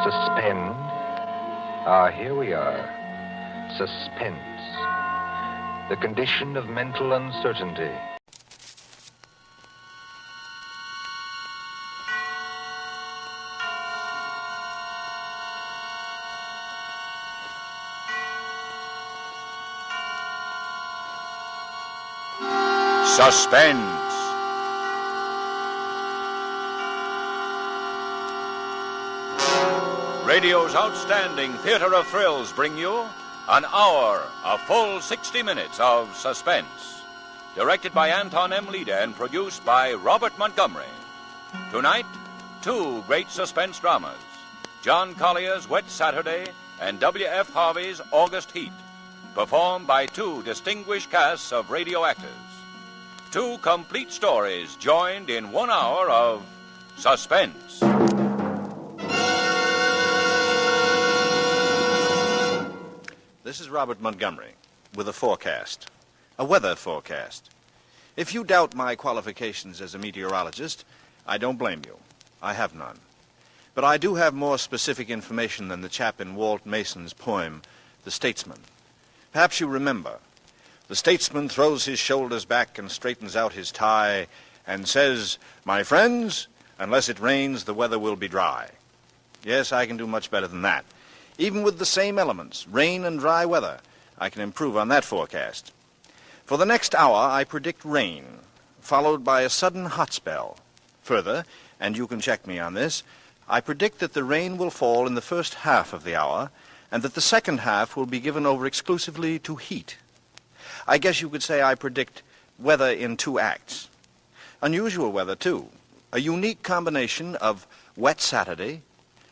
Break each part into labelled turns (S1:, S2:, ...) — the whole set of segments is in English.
S1: Suspend. Ah, here we are. Suspense. The condition of mental uncertainty.
S2: Suspense. Radio's outstanding theater of thrills bring you an hour, a full 60 minutes of suspense. Directed by Anton M. Leader and produced by Robert Montgomery. Tonight, two great suspense dramas. John Collier's Wet Saturday and W.F. Harvey's August Heat. Performed by two distinguished casts of radio actors. Two complete stories joined in 1 hour of suspense.
S3: This is Robert Montgomery with a forecast, a weather forecast. If you doubt my qualifications as a meteorologist, I don't blame you. I have none. But I do have more specific information than the chap in Walt Mason's poem, The Statesman. Perhaps you remember. The statesman throws his shoulders back and straightens out his tie and says, "My friends, unless it rains, the weather will be dry." Yes, I can do much better than that. Even with the same elements, rain and dry weather, I can improve on that forecast. For the next hour, I predict rain, followed by a sudden hot spell. Further, and you can check me on this, I predict that the rain will fall in the first half of the hour, and that the second half will be given over exclusively to heat. I guess you could say I predict weather in 2 acts. Unusual weather, too. A unique combination of Wet Saturday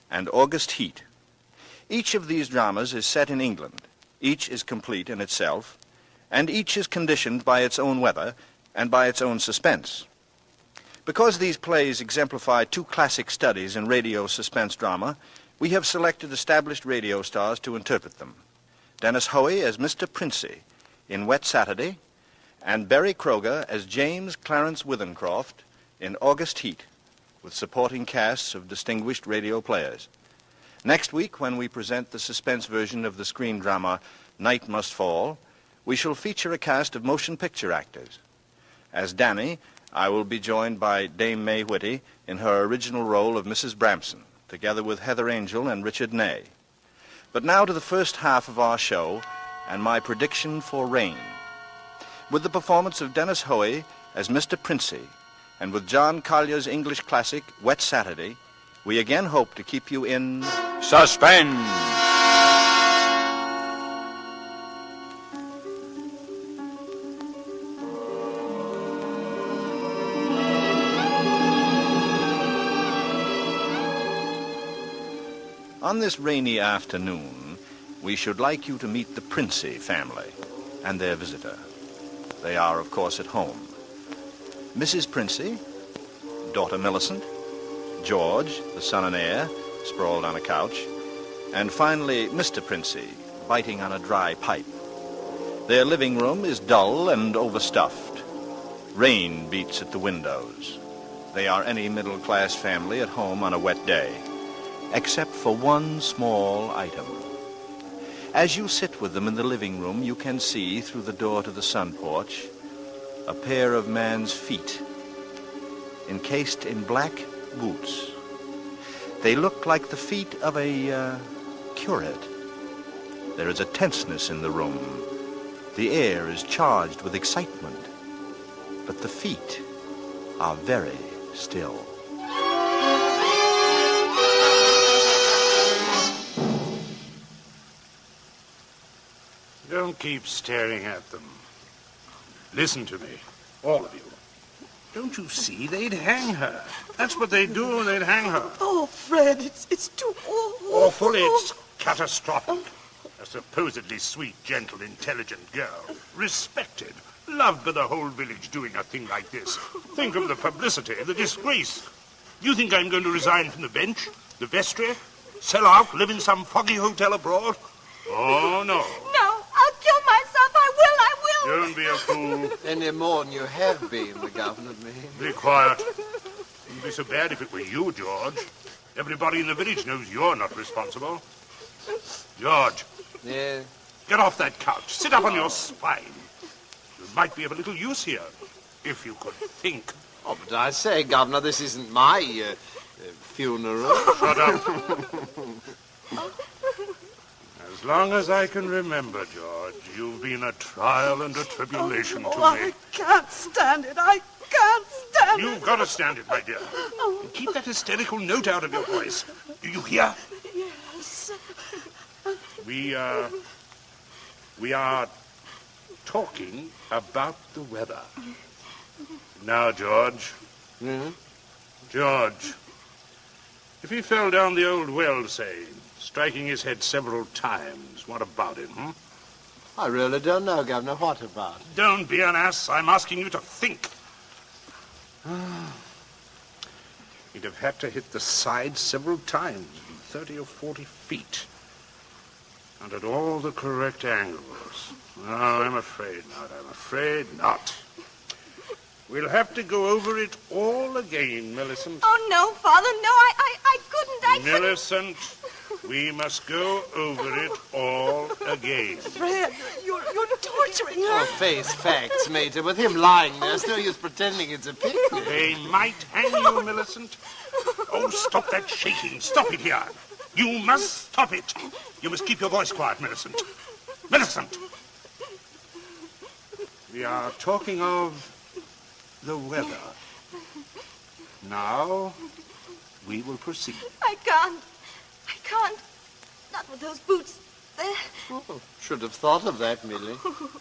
S3: and August Heat. Each of these dramas is set in England. Each is complete in itself, and each is conditioned by its own weather and by its own suspense. Because these plays exemplify 2 classic studies in radio suspense drama, we have selected established radio stars to interpret them. Dennis Hoey as Mr. Princey in Wet Saturday, and Berry Kroger as James Clarence Withencroft in August Heat, with supporting casts of distinguished radio players. Next week, when we present the suspense version of the screen drama Night Must Fall, we shall feature a cast of motion picture actors. As Danny, I will be joined by Dame May Whitty in her original role of Mrs. Bramson, together with Heather Angel and Richard Ney. But now to the first half of our show and my prediction for rain. With the performance of Dennis Hoey as Mr. Princey, and with John Collier's English classic, Wet Saturday, we again hope to keep you in
S2: suspense.
S3: On this rainy afternoon, we should like you to meet the Princey family and their visitor. They are, of course, at home. Mrs. Princey, daughter Millicent, George, the son and heir, sprawled on a couch, and finally Mr. Princey, biting on a dry pipe. Their living room is dull and overstuffed. Rain beats at the windows. They are any middle-class family at home on a wet day, except for one small item. As you sit with them in the living room, you can see through the door to the sun porch a pair of man's feet, encased in black boots. They look like the feet of a curate. There is a tenseness in the room. The air is charged with excitement, but the feet are very still.
S4: Don't keep staring at them. Listen to me, all of you. Don't you see? They'd hang her. That's what they'd do. They'd hang her.
S5: Oh, Fred, it's too awful.
S4: Awful? It's catastrophic. A supposedly sweet, gentle, intelligent girl. Respected. Loved by the whole village doing a thing like this. Think of the publicity, the disgrace. You think I'm going to resign from the bench? The vestry? Sell out? Live in some foggy hotel abroad? Oh, no.
S5: No, I'll kill myself. I will.
S4: Don't be a fool.
S6: Any more than you have been, the governor means.
S4: Be quiet. It wouldn't be so bad if it were you, George. Everybody in the village knows you're not responsible. George.
S6: Yeah.
S4: Get off that couch. Sit up on your spine. You might be of a little use here, if you could think.
S6: Oh, but I say, Governor, this isn't my funeral.
S4: Shut up. As long as I can remember, George, you've been a trial and a tribulation to me.
S5: I can't stand it. I can't stand it.
S4: You've got to stand it, my dear. And keep that hysterical note out of your voice. Do you hear?
S5: Yes.
S4: We are talking about the weather. Now, George.
S6: Yeah?
S4: George, if he fell down the old well, say, striking his head several times, what about him,
S6: I really don't know, Governor. What about?
S4: Don't be an ass. I'm asking you to think. He'd have had to hit the side several times, 30 or 40 feet. And at all the correct angles. No, I'm afraid not. I'm afraid not. We'll have to go over it all again, Millicent.
S5: Oh, no, Father, no, I couldn't.
S4: Millicent, we must go over it all again.
S5: Fred, you're torturing her.
S6: Oh, face facts, Mater. With him lying there, there's no use pretending it's a picnic.
S4: They might hang you, Millicent. Oh, stop that shaking. Stop it here. You must stop it. You must keep your voice quiet, Millicent. Millicent! We are talking of the weather. Now, we will proceed.
S5: I can't. Not with those boots.
S6: Oh, should have thought of that, Millie.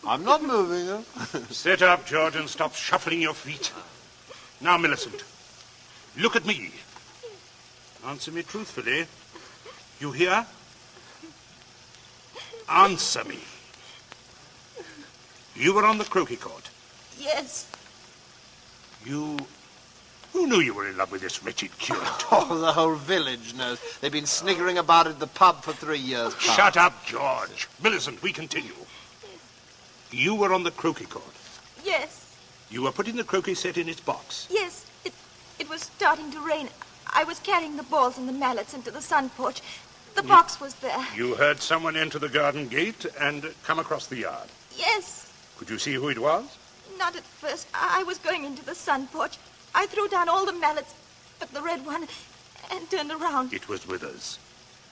S6: I'm not moving her.
S4: Sit up, George, and stop shuffling your feet. Now, Millicent, look at me. Answer me truthfully. You hear? Answer me. You were on the croquet court.
S5: Yes.
S4: Who knew you were in love with this wretched curate?
S6: Oh, the whole village knows. They've been sniggering about at the pub for 3 years past.
S4: Shut up, George. Millicent, we continue. You were on the croquet court.
S5: Yes.
S4: You were putting the croquet set in its box.
S5: Yes. It was starting to rain. I was carrying the balls and the mallets into the sun porch. The box was there.
S4: You heard someone enter the garden gate and come across the yard.
S5: Yes.
S4: Could you see who it was?
S5: Not at first. I was going into the sun porch. I threw down all the mallets, but the red one, and turned around.
S4: It was Withers.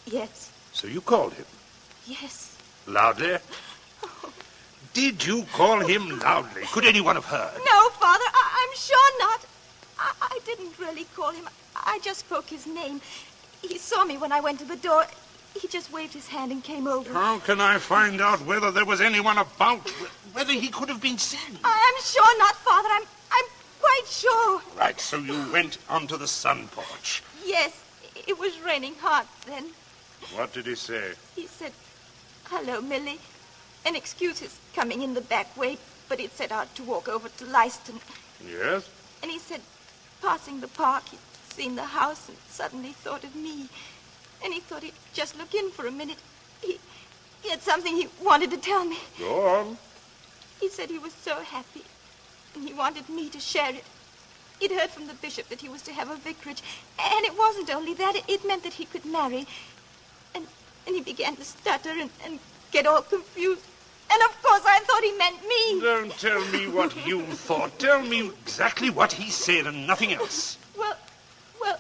S5: Yes.
S4: So you called him?
S5: Yes.
S4: Loudly?
S5: Oh.
S4: Did you call him loudly? Could anyone have heard?
S5: No, Father, I'm sure not. I didn't really call him. I just spoke his name. He saw me when I went to the door. He just waved his hand and came over.
S4: How can I find out whether there was anyone about? Whether he could have been seen?
S5: I'm sure not, Father. I'm quite sure.
S4: Right, so you went onto the sun porch.
S5: Yes, it was raining hard then.
S4: What did he say?
S5: He said, "Hello, Millie," and excuse his coming in the back way, but he'd set out to walk over to Leiston.
S4: Yes?
S5: And he said, passing the park, he'd seen the house and suddenly thought of me. And he thought he'd just look in for a minute. He had something he wanted to tell me.
S4: Go on.
S5: He said he was so happy, and he wanted me to share it. He'd heard from the bishop that he was to have a vicarage, and it wasn't only that, it meant that he could marry. And he began to stutter and get all confused. And of course I thought he meant me.
S4: Don't tell me what you thought. Tell me exactly what he said and nothing else.
S5: Well, no.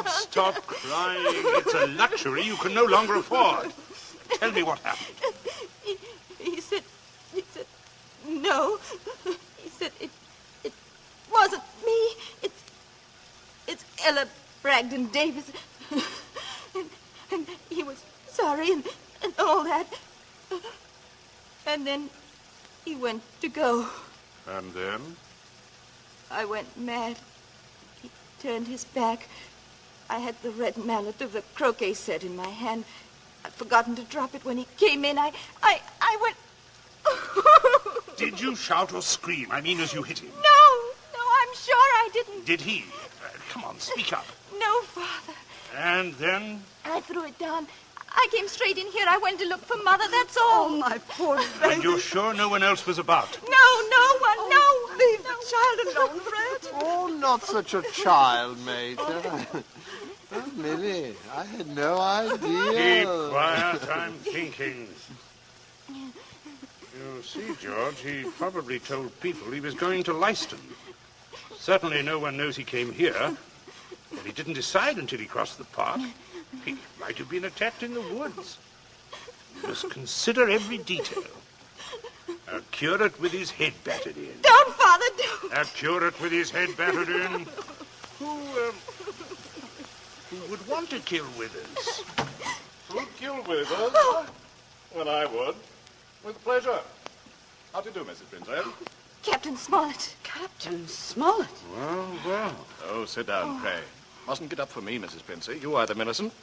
S4: Stop crying. It's a luxury you can no longer afford. Tell me what happened.
S5: He said, no. He said, it wasn't me. It's Ella Bragdon Davis. And he was sorry and all that. And then he went to go.
S4: And then?
S5: I went mad. He turned his back. I had the red mallet of the croquet set in my hand. I'd forgotten to drop it when he came in. I went...
S4: Did you shout or scream? I mean, as you hit him.
S5: No, I'm sure I didn't.
S4: Did he? Come on, speak up.
S5: No, Father.
S4: And then?
S5: I threw it down. I came straight in here. I went to look for Mother, that's all.
S7: Oh, my poor baby.
S4: And you're sure no one else was about?
S5: No one, no.
S7: Leave the child alone, Fred.
S6: Oh, not such a child, Major. Oh, Millie, I had no idea.
S4: Keep quiet, I'm thinking. You see, George, he probably told people he was going to Leiston. Certainly no one knows he came here. But he didn't decide until he crossed the park. He might have been attacked in the woods. You must consider every detail. A curate with his head battered in.
S5: Don't, Father, don't.
S4: A curate with his head battered in. Who would want to kill Withers?
S8: Who'd kill Withers? Well, I would. With pleasure. How do you do, Mrs. Princess?
S5: Captain Smollett.
S7: Captain Smollett.
S4: Well.
S8: Oh, sit down, pray. Mustn't get up for me, Mrs. Princey. You either, Millicent.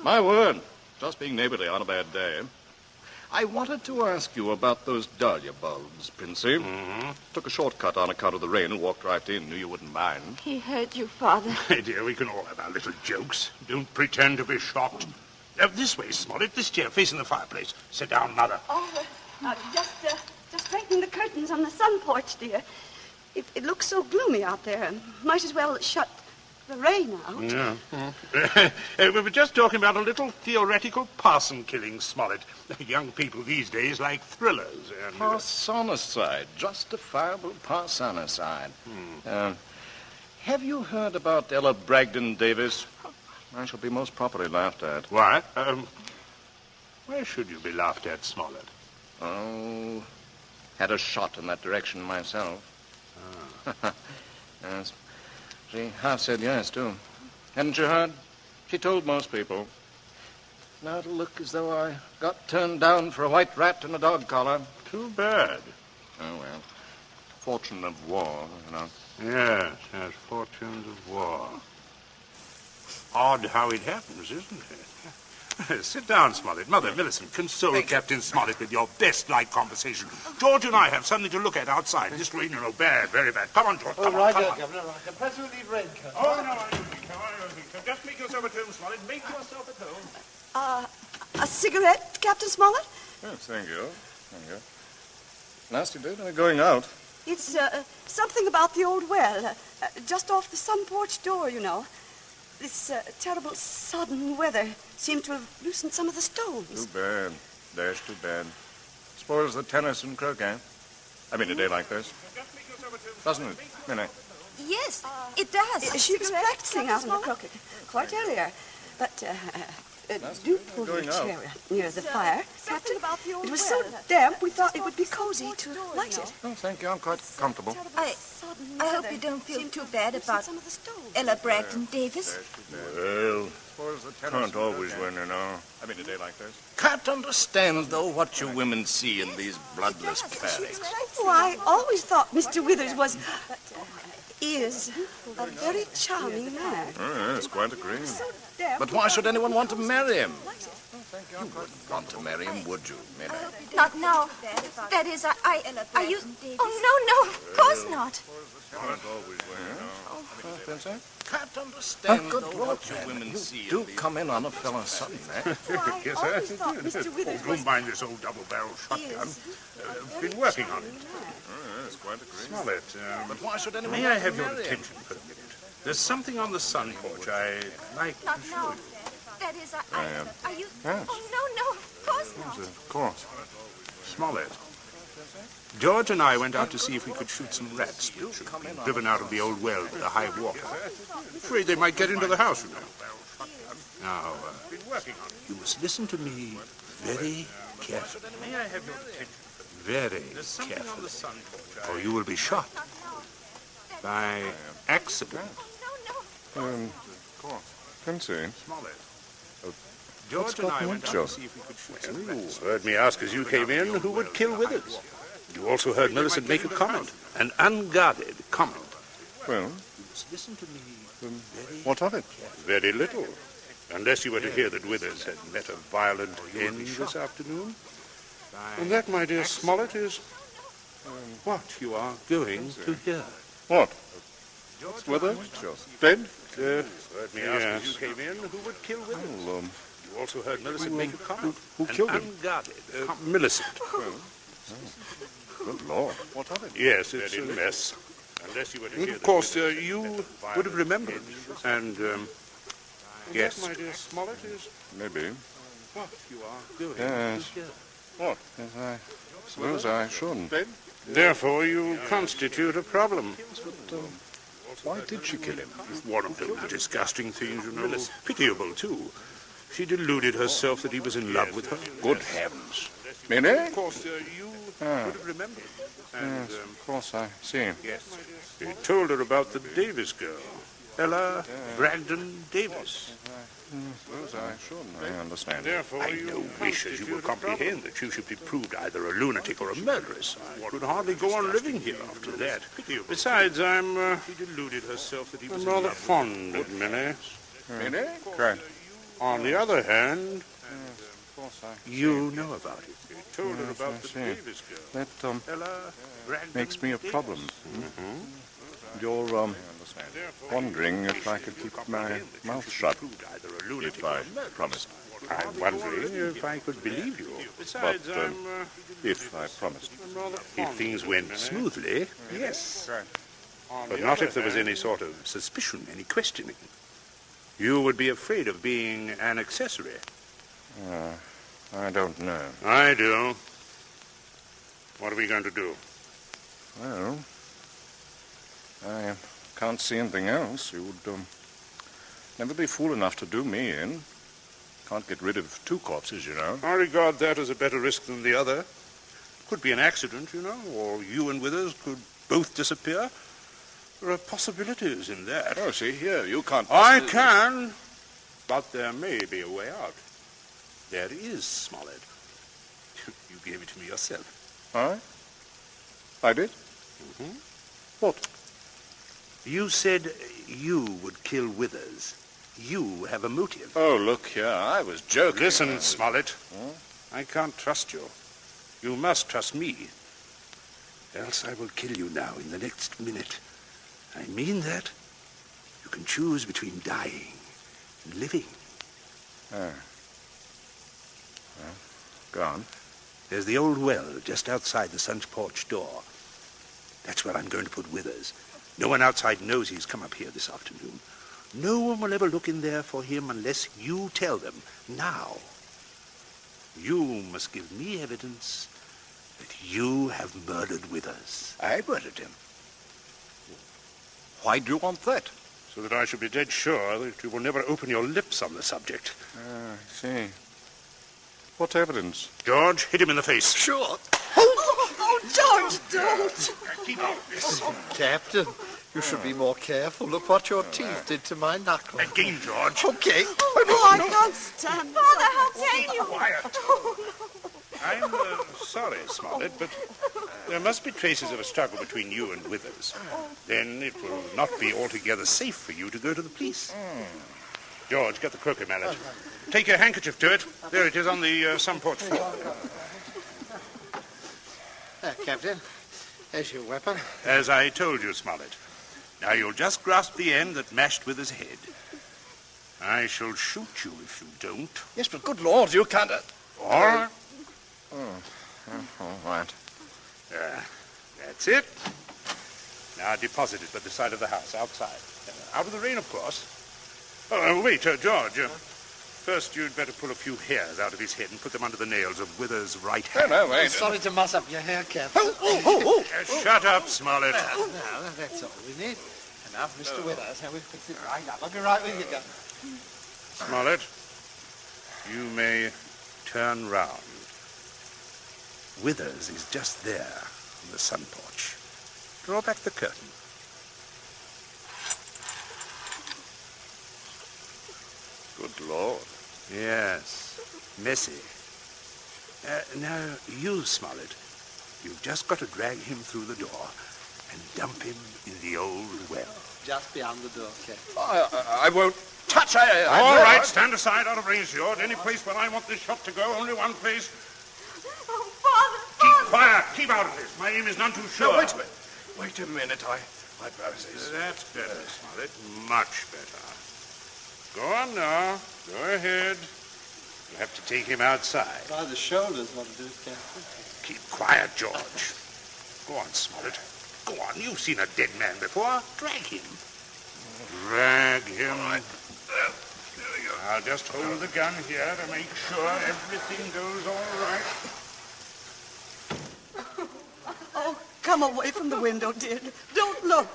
S8: My word. Just being neighborly on a bad day. I wanted to ask you about those dahlia bulbs, Princey.
S4: Mm-hmm.
S8: Took a shortcut on account of the rain and walked right in. Knew you wouldn't mind.
S5: He heard you, Father.
S4: My dear, we can all have our little jokes. Don't pretend to be shocked. This way, Smollett. This chair facing the fireplace. Sit down, Mother.
S7: Oh, just straightening the curtains on the sun porch, dear. It looks so gloomy out there. Might as well shut the rain out.
S4: Yeah. We were just talking about a little theoretical parson killing, Smollett. Young people these days like thrillers. And,
S8: Parsonicide. Justifiable parsonicide. Have you heard about Ella Bragdon Davis? I shall be most properly laughed at.
S4: Why? Why should you be laughed at, Smollett?
S8: Oh, had a shot in that direction myself. Yes. She half said yes, too. Hadn't you heard? She told most people. Now it'll look as though I got turned down for a white rat and a dog collar.
S4: Too bad.
S8: Oh, well. Fortune of war, you know.
S4: Yes, fortunes of war. Odd how it happens, isn't it? Sit down, Smollett. Mother, Millicent, console Captain Smollett with your best light conversation. George and I have something to look at outside. This rain, bad, very bad. Come on, George, come on.
S6: Governor, right. Perhaps we'll leave raincoat.
S4: Oh, no, I don't think so. Just make yourself at home, Smollett. Make yourself at home.
S7: A cigarette, Captain Smollett?
S8: Yes, thank you. Thank you. Nasty day, they're going out.
S7: It's something about the old well, just off the sun porch door, you know. This terrible sudden weather seemed to have loosened some of the stones.
S8: Too bad. That's too bad. Spoils the tennis and croquet. I mean, a day like this. Doesn't it, Minnie?
S5: Yes, it does.
S7: She was practicing out in the croquet quite earlier. But do pull your chair near the fire, Captain. It was so damp we thought it would be cozy to light it.
S8: Oh, thank you. I'm quite comfortable.
S5: I hope you don't feel too bad about Ella Bragdon Davis.
S8: Well, can't always win, you know. I mean, a day like this. Can't understand, though, what you women see in these bloodless paddocks.
S7: Oh, I always thought Mr. Withers is a very charming man.
S8: Oh, yes, quite agree.
S7: So damp.
S8: But why should anyone want to marry him? You wouldn't want to marry him, would you, Minnie?
S5: Not now. That is, I used... Oh, no, of course not.
S8: Can't always win, you know. Can't understand, though, what you women see. Do come in on a fella sudden, eh?
S4: Yes,
S7: I always thought Mr. Withers
S4: don't mind this old double-barrel shotgun. Been working on it.
S8: Yes, quite agree.
S4: Smollett,
S8: But why should anyone
S4: may I
S8: want to
S4: have your
S8: marry him?
S4: attention for a minute? There's something on the sun porch I'd like to
S5: Not
S4: show
S5: now.
S4: you.
S5: That is, I used...
S8: Yes.
S5: Oh, no, of course not.
S8: Of course.
S4: Smollett. George and I went out to see if we could shoot some rats which had been driven out of the old well with a high walker. Afraid they might get into the house, you know. Now, you must listen to me very carefully. May I have your attention? Very carefully. Or you will be shot. By accident.
S8: Of course. Princey.
S4: Smollett.
S8: George and I went out to see
S4: if we could shoot some rats. You heard me ask as you came in who would kill Withers. You also heard Millicent make a comment, an unguarded comment.
S8: Well,
S4: Listen to me.
S8: what of it?
S4: Very little. Unless you were to hear that Withers had met a violent end this afternoon. And that, my dear Smollett, is what you are going to hear.
S8: What? Withers? Dead?
S4: Heard me ask as you came in who would kill Withers.
S8: Well,
S4: You also heard Millicent make a comment.
S8: Who killed him?
S4: Unguarded. Millicent.
S8: Good Lord. What of it?
S4: Yes, it's a mess. Unless you were to hear of course, you would have remembered. And, yes. That, my dear Smollett, is...
S8: Maybe.
S4: What you are doing.
S8: Yes. What? Yes, I suppose I shouldn't.
S4: Therefore, you constitute a problem.
S8: But, why did she kill him?
S4: One of those disgusting things, you know. Pitiable, too. She deluded herself that he was in love with her.
S8: Good heavens. Minnie?
S4: Of course, you would have remembered. And,
S8: yes, of course, I see.
S4: Yes. He told her about the Davis girl. Ella Bragdon Davis.
S8: Suppose I shouldn't. I understand.
S4: Therefore, I know wish, as you will comprehend, that you should be proved either a lunatic or a murderess. I could hardly go on living here after that. Besides, I'm deluded herself that he was rather fond of Minnie.
S8: Minnie? Right.
S4: On the other hand, you know about it. He told her about the Davis girl.
S8: That makes me a problem. You're wondering if I could keep my mouth shut if I promised.
S4: I'm wondering if I could believe you.
S8: But if I promised.
S4: If things went smoothly, yes. But not if there was any sort of suspicion, any questioning. You would be afraid of being an accessory.
S8: I don't know.
S4: I do. What are we going to do?
S8: Well, I can't see anything else. You would never be fool enough to do me in. Can't get rid of two corpses, you know.
S4: I regard that as a better risk than the other. Could be an accident, you know, or you and Withers could both disappear. There are possibilities in that.
S8: Oh, see here, you can't...
S4: I can, but there may be a way out. There is, Smollett. You gave it to me yourself.
S8: I did?
S4: Mm-hmm.
S8: What?
S4: You said you would kill Withers. You have a motive.
S8: Oh, look here, I was joking.
S4: Listen, Smollett. I can't trust you. You must trust me. Else I will kill you now in the next minute. I mean that. You can choose between dying and living.
S8: Well, go on.
S4: There's the old well just outside the front porch door. That's where I'm going to put Withers. No one outside knows he's come up here this afternoon. No one will ever look in there for him unless you tell them. Now, you must give me evidence that you have murdered Withers.
S8: I murdered him. Why do you want that?
S4: So that I shall be dead sure that you will never open your lips on the subject.
S8: I see. What evidence?
S4: George, hit him in the face.
S6: Sure.
S7: Oh, George, don't.
S4: Keep out of this.
S6: Captain, you should be more careful. Look what your teeth did to my knuckle.
S4: Again, George.
S6: Okay.
S7: Oh, I can't stand this.
S5: Father, how can you?
S4: Quiet.
S5: Oh, no.
S4: I'm sorry, Smollett, but there must be traces of a struggle between you and Withers. Then it will not be altogether safe for you to go to the police. George, get the croquet mallet. Take your handkerchief to it. There it is on the sun porch floor.
S6: Captain, there's your weapon.
S4: As I told you, Smollett. Now you'll just grasp the end that mashed Withers' head. I shall shoot you if you don't.
S8: Yes, but good Lord, you can't...
S4: All right.
S8: All right.
S4: That's it. Now deposit it by the side of the house, outside. Out of the rain, of course. Oh, wait, George. First, you'd better pull a few hairs out of his head and put them under the nails of Withers' right hand.
S8: No, wait.
S6: Sorry to muss up your hair, Captain.
S4: Shut up, Smollett.
S6: No, that's all we need. Enough, Mr. Withers. Now we'll fix it right up. I'll be right with you, Captain.
S4: Smollett, you may turn round. Withers is just there on the sun porch. Draw back the curtain.
S8: Good Lord.
S4: Yes, messy. Now, you, Smollett, you've just got to drag him through the door and dump him in the old well.
S6: Just beyond the door, Captain.
S8: I won't touch...
S4: All right, stand aside, out of range, George. Any place where I want this shot to go, only one place.
S5: Oh, Father,
S4: Keep quiet. Keep out of this. My aim is none too sure.
S8: No, wait a minute. Wait a minute. My process.
S4: That's better, Smollett. Much better. Go on now. Go ahead. You have to take him outside.
S6: By the shoulders, what it is, Captain.
S4: Keep quiet, George. Go on, Smollett. Go on. You've seen a dead man before. Drag him. Drag him.
S8: All right. There we go.
S4: I'll just hold the gun here to make sure everything goes all right.
S7: Oh, come away from the window, dear. Don't look.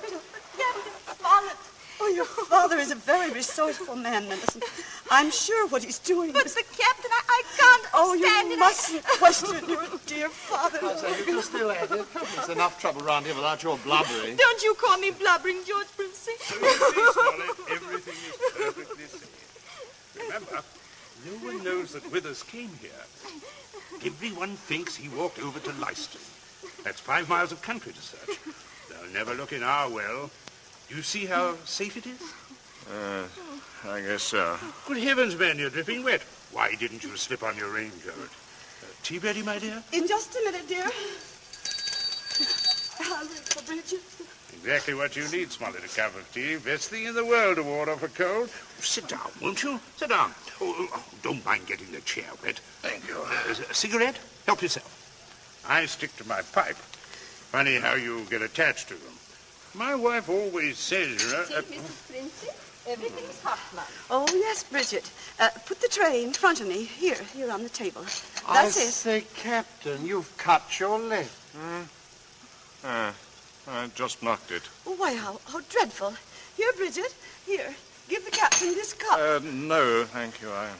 S5: Captain Smollett.
S7: Oh, your father is a very resourceful man, Millicent. I'm sure what he's doing
S5: But
S7: is...
S5: the captain, I can't
S7: Oh,
S5: stand
S7: you
S5: it.
S7: mustn't question your dear father.
S6: You can still at it. There's enough trouble round here without your blubbering.
S5: Don't you call me blubbering, George Princey.
S4: Smollett, everything is perfectly safe. Remember, no one knows that Withers came here. Everyone thinks he walked over to Leicester. That's 5 miles of country to search. They'll never look in our well. You see how safe it is?
S8: I guess so.
S4: Good heavens, man, you're dripping wet. Why didn't you slip on your raincoat? Tea ready, my dear?
S7: In just a minute, dear. I'll wait for Bridget.
S4: Exactly what you need, Smollett, a cup of tea. Best thing in the world to ward off a cold. Sit down, won't you? Sit down. Oh, don't mind getting the chair wet.
S8: Thank you.
S4: A cigarette? Help yourself. I stick to my pipe. Funny how you get attached to them. My wife always says, you know...
S5: Mrs. Princey, everything's hot, ma'am.
S7: Oh, yes, Bridget. Put the tray in front of me. Here on the table.
S6: I
S7: That's it.
S6: say, Captain, you've cut your lip.
S8: I just knocked it.
S7: Oh, why, how dreadful. Here, Bridget. Here. Give the captain this cup.
S8: No, thank you. I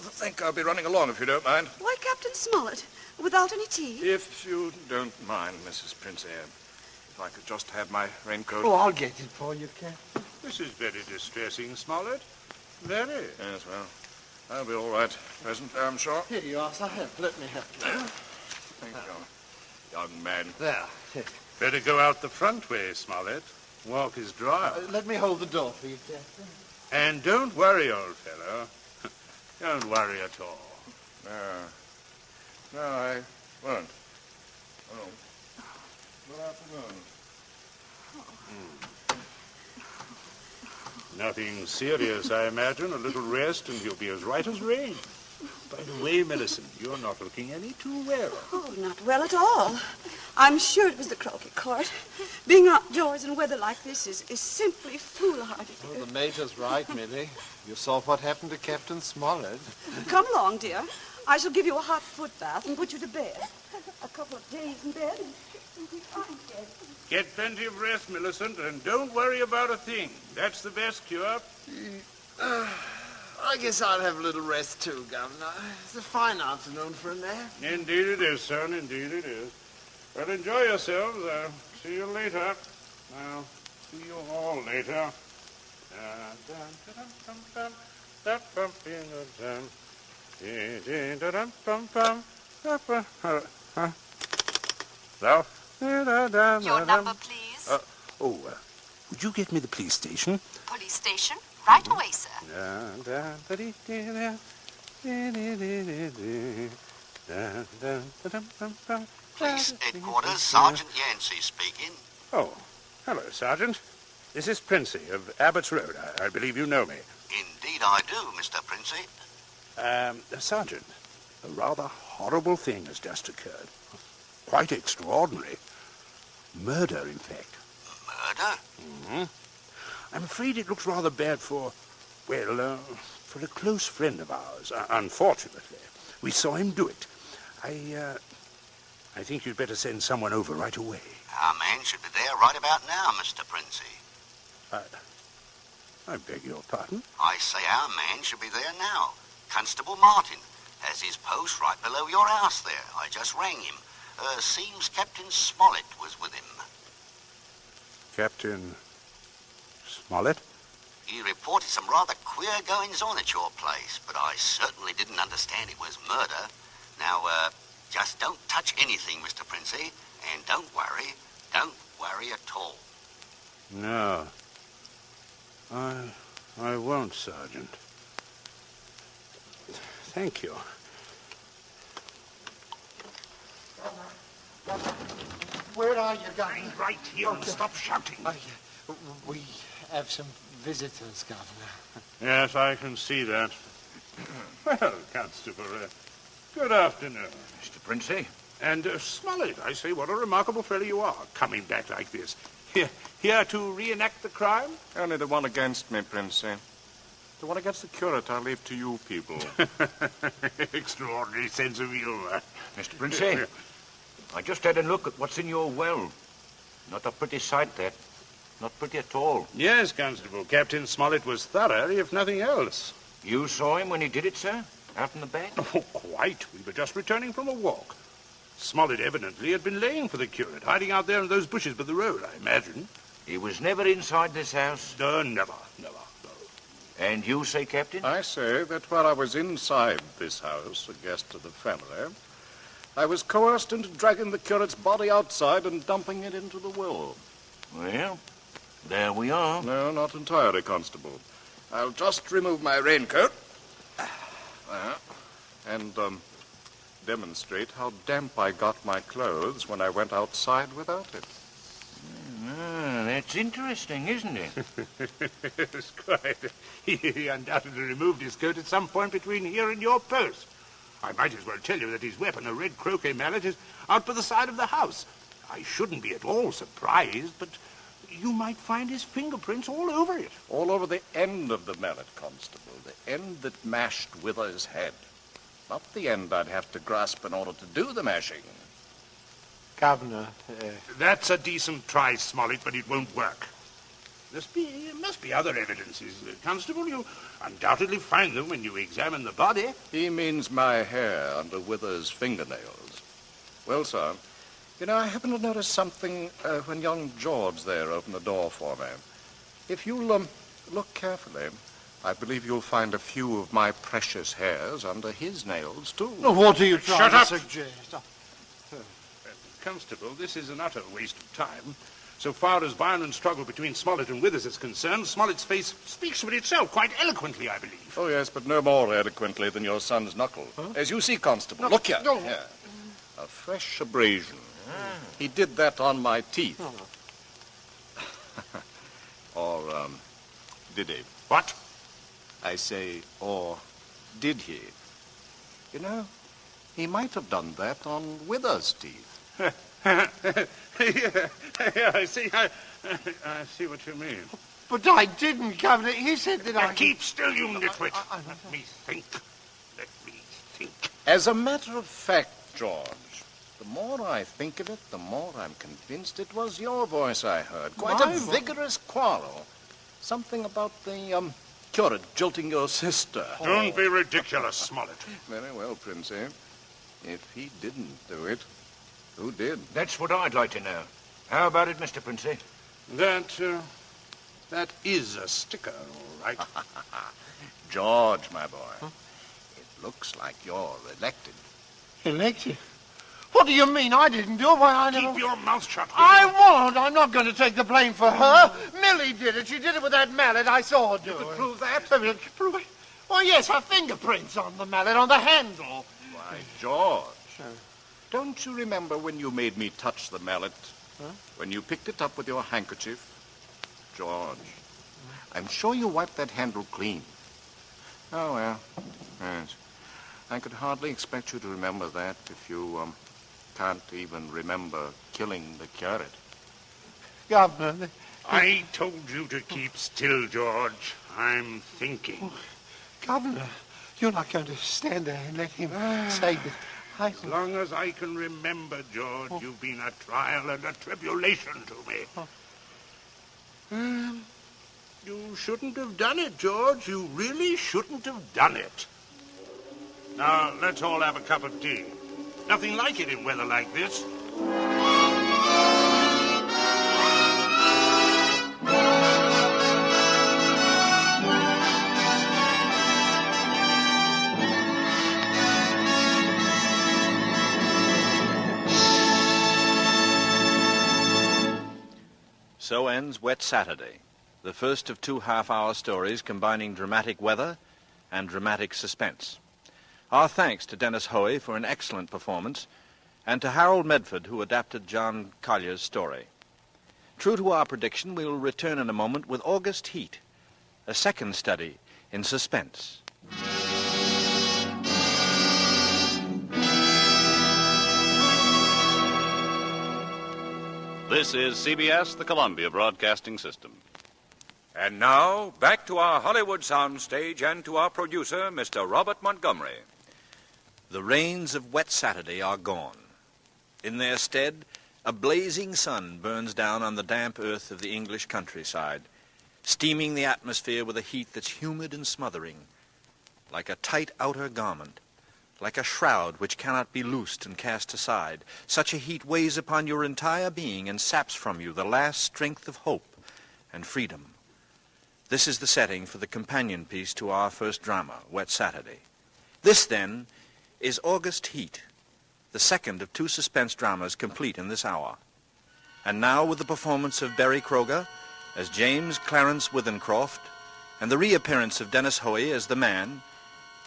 S8: think I'll be running along if you don't mind.
S7: Why, Captain Smollett? Without any tea?
S8: If you don't mind, Mrs. Princey, if I could just have my raincoat.
S6: Oh, I'll get it for you, Captain.
S4: This is very distressing, Smollett. Very.
S8: Yes, well, I'll be all right presently, I'm sure.
S6: Here you are, sir. Let me help you.
S8: Thank you, young man.
S6: There. Here.
S4: Better go out the front way, Smollett. Walk is dry.
S6: Let me hold the door for you, Captain.
S4: And don't worry, old fellow. Don't worry at all.
S8: No, I won't. Oh. Good afternoon.
S4: Nothing serious, I imagine. A little rest and you'll be as right as rain. By the way, Millicent, you're not looking any too well.
S7: Oh, not well at all. I'm sure it was the croquet court. Being outdoors in weather like this is simply foolhardy.
S6: Oh, the Major's right, Millie. You saw what happened to Captain Smollett.
S7: Come along, dear. I shall give you a hot foot bath and put you to bed. A couple of days in bed and you'll be fine, dear.
S4: Get plenty of rest, Millicent, and don't worry about a thing. That's the best cure.
S6: I guess I'll have a little rest too, Governor. It's a fine afternoon for a nap.
S4: Indeed it is, son. Indeed it is. Well, enjoy yourselves. I'll see you later. I'll see you all later. Hello?
S9: Your number, please.
S4: Would you get me the police station?
S9: Police station. Right away, sir.
S10: Police headquarters, Sergeant Yancey speaking.
S4: Oh, hello, Sergeant. This is Princey of Abbott's Road. I believe you know me.
S10: Indeed I do, Mr. Princey.
S4: Sergeant, a rather horrible thing has just occurred. Quite extraordinary. Murder, in fact.
S10: Murder?
S4: Mm-hmm. I'm afraid it looks rather bad for a close friend of ours, unfortunately. We saw him do it. I think you'd better send someone over right away.
S10: Our man should be there right about now, Mr. Princey.
S4: I beg your pardon?
S10: I say our man should be there now. Constable Martin has his post right below your house there. I just rang him. Seems Captain Smollett was with him.
S4: Captain Smollett?
S10: He reported some rather queer goings-on at your place, but I certainly didn't understand it was murder. Now, just don't touch anything, Mr. Princey, and don't worry. Don't worry at all.
S4: No. I won't, Sergeant. Thank you.
S6: Where are you, Governor?
S4: Right here and stop shouting.
S6: We have some visitors, Governor.
S4: Yes, I can see that. Well, Constable, good afternoon.
S2: Mr. Princey?
S4: And Smollett, I say, what a remarkable fellow you are, coming back like this. Here to reenact the crime?
S8: Only the one against me, Princey. The one against the curate I leave to you people.
S4: Extraordinary sense of humor.
S2: Mr. Princey, I just had a look at what's in your well. Not a pretty sight, that. Not pretty at all.
S4: Yes, Constable. Captain Smollett was thorough, if nothing else.
S2: You saw him when he did it, sir? Out in the back?
S4: Oh, quite. We were just returning from a walk. Smollett evidently had been laying for the curate, hiding out there in those bushes by the road, I imagine.
S2: He was never inside this house?
S4: Never, no.
S2: And you say, Captain?
S8: I say that while I was inside this house, a guest of the family, I was coerced into dragging the curate's body outside and dumping it into the well.
S2: Well, there we are.
S8: No, not entirely, Constable. I'll just remove my raincoat and demonstrate how damp I got my clothes when I went outside without it.
S2: That's interesting, isn't it?
S4: It's quite. He undoubtedly removed his coat at some point between here and your post. I might as well tell you that his weapon, a red croquet mallet, is out by the side of the house. I shouldn't be at all surprised, but you might find his fingerprints all over it.
S8: All over the end of the mallet, Constable. The end that mashed Wither's head. Not the end I'd have to grasp in order to do the mashing.
S6: Governor.
S4: That's a decent try, Smollett, but it won't work. There must be other evidences, Constable. You undoubtedly find them when you examine the body.
S8: He means my hair under Wither's fingernails. Well, sir, you know, I happened to notice something when young George there opened the door for me. If you'll look carefully, I believe you'll find a few of my precious hairs under his nails, too.
S6: What are you trying to suggest?
S4: Constable, this is an utter waste of time. So far as violent struggle between Smollett and Withers is concerned, Smollett's face speaks for itself quite eloquently, I believe.
S8: Oh, yes, but no more eloquently than your son's knuckle. Huh? As you see, Constable. Look here.
S6: No.
S8: Here. A fresh abrasion. He did that on my teeth. Or, did he?
S4: What?
S8: I say, or did he? You know, he might have done that on Wither's teeth.
S4: Yeah, I see. I see what you mean.
S6: But I didn't, Governor. He said that I...
S4: Keep still, you nitwit. Let me think.
S8: As a matter of fact, George, the more I think of it, the more I'm convinced it was your voice I heard. Quite a vigorous quarrel. Something about the, curate jilting your sister.
S4: Don't be ridiculous, Smollett.
S8: Very well, Princey. If he didn't do it, who did?
S2: That's what I'd like to know. How about it, Mr. Princey?
S4: That is a sticker, all right.
S8: George, my boy, it looks like you're elected.
S6: Elected? What do you mean? I didn't do it. Why, I never...
S4: Keep your mouth shut.
S6: I won't. I'm not going to take the blame for her. Millie did it. She did it with that mallet. I saw her do it. You could
S4: prove that?
S6: Prove it? Well, yes, her fingerprints on the mallet, on the handle.
S8: Why, George, don't you remember when you made me touch the mallet? When you picked it up with your handkerchief? George, I'm sure you wiped that handle clean. Oh, well, yes. I could hardly expect you to remember that if you, can't even remember killing the curate.
S6: Governor...
S4: I told you to keep still, George. I'm thinking.
S6: Governor, you're not going to stand there and let him say that...
S4: As long as I can remember, George, you've been a trial and a tribulation to me. You shouldn't have done it, George. You really shouldn't have done it. Now, let's all have a cup of tea. Nothing like it in weather like this.
S3: So ends Wet Saturday, the first of 2 half-hour stories combining dramatic weather and dramatic suspense. Our thanks to Dennis Hoey for an excellent performance, and to Harold Medford, who adapted John Collier's story. True to our prediction, we will return in a moment with August Heat, a second study in suspense.
S2: This is CBS, the Columbia Broadcasting System.
S11: And now, back to our Hollywood soundstage and to our producer, Mr. Robert Montgomery.
S3: The rains of wet Saturday are gone. In their stead, a blazing sun burns down on the damp earth of the English countryside, steaming the atmosphere with a heat that's humid and smothering, like a tight outer garment, like a shroud which cannot be loosed and cast aside. Such a heat weighs upon your entire being and saps from you the last strength of hope and freedom. This is the setting for the companion piece to our first drama, Wet Saturday. This, then, is August Heat, the second of two suspense dramas complete in this hour. And now with the performance of Barry Kroger as James Clarence Withencroft, and the reappearance of Dennis Hoey as the man,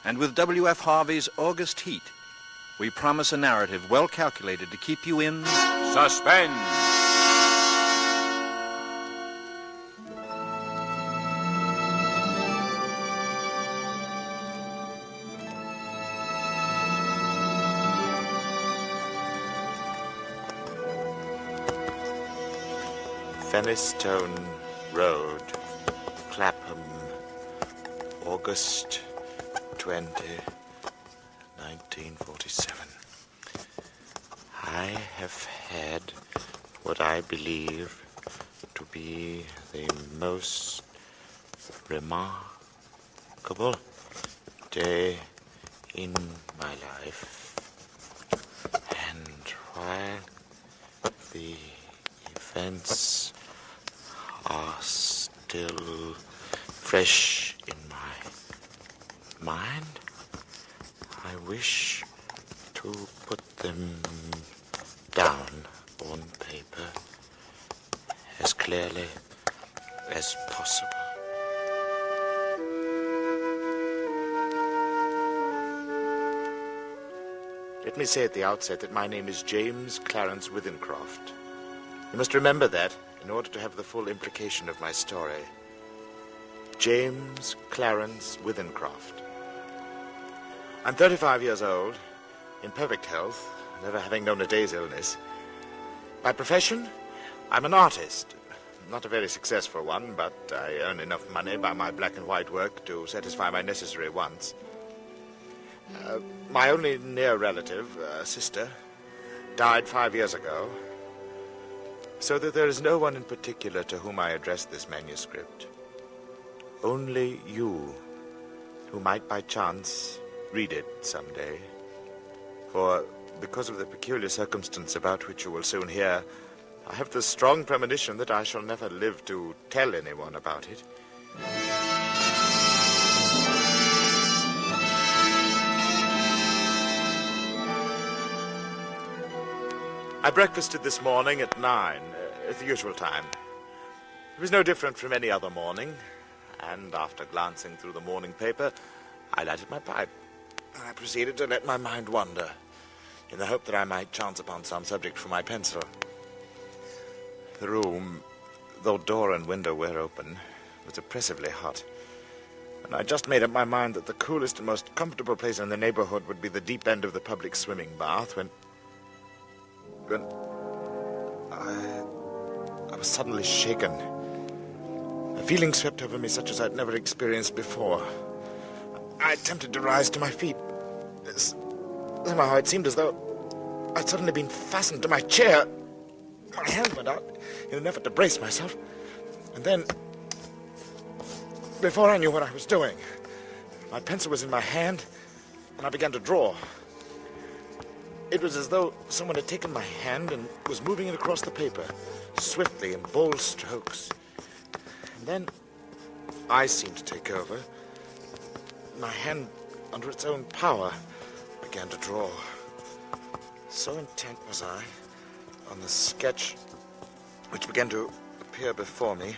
S3: and with W.F. Harvey's August Heat, we promise a narrative well calculated to keep you in
S11: suspense.
S12: Fenistone Road, Clapham, August 20, 1947. I have had what I believe to be the most remarkable day in my life. And while the events are still fresh in my mind, I wish to put them down on paper as clearly as possible. Let me say at the outset that my name is James Clarence Withencroft. You must remember that in order to have the full implication of my story. James Clarence Withencroft. I'm 35 years old, in perfect health, never having known a day's illness. By profession, I'm an artist. Not a very successful one, but I earn enough money by my black and white work to satisfy my necessary wants. My only near relative, sister, died 5 years ago, so that there is no one in particular to whom I address this manuscript. Only you, who might by chance read it someday. For, because of the peculiar circumstance about which you will soon hear, I have the strong premonition that I shall never live to tell anyone about it. I breakfasted this morning at 9, at the usual time. It was no different from any other morning, and after glancing through the morning paper, I lighted my pipe. I proceeded to let my mind wander, in the hope that I might chance upon some subject for my pencil. The room, though door and window were open, was oppressively hot, and I just made up my mind that the coolest and most comfortable place in the neighborhood would be the deep end of the public swimming bath, when I was suddenly shaken. A feeling swept over me such as I'd never experienced before. I attempted to rise to my feet. Somehow it seemed as though I'd suddenly been fastened to my chair. My hand went out in an effort to brace myself. And then, before I knew what I was doing, my pencil was in my hand, and I began to draw. It was as though someone had taken my hand and was moving it across the paper, swiftly in bold strokes. And then I seemed to take over. My hand, under its own power, began to draw. So intent was I on the sketch which began to appear before me,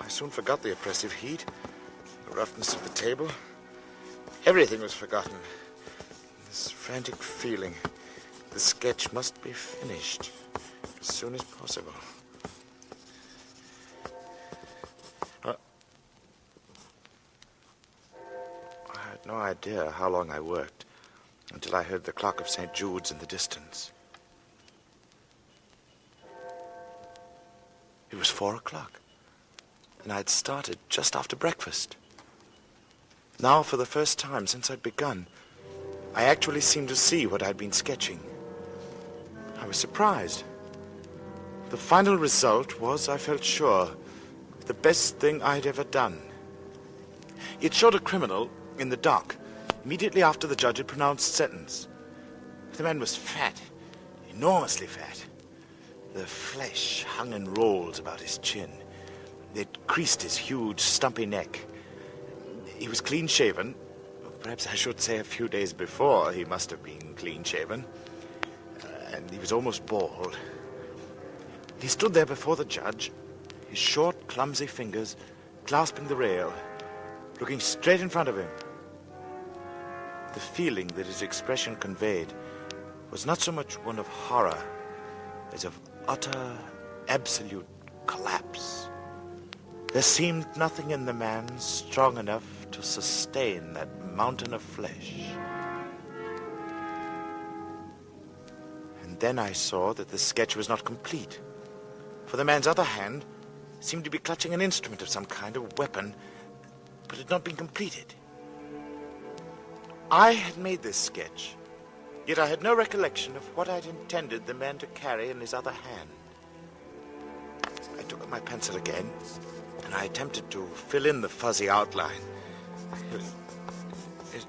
S12: I soon forgot the oppressive heat, the roughness of the table. Everything was forgotten. This frantic feeling, the sketch must be finished as soon as possible. I had no idea how long I worked until I heard the clock of St. Jude's in the distance. It was 4 o'clock, and I'd started just after breakfast. Now, for the first time since I'd begun, I actually seemed to see what I'd been sketching. I was surprised. The final result was, I felt sure, the best thing I'd ever done. It showed a criminal in the dock immediately after the judge had pronounced sentence. The man was fat, enormously fat. The flesh hung in rolls about his chin. It creased his huge, stumpy neck. He was clean-shaven. Perhaps I should say a few days before he must have been clean-shaven. And he was almost bald. He stood there before the judge, his short, clumsy fingers clasping the rail, looking straight in front of him. The feeling that his expression conveyed was not so much one of horror as of utter, absolute collapse. There seemed nothing in the man strong enough to sustain that mountain of flesh. And then I saw that the sketch was not complete, for the man's other hand seemed to be clutching an instrument of some kind, a weapon, but had not been completed. I had made this sketch, yet I had no recollection of what I'd intended the man to carry in his other hand. I took up my pencil again, and I attempted to fill in the fuzzy outline. It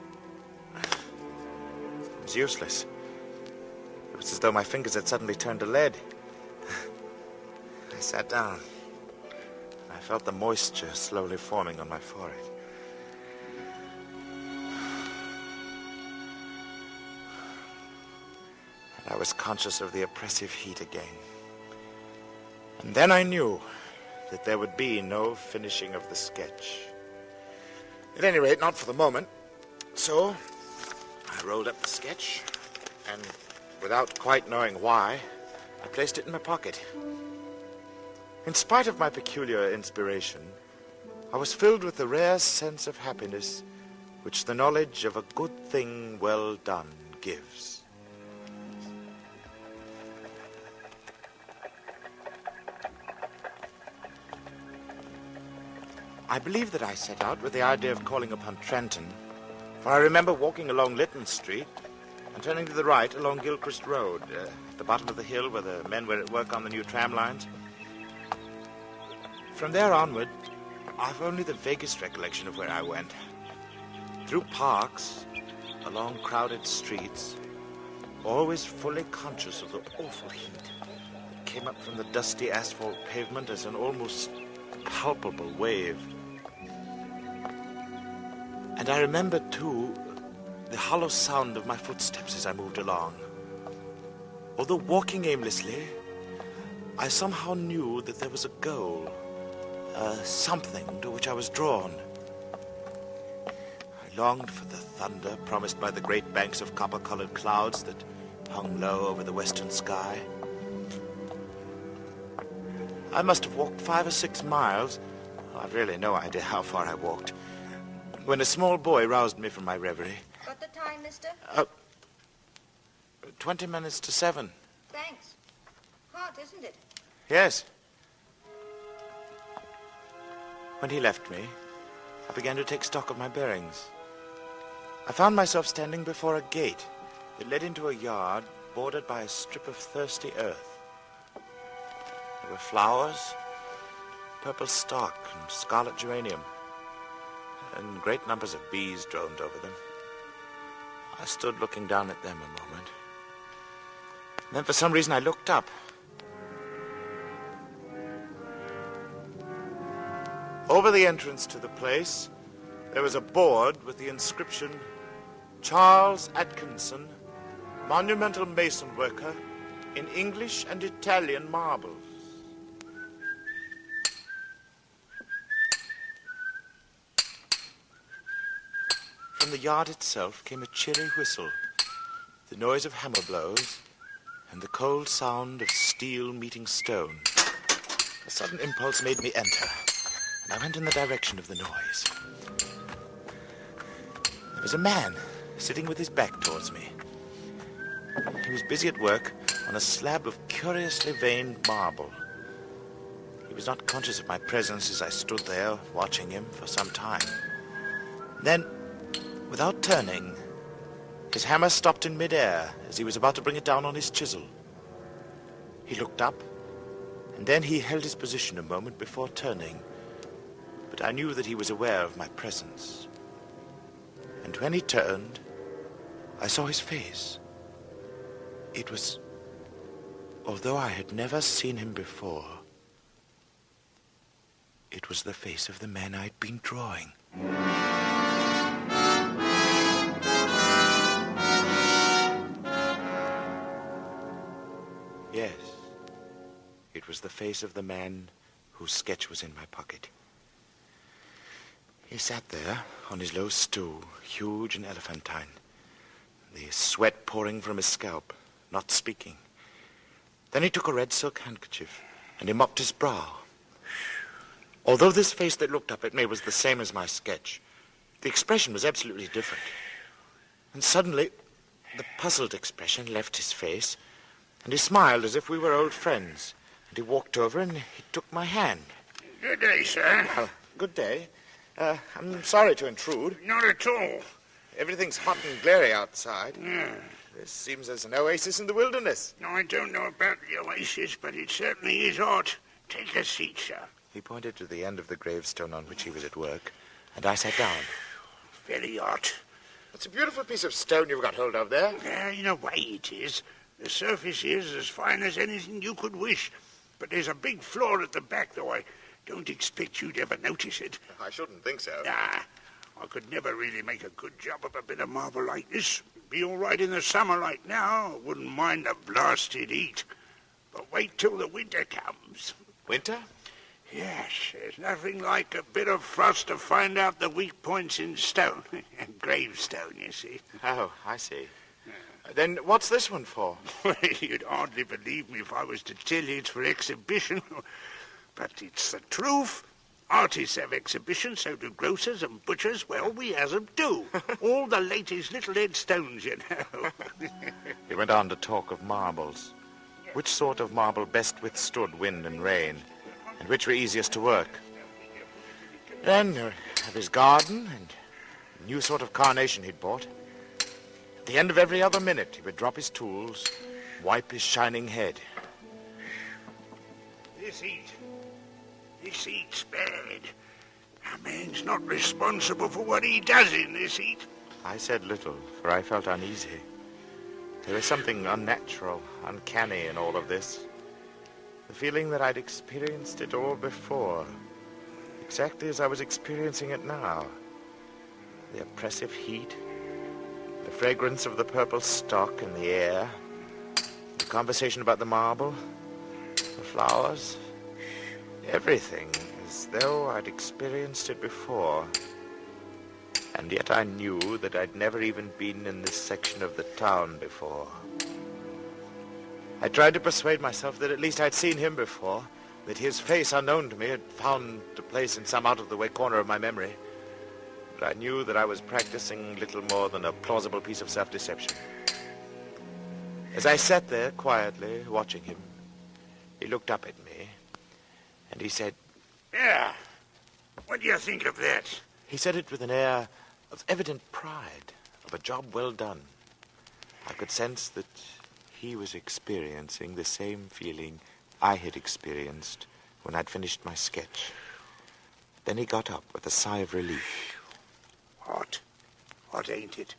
S12: was useless. It was as though my fingers had suddenly turned to lead. I sat down. I felt the moisture slowly forming on my forehead. And I was conscious of the oppressive heat again. And then I knew that there would be no finishing of the sketch. At any rate, not for the moment. So, I rolled up the sketch, and without quite knowing why, I placed it in my pocket. In spite of my peculiar inspiration, I was filled with the rare sense of happiness which the knowledge of a good thing well done gives. I believe that I set out with the idea of calling upon Trenton, for I remember walking along Lytton Street and turning to the right along Gilchrist Road, at the bottom of the hill where the men were at work on the new tram lines. From there onward, I've only the vaguest recollection of where I went. Through parks, along crowded streets, always fully conscious of the awful heat that came up from the dusty asphalt pavement as an almost palpable wave. And I remember, too, the hollow sound of my footsteps as I moved along. Although walking aimlessly, I somehow knew that there was a goal, something to which I was drawn. I longed for the thunder promised by the great banks of copper-colored clouds that hung low over the western sky. I must have walked 5 or 6 miles. I've really no idea how far I walked, when a small boy roused me from my reverie.
S5: Got the time, mister?
S12: 20 minutes to 7.
S5: Thanks. Hot, isn't it?
S12: Yes. When he left me, I began to take stock of my bearings. I found myself standing before a gate that led into a yard bordered by a strip of thirsty earth. There were flowers, purple stock and scarlet geranium, and great numbers of bees droned over them. I stood looking down at them a moment. And then for some reason I looked up. Over the entrance to the place, there was a board with the inscription, Charles Atkinson, monumental mason worker, in English and Italian marbles. From the yard itself came a cheery whistle, the noise of hammer blows, and the cold sound of steel meeting stone. A sudden impulse made me enter, and I went in the direction of the noise. There was a man sitting with his back towards me. He was busy at work on a slab of curiously veined marble. He was not conscious of my presence as I stood there watching him for some time. Then, without turning, his hammer stopped in midair as he was about to bring it down on his chisel. He looked up, and then he held his position a moment before turning, but I knew that he was aware of my presence. And when he turned, I saw his face. It was, although I had never seen him before, it was the face of the man I'd been drawing. Yes, it was the face of the man whose sketch was in my pocket. He sat there on his low stool, huge and elephantine, the sweat pouring from his scalp, not speaking. Then he took a red silk handkerchief and he mopped his brow. Although this face that looked up at me was the same as my sketch, the expression was absolutely different. And suddenly, the puzzled expression left his face, and he smiled as if we were old friends. And he walked over and he took my hand.
S4: Good day, sir.
S12: Well, good day. I'm sorry to intrude.
S4: Not at all.
S12: Everything's hot and glary outside.
S4: Yeah.
S12: This seems as an oasis in the wilderness.
S4: No, I don't know about the oasis, but it certainly is hot. Take a seat, sir.
S12: He pointed to the end of the gravestone on which he was at work, and I sat down.
S4: Very hot.
S12: It's a beautiful piece of stone you've got hold of there.
S4: Yeah, in a way it is. The surface is as fine as anything you could wish. But there's a big flaw at the back, though I don't expect you'd ever notice it.
S12: I shouldn't think so.
S4: Nah, I could never really make a good job of a bit of marble like this. Be all right in the summer like now. I wouldn't mind the blasted heat. But wait till the winter comes.
S12: Winter?
S4: Yes, there's nothing like a bit of frost to find out the weak points in stone. And gravestone, you see.
S12: Oh, I see. Then what's this one for?
S4: You'd hardly believe me if I was to tell you it's for exhibition. But it's the truth. Artists have exhibitions, so do grocers and butchers. Well, we as 'em do. All the latest little headstones, you know.
S12: He went on to talk of marbles. Which sort of marble best withstood wind and rain, and which were easiest to work. Then of his garden and a new sort of carnation he'd bought. At the end of every other minute, he would drop his tools, wipe his shining head.
S4: This heat's bad. A man's not responsible for what he does in this heat.
S12: I said little, for I felt uneasy. There was something unnatural, uncanny in all of this. The feeling that I'd experienced it all before, exactly as I was experiencing it now. The oppressive heat, the fragrance of the purple stock in the air, the conversation about the marble, the flowers, everything as though I'd experienced it before. And yet I knew that I'd never even been in this section of the town before. I tried to persuade myself that at least I'd seen him before, that his face, unknown to me, had found a place in some out-of-the-way corner of my memory. But I knew that I was practicing little more than a plausible piece of self-deception. As I sat there quietly watching him, he looked up at me, and he said,
S4: Yeah, what do you think of that?
S12: He said it with an air of evident pride, of a job well done. I could sense that he was experiencing the same feeling I had experienced when I'd finished my sketch. Then he got up with a sigh of relief.
S4: Hot. Hot, ain't it?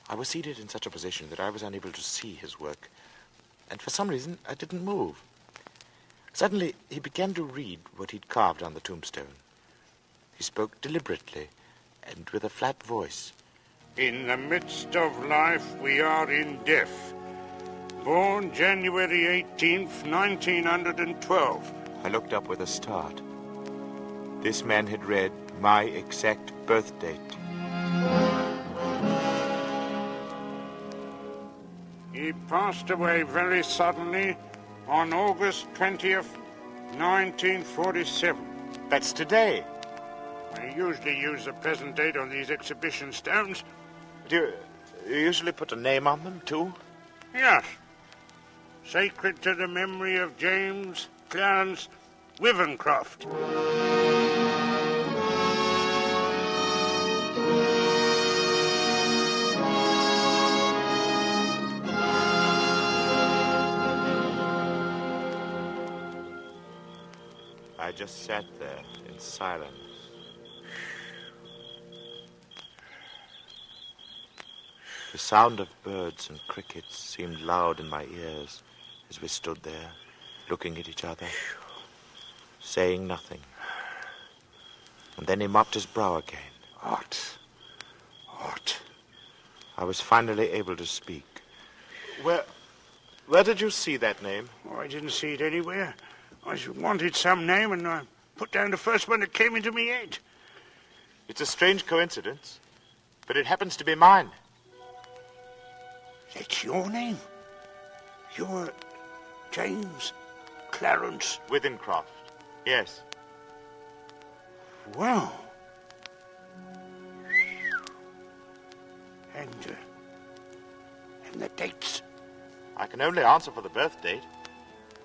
S12: I was seated in such a position that I was unable to see his work, and for some reason I didn't move. Suddenly he began to read what he'd carved on the tombstone. He spoke deliberately and with a flat voice.
S4: In the midst of life we are in death. Born January 18th, 1912.
S12: I looked up with a start. This man had read my exact birth date.
S4: He passed away very suddenly on August 20th, 1947.
S12: That's today.
S4: I usually use the present date on these exhibition stones.
S12: Do you usually put a name on them, too?
S4: Yes. Sacred to the memory of James Clarence Wivencroft.
S12: I just sat there in silence. The sound of birds and crickets seemed loud in my ears as we stood there, looking at each other, saying nothing. And then he mopped his brow again.
S4: Art.
S12: I was finally able to speak. Where did you see that name?
S4: Oh, I didn't see it anywhere. I wanted some name, and I put down the first one that came into me head.
S12: It's a strange coincidence, but it happens to be mine.
S4: That's your name? You're James Clarence
S12: Withencroft. Yes.
S4: Well. And the dates?
S12: I can only answer for the birth date.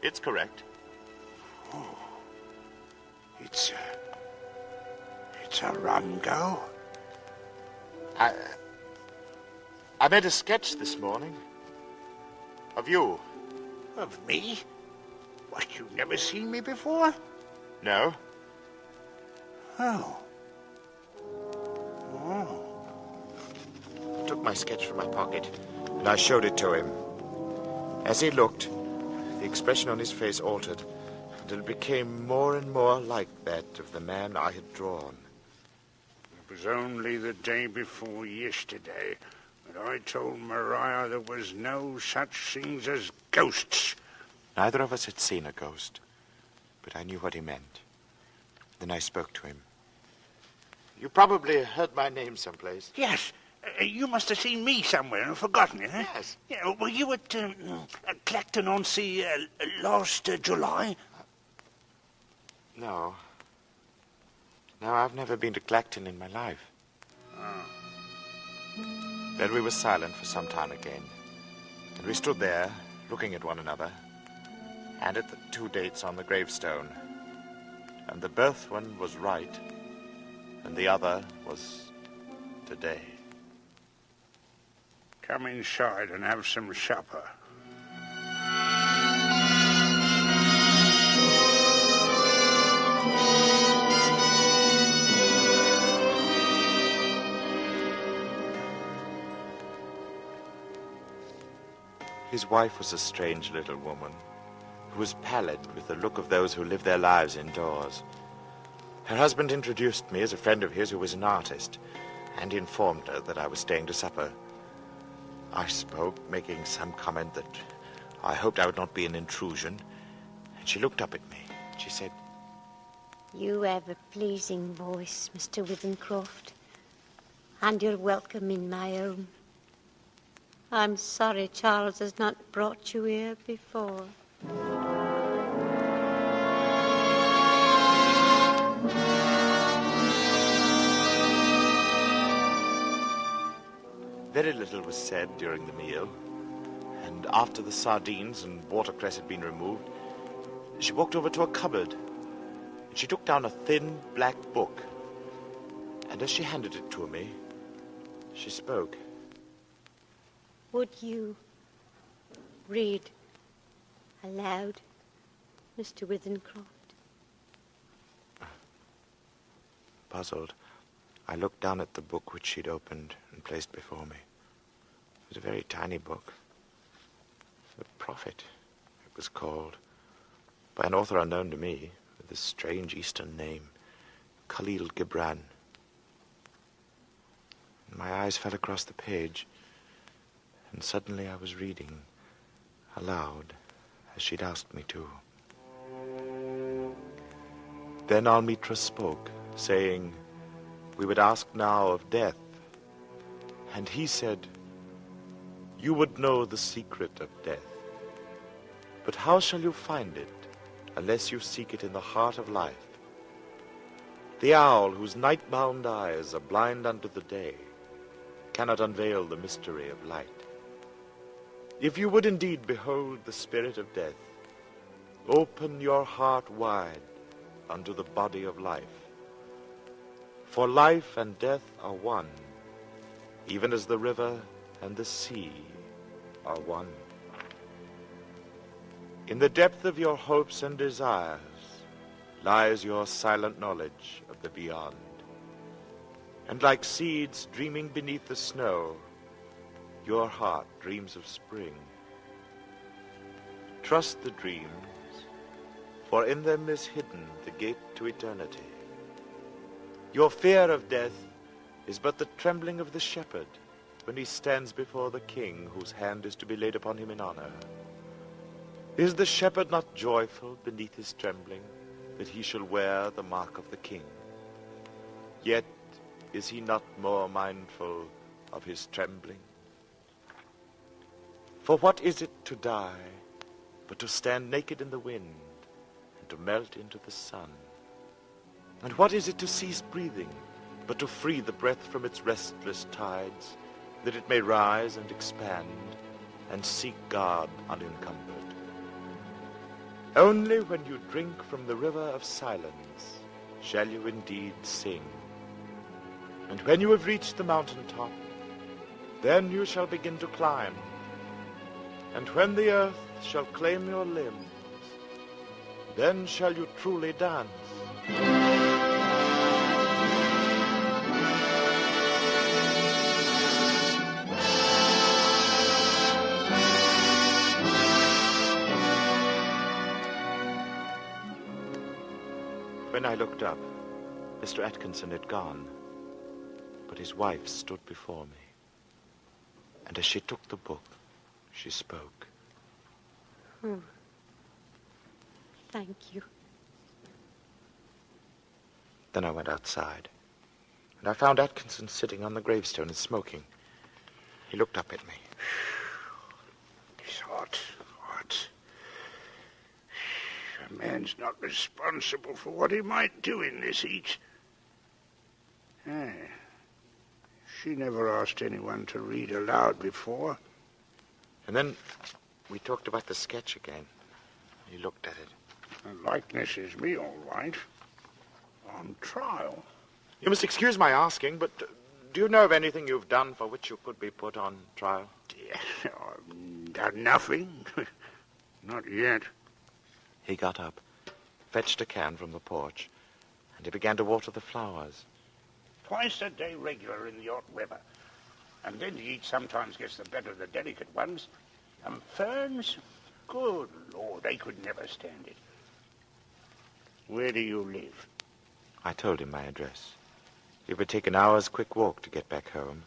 S12: It's correct.
S4: Oh. It's a rum go.
S12: I made a sketch this morning. Of you.
S4: Of me? What, you've never seen me before?
S12: No.
S4: Oh.
S12: I took my sketch from my pocket, and I showed it to him. As he looked, the expression on his face altered, until it became more and more like that of the man I had drawn.
S4: It was only the day before yesterday that I told Maria there was no such things as ghosts.
S12: Neither of us had seen a ghost, but I knew what he meant. Then I spoke to him. You probably heard my name someplace.
S4: Yes. You must have seen me somewhere and forgotten it, eh?
S12: Yes.
S4: Yeah, were you at Clacton-on-Sea last July?
S12: No. No, I've never been to Clacton in my life.
S4: Oh.
S12: Then we were silent for some time again. And we stood there, looking at one another, and at the two dates on the gravestone. And the birth one was right, and the other was today.
S4: Come inside and have some supper.
S12: His wife was a strange little woman who was pallid with the look of those who live their lives indoors. Her husband introduced me as a friend of his who was an artist and informed her that I was staying to supper. I spoke, making some comment that I hoped I would not be an intrusion, and she looked up at me. She said,
S13: You have a pleasing voice, Mr. Withencroft, and you're welcome in my home. I'm sorry Charles has not brought you here before.
S12: Very little was said during the meal, and after the sardines and watercress had been removed, she walked over to a cupboard, and she took down a thin black book, and as she handed it to me, she spoke.
S13: Would you read aloud, Mr. Withencroft?
S12: Puzzled, I looked down at the book which she'd opened and placed before me. It was a very tiny book. The Prophet, it was called, by an author unknown to me, with a strange Eastern name, Khalil Gibran. And my eyes fell across the page, and suddenly I was reading aloud, as she'd asked me to. Then Almitra spoke, saying, we would ask now of death. And he said, you would know the secret of death. But how shall you find it unless you seek it in the heart of life? The owl whose night-bound eyes are blind unto the day cannot unveil the mystery of light. If you would indeed behold the spirit of death, open your heart wide unto the body of life. For life and death are one, even as the river and the sea are one. In the depth of your hopes and desires lies your silent knowledge of the beyond. And like seeds dreaming beneath the snow, your heart dreams of spring. Trust the dreams, for in them is hidden the gate to eternity. Your fear of death is but the trembling of the shepherd when he stands before the king whose hand is to be laid upon him in honor. Is the shepherd not joyful beneath his trembling that he shall wear the mark of the king? Yet is he not more mindful of his trembling? For what is it to die but to stand naked in the wind and to melt into the sun? And what is it to cease breathing but to free the breath from its restless tides, that it may rise and expand and seek God unencumbered? Only when you drink from the river of silence shall you indeed sing. And when you have reached the mountaintop, then you shall begin to climb. And when the earth shall claim your limbs, then shall you truly dance. When I looked up, Mr. Atkinson had gone, but his wife stood before me. And as she took the book, she spoke.
S13: Oh, thank you.
S12: Then I went outside, and I found Atkinson sitting on the gravestone and smoking. He looked up at me.
S4: It's hot. A man's not responsible for what he might do in this heat. She never asked anyone to read aloud before.
S12: And then we talked about the sketch again. He looked at it.
S4: The likeness is me, all right. On trial.
S12: You must excuse my asking, but do you know of anything you've done for which you could be put on trial?
S4: I've done nothing. Not yet.
S12: He got up, fetched a can from the porch, and he began to water the flowers.
S4: Twice a day regular in the hot weather. And then the heat sometimes gets the better of the delicate ones. And ferns, good Lord, they could never stand it. Where do you live?
S12: I told him my address. It would take an hour's quick walk to get back home.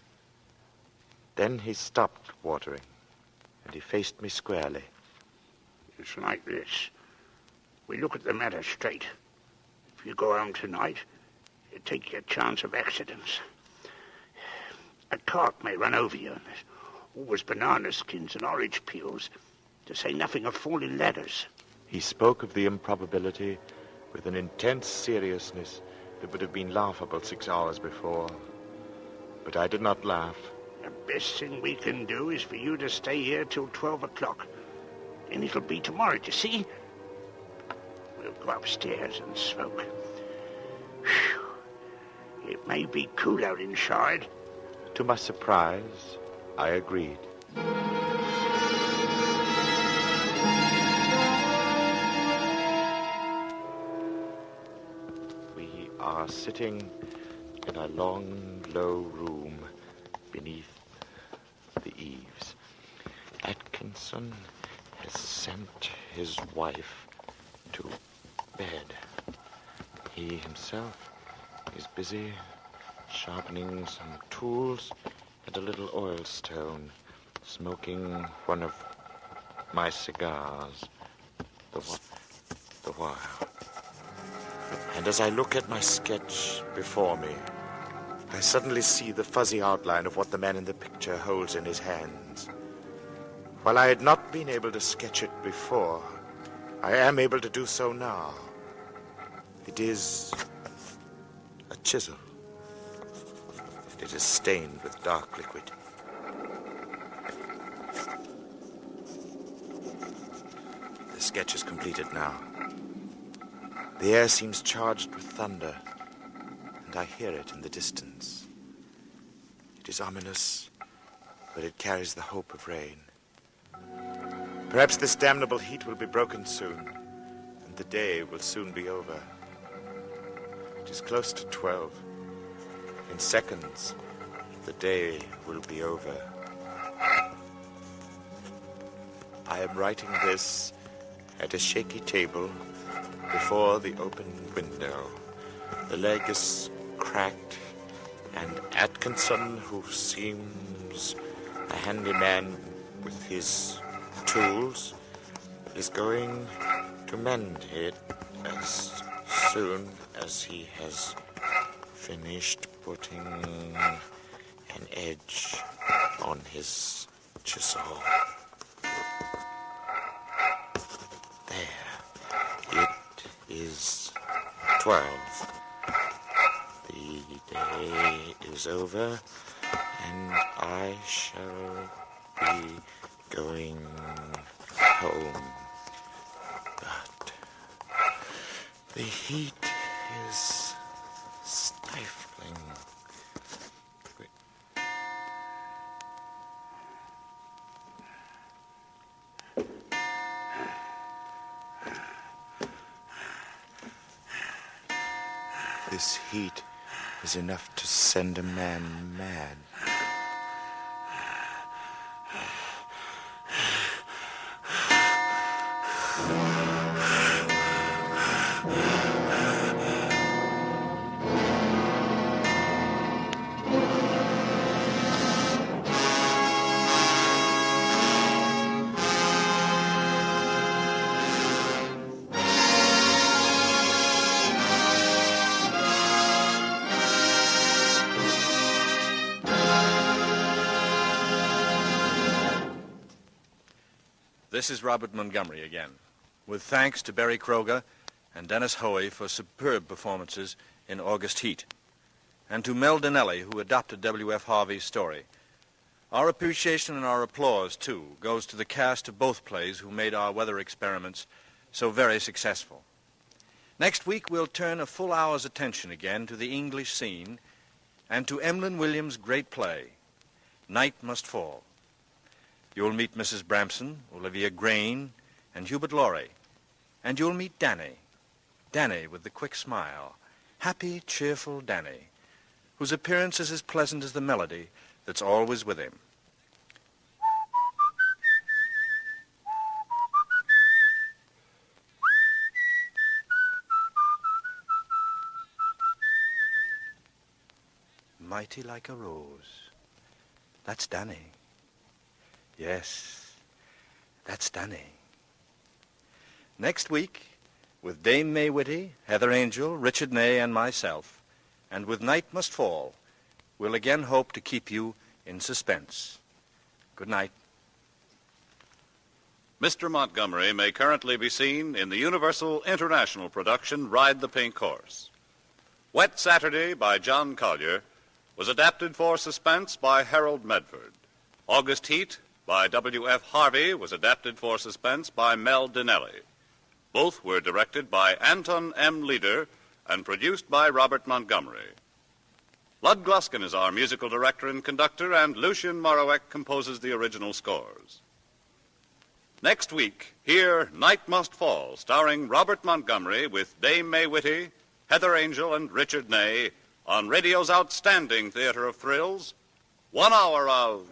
S12: Then he stopped watering, and he faced me squarely.
S4: It's like this. We look at the matter straight. If you go home tonight, you take your chance of accidents. A cart may run over you, and there's always banana skins and orange peels, to say nothing of falling ladders.
S12: He spoke of the improbability with an intense seriousness that would have been laughable 6 hours before. But I did not laugh.
S4: The best thing we can do is for you to stay here till 12 o'clock. And it'll be tomorrow, you see? We'll go upstairs and smoke. Whew. It may be cool out inside.
S12: To my surprise, I agreed. We are sitting in a long, low room beneath the eaves. Atkinson has sent his wife to bed. He himself is busy sharpening some tools and a little oil stone, smoking one of my cigars, the while. And as I look at my sketch before me, I suddenly see the fuzzy outline of what the man in the picture holds in his hands. While I had not been able to sketch it before, I am able to do so now. It is a chisel. It is stained with dark liquid. The sketch is completed now. The air seems charged with thunder, and I hear it in the distance. It is ominous, but it carries the hope of rain. Perhaps this damnable heat will be broken soon, and the day will soon be over. It is close to 12. In seconds, the day will be over. I am writing this at a shaky table before the open window. The leg is cracked, and Atkinson, who seems a handyman with his tools, is going to mend it as soon as he has finished putting an edge on his chisel. There. It is 12. The day is over, and I shall be going home. But the heat is stifling. This heat is enough to send a man mad.
S3: This is Robert Montgomery again, with thanks to Barry Kroger and Dennis Hoey for superb performances in August Heat, and to Mel Dinelli, who adopted W.F. Harvey's story. Our appreciation and our applause, too, goes to the cast of both plays who made our weather experiments so very successful. Next week, we'll turn a full hour's attention again to the English scene and to Emlyn Williams' great play, Night Must Fall. You'll meet Mrs. Bramson, Olivia Grain, and Hubert Laurie. And you'll meet Danny with the quick smile, happy, cheerful Danny, whose appearance is as pleasant as the melody that's always with him. Mighty like a rose. That's Danny. Yes, that's Danny. Next week, with Dame May Whitty, Heather Angel, Richard Ney, and myself, and with Night Must Fall, we'll again hope to keep you in suspense. Good night.
S2: Mr. Montgomery may currently be seen in the Universal International production Ride the Pink Horse. Wet Saturday by John Collier was adapted for suspense by Harold Medford. August Heat by W.F. Harvey was adapted for suspense by Mel Dinelli. Both were directed by Anton M. Leader and produced by Robert Montgomery. Lud Gluskin is our musical director and conductor, and Lucien Morawek composes the original scores. Next week, hear Night Must Fall, starring Robert Montgomery with Dame May Whitty, Heather Angel, and Richard Ney on radio's outstanding theater of thrills, 1 hour of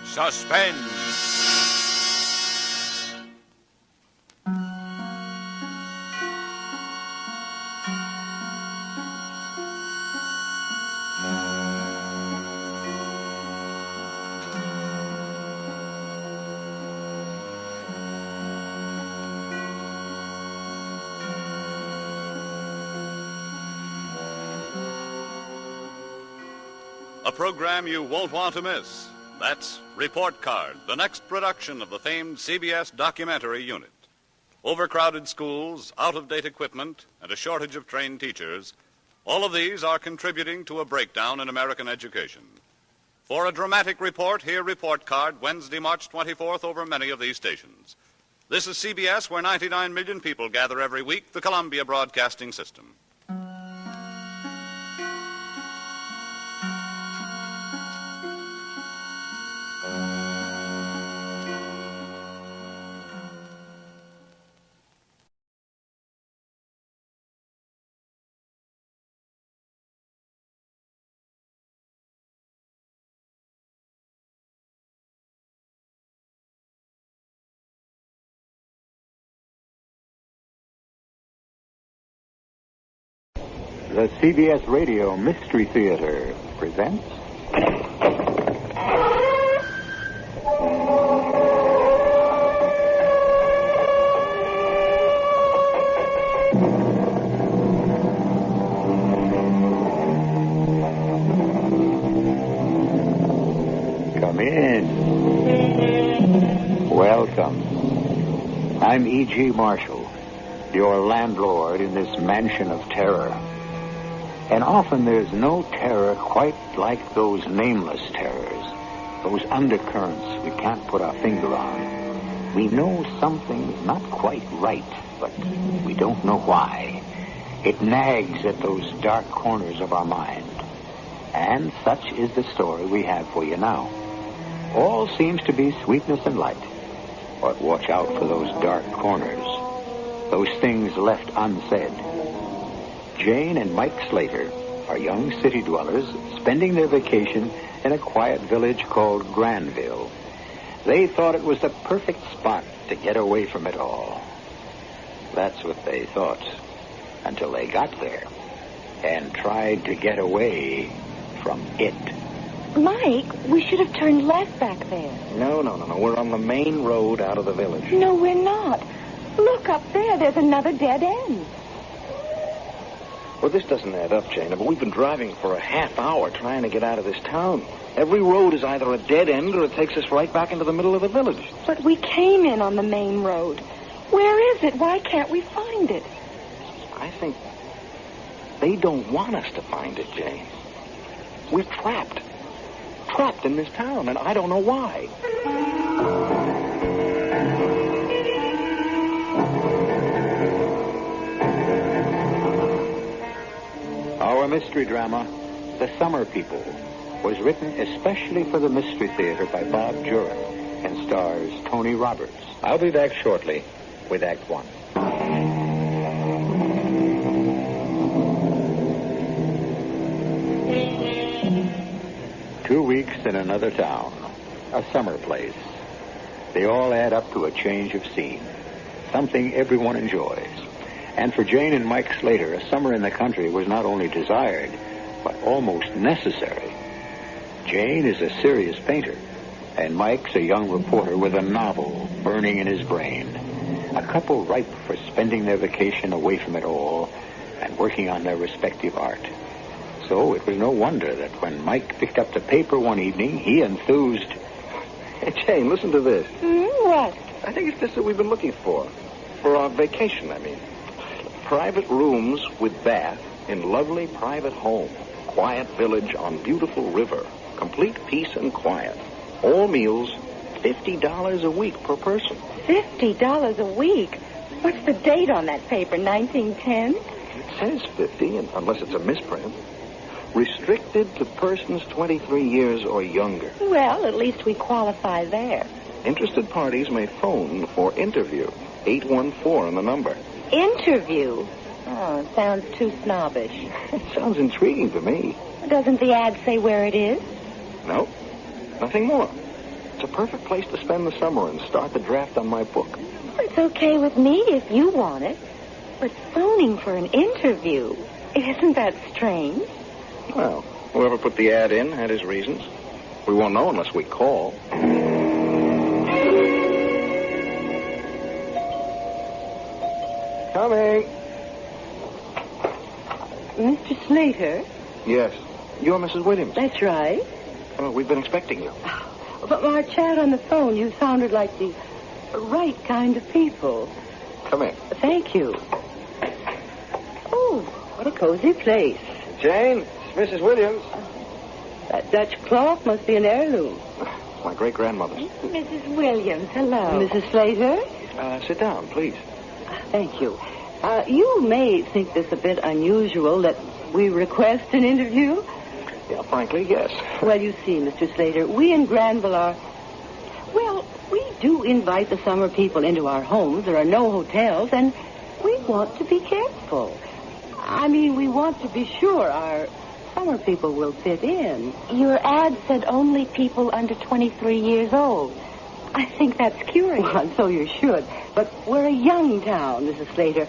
S2: Suspense. A program you won't want to miss. That's Report Card, the next production of the famed CBS documentary unit. Overcrowded schools, out-of-date equipment, and a shortage of trained teachers, all of these are contributing to a breakdown in American education. For a dramatic report, hear Report Card Wednesday, March 24th over many of these stations.
S14: This is CBS, where 99 million people gather every week, the Columbia Broadcasting System.
S15: The CBS Radio Mystery Theater presents... Come in. Welcome. I'm E.G. Marshall, your landlord in this mansion of terror. And often there's no terror quite like those nameless terrors, those undercurrents we can't put our finger on. We know something's not quite right, but we don't know why. It nags at those dark corners of our mind. And such is the story we have for you now. All seems to be sweetness and light. But watch out for those dark corners, those things left unsaid. Jane and Mike Slater are young city dwellers spending their vacation in a quiet village called Granville. They thought it was the perfect spot to get away from it all. That's what they thought, until they got there and tried to get away from it.
S16: Mike, we should have turned left back there.
S17: No. We're on the main road out of the village.
S16: No, we're not. Look up there. There's another dead end.
S17: Well, this doesn't add up, Jane, but we've been driving for a half hour trying to get out of this town. Every road is either a dead end or it takes us right back into the middle of the village.
S16: But we came in on the main road. Where is it? Why can't we find it?
S17: I think they don't want us to find it, Jane. We're trapped in this town, and I don't know why.
S15: Our mystery drama, The Summer People, was written especially for the Mystery Theater by Bob Jurek and stars Tony Roberts. I'll be back shortly with Act One. 2 weeks in another town, a summer place. They all add up to a change of scene, something everyone enjoys. And for Jane and Mike Slater, a summer in the country was not only desired, but almost necessary. Jane is a serious painter, and Mike's a young reporter with a novel burning in his brain. A couple ripe for spending their vacation away from it all and working on their respective art. So it was no wonder that when Mike picked up the paper one evening, he enthused.
S17: Hey, Jane, listen to this.
S16: What?
S17: I think it's this that we've been looking for. For our vacation, I mean. Private rooms with bath in lovely private home. Quiet village on beautiful river. Complete peace and quiet. All meals, $50 a week per person.
S16: $50 a week? What's the date on that paper, 1910?
S17: It says 50, unless it's a misprint. Restricted to persons 23 years or younger.
S16: Well, at least we qualify there.
S17: Interested parties may phone for interview. 814 on the number.
S16: Interview? Oh, it sounds too snobbish.
S17: It sounds intriguing to me.
S16: Doesn't the ad say where it is?
S17: No, nothing more. It's a perfect place to spend the summer and start the draft on my book.
S16: It's okay with me if you want it. But phoning for an interview, isn't that strange?
S17: Well, whoever put the ad in had his reasons. We won't know unless we call. Coming.
S16: Mr. Slater?
S17: Yes. You're Mrs. Williams.
S16: That's right.
S17: Oh, we've been expecting you.
S16: But our chat on the phone, you sounded like the right kind of people.
S17: Come in.
S16: Thank you. Oh, what a cozy place.
S17: Jane, it's Mrs. Williams.
S16: That Dutch clock must be an heirloom.
S17: My great-grandmother's.
S16: Mrs. Williams, hello. Mrs. Slater?
S17: Sit down, please.
S16: Thank you. You may think this a bit unusual that we request an interview.
S17: Yeah, frankly, yes.
S16: Well, you see, Mr. Slater, we in Granville are... Well, we do invite the summer people into our homes. There are no hotels, and we want to be careful. I mean, we want to be sure our summer people will fit in.
S9: Your ad said only people under 23 years old. I think that's curious.
S16: Well, so you should. But we're a young town, Mrs. Slater.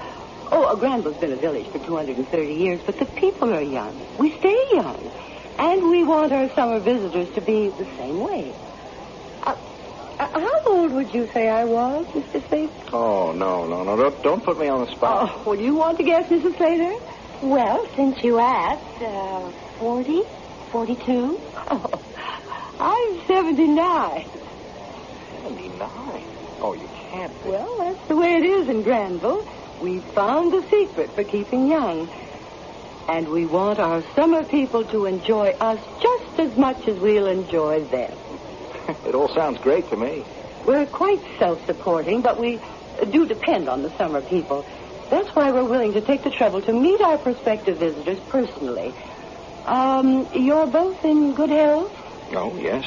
S16: Oh, Granville's been a village for 230 years, but the people are young. We stay young. And we want our summer visitors to be the same way. How old would you say I was, Mr. Slater?
S17: Oh, no. Don't put me on the spot.
S16: Oh, well, you want to guess, Mrs. Slater?
S9: Well, since you asked, 40, 42.
S16: Oh, I'm 79.
S17: 79? Oh, you can't be.
S16: Well, that's the way it is in Granville. We found the secret for keeping young. And we want our summer people to enjoy us just as much as we'll enjoy them.
S17: It all sounds great to me.
S16: We're quite self-supporting, but we do depend on the summer people. That's why we're willing to take the trouble to meet our prospective visitors personally. You're both in good health?
S17: Oh, yes.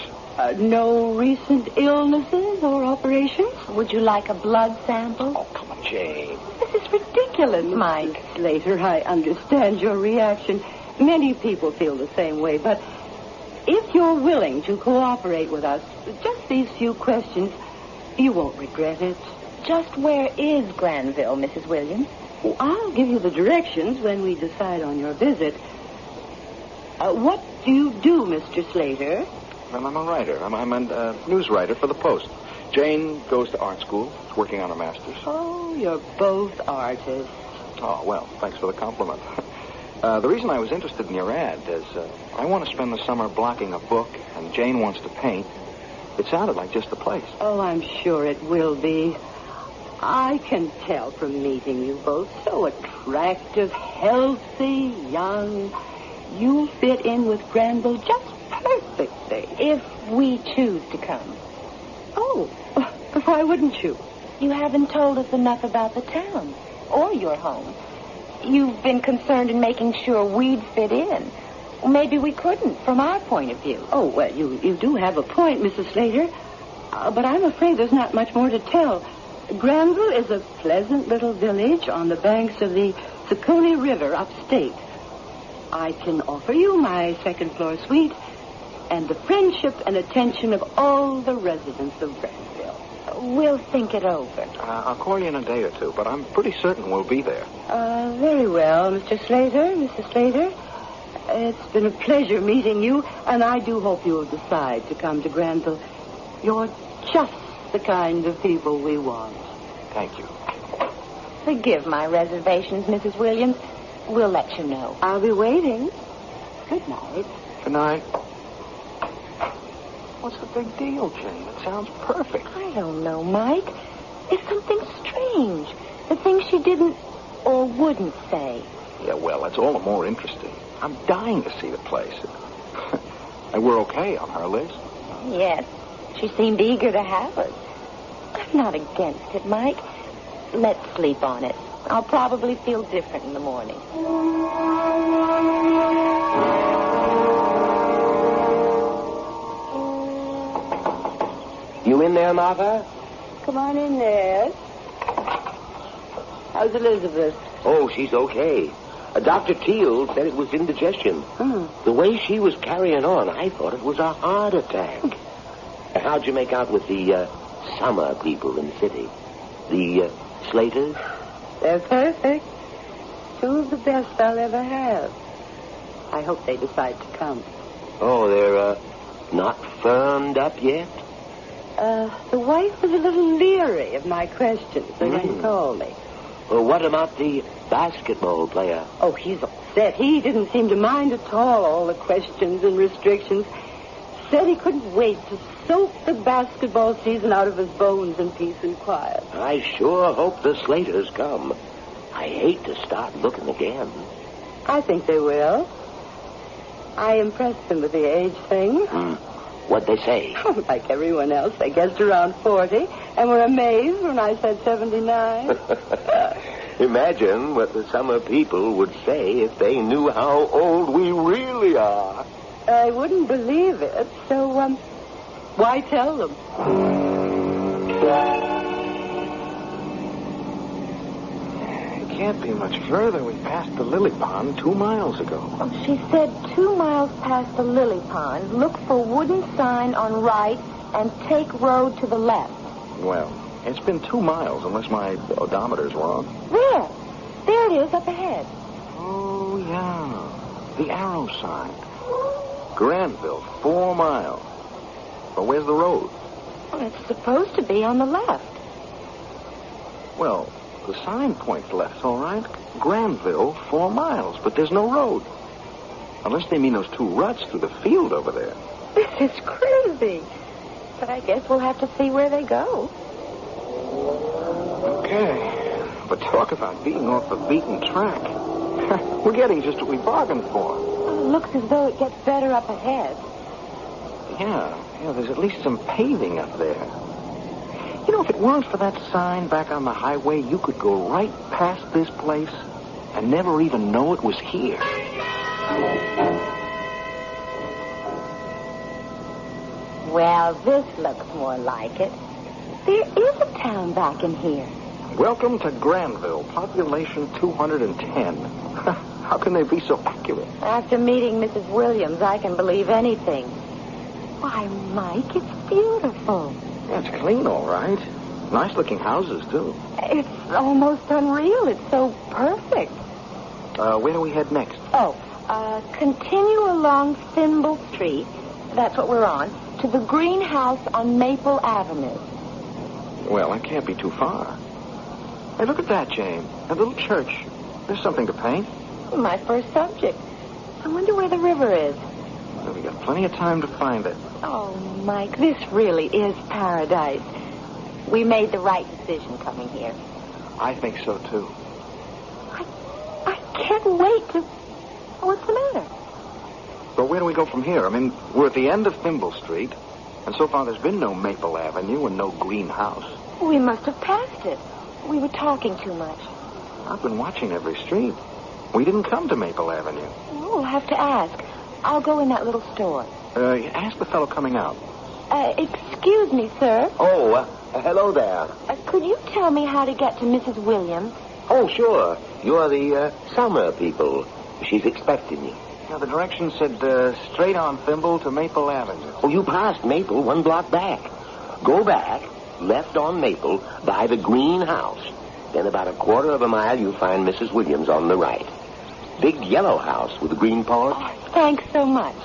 S16: No recent illnesses or operations?
S9: Would you like a blood sample?
S17: Oh, come on, Jane.
S9: This is ridiculous, Mike.
S16: Slater, I understand your reaction. Many people feel the same way, but if you're willing to cooperate with us, just these few questions, you won't regret it.
S9: Just where is Granville, Mrs. Williams?
S16: Oh, I'll give you the directions when we decide on your visit. What do you do, Mr. Slater?
S17: Well, I'm a writer. I'm a news writer for the Post. Jane goes to art school, working on her master's.
S16: Oh, you're both artists.
S17: Oh, well, thanks for the compliment. The reason I was interested in your ad is I want to spend the summer blocking a book, and Jane wants to paint. It sounded like just the place.
S16: Oh, I'm sure it will be. I can tell from meeting you both. So attractive, healthy, young. You'll fit in with Granville just perfectly.
S9: If we choose to come.
S16: Oh, why wouldn't you?
S9: You haven't told us enough about the town or your home. You've been concerned in making sure we'd fit in. Well, maybe we couldn't, from our point of view.
S16: Oh, well, you do have a point, Mrs. Slater. But I'm afraid there's not much more to tell. Granville is a pleasant little village on the banks of the Secony River upstate. I can offer you my second-floor suite and the friendship and attention of all the residents of Granville.
S9: We'll think it over.
S17: I'll call you in a day or two, but I'm pretty certain we'll be there.
S16: Very well, Mr. Slater, Mrs. Slater. It's been a pleasure meeting you, and I do hope you'll decide to come to Granville. You're just the kind of people we want.
S17: Thank you.
S9: Forgive my reservations, Mrs. Williams. We'll let you know.
S16: I'll be waiting. Good night.
S17: Good night. What's the big deal, Jane? It sounds perfect.
S9: I don't know, Mike. It's something strange. The things she didn't or wouldn't say.
S17: Yeah, well, that's all the more interesting. I'm dying to see the place. And we're okay on her list.
S9: Yes. She seemed eager to have us. I'm not against it, Mike. Let's sleep on it. I'll probably feel different in the morning.
S18: You in there, Martha?
S16: Come on in there. How's Elizabeth?
S18: Oh, she's okay. Dr. Teal said it was indigestion. The way she was carrying on, I thought it was a heart attack. How'd you make out with the summer people in the city? The Slaters?
S16: They're perfect. Two of the best I'll ever have. I hope they decide to come.
S18: Oh, they're not firmed up yet?
S16: The wife was a little leery of my questions. They didn't call me.
S18: Well, what about the basketball player?
S16: Oh, he's upset. He didn't seem to mind at all the questions and restrictions. Said he couldn't wait to soak the basketball season out of his bones in peace and quiet.
S18: I sure hope the Slaters come. I hate to start looking again.
S16: I think they will. I impressed them with the age thing.
S18: What'd they say?
S16: Like everyone else, they guessed around 40 and were amazed when I said 79.
S18: Imagine what the summer people would say if they knew how old we really are.
S16: I wouldn't believe it, so, why tell them?
S17: It can't be much further. We passed the lily pond 2 miles ago.
S9: Oh, she said 2 miles past the lily pond, look for wooden sign on right and take road to the left.
S17: Well, it's been 2 miles, unless my odometer's wrong.
S9: There it is, up ahead.
S17: Oh, yeah. The arrow sign. Granville, 4 miles. But where's the road?
S9: Well, it's supposed to be on the left.
S17: Well, the sign points left, all right. Granville, 4 miles, but there's no road. Unless they mean those 2 ruts through the field over there.
S9: This is crazy. But I guess we'll have to see where they go.
S17: Okay. But talk about being off the beaten track. We're getting just what we bargained for.
S9: Well, it looks as though it gets better up ahead.
S17: Yeah, there's at least some paving up there. You know, if it weren't for that sign back on the highway, you could go right past this place and never even know it was here.
S9: Well, this looks more like it. There is a town back in here.
S17: Welcome to Granville, population 210. How can they be so accurate?
S9: After meeting Mrs. Williams, I can believe anything. Why, Mike, it's beautiful.
S17: Yeah, it's clean, all right. Nice-looking houses, too.
S9: It's almost unreal. It's so perfect.
S17: Where do we head next?
S9: Continue along Thimble Street. That's what we're on. To the greenhouse on Maple Avenue.
S17: Well, that can't be too far. Hey, look at that, Jane. A little church. There's something to paint.
S9: My first subject. I wonder where the river is.
S17: Well, we got plenty of time to find it.
S9: Oh, Mike, this really is paradise. We made the right decision coming here.
S17: I think so, too.
S9: I can't wait to... What's the matter?
S17: Well, where do we go from here? I mean, we're at the end of Thimble Street, and so far there's been no Maple Avenue and no greenhouse.
S9: We must have passed it. We were talking too much.
S17: I've been watching every street. We didn't come to Maple Avenue.
S9: Oh, we'll have to ask. I'll go in that little store.
S17: Ask the fellow coming out.
S9: Excuse me, sir.
S18: Oh, hello there.
S9: Could you tell me how to get to Mrs. Williams?
S18: Oh, sure. You're the summer people. She's expecting you.
S17: Yeah, the directions said straight on Thimble to Maple Avenue.
S18: Oh, you passed Maple 1 block back. Go back, left on Maple, by the greenhouse. Then about 1/4 mile, you'll find Mrs. Williams on the right. Big yellow house with a green porch.
S9: Oh, thanks so much.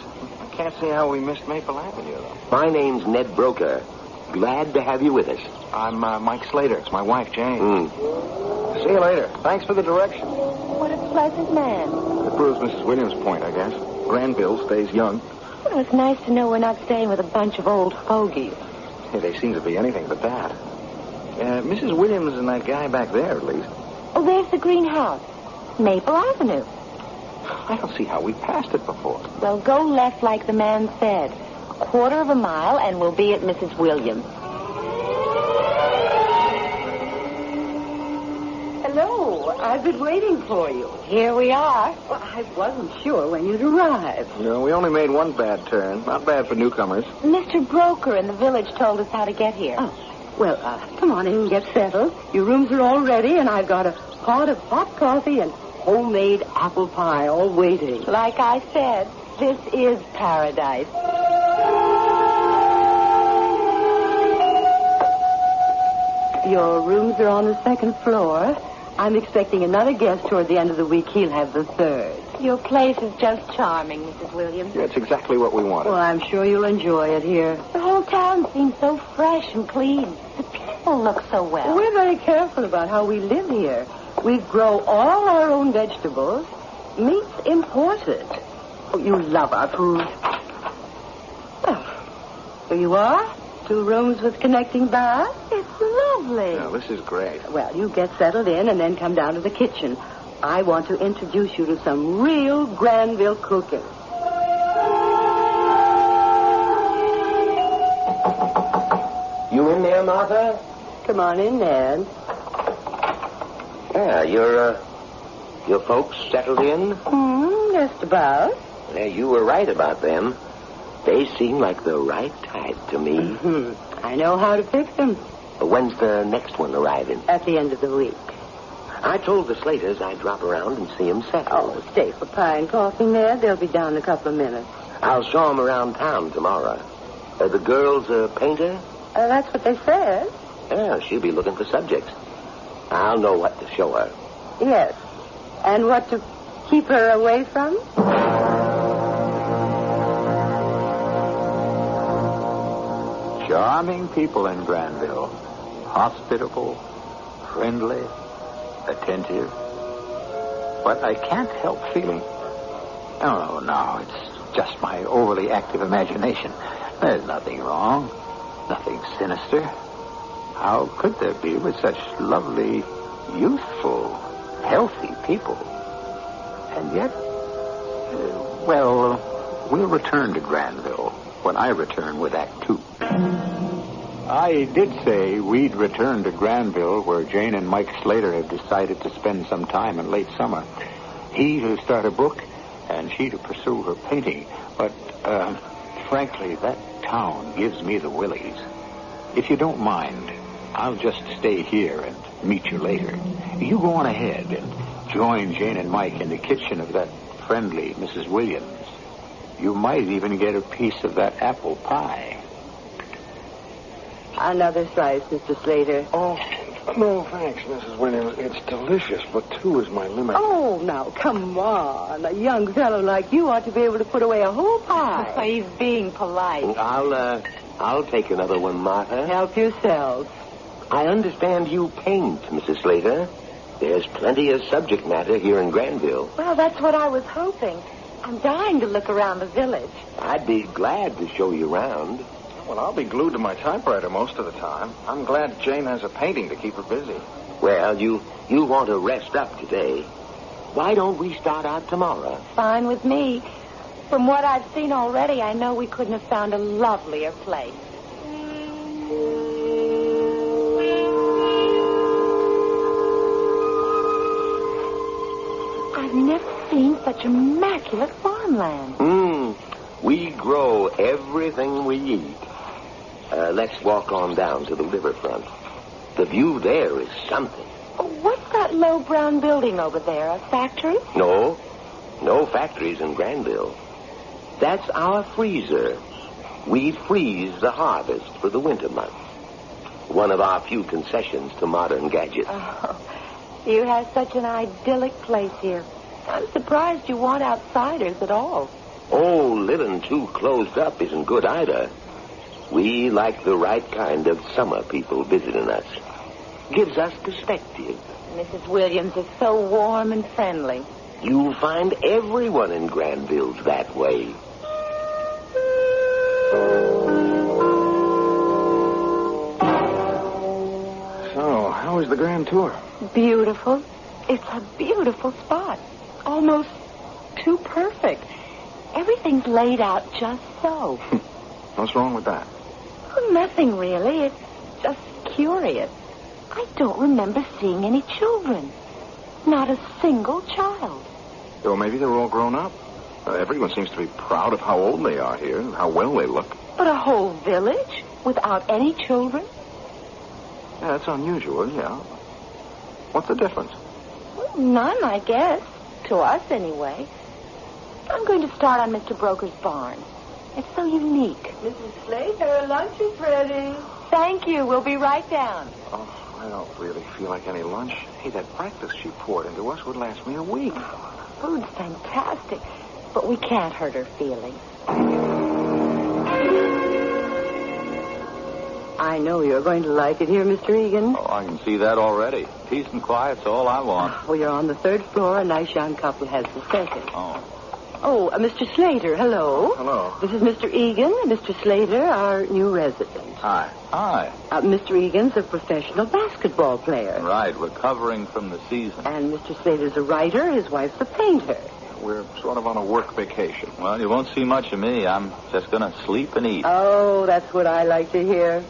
S17: I can't see how we missed Maple Avenue, though.
S18: My name's Ned Broker. Glad to have you with us.
S17: I'm Mike Slater. It's my wife, Jane. See you later. Thanks for the direction.
S9: What a pleasant man.
S17: It proves Mrs. Williams' point, I guess. Granville stays young.
S9: Well, it's nice to know we're not staying with a bunch of old fogies.
S17: Hey, they seem to be anything but that. Mrs. Williams and that guy back there, at least.
S9: Oh, there's the greenhouse. Maple Avenue.
S17: I don't see how we passed it before.
S9: Well, go left like the man said. 1/4 mile, and we'll be at Mrs. Williams.
S16: Hello. I've been waiting for you.
S9: Here we are.
S16: Well, I wasn't sure when you'd arrive.
S17: No, we only made one bad turn. Not bad for newcomers.
S9: Mr. Broker in the village told us how to get here.
S16: Oh, well, come on in and get settled. Your rooms are all ready, and I've got a pot of hot coffee and homemade apple pie all waiting.
S9: Like I said, this is paradise.
S16: Your rooms are on the 2nd floor. I'm expecting another guest toward the end of the week. He'll have the 3rd.
S9: Your place is just charming, Mrs. Williams.
S17: Yeah, it's exactly what we wanted.
S16: Well, I'm sure you'll enjoy it here.
S9: The whole town seems so fresh and clean. The people look so well.
S16: We're very careful about how we live here. We grow all our own vegetables. Meat's imported. Oh, you love our food. Well, here you are. 2 rooms with connecting bath.
S9: It's lovely.
S17: Yeah, this is great.
S16: Well, you get settled in and then come down to the kitchen. I want to introduce you to some real Granville cooking.
S18: in there, Martha?
S7: Come on in, Ned.
S18: Yeah, your folks settled in?
S7: Just about.
S18: Yeah, you were right about them. They seem like the right type to me.
S7: I know how to fix them.
S18: When's the next one arriving?
S7: At the end of the week.
S18: I told the Slaters I'd drop around and see them settle.
S7: Oh, stay for pie and coffee, Ned. They'll be down in a couple of minutes.
S18: I'll show them around town tomorrow. The girl's a painter?
S7: That's what they said.
S18: Yeah, she'll be looking for subjects. I'll know what to show her.
S7: Yes. And what to keep her away from?
S15: Charming people in Granville. Hospitable, friendly, attentive. But I can't help feeling... Oh, no, it's just my overly active imagination. There's nothing wrong. Nothing sinister. How could there be with such lovely, youthful, healthy people? And yet... we'll return to Granville when I return with Act 2. I did say we'd return to Granville, where Jane and Mike Slater have decided to spend some time in late summer. He to start a book, and she to pursue her painting. But, frankly, that town gives me the willies. If you don't mind, I'll just stay here and meet you later. You go on ahead and join Jane and Mike in the kitchen of that friendly Mrs. Williams. You might even get a piece of that apple pie.
S7: Another slice, Mr. Slater.
S17: Oh, no, thanks, Mrs. Williams. It's delicious, but 2 is my limit.
S7: Oh, now, come on. A young fellow like you ought to be able to put away a whole pie.
S9: He's being polite.
S18: I'll take another one, Martha.
S7: Help yourself.
S18: I understand you paint, Mrs. Slater. There's plenty of subject matter here in Granville.
S9: Well, that's what I was hoping. I'm dying to look around the village.
S18: I'd be glad to show you around.
S17: Well, I'll be glued to my typewriter most of the time. I'm glad Jane has a painting to keep her busy.
S18: Well, you want to rest up today. Why don't we start out tomorrow?
S9: Fine with me. From what I've seen already, I know we couldn't have found a lovelier place. I've never seen such immaculate farmland.
S18: We grow everything we eat. Let's walk on down to the riverfront. The view there is something.
S9: What's that low brown building over there? A factory?
S18: No factories in Granville. That's our freezer. We freeze the harvest for the winter months. One of our few concessions to modern gadgets.
S9: Oh, you have such an idyllic place here. I'm surprised you want outsiders at all.
S18: Oh, living too closed up isn't good either. We like the right kind of summer people visiting us. Gives us perspective.
S9: Mrs. Williams is so warm and friendly.
S18: You'll find everyone in Granville's that way.
S17: So, how was the grand tour?
S9: Beautiful. It's a beautiful spot. Almost too perfect. Everything's laid out just so.
S17: What's wrong with that?
S9: Well, nothing really. It's just curious. I don't remember seeing any children. Not a single child.
S17: Well, maybe they're all grown up. Everyone seems to be proud of how old they are here and how well they look.
S9: But a whole village without any children?
S17: Yeah, that's unusual, yeah. What's the difference?
S9: Well, none, I guess. To us, anyway. I'm going to start on Mr. Broker's barn. It's so unique.
S7: Mrs. Slater, lunch is ready.
S9: Thank you. We'll be right down.
S17: Oh, I don't really feel like any lunch. Hey, that breakfast she poured into us would last me a week.
S9: Food's fantastic, but we can't hurt her feelings.
S7: I know you're going to like it here, Mr. Egan.
S19: Oh, I can see that already. Peace and quiet's all I want.
S7: Well, you're on the 3rd floor. A nice young couple has the 2nd.
S19: Oh,
S7: Mr. Slater, hello.
S17: Hello.
S7: This is Mr. Egan, Mr. Slater, our new resident.
S19: Hi. Hi.
S7: Mr. Egan's a professional basketball player.
S19: Right, recovering from the season.
S7: And Mr. Slater's a writer. His wife's a painter.
S17: We're sort of on a work vacation.
S19: Well, you won't see much of me. I'm just going to sleep and eat.
S7: Oh, that's what I like to hear.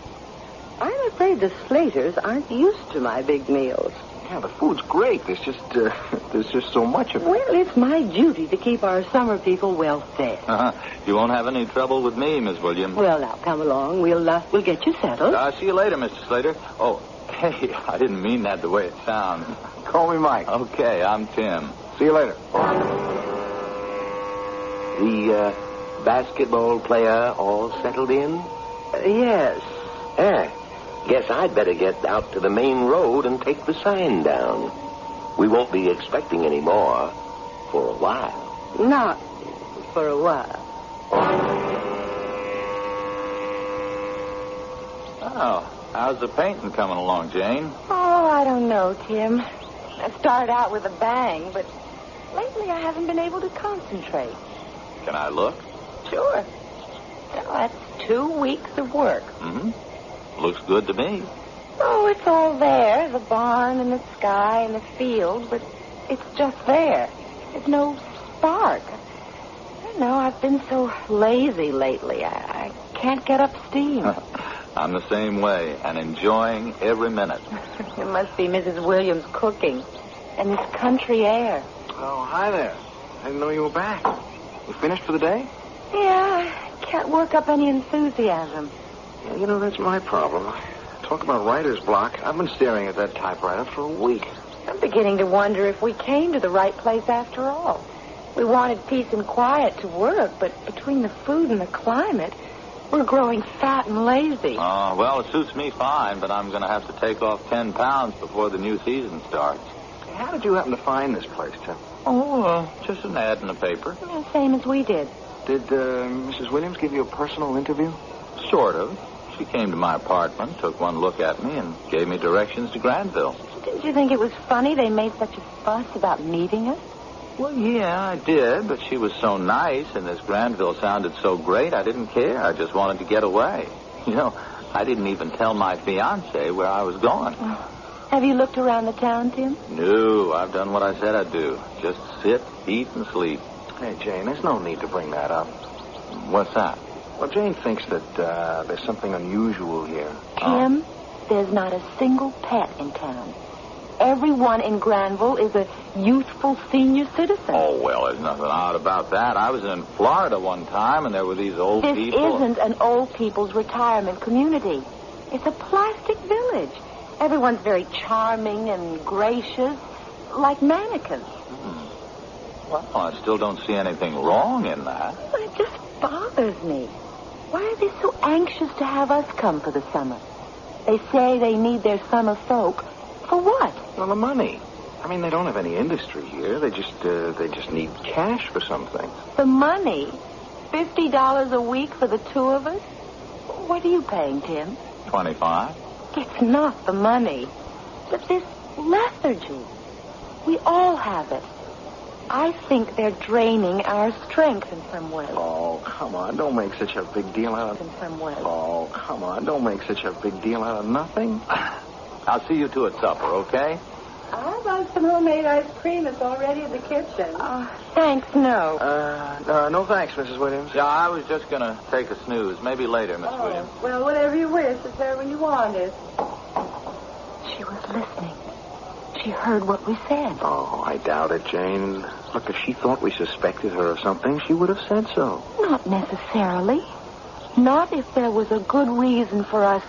S16: I'm afraid the Slaters aren't used to my big meals.
S17: Yeah, the food's great. There's just so much of it.
S16: Well, it's my duty to keep our summer people well fed.
S19: You won't have any trouble with me, Miss Williams.
S16: Well, now, come along. We'll get you settled.
S19: See you later, Mr. Slater. Oh, hey, I didn't mean that the way it sounds.
S17: Call me Mike.
S19: Okay, I'm Tim.
S17: See you later.
S18: The basketball player all settled in?
S16: Yes.
S18: Guess I'd better get out to the main road and take the sign down. We won't be expecting any more for a while.
S16: Not for a while.
S19: Oh, how's the painting coming along, Jane?
S9: Oh, I don't know, Tim. I started out with a bang, but lately I haven't been able to concentrate.
S19: Can I look?
S9: Sure. Well, that's 2 weeks of work.
S19: Mm-hmm. Looks good to me.
S9: Oh, it's all there, the barn and the sky and the field, but it's just there. There's no spark. I don't know, I've been so lazy lately. I can't get up steam.
S19: I'm the same way, and enjoying every minute.
S9: It must be Mrs. Williams cooking and this country air.
S17: Oh, hi there. I didn't know you were back. You finished for the day?
S9: Yeah, I can't work up any enthusiasm.
S17: Yeah, you know, that's my problem. Talk about writer's block. I've been staring at that typewriter for a week.
S9: I'm beginning to wonder if we came to the right place after all. We wanted peace and quiet to work, but between the food and the climate, we're growing fat and lazy.
S19: Oh, well, it suits me fine, but I'm going to have to take off 10 pounds before the new season starts.
S17: How did you happen to find this place, Tim?
S19: Oh, just an ad in the paper.
S9: Yeah, same as we did.
S17: Did Mrs. Williams give you a personal interview?
S19: Sort of. She came to my apartment, took one look at me, and gave me directions to Granville.
S9: Didn't you think it was funny they made such a fuss about meeting us?
S19: Well, yeah, I did, but she was so nice, and this Granville sounded so great, I didn't care. I just wanted to get away. You know, I didn't even tell my fiancé where I was going.
S9: Have you looked around the town, Tim?
S19: No, I've done what I said I'd do. Just sit, eat, and sleep.
S17: Hey, Jane, there's no need to bring that up.
S19: What's that?
S17: Well, Jane thinks that there's something unusual here.
S9: Tim, there's not a single pet in town. Everyone in Granville is a youthful senior citizen.
S19: Oh, well, there's nothing odd about that. I was in Florida one time, and there were these old people.
S9: This isn't an old people's retirement community. It's a plastic village. Everyone's very charming and gracious, like mannequins.
S19: Well, I still don't see anything wrong in that.
S9: It just bothers me. Why are they so anxious to have us come for the summer? They say they need their summer folk. For what?
S17: Well, the money. I mean, they don't have any industry here. They just need cash for something.
S9: The money? $50 a week for the two of us? What are you paying, Tim?
S19: $25.
S9: It's not the money, but this lethargy. We all have it. I think they're draining our strength in some way.
S17: Oh, come on. Don't make such a big deal out of...
S9: In some way.
S17: Oh, come on. Don't make such a big deal out of nothing.
S19: I'll see you two at supper, okay?
S16: I bought some homemade ice cream. It's already in the kitchen.
S9: Thanks, no.
S17: No thanks, Mrs. Williams.
S19: Yeah, I was just going to take a snooze. Maybe later, Miss Williams.
S16: Well, whatever you wish. It's there when you want it.
S9: She was listening. She heard what we said.
S17: Oh, I doubt it, Jane. Look, if she thought we suspected her of something, she would have said so.
S9: Not necessarily. Not if there was a good reason for us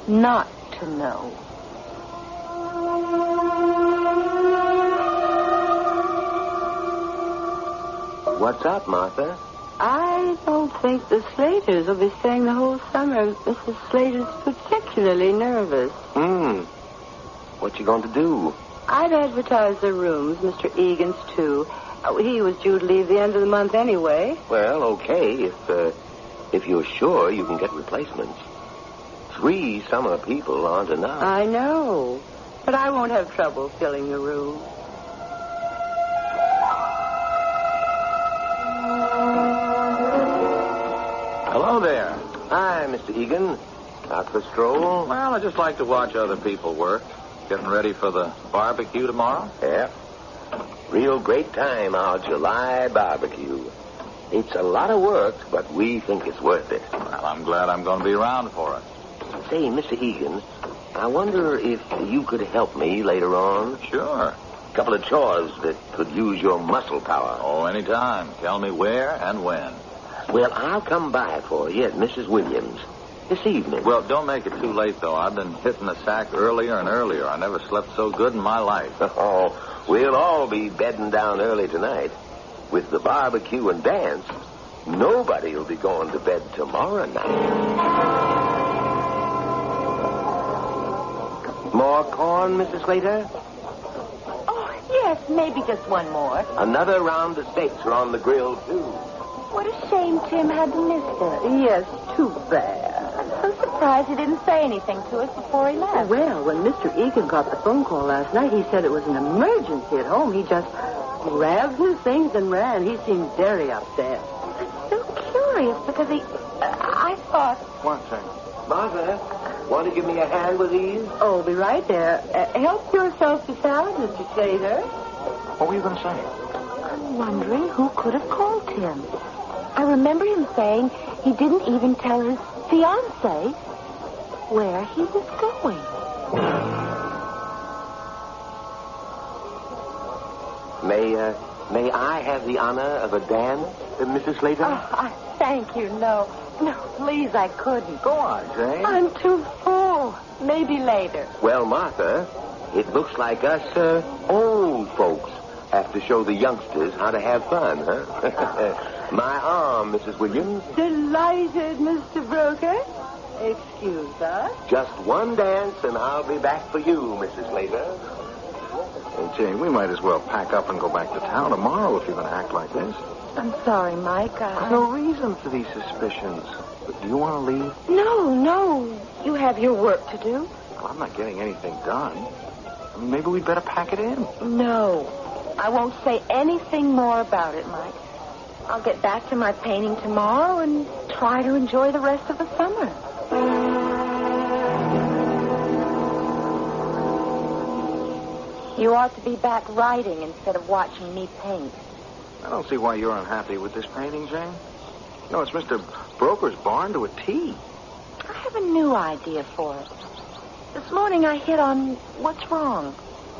S9: not to know.
S18: What's up, Martha?
S16: I don't think the Slaters will be staying the whole summer. Mrs. Slater's particularly nervous.
S18: What you going to do?
S16: I've advertised their rooms, Mr. Egan's too. He was due to leave the end of the month anyway.
S18: Well, okay, if you're sure you can get replacements. 3 summer people aren't enough.
S16: I know, but I won't have trouble filling the room.
S19: Hello there.
S18: Hi, Mr. Egan. Out for a stroll?
S19: Well, I just like to watch other people work. Getting ready for the barbecue tomorrow?
S18: Yeah. Real great time, our July barbecue. It's a lot of work, but we think it's worth it.
S19: Well, I'm glad I'm going to be around for it.
S18: Say, Mr. Egan, I wonder if you could help me later on.
S19: Sure.
S18: A couple of chores that could use your muscle power.
S19: Oh, anytime. Tell me where and when.
S18: Well, I'll come by for you at Mrs. Williams this evening.
S19: Well, don't make it too late, though. I've been hitting the sack earlier and earlier. I never slept so good in my life.
S18: Oh, we'll all be bedding down early tonight. With the barbecue and dance, nobody will be going to bed tomorrow night. More corn, Mrs. Slater?
S9: Oh, yes, maybe just one more.
S18: Another round of steaks are on the grill, too.
S9: What a shame Tim had to miss it.
S7: Yes, too bad.
S9: I'm so surprised he didn't say anything to us before he left.
S7: Well, when Mr. Egan got the phone call last night, he said it was an emergency at home. He just grabbed his things and ran. He seemed very upset.
S9: I'm so curious because I thought...
S19: One second.
S18: Martha, want to give me a hand with these?
S7: Oh, be right there. Help yourself to salad, Mr. Slater.
S19: What were you going to say?
S9: I'm wondering who could have called Tim. I remember him saying he didn't even tell his fiancée where he was going.
S18: May I have the honor of a dance, Mrs. Slater?
S9: Oh, thank you. No, please, I couldn't.
S19: Go on, Jane.
S9: I'm too full. Maybe later.
S18: Well, Martha, it looks like us old folks have to show the youngsters how to have fun, huh? My arm, Mrs. Williams.
S7: Delighted, Mr. Broker. Excuse us.
S18: Just one dance, and I'll be back for you, Mrs. Slater.
S8: Hey, Jane, we might as well pack up and go back to town tomorrow if you're going to act like this.
S9: I'm sorry, Mike.
S8: There's no reason for these suspicions. But do you want to leave?
S9: No. You have your work to do.
S8: Well, I'm not getting anything done. I mean, maybe we'd better pack it in.
S9: No. I won't say anything more about it, Mike. I'll get back to my painting tomorrow and try to enjoy the rest of the summer. You ought to be back writing instead of watching me paint.
S8: I don't see why you're unhappy with this painting, Jane. No, it's Mr. Broker's barn to a T.
S9: I have a new idea for it. This morning I hit on what's wrong.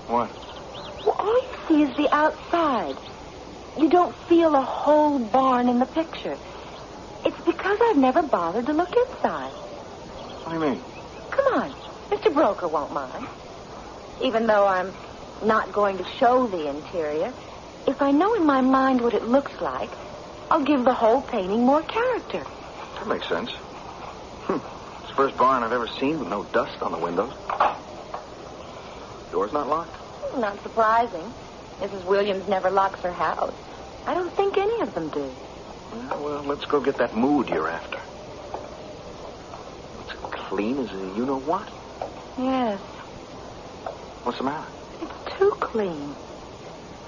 S8: What?
S9: Well, all you see is the outside. You don't feel a whole barn in the picture. It's because I've never bothered to look inside.
S8: What do you mean?
S9: Come on. Mr. Broker won't mind. Even though I'm not going to show the interior, if I know in my mind what it looks like, I'll give the whole painting more character.
S8: That makes sense. It's the first barn I've ever seen with no dust on the windows. Door's not locked?
S9: Not surprising. Mrs. Williams never locks her house. I don't think any of them do.
S8: Yeah, well, let's go get that mood you're after. It's clean as a you-know-what.
S9: Yes.
S8: What's the matter?
S9: It's too clean.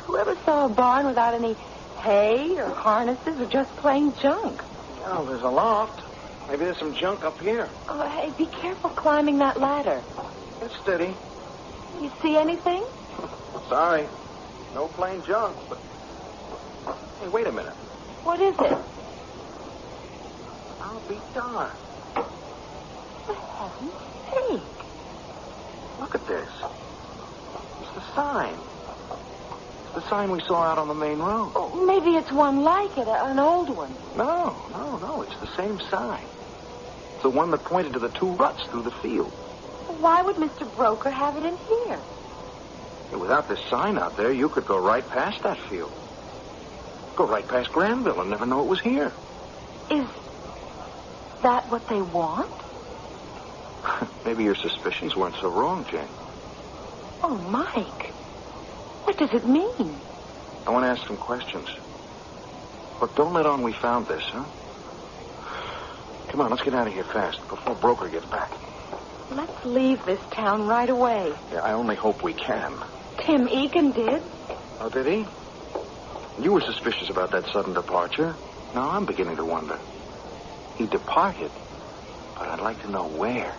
S9: Whoever saw a barn without any hay or harnesses or just plain junk?
S8: Oh, there's a loft. Maybe there's some junk up here.
S9: Oh, hey, be careful climbing that ladder.
S8: It's steady.
S9: You see anything?
S8: Sorry. No plain junk, but... Hey, wait a minute.
S9: What is it?
S8: I'll be darned.
S9: For heaven's sake.
S8: Look at this. It's the sign. It's the sign we saw out on the main road.
S9: Oh, maybe it's one like it, an old one.
S8: No. It's the same sign. It's the one that pointed to the two ruts through the field.
S9: Why would Mr. Broker have it in here?
S8: Without this sign out there, you could go right past that field. Go right past Granville and never know it was here.
S9: Is that what they want?
S8: Maybe your suspicions weren't so wrong, Jane.
S9: Oh, Mike. What does it mean?
S8: I want to ask some questions. Look, don't let on we found this, huh? Come on, let's get out of here fast before Broker gets back.
S9: Let's leave this town right away.
S8: Yeah, I only hope we can.
S9: Tim Egan did.
S8: Oh, did he? You were suspicious about that sudden departure. Now I'm beginning to wonder. He departed, but I'd like to know where.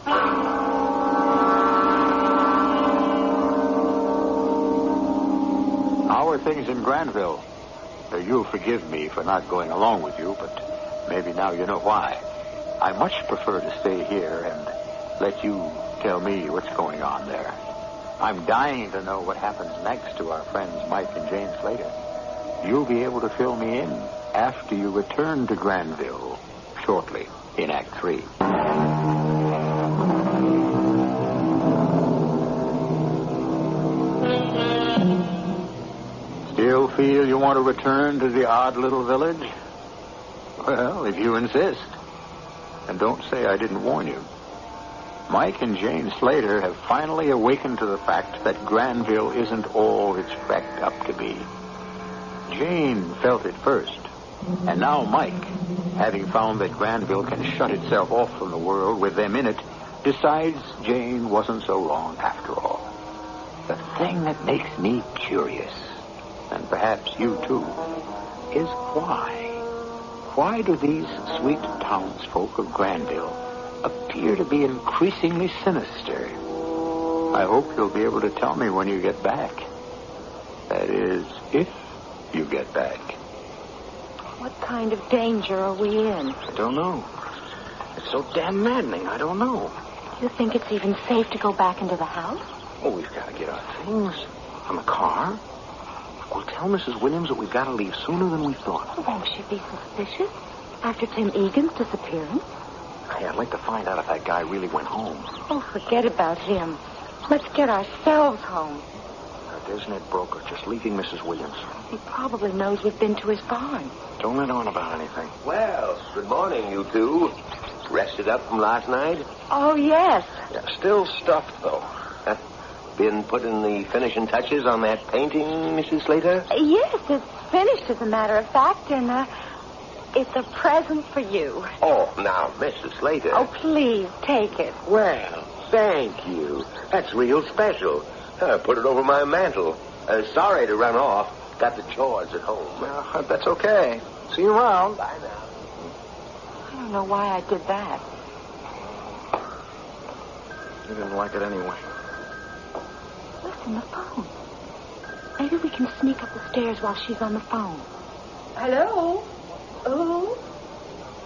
S15: How are things in Granville? You'll forgive me for not going along with you, but maybe now you know why. I much prefer to stay here and let you tell me what's going on there. I'm dying to know what happens next to our friends Mike and Jane Slater. You'll be able to fill me in after you return to Granville shortly in Act 3. Still feel you want to return to the odd little village? Well, if you insist. And don't say I didn't warn you. Mike and Jane Slater have finally awakened to the fact that Granville isn't all it's cracked up to be. Jane felt it first. And now Mike, having found that Granville can shut itself off from the world with them in it, decides Jane wasn't so wrong after all. The thing that makes me curious, and perhaps you too, is why? Why do these sweet townsfolk of Granville appear to be increasingly sinister? I hope you'll be able to tell me when you get back. That is, if you get back.
S9: What kind of danger are we in?
S17: I don't know. It's so damn maddening. I don't know.
S9: You think it's even safe to go back into the house?
S17: Oh, we've got to get our things on the car. We'll tell Mrs. Williams that we've got to leave sooner than we thought.
S9: Well, won't she be suspicious after Tim Egan's disappearance?
S17: Hey, I'd like to find out if that guy really went home.
S9: Oh, forget about him. Let's get ourselves home.
S17: That Desnet broker just leaving Mrs. Williams.
S9: He probably knows we've been to his barn.
S17: Don't let on about anything.
S18: Well, good morning, you two. Rested up from last night?
S9: Oh, yes.
S18: Yeah, still stuffed, though. Been putting the finishing touches on that painting, Mrs. Slater?
S9: Yes, it's finished, as a matter of fact, and it's a present for you.
S18: Oh, now, Mrs. Slater.
S9: Oh, please, take it.
S18: Well, thank you. That's real special. Put it over my mantle. Sorry to run off. Got the chores at home.
S17: That's okay. See you around.
S18: Bye now.
S9: I don't know why I did that.
S17: You didn't like it anyway.
S9: Listen, the phone. Maybe we can sneak up the stairs while she's on the phone.
S16: Hello? Oh?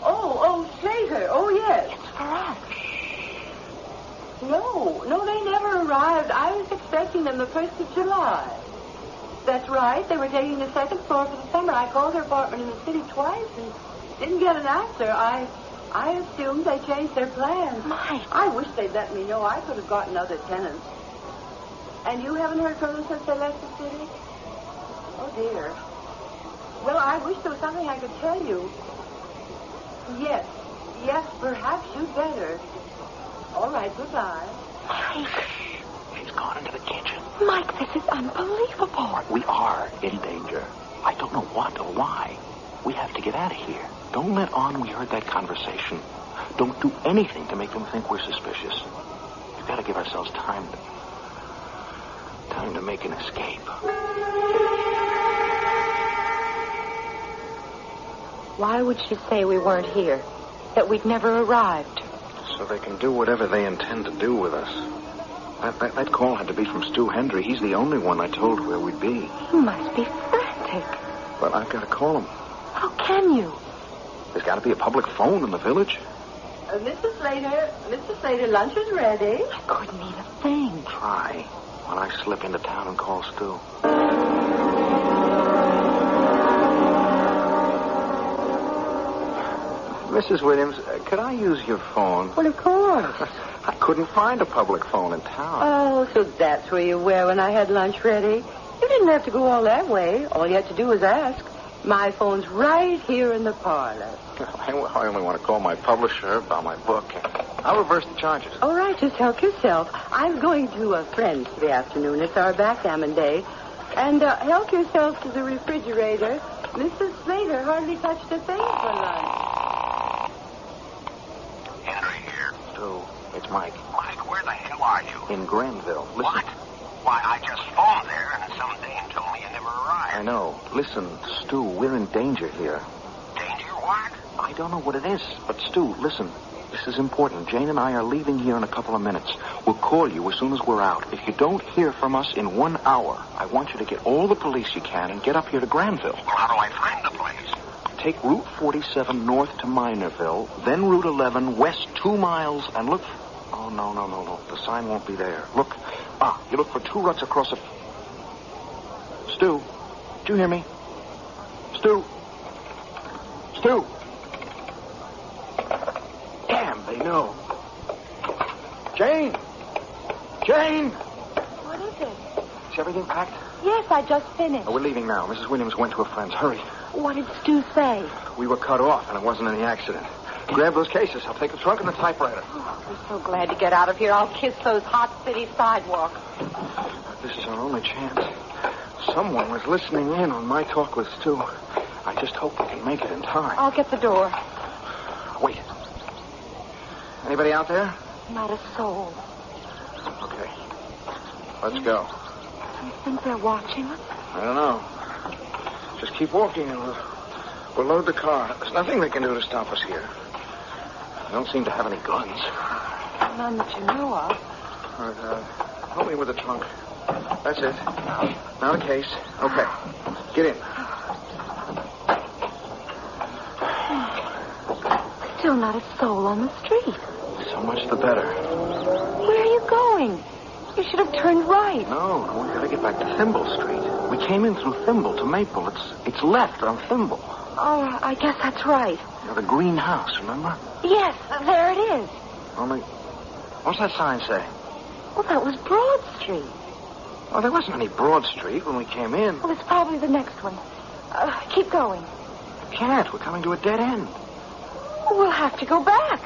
S16: Oh, Slater. Oh, yes.
S9: It's for us.
S16: No, they never arrived. I was expecting them the 1st of July. That's right. They were taking the 2nd floor for the summer. I called their apartment in the city twice and didn't get an answer. I assumed they changed their plans.
S9: Mike.
S16: I wish they'd let me know. I could have gotten other tenants. And you haven't heard from them since they left the city? Oh, dear. Well, I wish there was something I could tell you. Yes, perhaps you'd better. All right, goodbye.
S9: Mike.
S17: She's gone into the kitchen.
S9: Mike, this is unbelievable.
S17: We are in danger. I don't know what or why. We have to get out of here. Don't let on we heard that conversation. Don't do anything to make them think we're suspicious. We've got to give ourselves time to make an escape.
S9: Why would she say we weren't here? That we'd never arrived?
S17: So they can do whatever they intend to do with us. That call had to be from Stu Hendry. He's the only one I told where we'd be.
S9: He must be frantic.
S17: But I've got to call him.
S9: How can you?
S17: There's got to be a public phone in the village.
S16: Mr. Slater, lunch is ready.
S9: I couldn't eat a thing.
S17: Try when I slip into town and call Stu. Mrs. Williams, could I use your phone?
S16: Well, of course.
S17: I couldn't find a public phone in town.
S16: Oh, so that's where you were when I had lunch ready? You didn't have to go all that way. All you had to do was ask. My phone's right here in the parlor.
S17: I only want to call my publisher about my book. I'll reverse the charges.
S16: All right, just help yourself. I'm going to a friend's for the afternoon. It's our backgammon day. And help yourself to the refrigerator. Mrs. Slater hardly touched a thing for lunch.
S10: Henry here.
S17: Stu, it's Mike.
S10: Mike, where the hell are you?
S17: In Granville. Listen.
S10: What? Why, I just phoned there, and some dame told me you never arrived.
S17: I know. Listen, Stu, we're in danger here.
S10: Danger what?
S17: I don't know what it is, but Stu, listen. This is important. Jane and I are leaving here in a couple of minutes. We'll call you as soon as we're out. If you don't hear from us in 1 hour, I want you to get all the police you can and get up here to Granville.
S10: Well, how do I find the place?
S17: Take Route 47 north to Minorville, then Route 11 west 2 miles, and look... Oh, No. The sign won't be there. Look. You look for 2 ruts across a... Stu, do you hear me? Stu. Damn, they know. Jane!
S9: What is it?
S17: Is everything packed?
S9: Yes, I just finished.
S17: We're leaving now. Mrs. Williams went to a friend's. Hurry.
S9: What did Stu say?
S17: We were cut off, and it wasn't any accident. Grab those cases. I'll take the trunk and the typewriter.
S9: Oh, I'm so glad to get out of here. I'll kiss those hot city sidewalks.
S17: This is our only chance. Someone was listening in on my talk with Stu. I just hope we can make it in time.
S9: I'll get the door.
S17: Wait. Anybody out there?
S9: Not a soul.
S17: Okay. Let's go.
S9: Do you think they're watching us?
S17: I don't know. Just keep walking and we'll load the car. There's nothing they can do to stop us here. They don't seem to have any guns.
S9: None that you know of.
S17: All right, help me with the trunk. That's it. Now the case. Okay. Get in.
S9: Still not a soul on the street.
S17: So much the better.
S9: Where are you going? You should have turned right.
S17: No, we gotta get back to Thimble Street. We came in through Thimble to Maple. It's left on Thimble.
S9: Oh, I guess that's right.
S17: The green house, remember?
S9: Yes, there it is.
S17: Only, what's that sign say?
S9: Well, that was Broad Street.
S17: Oh, there wasn't any Broad Street when we came in.
S9: Well, it's probably the next one. Keep going.
S17: We can't. We're coming to a dead end.
S9: We'll have to go back.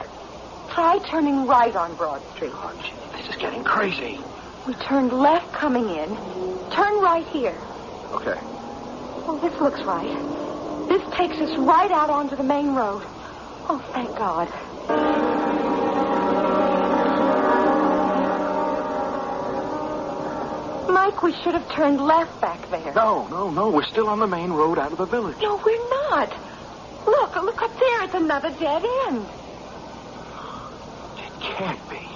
S9: Try turning right on Broad Street.
S17: Oh, gee, this is getting crazy.
S9: We turned left coming in. Turn right here.
S17: Okay.
S9: Oh, this looks right. This takes us right out onto the main road. Oh, thank God. Mike, we should have turned left back there.
S17: No. We're still on the main road out of the village.
S9: No, we're not. Look up there. It's another dead end.
S17: It can't be.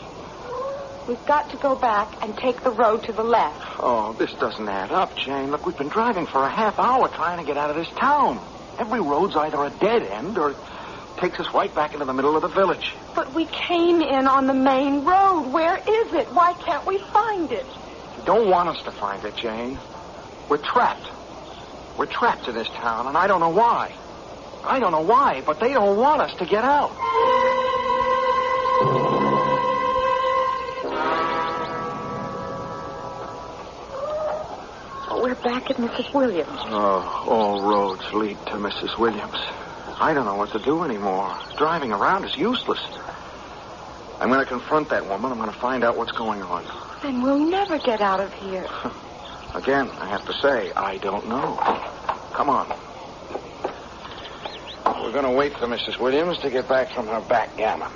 S9: We've got to go back and take the road to the left.
S17: Oh, this doesn't add up, Jane. Look, we've been driving for a half hour trying to get out of this town. Every road's either a dead end or it takes us right back into the middle of the village.
S9: But we came in on the main road. Where is it? Why can't we find it?
S17: You don't want us to find it, Jane. We're trapped. We're trapped in this town, and I don't know why. But they don't want us to get out.
S9: We're back at Mrs. Williams.
S17: Oh, all roads lead to Mrs. Williams. I don't know what to do anymore. Driving around is useless. I'm going to confront that woman. I'm going to find out what's going on.
S9: Then we'll never get out of here.
S17: Again, I have to say, I don't know. Come on. We're going to wait for Mrs. Williams to get back from her backgammon.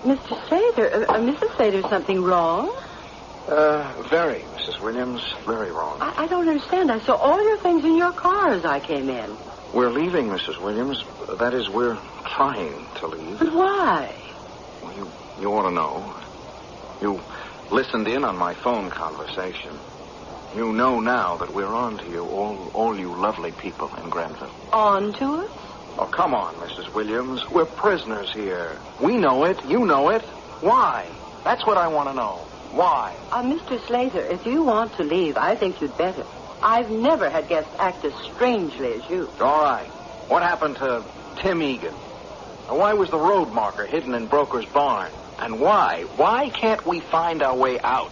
S16: Mr. Slater, Mrs. Slater, something wrong?
S17: Very, Mrs. Williams, very wrong.
S16: I don't understand. I saw all your things in your car as I came in.
S17: We're leaving, Mrs. Williams. That is, we're trying to leave.
S16: But why?
S17: Well, you ought to know. You listened in on my phone conversation. You know now that we're on to you, all you lovely people in Granville.
S16: On to us?
S17: Oh, come on, Mrs. Williams. We're prisoners here. We know it. You know it. Why? That's what I want to know. Why?
S16: Mr. Slater, if you want to leave, I think you'd better. I've never had guests act as strangely as you.
S17: All right. What happened to Tim Egan? And why was the road marker hidden in Broker's barn? And why? Why can't we find our way out?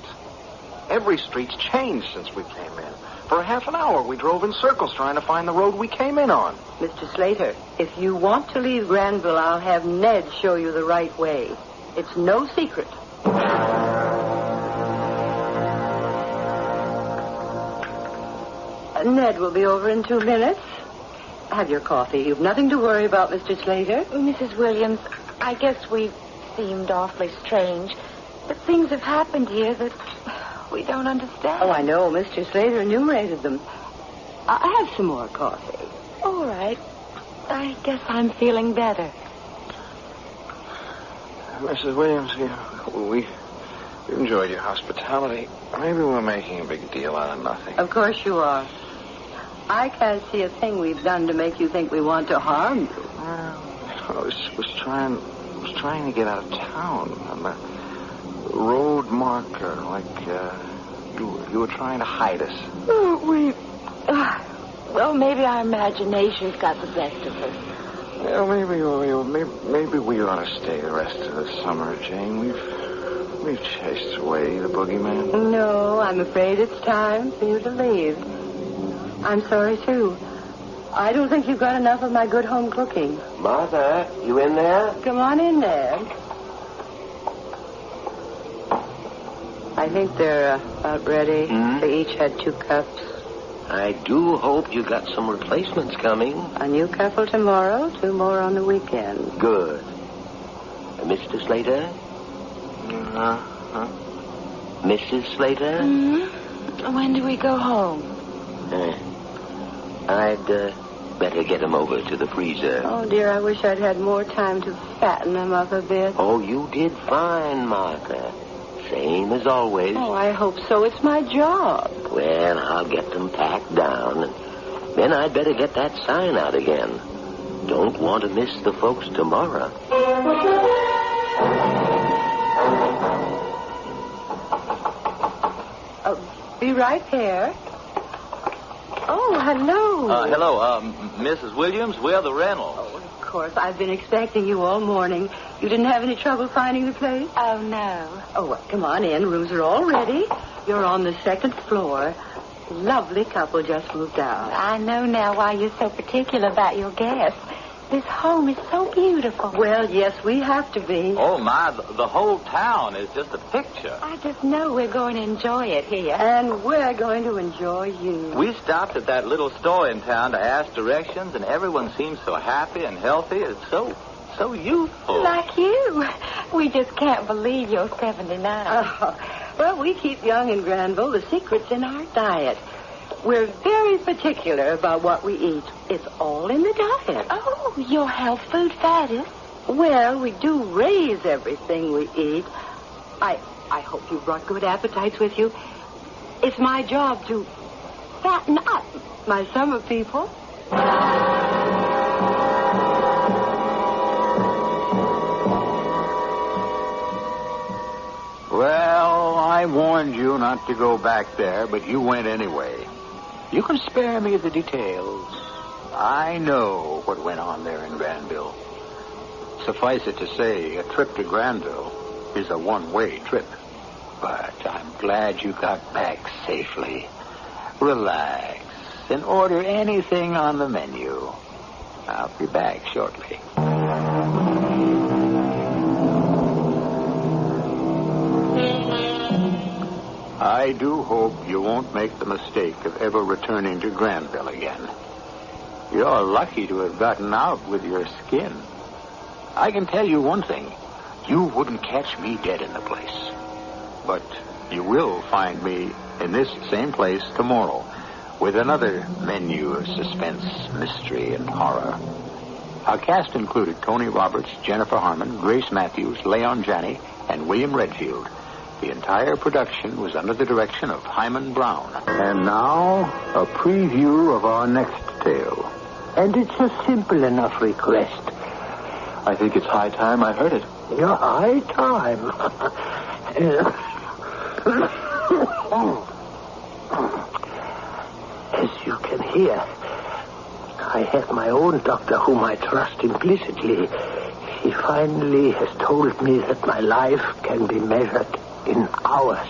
S17: Every street's changed since we came in. For a half an hour, we drove in circles trying to find the road we came in on.
S16: Mr. Slater, if you want to leave Granville, I'll have Ned show you the right way. It's no secret. Ned will be over in 2 minutes. Have your coffee. You've nothing to worry about, Mr. Slater.
S9: Mrs. Williams, I guess we've seemed awfully strange. But things have happened here that we don't understand.
S16: Oh, I know. Mr. Slater enumerated them. I'll have some more coffee.
S9: All right. I guess I'm feeling better.
S17: Mrs. Williams, we enjoyed your hospitality. Maybe we're making a big deal out of nothing.
S16: Of course you are. I can't see a thing we've done to make you think we want to harm you.
S17: I was trying to get out of town on the road marker, like you were trying to hide us.
S9: Well, maybe our imagination's got the best of us.
S17: Well, maybe we ought to stay the rest of the summer, Jane. We've chased away the boogeyman.
S16: No, I'm afraid it's time for you to leave. I'm sorry, too. I don't think you've got enough of my good home cooking.
S18: Martha, you in there?
S16: Come on in there. I think they're about ready. They each had 2 cups.
S18: I do hope you got some replacements coming.
S16: A new couple tomorrow, 2 more on the weekend.
S18: Good. Mr. Slater? Mrs. Slater?
S9: When do we go home?
S18: I'd better get him over to the freezer.
S16: Oh, dear, I wish I'd had more time to fatten them up a bit.
S18: Oh, you did fine, Martha. Same as always.
S16: Oh, I hope so. It's my job.
S18: Well, I'll get them packed down, and then I'd better get that sign out again. Don't want to miss the folks tomorrow.
S16: Be right there. Oh, hello.
S19: Hello, Mrs. Williams. We're the Reynolds.
S16: Oh, of course. I've been expecting you all morning. You didn't have any trouble finding the place?
S9: Oh, no.
S16: Oh, well, come on in. Rooms are all ready. You're on the 2nd floor. Lovely couple just moved out.
S9: I know now why you're so particular about your guests. This home is so beautiful.
S16: Well, yes, we have to be.
S19: Oh, my, the whole town is just a picture.
S9: I just know we're going to enjoy it here.
S16: And we're going to enjoy you.
S19: We stopped at that little store in town to ask directions, and everyone seems so happy and healthy. It's so youthful.
S9: Like you. We just can't believe you're 79.
S16: Oh, well, we keep young in Granville. The secret's in our diet. We're very particular about what we eat. It's all in the diet.
S9: Oh, your health food fetish.
S16: Well, we do raise everything we eat. I hope you brought good appetites with you. It's my job to fatten up my summer people.
S15: Well, I warned you not to go back there, but you went anyway. You can spare me the details. I know what went on there in Granville. Suffice it to say, a trip to Granville is a one-way trip. But I'm glad you got back safely. Relax and order anything on the menu. I'll be back shortly. I do hope you won't make the mistake of ever returning to Granville again. You're lucky to have gotten out with your skin. I can tell you one thing. You wouldn't catch me dead in the place. But you will find me in this same place tomorrow with another menu of suspense, mystery, and horror. Our cast included Tony Roberts, Jennifer Harmon, Grace Matthews, Leon Janney, and William Redfield. The entire production was under the direction of Hyman Brown. And now, a preview of our next tale.
S20: And it's a simple enough request.
S21: I think it's high time I heard it.
S20: Yeah, high time. As you can hear, I have my own doctor whom I trust implicitly. He finally has told me that my life can be measured in hours.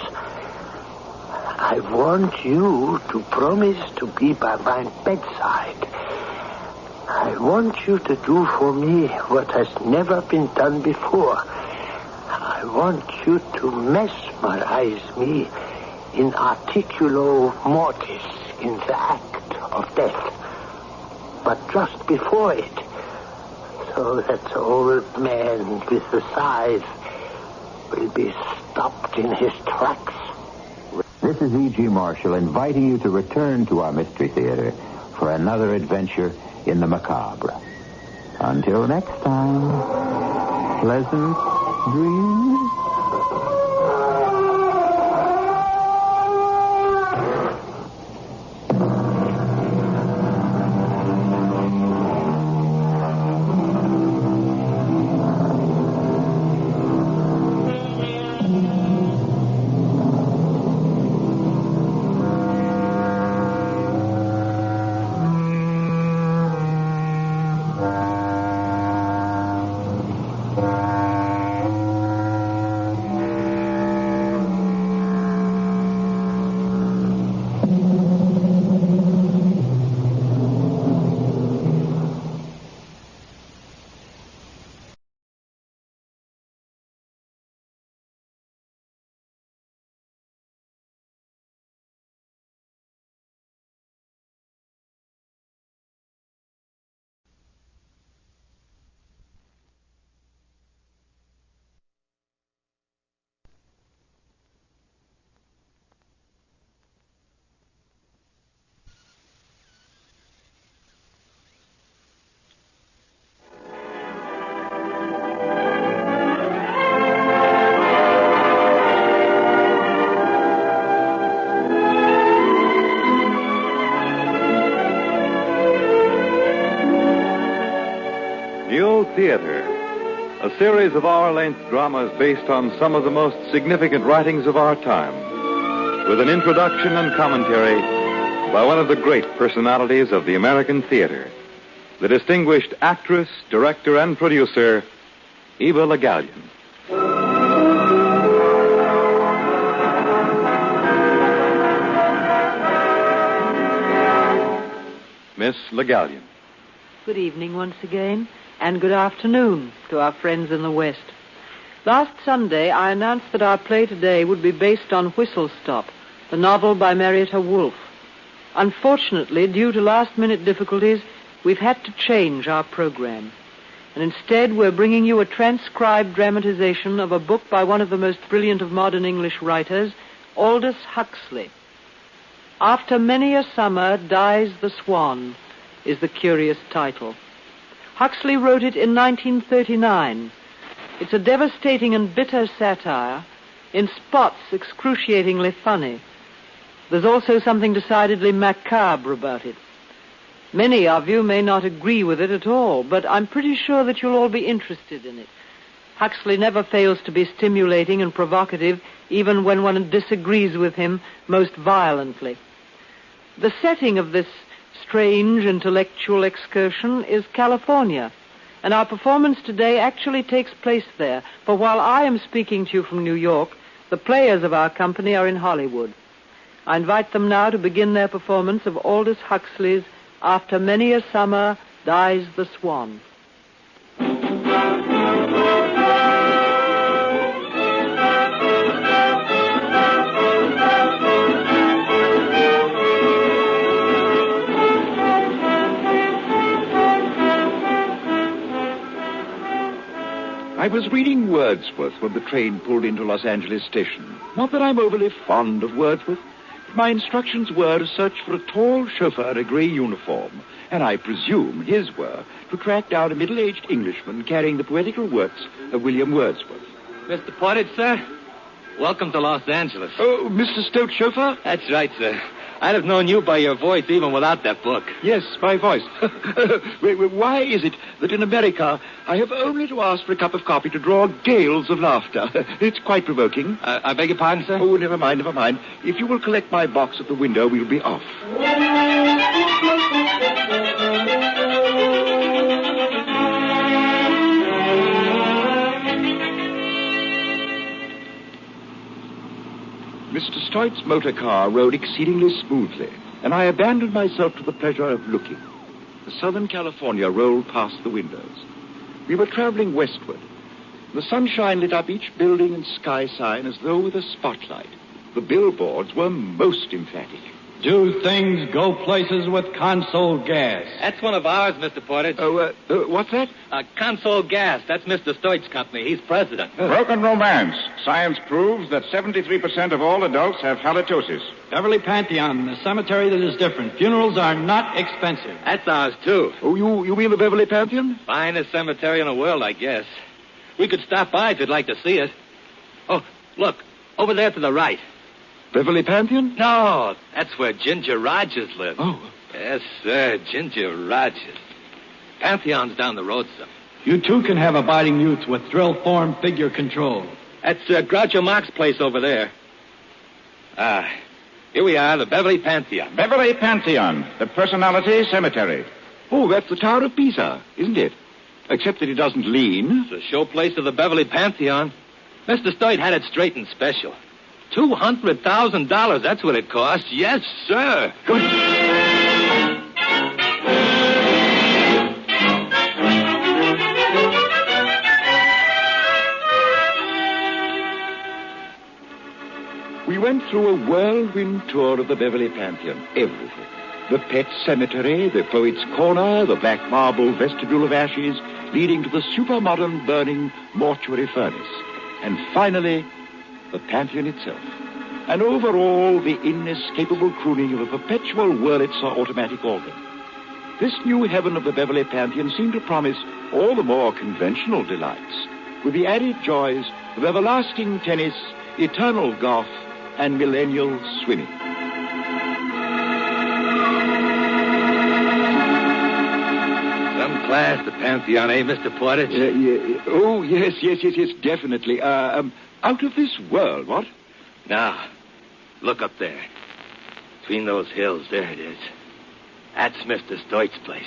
S20: I want you to promise to be by my bedside. I want you to do for me what has never been done before. I want you to mesmerize me in articulo mortis, in the act of death. But just before it, so that the old man with the scythe will be stopped in his tracks.
S15: This is E.G. Marshall inviting you to return to our Mystery Theater for another adventure in the macabre. Until next time, pleasant dreams.
S1: Theater, a series of hour-length dramas based on some of the most significant writings of our time, with an introduction and commentary by one of the great personalities of the American theater, the distinguished actress, director, and producer, Eva Le Gallienne. Miss Le Gallienne.
S22: Good evening once again, and good afternoon to our friends in the West. Last Sunday, I announced that our play today would be based on Whistle Stop, the novel by Marietta Wolfe. Unfortunately, due to last-minute difficulties, we've had to change our program. And instead, we're bringing you a transcribed dramatization of a book by one of the most brilliant of modern English writers, Aldous Huxley. After Many a Summer Dies the Swan is the curious title. Huxley wrote it in 1939. It's a devastating and bitter satire, in spots excruciatingly funny. There's also something decidedly macabre about it. Many of you may not agree with it at all, but I'm pretty sure that you'll all be interested in it. Huxley never fails to be stimulating and provocative, even when one disagrees with him most violently. The setting of this strange intellectual excursion is California, and our performance today actually takes place there, for while I am speaking to you from New York, the players of our company are in Hollywood. I invite them now to begin their performance of Aldous Huxley's After Many a Summer Dies the Swan.
S23: I was reading Wordsworth when the train pulled into Los Angeles station. Not that I'm overly fond of Wordsworth. My instructions were to search for a tall chauffeur in a grey uniform, and I presume his were to track down a middle-aged Englishman carrying the poetical works of William Wordsworth.
S24: Mr. Portage, sir, welcome to Los Angeles.
S23: Oh, Mr. Stoyte, chauffeur?
S24: That's right, sir. I'd have known you by your voice even without that book.
S23: Yes, my voice. Why is it that in America I have only to ask for a cup of coffee to draw gales of laughter? It's quite provoking.
S24: I beg your pardon, sir?
S23: Oh, never mind. If you will collect my box at the window, we'll be off. Mr. Stoyte's motor car rode exceedingly smoothly, and I abandoned myself to the pleasure of looking. The Southern California rolled past the windows. We were traveling westward. The sunshine lit up each building and sky sign as though with a spotlight. The billboards were most emphatic.
S25: Do things, go places with Consol Gas.
S24: That's one of ours, Mr. Portage.
S23: What's that?
S24: Consol Gas. That's Mr. Stoyte's company. He's president.
S26: Broken romance. Science proves that 73% of all adults have halitosis.
S25: Beverly Pantheon, the cemetery that is different. Funerals are not expensive.
S24: That's ours, too.
S23: Oh, you mean the Beverly Pantheon?
S24: Finest cemetery in the world, I guess. We could stop by if you'd like to see it. Oh, look, over there to the right.
S23: Beverly Pantheon?
S24: No, that's where Ginger Rogers lives.
S23: Oh.
S24: Yes, sir, Ginger Rogers. Pantheon's down the road, sir.
S25: You, too, can have abiding youth with drill form figure control.
S24: That's Groucho Marx's place over there. Here we are, the Beverly Pantheon.
S26: Beverly Pantheon, the personality cemetery.
S23: Oh, that's the Tower of Pisa, isn't it? Except that it doesn't lean.
S24: It's the showplace of the Beverly Pantheon. Mr. Stoyte had it straightened special. $200,000, that's what it costs. Yes, sir.
S23: Good. We went through a whirlwind tour of the Beverly Pantheon. Everything. The pet cemetery, the poet's corner, the black marble vestibule of ashes leading to the super-modern burning mortuary furnace. And finally, the Pantheon itself. And over all, the inescapable crooning of a perpetual Wurlitzer automatic organ. This new heaven of the Beverly Pantheon seemed to promise all the more conventional delights, with the added joys of everlasting tennis, eternal golf, and millennial swimming.
S24: Some class, the Pantheon, eh, Mr. Portage?
S23: Oh, yes, definitely. Out of this world, what?
S24: Now, look up there. Between those hills, there it is. That's Mr. Stoyte's place.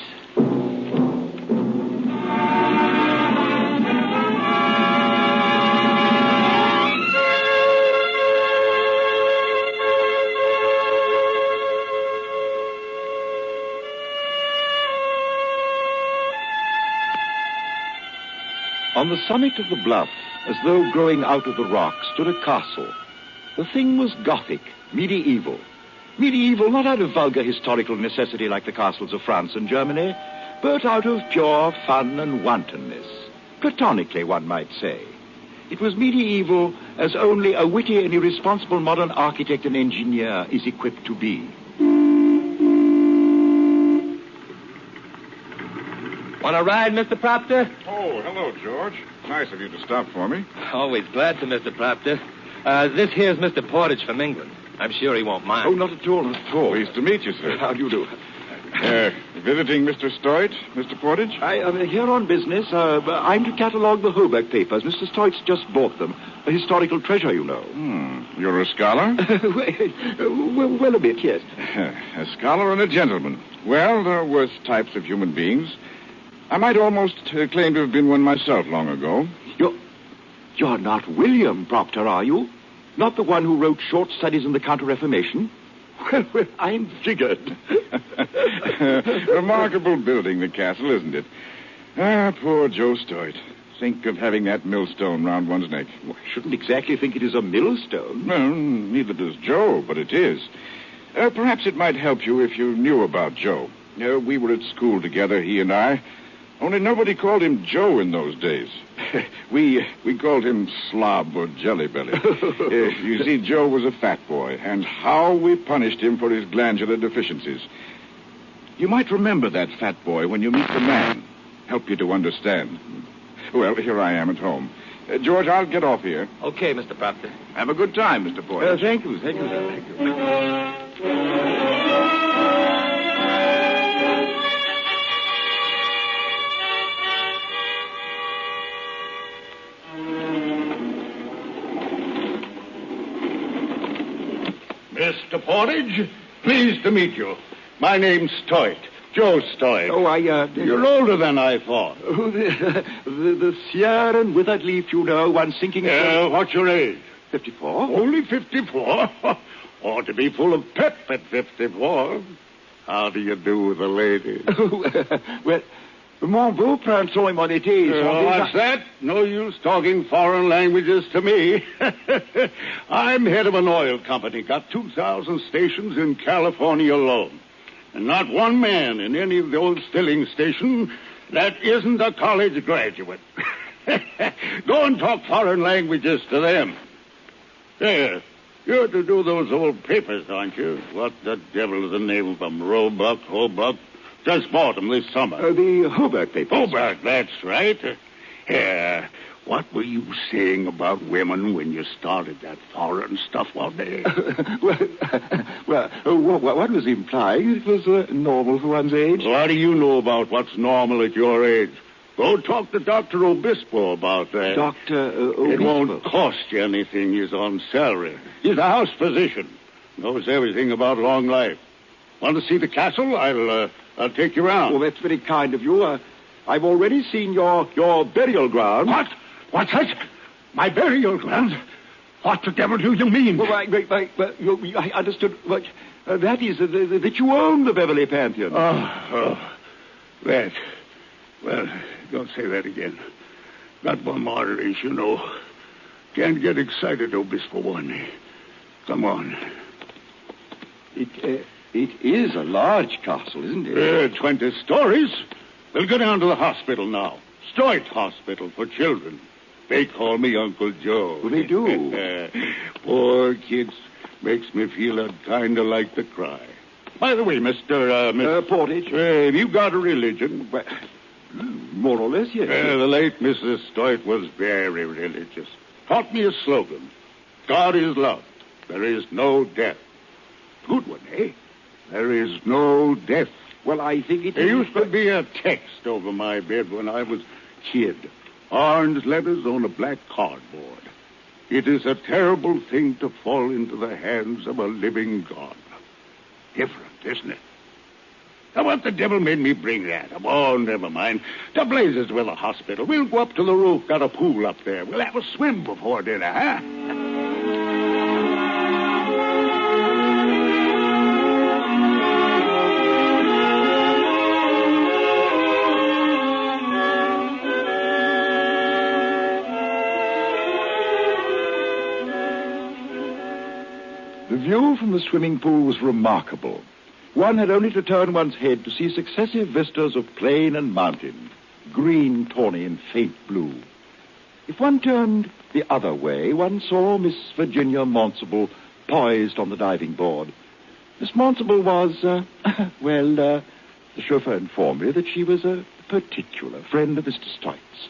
S23: On the summit of the bluff, as though growing out of the rock, stood a castle. The thing was Gothic, medieval. Medieval not out of vulgar historical necessity like the castles of France and Germany, but out of pure fun and wantonness. Platonically, one might say. It was medieval as only a witty and irresponsible modern architect and engineer is equipped to be.
S24: Want a ride, Mr. Proctor?
S26: Oh, hello, George. Nice of you to stop for me.
S24: Always glad to, Mr. Proctor. This here's Mr. Portage from England. I'm sure he won't mind.
S23: Oh, not at all, not at all.
S26: Pleased to meet you, sir.
S23: How do you do?
S26: Visiting Mr. Stoyte, Mr. Portage?
S23: I am here on business. I'm to catalogue the Hoback papers. Mr. Stoyte's just bought them. A historical treasure, you know.
S26: You're a scholar?
S23: well, a bit, yes.
S26: A scholar and a gentleman. Well, there are worse types of human beings. I might almost claim to have been one myself long ago.
S23: You're not William Proctor, are you? Not the one who wrote short studies in the Counter-Reformation? Well, I'm figured.
S26: Remarkable building, the castle, isn't it? Ah, poor Joe Stoyte. Think of having that millstone round one's neck.
S23: Well, I shouldn't exactly think it is a millstone.
S26: No, neither does Joe, but it is. Perhaps it might help you if you knew about Joe. We were at school together, he and I. Only nobody called him Joe in those days. We called him Slob or Jelly Belly. You see, Joe was a fat boy, and how we punished him for his glandular deficiencies. You might remember that fat boy when you meet the man. Help you to understand. Well, here I am at home. George, I'll get off here.
S24: Okay, Mr. Proctor.
S26: Have a good time, Mr. Portage.
S23: Thank you, sir. Thank you.
S4: Mr. Portage, pleased to meet you. My name's Stoyte, Joe Stoyte.
S23: Oh,
S4: You're older than I thought.
S23: Oh, the sere and withered leaf, you know, one sinking...
S4: What's your age?
S23: 54.
S4: Only 54? Ought to be full of pep at 54. How do you do with the ladies?
S23: Well, mon beau printemps mon été.
S4: What's that? No use talking foreign languages to me. I'm head of an oil company. Got 2,000 stations in California alone. And not one man in any of those filling stations that isn't a college graduate. Go and talk foreign languages to them. There. You're to do those old papers, aren't you? What the devil is the name of them? Hobuck? Just bought them this summer.
S23: The Hoback papers.
S4: Hoback, that's right. What were you saying about women when you started that foreign stuff one day?
S23: What was implying? It was normal for one's age.
S4: What do you know about what's normal at your age? Go talk to Dr. Obispo about that.
S23: Dr. Obispo?
S4: It won't cost you anything. He's on salary. He's a house physician. Knows everything about long life. Want to see the castle? I'll take you round.
S23: Oh, that's very kind of you. I've already seen your burial ground.
S4: What? What's that? My burial ground? What the devil do you mean?
S23: Well, I understood. But, that is that you own the Beverly Pantheon.
S4: That. Well, don't say that again. Got bombarded, as you know. Can't get excited, Obispo warned me. Come on.
S23: It is a large castle, isn't it?
S4: 20 stories. We'll go down to the hospital now. Stoyte Hospital for Children. They call me Uncle Joe.
S23: Well, they do.
S4: Poor kids. Makes me feel kind of like to cry. By the way, Mr.
S23: Portage.
S4: Have you got a religion?
S23: More or less, yes.
S4: The late Mrs. Stoyte was very religious. Taught me a slogan. God is love. There is no death. Good one, eh? There is no death
S23: Well, I think it
S4: There used to be a text over my bed when I was kid. Orange letters on a black cardboard. It is a terrible thing to fall into the hands of a living God. Different, isn't it? Now, what the devil made me bring that? Oh, never mind. To blazes with a hospital. We'll go up to the roof. Got a pool up there. We'll have a swim before dinner, huh?
S23: The view from the swimming pool was remarkable. One had only to turn one's head to see successive vistas of plain and mountain, green, tawny, and faint blue. If one turned the other way, one saw Miss Virginia Monsable poised on the diving board. Miss Monsable was, the chauffeur informed me that she was a particular friend of Mr. Stoyte's.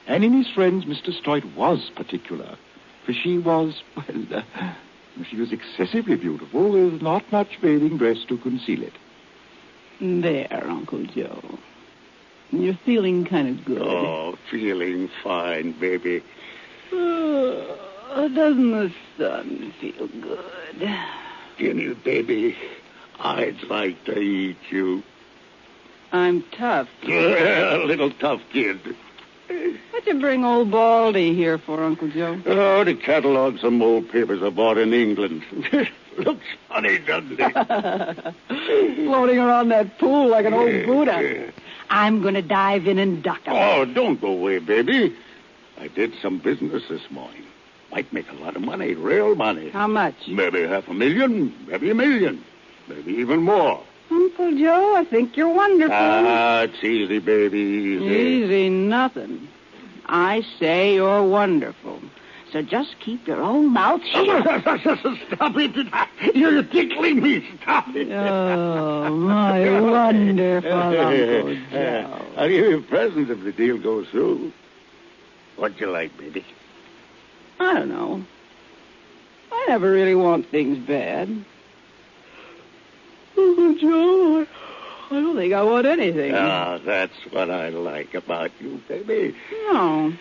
S23: And in his friends, Mr. Stoyte was particular, for she was, she was excessively beautiful, with not much bathing dress to conceal it.
S3: There, Uncle Joe. You're feeling kind of good.
S4: Oh, feeling fine, baby.
S3: Doesn't the sun feel good?
S4: Guinea, baby, I'd like to eat you.
S3: I'm tough.
S4: A little tough kid.
S3: What'd you bring old Baldy here for, Uncle Joe?
S4: Oh, to catalog some old papers I bought in England. Looks funny, doesn't it?
S3: Floating around that pool like an old Buddha. I'm going to dive in and duck him.
S4: Oh, don't go away, baby. I did some business this morning. Might make a lot of money, real money.
S3: How much?
S4: Maybe $500,000, maybe $1 million, maybe even more.
S3: Uncle Joe, I think you're wonderful.
S4: Ah, it's easy, baby, easy.
S3: Easy nothing. I say you're wonderful. So just keep your own mouth shut.
S4: Stop it. You're tickling me. Stop it.
S3: Oh, my wonderful Uncle Joe.
S4: I'll give you a present if the deal goes through. What'd you like, baby?
S3: I don't know. I never really want things bad. Uncle Joe, I don't think I want anything.
S4: Ah, that's what I like about you, baby.
S3: No,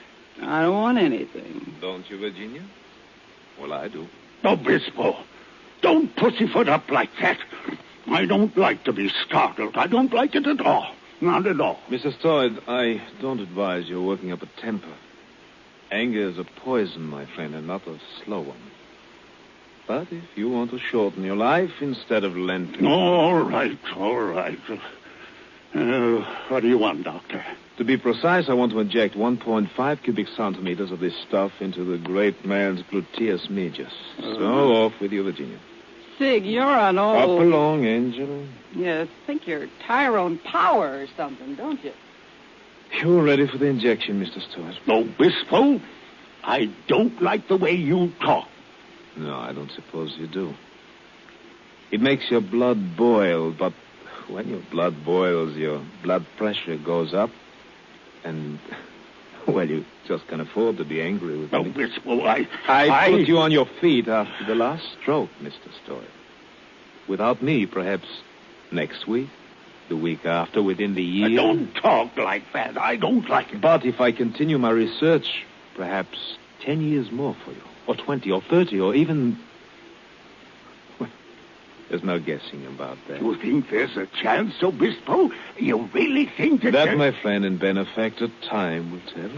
S3: I don't want anything.
S23: Don't you, Virginia? Well, I do.
S4: Obispo, don't pussyfoot up like that. I don't like to be startled. I don't like it at all. Not at all.
S5: Mr. Stoyte, I don't advise your working up a temper. Anger is a poison, my friend, and not a slow one. But if you want to shorten your life instead of lengthening...
S4: All right. What do you want, Doctor?
S5: To be precise, I want to inject 1.5 cubic centimeters of this stuff into the great man's gluteus medius. So off with you, Virginia.
S3: Sig, you're an old...
S5: Up along, Angel.
S3: You think you're Tyrone Power or something, don't you?
S5: You're ready for the injection, Mr. Stoyte.
S4: Obispo, I don't like the way you talk.
S5: No, I don't suppose you do. It makes your blood boil, but when your blood boils, your blood pressure goes up, and, well, you just can't afford to be angry with me.
S4: Obispo,
S5: I put you on your feet after the last stroke, Mr. Stoyte. Without me, perhaps next week, the week after, within the year.
S4: Don't talk like that. I don't like it.
S5: But if I continue my research, perhaps 10 years more for you. Or 20, or 30, or even... Well, there's no guessing about that.
S4: You think there's a chance, Obispo? You really think that...
S5: That, my friend and benefactor, time will tell.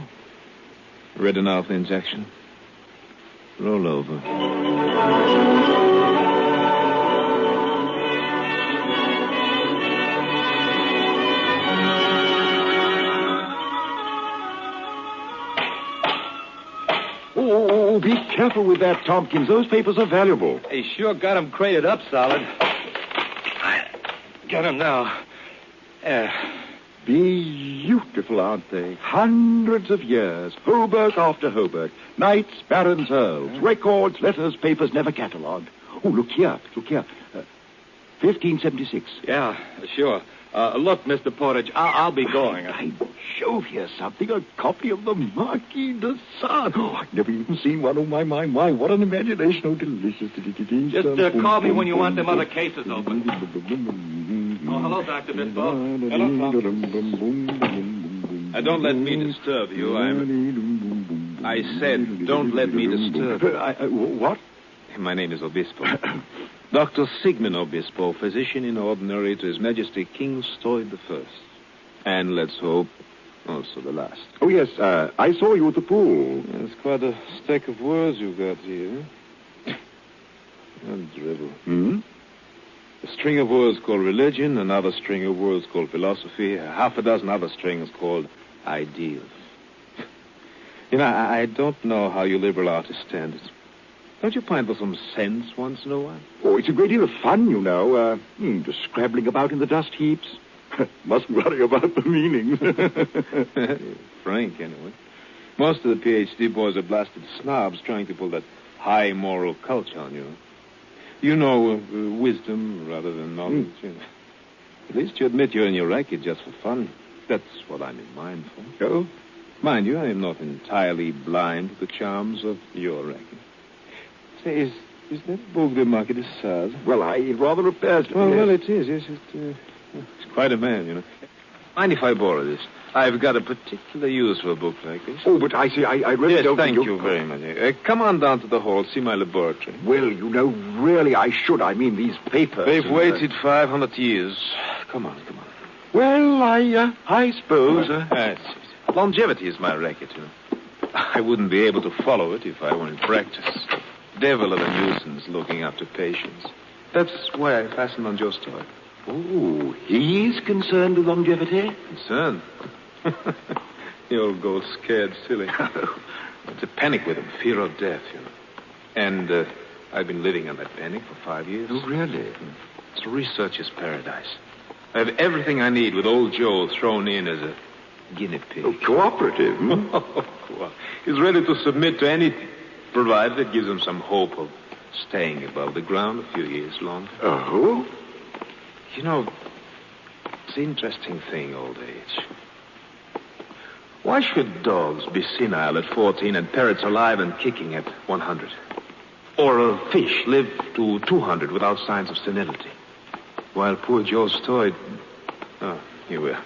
S5: Ready now for the injection? Roll over.
S23: Oh, be careful with that, Tompkins. Those papers are valuable.
S6: They sure got them crated up solid. I got them now.
S23: Beautiful, aren't they? Hundreds of years. Hobart after Hobart. Knights, barons, earls. Records, letters, papers, never catalogued. Oh, look here. 1576.
S6: Yeah, sure. Look, Mr. Portage, I'll be going.
S23: I showed you something, a copy of the Marquis de Sade. Oh, I've never even seen one. Oh, my. What an imagination. Oh, delicious.
S6: Just call me when you want them other cases open.
S8: hello, Dr. Bispo.
S5: Don't let me disturb you. I said, don't let me disturb you.
S23: What?
S5: My name is Obispo. Dr. Sigmund Obispo, physician in ordinary to His Majesty King Stoyte I. And let's hope, also the last.
S23: Oh, yes, I saw you at the pool.
S5: It's quite a stack of words you've got here. A dribble. A string of words called religion, another string of words called philosophy, half a dozen other strings called ideals. I don't know how you liberal artists stand it. Don't you pine for some sense once in a while?
S23: Oh, it's a great deal of fun, just scrabbling about in the dust heaps. Mustn't worry about the meanings.
S5: Frank, anyway. Most of the PhD boys are blasted snobs trying to pull that high moral culture on you. Wisdom rather than knowledge. At least you admit you're in your racket just for fun. That's what I'm in mind for.
S23: Oh?
S5: Mind you, I am not entirely blind to the charms of your racket. Say, is that book the Marquis de Sade?
S23: Well, it rather appears to be.
S5: Well, it is. Yes, it's quite a man, Mind if I borrow this? I've got a particular use for a book like this.
S23: Oh, but I really don't
S5: thank
S23: think
S5: you very much. Come on down to the hall, see my laboratory.
S23: Well, really, I should. I mean, these papers.
S5: They've waited 500 years. Come on.
S23: Well, I suppose.
S5: Yes. Longevity is my racket, I wouldn't be able to follow it if I were in practice. Devil of a nuisance looking after patients. That's why I fastened on Joe Stoyte.
S23: Oh, he's concerned with longevity?
S5: Concerned? The old gold scared silly. It's a panic with him, fear of death, And I've been living on that panic for 5 years.
S23: Oh, really?
S5: It's a researcher's paradise. I have everything I need with old Joe thrown in as a guinea pig.
S23: Oh, cooperative,
S5: He's ready to submit to anything, provided it gives him some hope of staying above the ground a few years longer.
S23: Oh?
S5: It's an interesting thing, old age. Why should dogs be senile at 14 and parrots alive and kicking at 100? Or a fish live to 200 without signs of senility? While poor Joe Stoyte... Oh, here we are.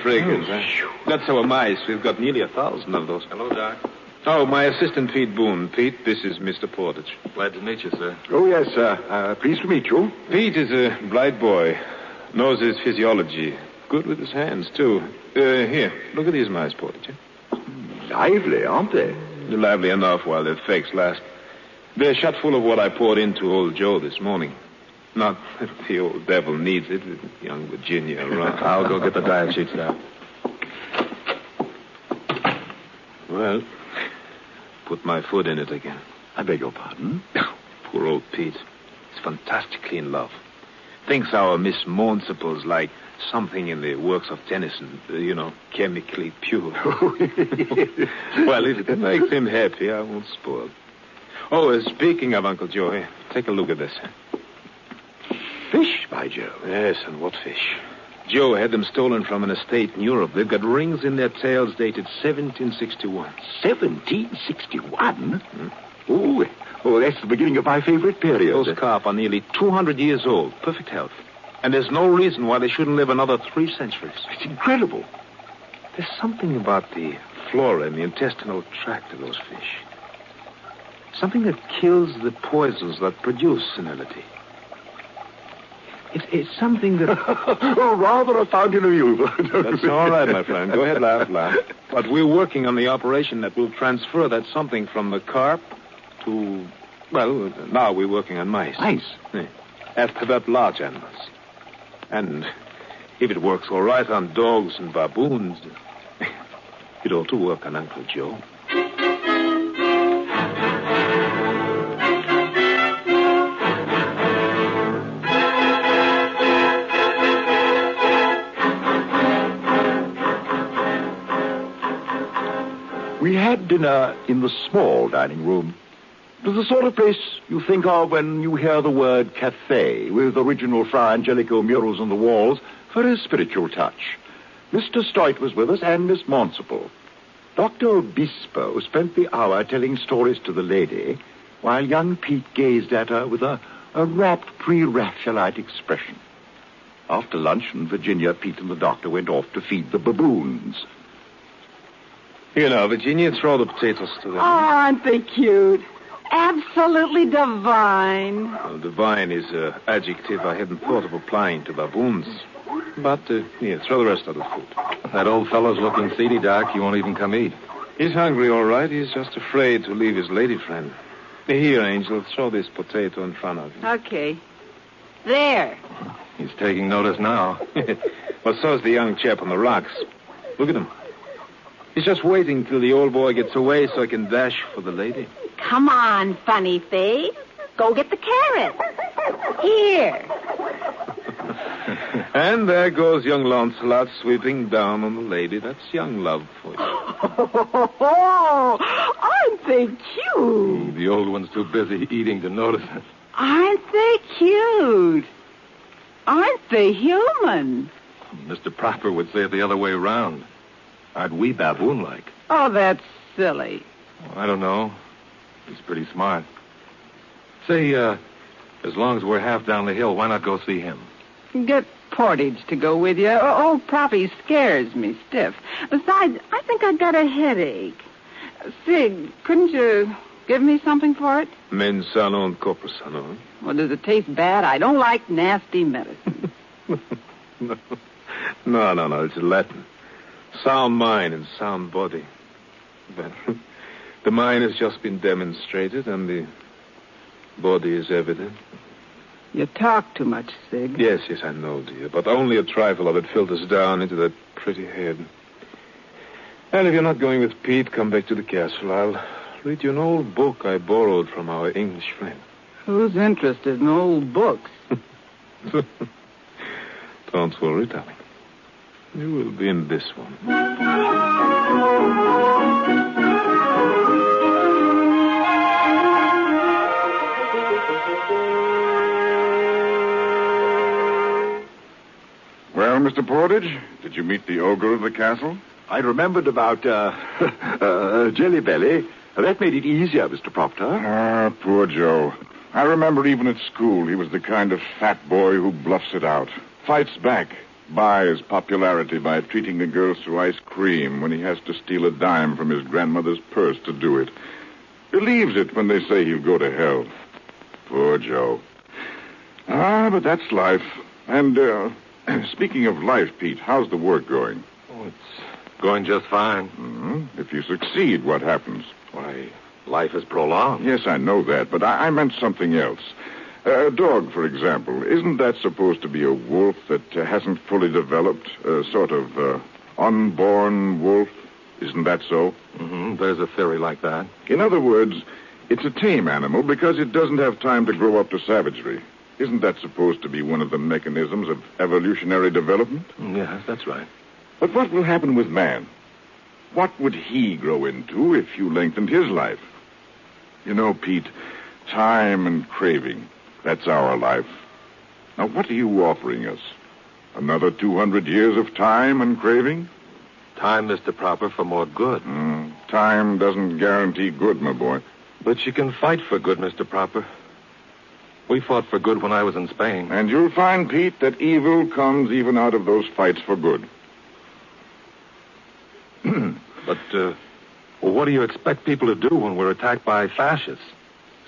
S5: Fragrance, huh? That's our mice. We've got nearly 1,000 of those.
S8: Hello, Doc.
S5: Oh, my assistant, Pete Boone. Pete, this is Mr. Portage.
S8: Glad to meet you, sir.
S23: Oh, yes, sir. Pleased to meet you.
S5: Pete is a bright boy. Knows his physiology. Good with his hands, too. Here, look at these mice, Portage.
S23: Lively, aren't they?
S5: Lively enough while their fakes last. They're shot full of what I poured into old Joe this morning. Not that the old devil needs it. Young Virginia around.
S8: I'll go get the diet sheets now.
S5: Well, put my foot in it again.
S23: I beg your pardon?
S5: Poor old Pete. He's fantastically in love. Thinks our Miss Maunciple's like something in the works of Tennyson. Chemically pure. Well, if it makes him happy, I won't spoil. Oh, speaking of Uncle Joe, take a look at this.
S23: Fish, by Joe.
S5: Yes, and what fish? Joe had them stolen from an estate in Europe. They've got rings in their tails dated 1761.
S23: 1761? Oh, that's the beginning of my favorite period.
S5: Those carp are nearly 200 years old, perfect health. And there's no reason why they shouldn't live another 3 centuries.
S23: It's incredible.
S5: There's something about the flora and the intestinal tract of those fish. Something that kills the poisons that produce senility. It's something that...
S23: rather a fountain of youth.
S5: That's all right, my friend. Go ahead, laugh. But we're working on the operation that will transfer that something from the carp to... Well, now we're working on mice.
S23: Mice?
S5: Yeah. After that, large animals. And if it works all right on dogs and baboons, it ought to work on Uncle Joe.
S23: We had dinner in the small dining room. It was the sort of place you think of when you hear the word cafe, with original Fra Angelico murals on the walls for a spiritual touch. Mr. Stoyte was with us and Miss Maunciple. Dr. Obispo spent the hour telling stories to the lady, while young Pete gazed at her with a a rapt pre-Raphaelite expression. After luncheon, Virginia, Pete, and the doctor went off to feed the baboons.
S5: Here now, Virginia, throw the potatoes to them.
S3: Oh, aren't they cute? Absolutely divine.
S5: Well, divine is an adjective I hadn't thought of applying to baboons. But, here, throw the rest of the food.
S6: That old fellow's looking seedy, Doc. He won't even come eat.
S5: He's hungry, all right. He's just afraid to leave his lady friend. Here, Angel, throw this potato in front of him.
S3: Okay. There.
S6: He's taking notice now.
S5: Well, so's the young chap on the rocks. Look at him. He's just waiting till the old boy gets away so I can dash for the lady.
S9: Come on, funny face. Go get the carrot. Here.
S5: And there goes young Lancelot sweeping down on the lady. That's young love for you.
S3: Oh, aren't they cute?
S6: The old one's too busy eating to notice it.
S3: Aren't they cute? Aren't they human?
S6: Mr. Proper would say it the other way around. Aren't we baboon-like?
S3: Oh, that's silly.
S6: Well, I don't know. He's pretty smart. Say, as long as we're half down the hill, why not go see him?
S3: Get Portage to go with you. Old Proppy scares me stiff. Besides, I think I got a headache. Sig, couldn't you give me something for it?
S5: Mens sana und corpus sano.
S3: Well, does it taste bad? I don't like nasty medicine.
S5: No. It's Latin. Sound mind and sound body. But the mind has just been demonstrated, and the body is evident.
S3: You talk too much, Sig.
S5: Yes, I know, dear. But only a trifle of it filters down into that pretty head. And if you're not going with Pete, come back to the castle. I'll read you an old book I borrowed from our English friend.
S3: Who's interested in old books?
S5: Don't worry, darling. You will be in this one.
S26: Well, Mr. Portage, did you meet the ogre of the castle?
S23: I remembered about, Jelly Belly. That made it easier, Mr. Proctor.
S26: Ah, poor Joe. I remember even at school he was the kind of fat boy who bluffs it out, fights back, buys popularity by treating the girls to ice cream when he has to steal a dime from his grandmother's purse to do it. Believes it when they say he'll go to hell. Poor Joe. Ah, but that's life. And, speaking of life, Pete, how's the work going?
S6: Oh, it's going just fine.
S26: Mm-hmm. If you succeed, what happens?
S6: Why, life is prolonged.
S26: Yes, I know that, but I meant something else. A dog, for example, isn't that supposed to be a wolf that hasn't fully developed? A sort of unborn wolf? Isn't that so?
S6: Mm-hmm. There's a theory like that.
S26: In other words, it's a tame animal because it doesn't have time to grow up to savagery. Isn't that supposed to be one of the mechanisms of evolutionary development?
S6: Yes, that's right.
S26: But what will happen with man? What would he grow into if you lengthened his life? You know, Pete, time and craving, that's our life. Now, what are you offering us? Another 200 years of time and craving?
S6: Time, Mr. Proper, for more good.
S26: Time doesn't guarantee good, my boy.
S6: But you can fight for good, Mr. Proper. We fought for good when I was in Spain.
S26: And you'll find, Pete, that evil comes even out of those fights for good.
S6: But, what do you expect people to do when we're attacked by fascists?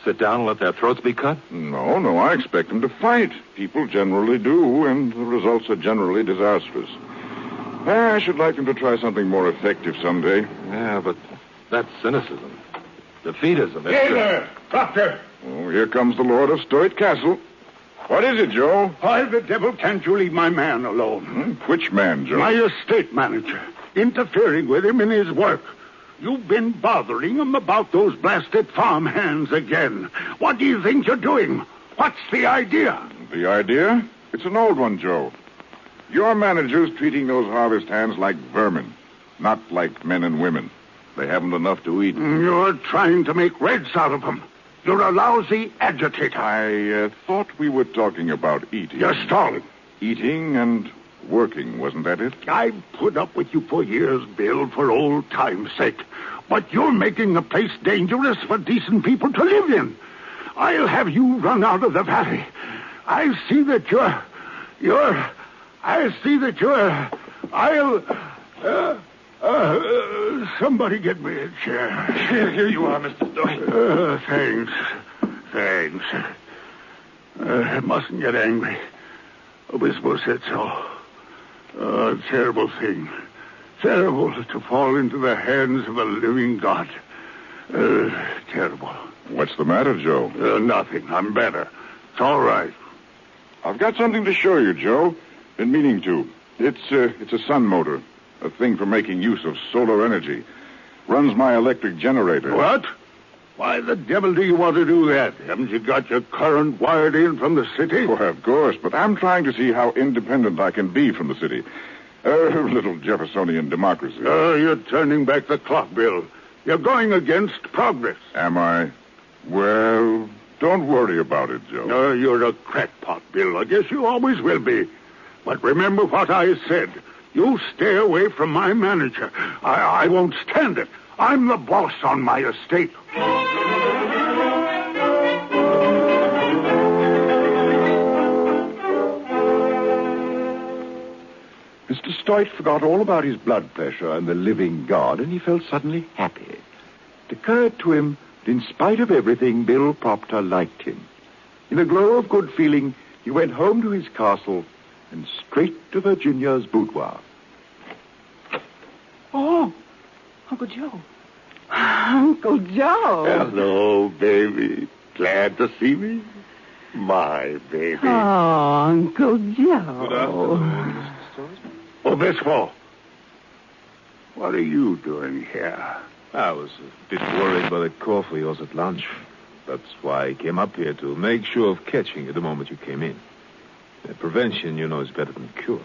S6: Sit down and let their throats be cut?
S26: No, I expect them to fight. People generally do, and the results are generally disastrous. I should like them to try something more effective someday.
S6: Yeah, but that's cynicism. Defeatism.
S4: Hey there, Proctor.
S26: Oh, here comes the Lord of Stoyte Castle. What is it, Joe?
S4: Why the devil can't you leave my man alone?
S26: Which man, Joe?
S4: My estate manager. Interfering with him in his work. You've been bothering him about those blasted farm hands again. What do you think you're doing? What's the idea?
S26: The idea? It's an old one, Joe. Your manager's treating those harvest hands like vermin, not like men and women. They haven't enough to eat.
S4: You're trying to make reds out of them. You're a lousy agitator.
S26: I thought we were talking about eating.
S4: You're stalling.
S26: Eating and working, wasn't that it?
S4: I've put up with you for years, Bill, for old time's sake. But you're making the place dangerous for decent people to live in. I'll have you run out of the valley. I see that somebody get me a chair.
S6: Here you are, Mr. Stoyte.
S4: Thanks. Mustn't get angry. Obispo said so. Terrible thing. Terrible to fall into the hands of a living God. Terrible.
S26: What's the matter, Joe?
S4: Nothing. I'm better. It's all right.
S26: I've got something to show you, Joe. Been meaning to. It's a sun motor. A thing for making use of solar energy. Runs my electric generator.
S4: What? Why the devil do you want to do that? Haven't you got your current wired in from the city?
S26: Well, of course, but I'm trying to see how independent I can be from the city. Little Jeffersonian democracy.
S4: You're turning back the clock, Bill. You're going against progress.
S26: Am I? Well, don't worry about it, Joe.
S4: You're a crackpot, Bill. I guess you always will be. But remember what I said. You stay away from my manager. I won't stand it. I'm the boss on my estate.
S23: Mr. Stoyte forgot all about his blood pressure and the living God, and he felt suddenly happy. It occurred to him that in spite of everything, Bill Proctor liked him. In a glow of good feeling, he went home to his castle and straight to Virginia's boudoir.
S3: Oh, Uncle Joe. Uncle Joe.
S4: Hello, baby. Glad to see me? My baby.
S3: Oh, Uncle Joe.
S5: Good afternoon, Mr. Stoyte.
S4: Obispo, what are you doing here?
S5: I was a bit worried by the cough of yours at lunch. That's why I came up here, to make sure of catching it the moment you came in. Prevention, you know, is better than cure.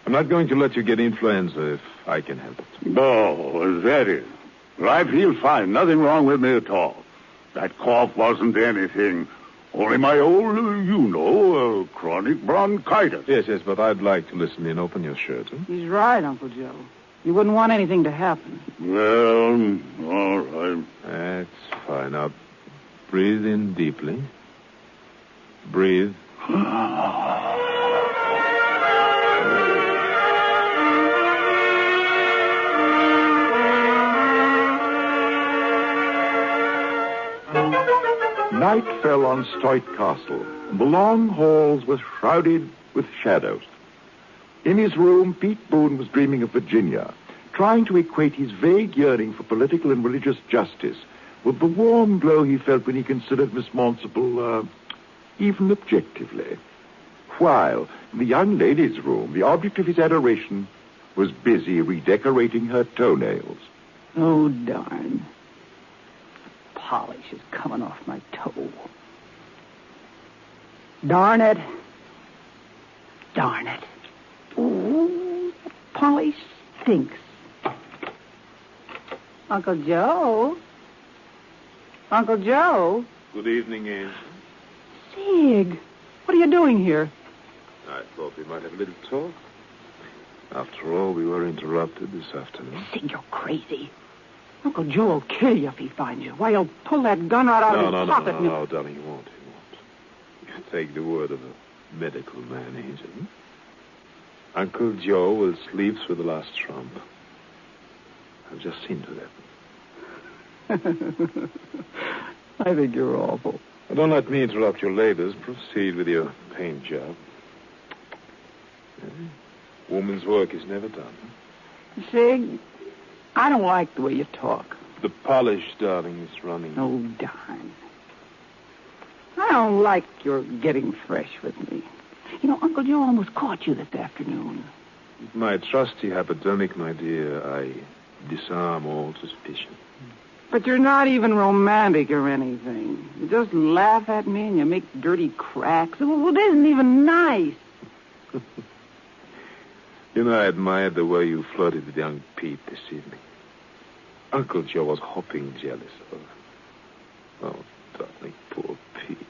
S5: I'm not going to let you get influenza if I can help it.
S4: Oh, is that it? Well, I feel fine. Nothing wrong with me at all. That cough wasn't anything. Only my old, chronic bronchitis.
S5: Yes, but I'd like to listen in. Open your shirt. Huh?
S3: He's right, Uncle Joe. You wouldn't want anything to happen.
S4: Well, all right.
S5: That's fine. Now, breathe in deeply. Breathe.
S23: Night fell on Stoyte Castle, and the long halls were shrouded with shadows. In his room, Pete Boone was dreaming of Virginia, trying to equate his vague yearning for political and religious justice with the warm glow he felt when he considered Miss Monsable, even objectively. While, in the young lady's room, the object of his adoration was busy redecorating her toenails.
S3: Oh, darn. Polish is coming off my toe. Darn it. Darn it. Ooh, polish stinks. Uncle Joe? Uncle Joe?
S5: Good evening, Angel.
S3: Sig, what are you doing here?
S5: I thought we might have a little talk. After all, we were interrupted this afternoon.
S3: Sig, you're crazy. Uncle Joe will kill you if he finds you. Why, he'll pull that gun right out of his pocket.
S5: No, darling, he won't. You take the word of a medical man, Angel. Uncle Joe will sleep through the last trump. I've just seen to that.
S3: I think you're awful.
S5: Don't let me interrupt your labors. Proceed with your paint job. Woman's work is never done.
S3: Sig, I don't like the way you talk.
S5: The polish, darling, is running.
S3: Oh, darn. I don't like your getting fresh with me. You know, Uncle Joe almost caught you this afternoon.
S5: With my trusty hypodermic, my dear, I disarm all suspicion.
S3: But you're not even romantic or anything. You just laugh at me and you make dirty cracks. Well, it isn't even nice.
S5: You know, I admired the way you flirted with young Pete this evening. Uncle Joe was hopping jealous of her. Oh, darling, poor Pete.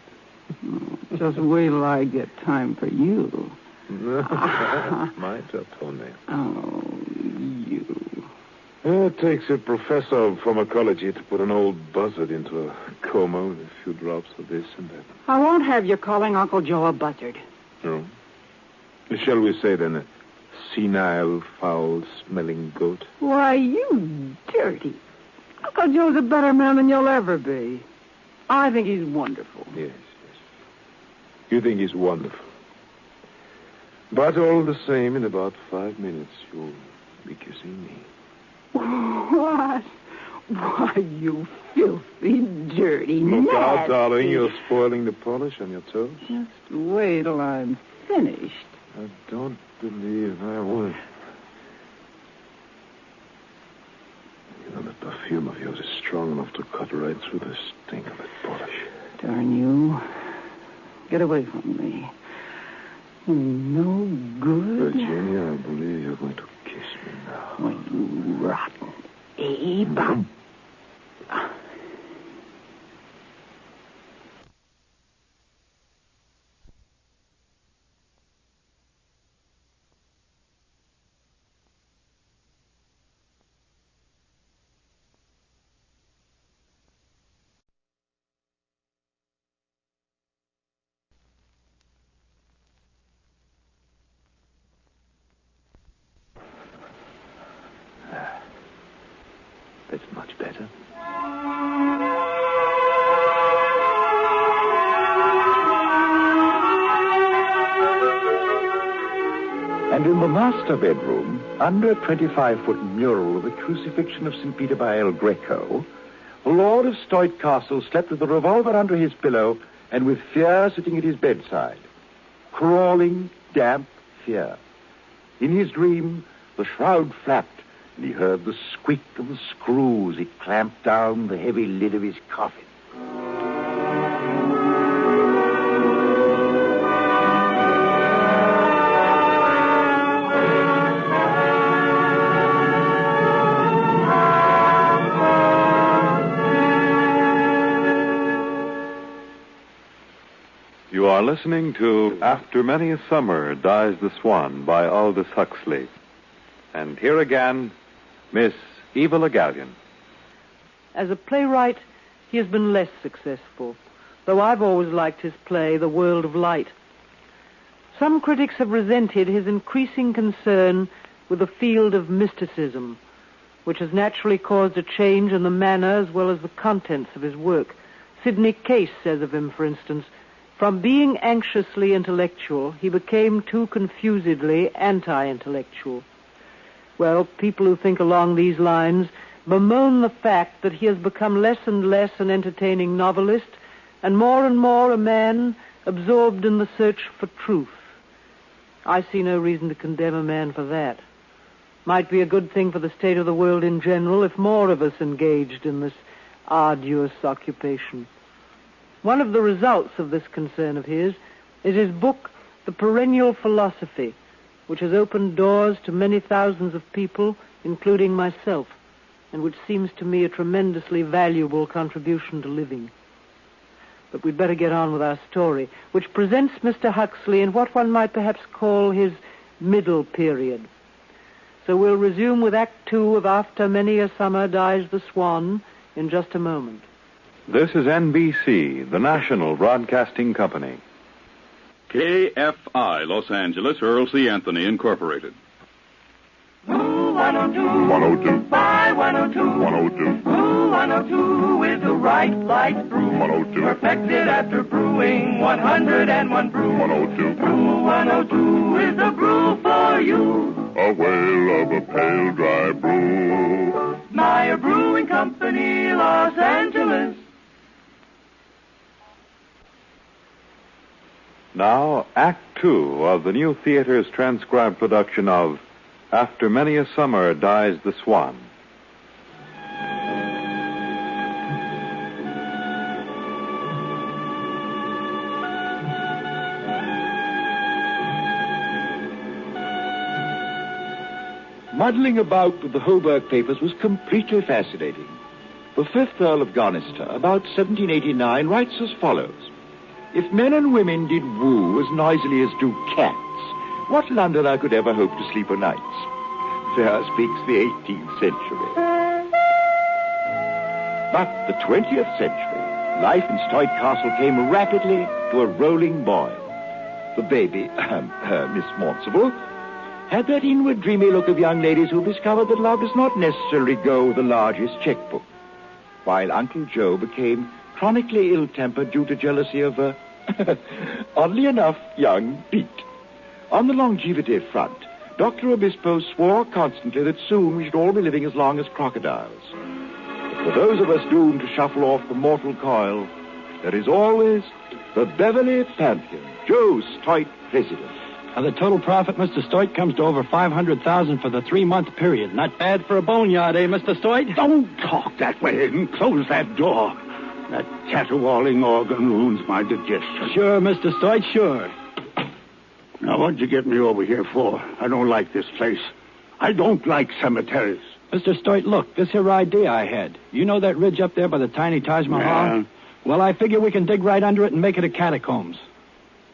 S3: Just wait till I get time for you.
S5: That's my toenail.
S3: Oh, you.
S5: It takes a professor of pharmacology to put an old buzzard into a coma with a few drops of this and that.
S3: I won't have you calling Uncle Joe a buzzard.
S5: No. Shall we say, then, a senile, foul-smelling goat?
S3: Why, you dirty. Uncle Joe's a better man than you'll ever be. I think he's wonderful.
S5: Yes. You think he's wonderful. But all the same, in about 5 minutes, you'll be kissing me.
S3: What? Why, you filthy, dirty,
S5: Look out,
S3: nasty.
S5: darling. You're spoiling the polish on your toes.
S3: Just wait till I'm finished.
S5: I don't believe I would. You know, the perfume of yours is strong enough to cut right through the stink of that polish.
S3: Darn you. Get away from me. You're no good.
S5: Virginia, I believe you're going to kiss me now.
S3: Why, you rotten ape.
S5: That's much better.
S23: And in the master bedroom, under a 25-foot mural of the crucifixion of St. Peter by El Greco, the Lord of Stoyte Castle slept with a revolver under his pillow and with fear sitting at his bedside. Crawling, damp fear. In his dream, the shroud flapped, and he heard the squeak of the screws. It clamped down the heavy lid of his coffin.
S1: You are listening to After Many a Summer Dies the Swan by Aldous Huxley. And here again, Miss Eva Le Gallion.
S22: As a playwright, he has been less successful, though I've always liked his play, The World of Light. Some critics have resented his increasing concern with the field of mysticism, which has naturally caused a change in the manner as well as the contents of his work. Sidney Case says of him, for instance, from being anxiously intellectual, he became too confusedly anti-intellectual. Well, people who think along these lines bemoan the fact that he has become less and less an entertaining novelist and more a man absorbed in the search for truth. I see no reason to condemn a man for that. Might be a good thing for the state of the world in general if more of us engaged in this arduous occupation. One of the results of this concern of his is his book, The Perennial Philosophy, which has opened doors to many thousands of people, including myself, and which seems to me a tremendously valuable contribution to living. But we'd better get on with our story, which presents Mr. Huxley in what one might perhaps call his middle period. So we'll resume with Act 2 of After Many a Summer Dies the Swan in just a moment.
S1: This is NBC, the National Broadcasting Company.
S2: KFI, Los Angeles, Earl C. Anthony, Incorporated.
S7: Ooh, 102. 102. By 102. 102. Ooh, 102 is the right light brew. 102. Perfected after brewing 101 brew. 102. Brew 102 is the brew for you.
S11: A whale of a pale, dry brew.
S7: Meyer Brewing Company, Los Angeles.
S1: Now, Act 2 of the new theater's transcribed production of After Many a Summer Dies the Swan.
S23: Muddling about with the Holberg papers was completely fascinating. The 5th Earl of Garnister, about 1789, writes as follows. If men and women did woo as noisily as do cats, what Londoner could ever hope to sleep o' nights? There speaks the 18th century. But the 20th century, life in Stoyte Castle came rapidly to a rolling boil. The baby, Miss Maunsable, had that inward dreamy look of young ladies who discovered that love does not necessarily go with the largest checkbook, while Uncle Joe became chronically ill-tempered due to jealousy of, oddly enough, young Pete. On the longevity front, Dr. Obispo swore constantly that soon we should all be living as long as crocodiles. But for those of us doomed to shuffle off the mortal coil, there is always the Beverly Pantheon, Joe Stoyte, president.
S25: Now, the total profit, Mr. Stoyte, comes to over $500,000 for the 3-month period. Not bad for a boneyard, eh, Mr. Stoyte?
S4: Don't talk that way and close that door. That caterwauling organ ruins my digestion.
S25: Sure, Mr. Stoyte, sure.
S4: Now, what'd you get me over here for? I don't like this place. I don't like cemeteries.
S25: Mr. Stoyte, look, this here idea I had. You know that ridge up there by the tiny Taj Mahal?
S4: Yeah.
S25: Well, I figure we can dig right under it and make it a catacombs.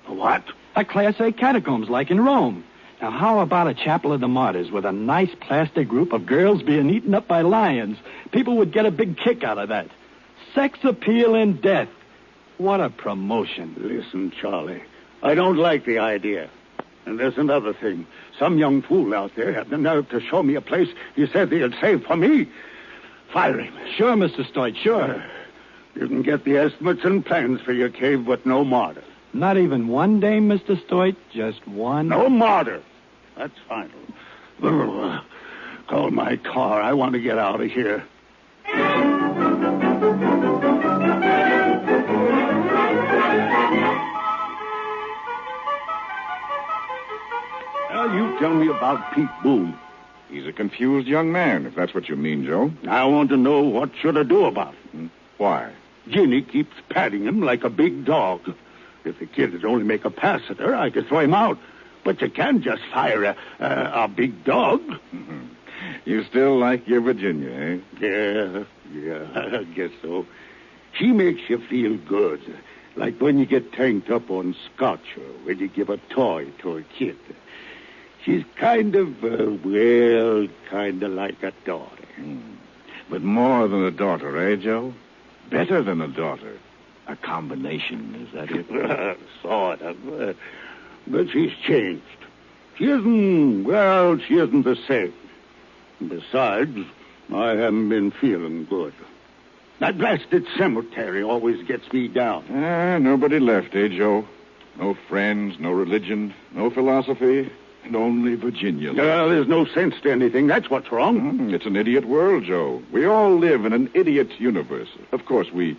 S4: A what?
S25: A Class A catacombs, like in Rome. Now, how about a chapel of the martyrs with a nice plastic group of girls being eaten up by lions? People would get a big kick out of that. Sex appeal in death. What a promotion.
S4: Listen, Charlie, I don't like the idea. And there's another thing. Some young fool out there had the nerve to show me a place he said he'd save for me. Fire him.
S25: Sure, Mr. Stoyte, sure.
S4: You can get the estimates and plans for your cave, but no martyr.
S25: Not even one dame, Mr. Stoyte? Just one?
S4: No martyr. That's final. Call my car. I want to get out of here. Now, you tell me about Pete Boone.
S26: He's a confused young man, if that's what you mean, Joe.
S4: I want to know what should I do about it.
S26: Why?
S4: Ginny keeps patting him like a big dog. If the kid would only make a pass at her, I could throw him out. But you can't just fire a big dog.
S26: Mm-hmm. You still like your Virginia, eh?
S4: Yeah, I guess so. She makes you feel good. Like when you get tanked up on scotch or when you give a toy to a kid. She's kind of like a daughter.
S26: But more than a daughter, eh, Joe? Better than a daughter.
S23: A combination, is that it?
S4: Sort of. But she's changed. She isn't the same. Besides, I haven't been feeling good. That blasted cemetery always gets me down.
S26: Nobody left, eh, Joe? No friends, no religion, no philosophy, and only Virginia left.
S4: Well, there's no sense to anything. That's what's wrong.
S26: It's an idiot world, Joe. We all live in an idiot universe. Of course, we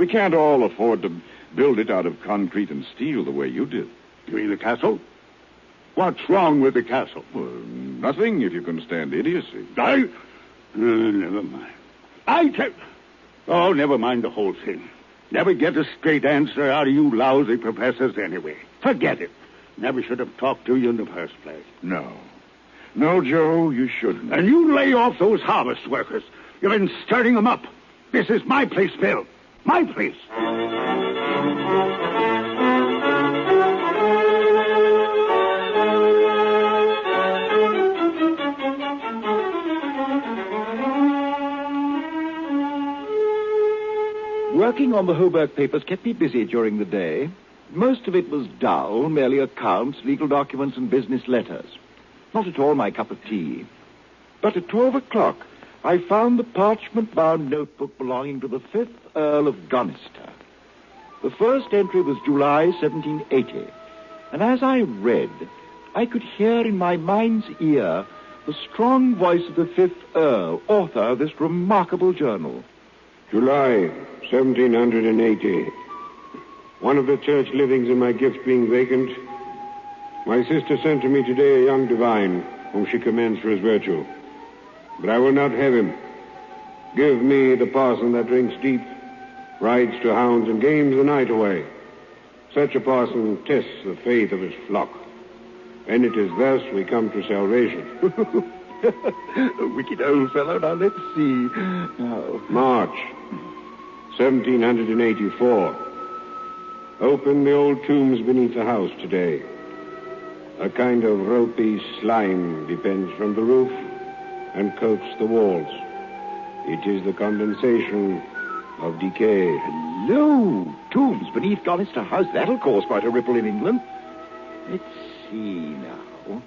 S26: can't all afford to build it out of concrete and steel the way you did.
S4: You mean the castle? What's wrong with the castle?
S26: Well, nothing if you can stand idiocy.
S4: Never mind. Never mind the whole thing. Never get a straight answer out of you lousy professors anyway. Forget it. Never should have talked to you in the first place.
S26: No, Joe, you shouldn't.
S4: And you lay off those harvest workers. You've been stirring them up. This is my place, Bill. My place.
S23: Working on the Hoburg papers kept me busy during the day. Most of it was dull, merely accounts, legal documents, and business letters. Not at all my cup of tea. But at 12 o'clock, I found the parchment-bound notebook belonging to the 5th Earl of Gonister. The first entry was July 1780, and as I read, I could hear in my mind's ear the strong voice of the 5th Earl, author of this remarkable journal.
S10: July 1780. One of the church livings in my gift being vacant, my sister sent to me today a young divine whom she commends for his virtue. But I will not have him. Give me the parson that drinks deep, rides to hounds, and games the night away. Such a parson tests the faith of his flock. And it is thus we come to salvation.
S23: A wicked old fellow. Now, let's see.
S10: March 1784. Open the old tombs beneath the house today. A kind of ropey slime depends from the roof and coats the walls. It is the condensation of decay.
S23: Hello! Tombs beneath Gonister House. That'll cause quite a ripple in England. Let's see now.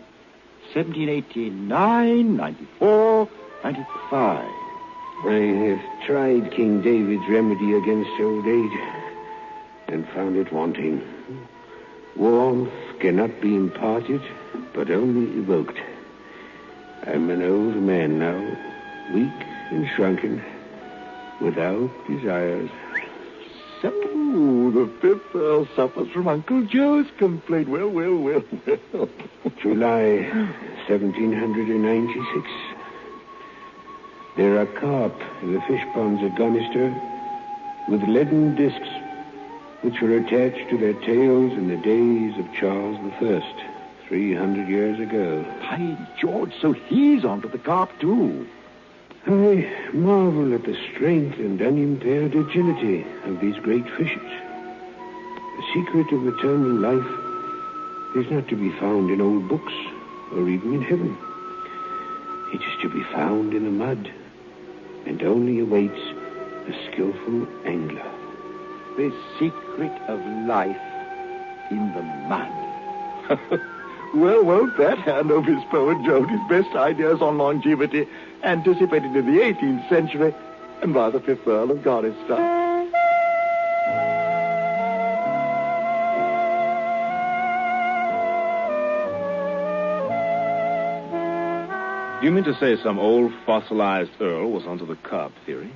S23: 1789, 94, 95.
S10: I have tried King David's remedy against old age and found it wanting. Warmth cannot be imparted, but only evoked. I'm an old man now, weak and shrunken, without desires.
S23: So, the fifth Earl suffers from Uncle Joe's complaint. Well.
S10: July 1796. There are carp in the fish ponds at Gonister with leaden discs which were attached to their tails in the days of Charles I, 300 years ago.
S23: By George, so he's onto the carp, too.
S10: I marvel at the strength and unimpaired agility of these great fishes. The secret of eternal life is not to be found in old books or even in heaven. It is to be found in the mud and only awaits a skillful angler.
S23: The secret of life in the mud. Well, won't that hand of his poet Joe his best ideas on longevity anticipated in the 18th century and by the fifth Earl of Gonister?
S5: Do you mean to say some old fossilized Earl was onto the carp theory?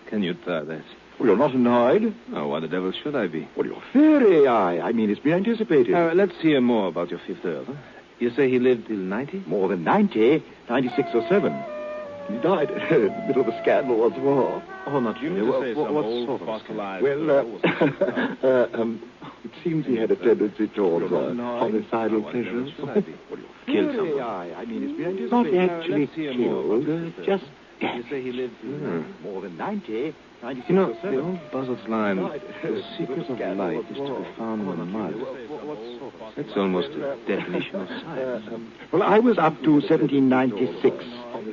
S5: Can you tell that?
S23: Well, you're not annoyed.
S5: Oh, why the devil should I be?
S23: Well, you're very I mean, it's been anticipated.
S5: Let's hear more about your fifth Earl. You say he lived till 90?
S23: More than 90, 96 or 7. He died in the middle of a scandal once more.
S5: Oh, not you.
S23: What sort of fossilized Earl? It seems he had a tendency towards homicidal pleasures.
S5: Killed someone.
S23: I mean, it's been anticipated. Not actually killed, just...
S5: You say he lived till
S23: more than 90, 96
S5: You know,
S23: or 7.
S5: the old buzzard's line, the secret of life is to be found in the mud. That's almost a definition of science.
S23: Well, I was up to 1796.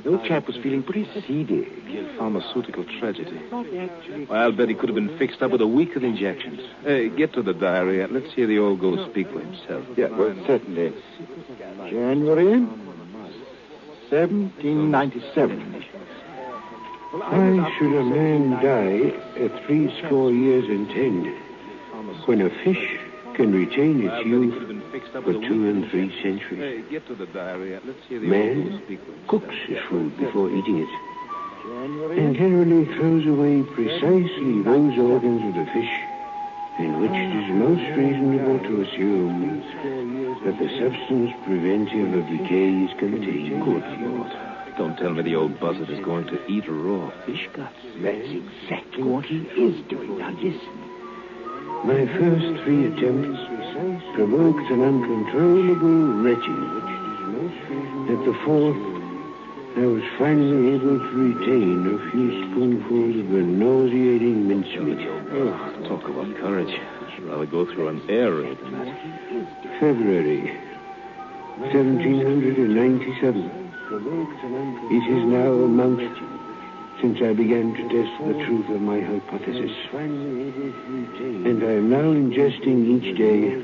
S23: The old chap was feeling pretty seedy.
S5: Pharmaceutical tragedy. Well, I'll bet he could have been fixed up with a week of injections. Hey, get to the diary. Let's hear the old ghost speak for himself.
S23: Yeah, well, certainly. January 1797.
S10: Why should a man die at 70 years and 10 when a fish can retain its youth for 2 and 3 centuries? Man cooks his food before eating it and generally throws away precisely those organs of the fish in which it is most reasonable to assume that the substance preventive of decay is contained.
S5: Good Lord. Don't tell me the old buzzard is going to eat raw fish guts.
S23: That's exactly what he is doing. Now, listen.
S10: My first 3 attempts provoked an uncontrollable retching. At the 4th, I was finally able to retain a few spoonfuls of the nauseating mincemeat.
S5: Oh, talk about courage. I'd rather go through an air raid than that.
S10: February 1797. It is now a month since I began to test the truth of my hypothesis. And I am now ingesting each day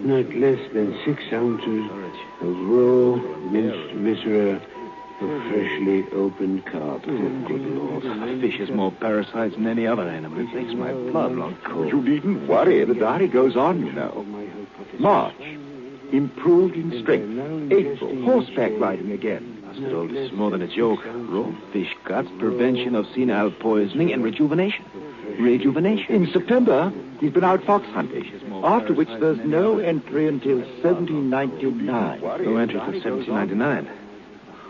S10: not less than 6 ounces of raw minced viscera of freshly opened carp.
S5: Oh, good Lord. A fish has more parasites than any other animal. It makes my blood run cold.
S23: You needn't worry. The diary goes on, you know. March. Improved in strength. April. Horseback riding again.
S5: Master Aldous, it's more than a joke. Raw fish guts, prevention of senile poisoning, and rejuvenation.
S23: In September, he's been out fox hunting. After which there's no entry until 1799.
S5: No entry till 1799.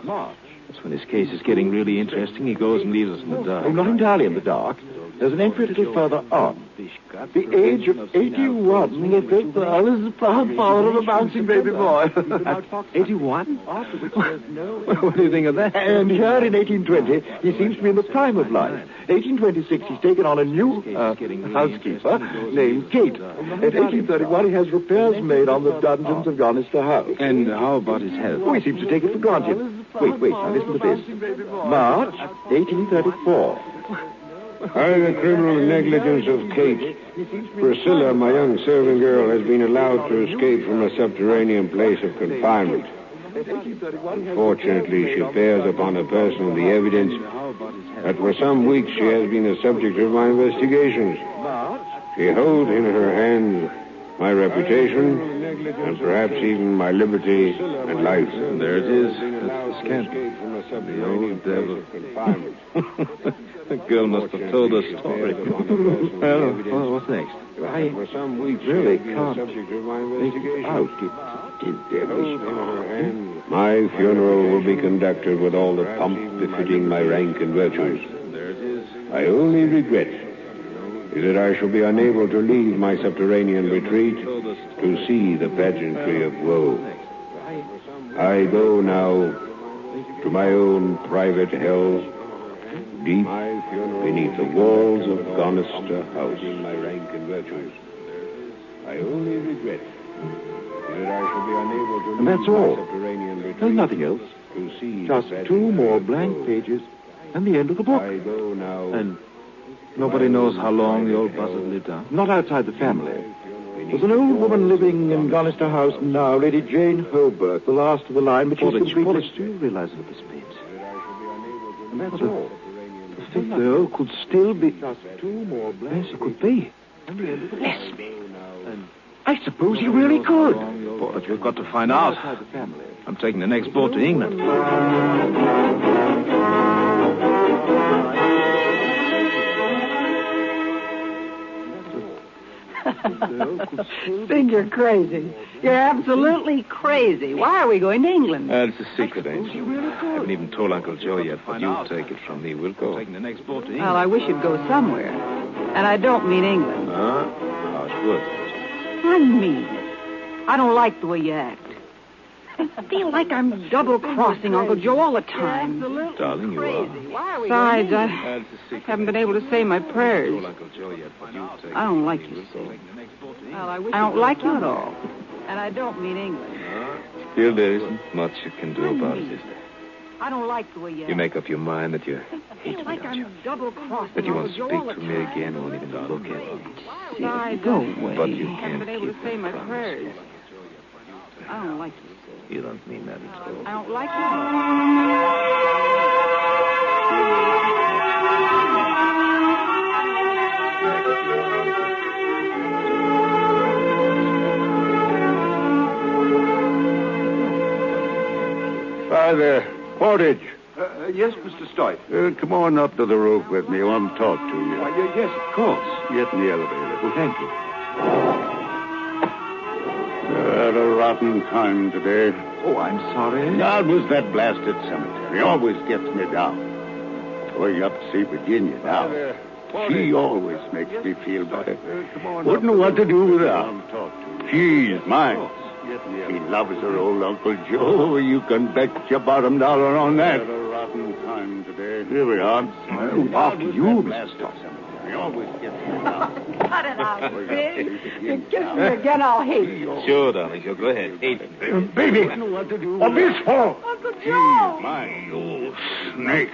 S23: March.
S5: That's when his case is getting really interesting. He goes and leaves us in the dark.
S23: Oh, not entirely in the dark. There's an entry a little further on. The age of 81, the fifth Earl is the proud father of a bouncing baby boy.
S5: At 81?
S23: After which there's no...
S5: What do you think of that?
S23: And here in 1820, he seems to be in the prime of life. 1826, he's taken on a new housekeeper named Kate. At 1831, he has repairs made on the dungeons of Gonister House.
S5: And how about his health?
S23: Oh, he seems to take it for granted. Wait. Now listen to this. March 1834.
S10: By the criminal negligence of Kate, Priscilla, my young servant girl, has been allowed to escape from a subterranean place of confinement. Unfortunately, she bears upon her person the evidence that for some weeks she has been the subject of my investigations. She holds in her hands my reputation, and perhaps even my liberty and life.
S5: And there it is. That's the scandal. The old devil. The girl must have told us a story. Well, what's next? I really can't make it out.
S10: My funeral will be conducted with all the pomp befitting my rank and virtues. My only regret is that I shall be unable to leave my subterranean retreat to see the pageantry of woe. I go now to my own private hell, deep beneath the walls of Gonister House. My rank and virtues. I only regret that I shall be unable to leave
S23: And that's all.
S10: my subterranean retreat.
S23: There's nothing else.
S10: To see
S23: Just two more blank pages and the end of the book.
S10: I go now.
S5: And nobody knows how long the old buzzard lived out?
S23: Not outside the family. There's an old woman living in Gonister House now, Lady Jane Holbrook, the last of the line, but she's completely...
S5: Do you realize it at this speed?
S23: And that's all.
S5: The fifth Earl could still be...
S23: Just two more blank
S5: Yes, it could be.
S23: Bless me. I suppose he really could.
S5: But we've got to find out.
S23: Outside the family.
S5: I'm taking the next boat to England.
S3: Think you're crazy. You're absolutely crazy. Why are we going to England?
S5: It's a secret, Angel. I haven't even told Uncle Joe yet, but you'll take it from me. We'll go. Taking the next boat to England.
S3: Well, I wish you'd go somewhere. And I don't mean England.
S5: How good.
S3: I mean it. I don't like the way you act. I feel like I'm double-crossing Uncle Joe all the time.
S5: Darling, you are.
S3: Besides, I haven't been able to say my prayers. I don't like you, Sid. I don't like you at all. And I don't mean England.
S5: Still, there isn't much you can do about it, is there?
S3: I don't like the way you act.
S5: You make up your mind that you hate me,
S3: like
S5: don't
S3: I'm
S5: you?
S3: double-crossing
S5: That you won't
S3: Uncle Joe
S5: speak
S3: all the
S5: to me
S3: time.
S5: again, won't even look at me.
S3: Besides,
S5: Go away. But you
S3: I haven't
S5: can't
S3: been able to
S5: keep
S3: say my
S5: that promise.
S3: prayers. I don't like you, Sid.
S5: You don't mean that at all.
S3: I don't like you.
S4: Hi there. Portage.
S23: Yes, Mr. Stoyte.
S4: Come on up to the roof with me. I want to talk to you.
S23: Yes, of course.
S4: Get in the elevator.
S23: Well, thank you.
S4: Had a rotten time today.
S23: Oh, I'm sorry.
S4: God was that blasted cemetery. Always gets me down. Going up to see Virginia now. She always makes me feel better. Wouldn't know what to do without her. She's mine. She loves her old Uncle Joe. You can bet your bottom dollar on that. Had a rotten time today. Here we are.
S23: After you, Mr. Stoyte.
S4: Always gets me down.
S3: Cut it out, Sid. You kiss me again, I'll hate you.
S5: Sure, darling, sure. Go ahead. Eat.
S4: Baby, Obispo.
S3: Uncle Joe.
S4: You snake.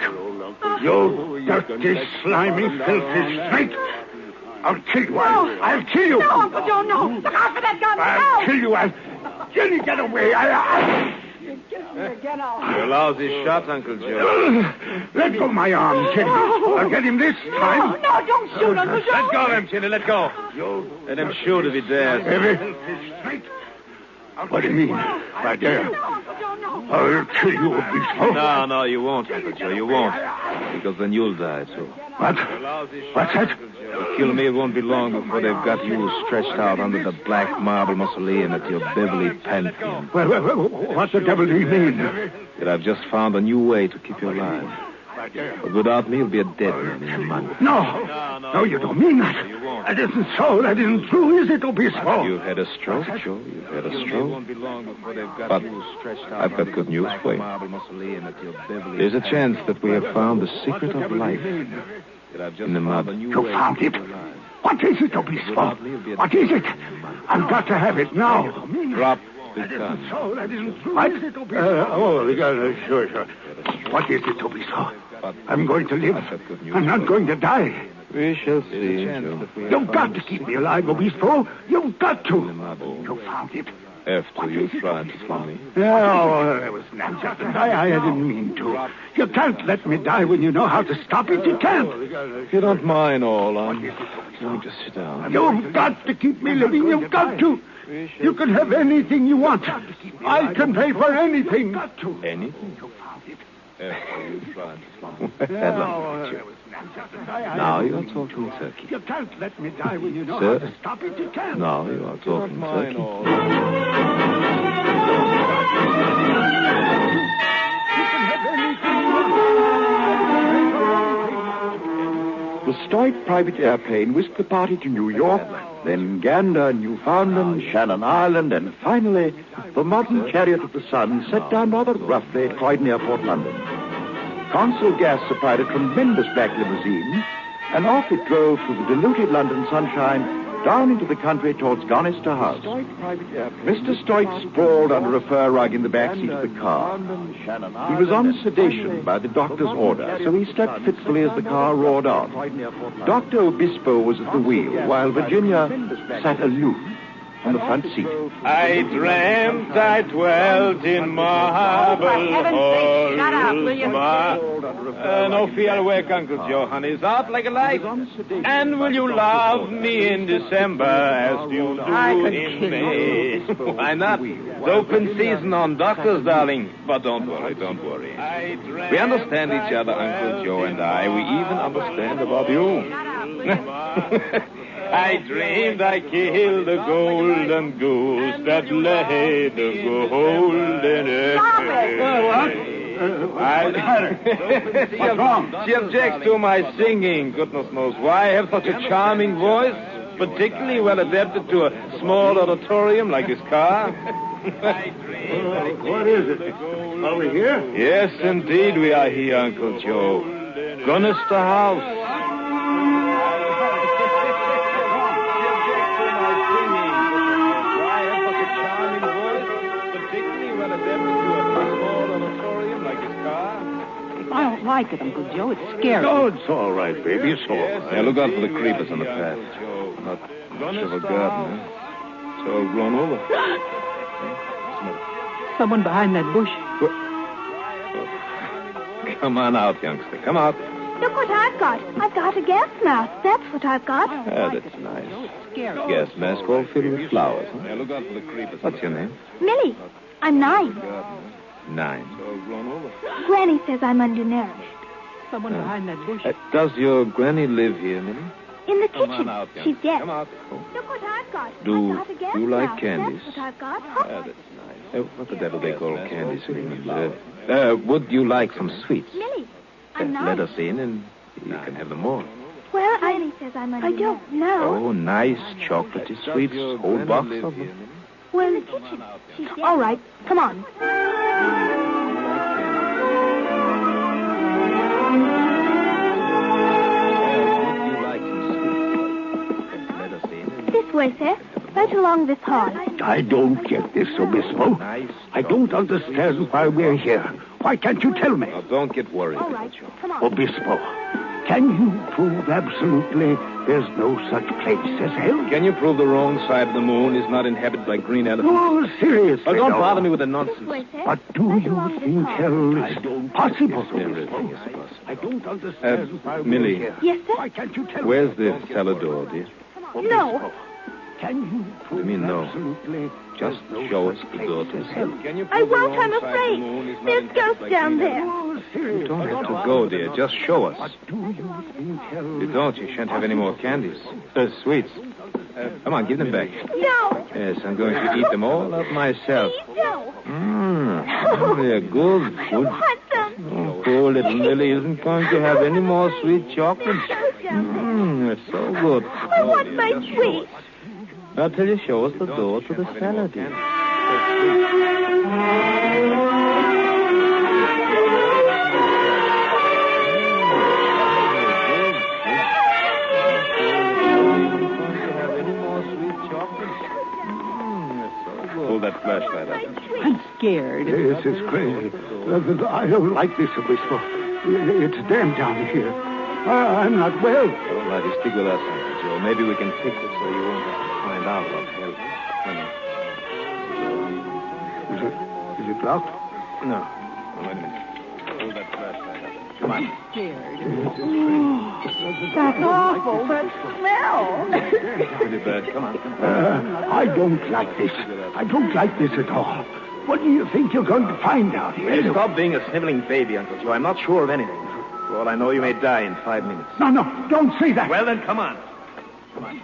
S4: You dirty, slimy, filthy snake. I'll kill you. I'll kill you.
S3: No, Uncle Joe, no. Look out for that gun.
S4: I'll kill you. Jenny, get away.
S3: You kiss me again, I'll hate
S5: You're a lousy shot, Uncle Joe.
S4: Let go my arm, Jenny. I'll get him this time.
S3: No, don't shoot, Uncle Joe.
S5: Let go of him, Chinny. Let go. Let him shoot if he dares.
S4: Heavy. What do you mean? If I dare?
S3: No, Uncle Joe, no.
S4: I'll kill you, Obispo.
S5: No, you won't, Uncle Joe. You won't. Because then you'll die, too.
S4: What? What's that?
S5: You kill me, it won't be long before they've got you stretched out under the black marble mausoleum at your Beverly Pantheon.
S4: Well, what the devil do you mean?
S5: That I've just found a new way to keep you alive. But without me, you'll be a dead man in a month.
S4: No, you don't mean that. That isn't so. That isn't true, is it, Obispo?
S5: You've had a stroke, Joe. You've had a stroke. But I've got good news for you. There's a chance that we have found the secret of life in the mud.
S4: You found it? What is it, Obispo? What is it? I've got to have it now.
S5: Drop That isn't
S10: so. That isn't true.
S20: What?
S10: Is it, Obispo?
S20: Sure. What is it, Obispo? I'm going to live. I'm not going to die.
S5: We shall see.
S20: You've got to keep me alive, Obispo. You've got to. You found it.
S5: After you tried to kill me.
S20: No, there was none. I didn't mean to. You can't let me die when you know how to stop it. You can't.
S5: If you don't mind all, I'm going to sit down.
S20: You've got to keep me living. You've got to. You can have anything you want. I can pay for anything.
S5: Anything? After you tried to Now you are talking turkey.
S20: You can't let me die when you know
S5: Sir?
S20: how to stop it. You can't.
S5: Now you are talking turkey.
S23: The Stoyte private airplane whisked the party to New York, then Gander, Newfoundland, Shannon Island, and finally, the modern Chariot of the Sun set down rather roughly at Croydon Airport, London. Consul Gas supplied a tremendous black limousine, and off it drove through the diluted London sunshine down into the country towards Gonister House. Mr. Stoyte sprawled under a fur rug in the back seat of the car. He was on sedation by the doctor's order, so he slept fitfully as the car roared on. Dr. Obispo was at the wheel, while Virginia sat aloof on the front seat.
S12: I dreamt I dwelt in marble halls.
S3: Shut up, will you?
S12: No fear, awake, Uncle Joe, honey. It's out like a light. And will you love me in December as you do in May? Why not? It's open season on doctors, darling. But don't worry. We understand each other, Uncle Joe and I. We even understand about you. I dreamed I killed a golden goose that laid a golden egg.
S20: What's wrong?
S12: She objects to my singing. Goodness knows why. I have such a charming voice, particularly well adapted to a small auditorium like this car.
S20: What is it? Are we here?
S12: Yes, indeed, we are here, Uncle Joe. Gonister House.
S3: I don't like it, Uncle Joe. It's scary.
S20: Oh, it's all right, baby. It's all right.
S5: Yeah, look out for the creepers on the path. Not much of a garden, huh? It's all blown over.
S3: Someone behind that bush.
S5: Come on out, youngster. Come out.
S13: Look what I've got. I've got a gas mask. That's what I've got.
S5: Ah, that's nice. Gas mask all filled with flowers. Huh?
S12: Yeah, look out for the creepers.
S5: What's your name?
S13: Millie. I'm 9.
S5: 9.
S13: Granny says I'm undernourished.
S3: Someone behind that bush.
S5: Does your granny live here, Millie?
S13: In the kitchen.
S5: Out,
S13: she's dead.
S5: Come out.
S13: Look what I've got.
S5: Do
S13: I've got a gas
S5: you like
S13: mask.
S5: candies?
S13: That's what I've got.
S5: That's nice. What the devil they call candies in England? Would you like some sweets?
S13: Millie, I'm 9.
S5: Let us in and you can have them all.
S13: Well, Granny says I'm undernourished. I don't know.
S5: Oh, nice chocolatey sweets. Whole box of them.
S13: Well, in the kitchen. She's dead. All right. Come on. This way, sir. Right along this hall.
S20: I don't get this, Obispo. I don't understand why we're here. Why can't you tell me?
S5: Now, don't get worried.
S13: All right. Come on.
S20: Obispo, can you prove absolutely there's no such place as hell?
S5: Can you prove the wrong side of the moon is not inhabited by green elephants?
S20: Oh, seriously.
S5: Oh, don't
S20: no.
S5: bother me with the nonsense.
S20: But do you think hell is possible?
S5: Everything is possible.
S20: I don't understand why
S5: Millie.
S20: we're here.
S13: Yes, sir?
S20: Why can't you tell me?
S5: Where's the cellar door, dear?
S13: No.
S20: Can you prove
S5: I mean, no.
S20: absolutely
S5: Just show us the door to the cellar.
S13: I won't. I'm afraid. There's ghosts down there.
S5: You don't have to go, dear. Just show us.
S20: Do you think hell...
S5: If you don't, you shan't have any more candies. Sweets. Come on, give them back.
S13: No.
S5: Yes, I'm going to eat them all up myself.
S13: Please don't.
S5: They're good food.
S13: I want them.
S5: Oh, poor little Millie isn't going to have any more sweet chocolates. It's so good.
S13: I want my sweets.
S5: Now, till you show us the door to the cellar, dear.
S12: Pull that
S5: that flashlight up.
S3: I'm scared.
S10: This is crazy. I don't like this, Obispo. It's damp down here. I'm not well.
S5: All right, you stick with us, Uncle Joe. Maybe we can fix it so you won't have to find out what hell.
S10: Is it locked?
S5: No. Wait a minute. Hold that flashlight up. Come on.
S3: I'm scared. That's awful. That smell.
S5: Pretty bad. Come on.
S10: I don't like this. I don't like this at all. What do you think you're going to find out here?
S5: Hey, stop being a sniveling baby, Uncle Joe. I'm not sure of anything. For all I know, you may die in 5 minutes.
S10: No, don't say that.
S5: Well, then, come on. Come on.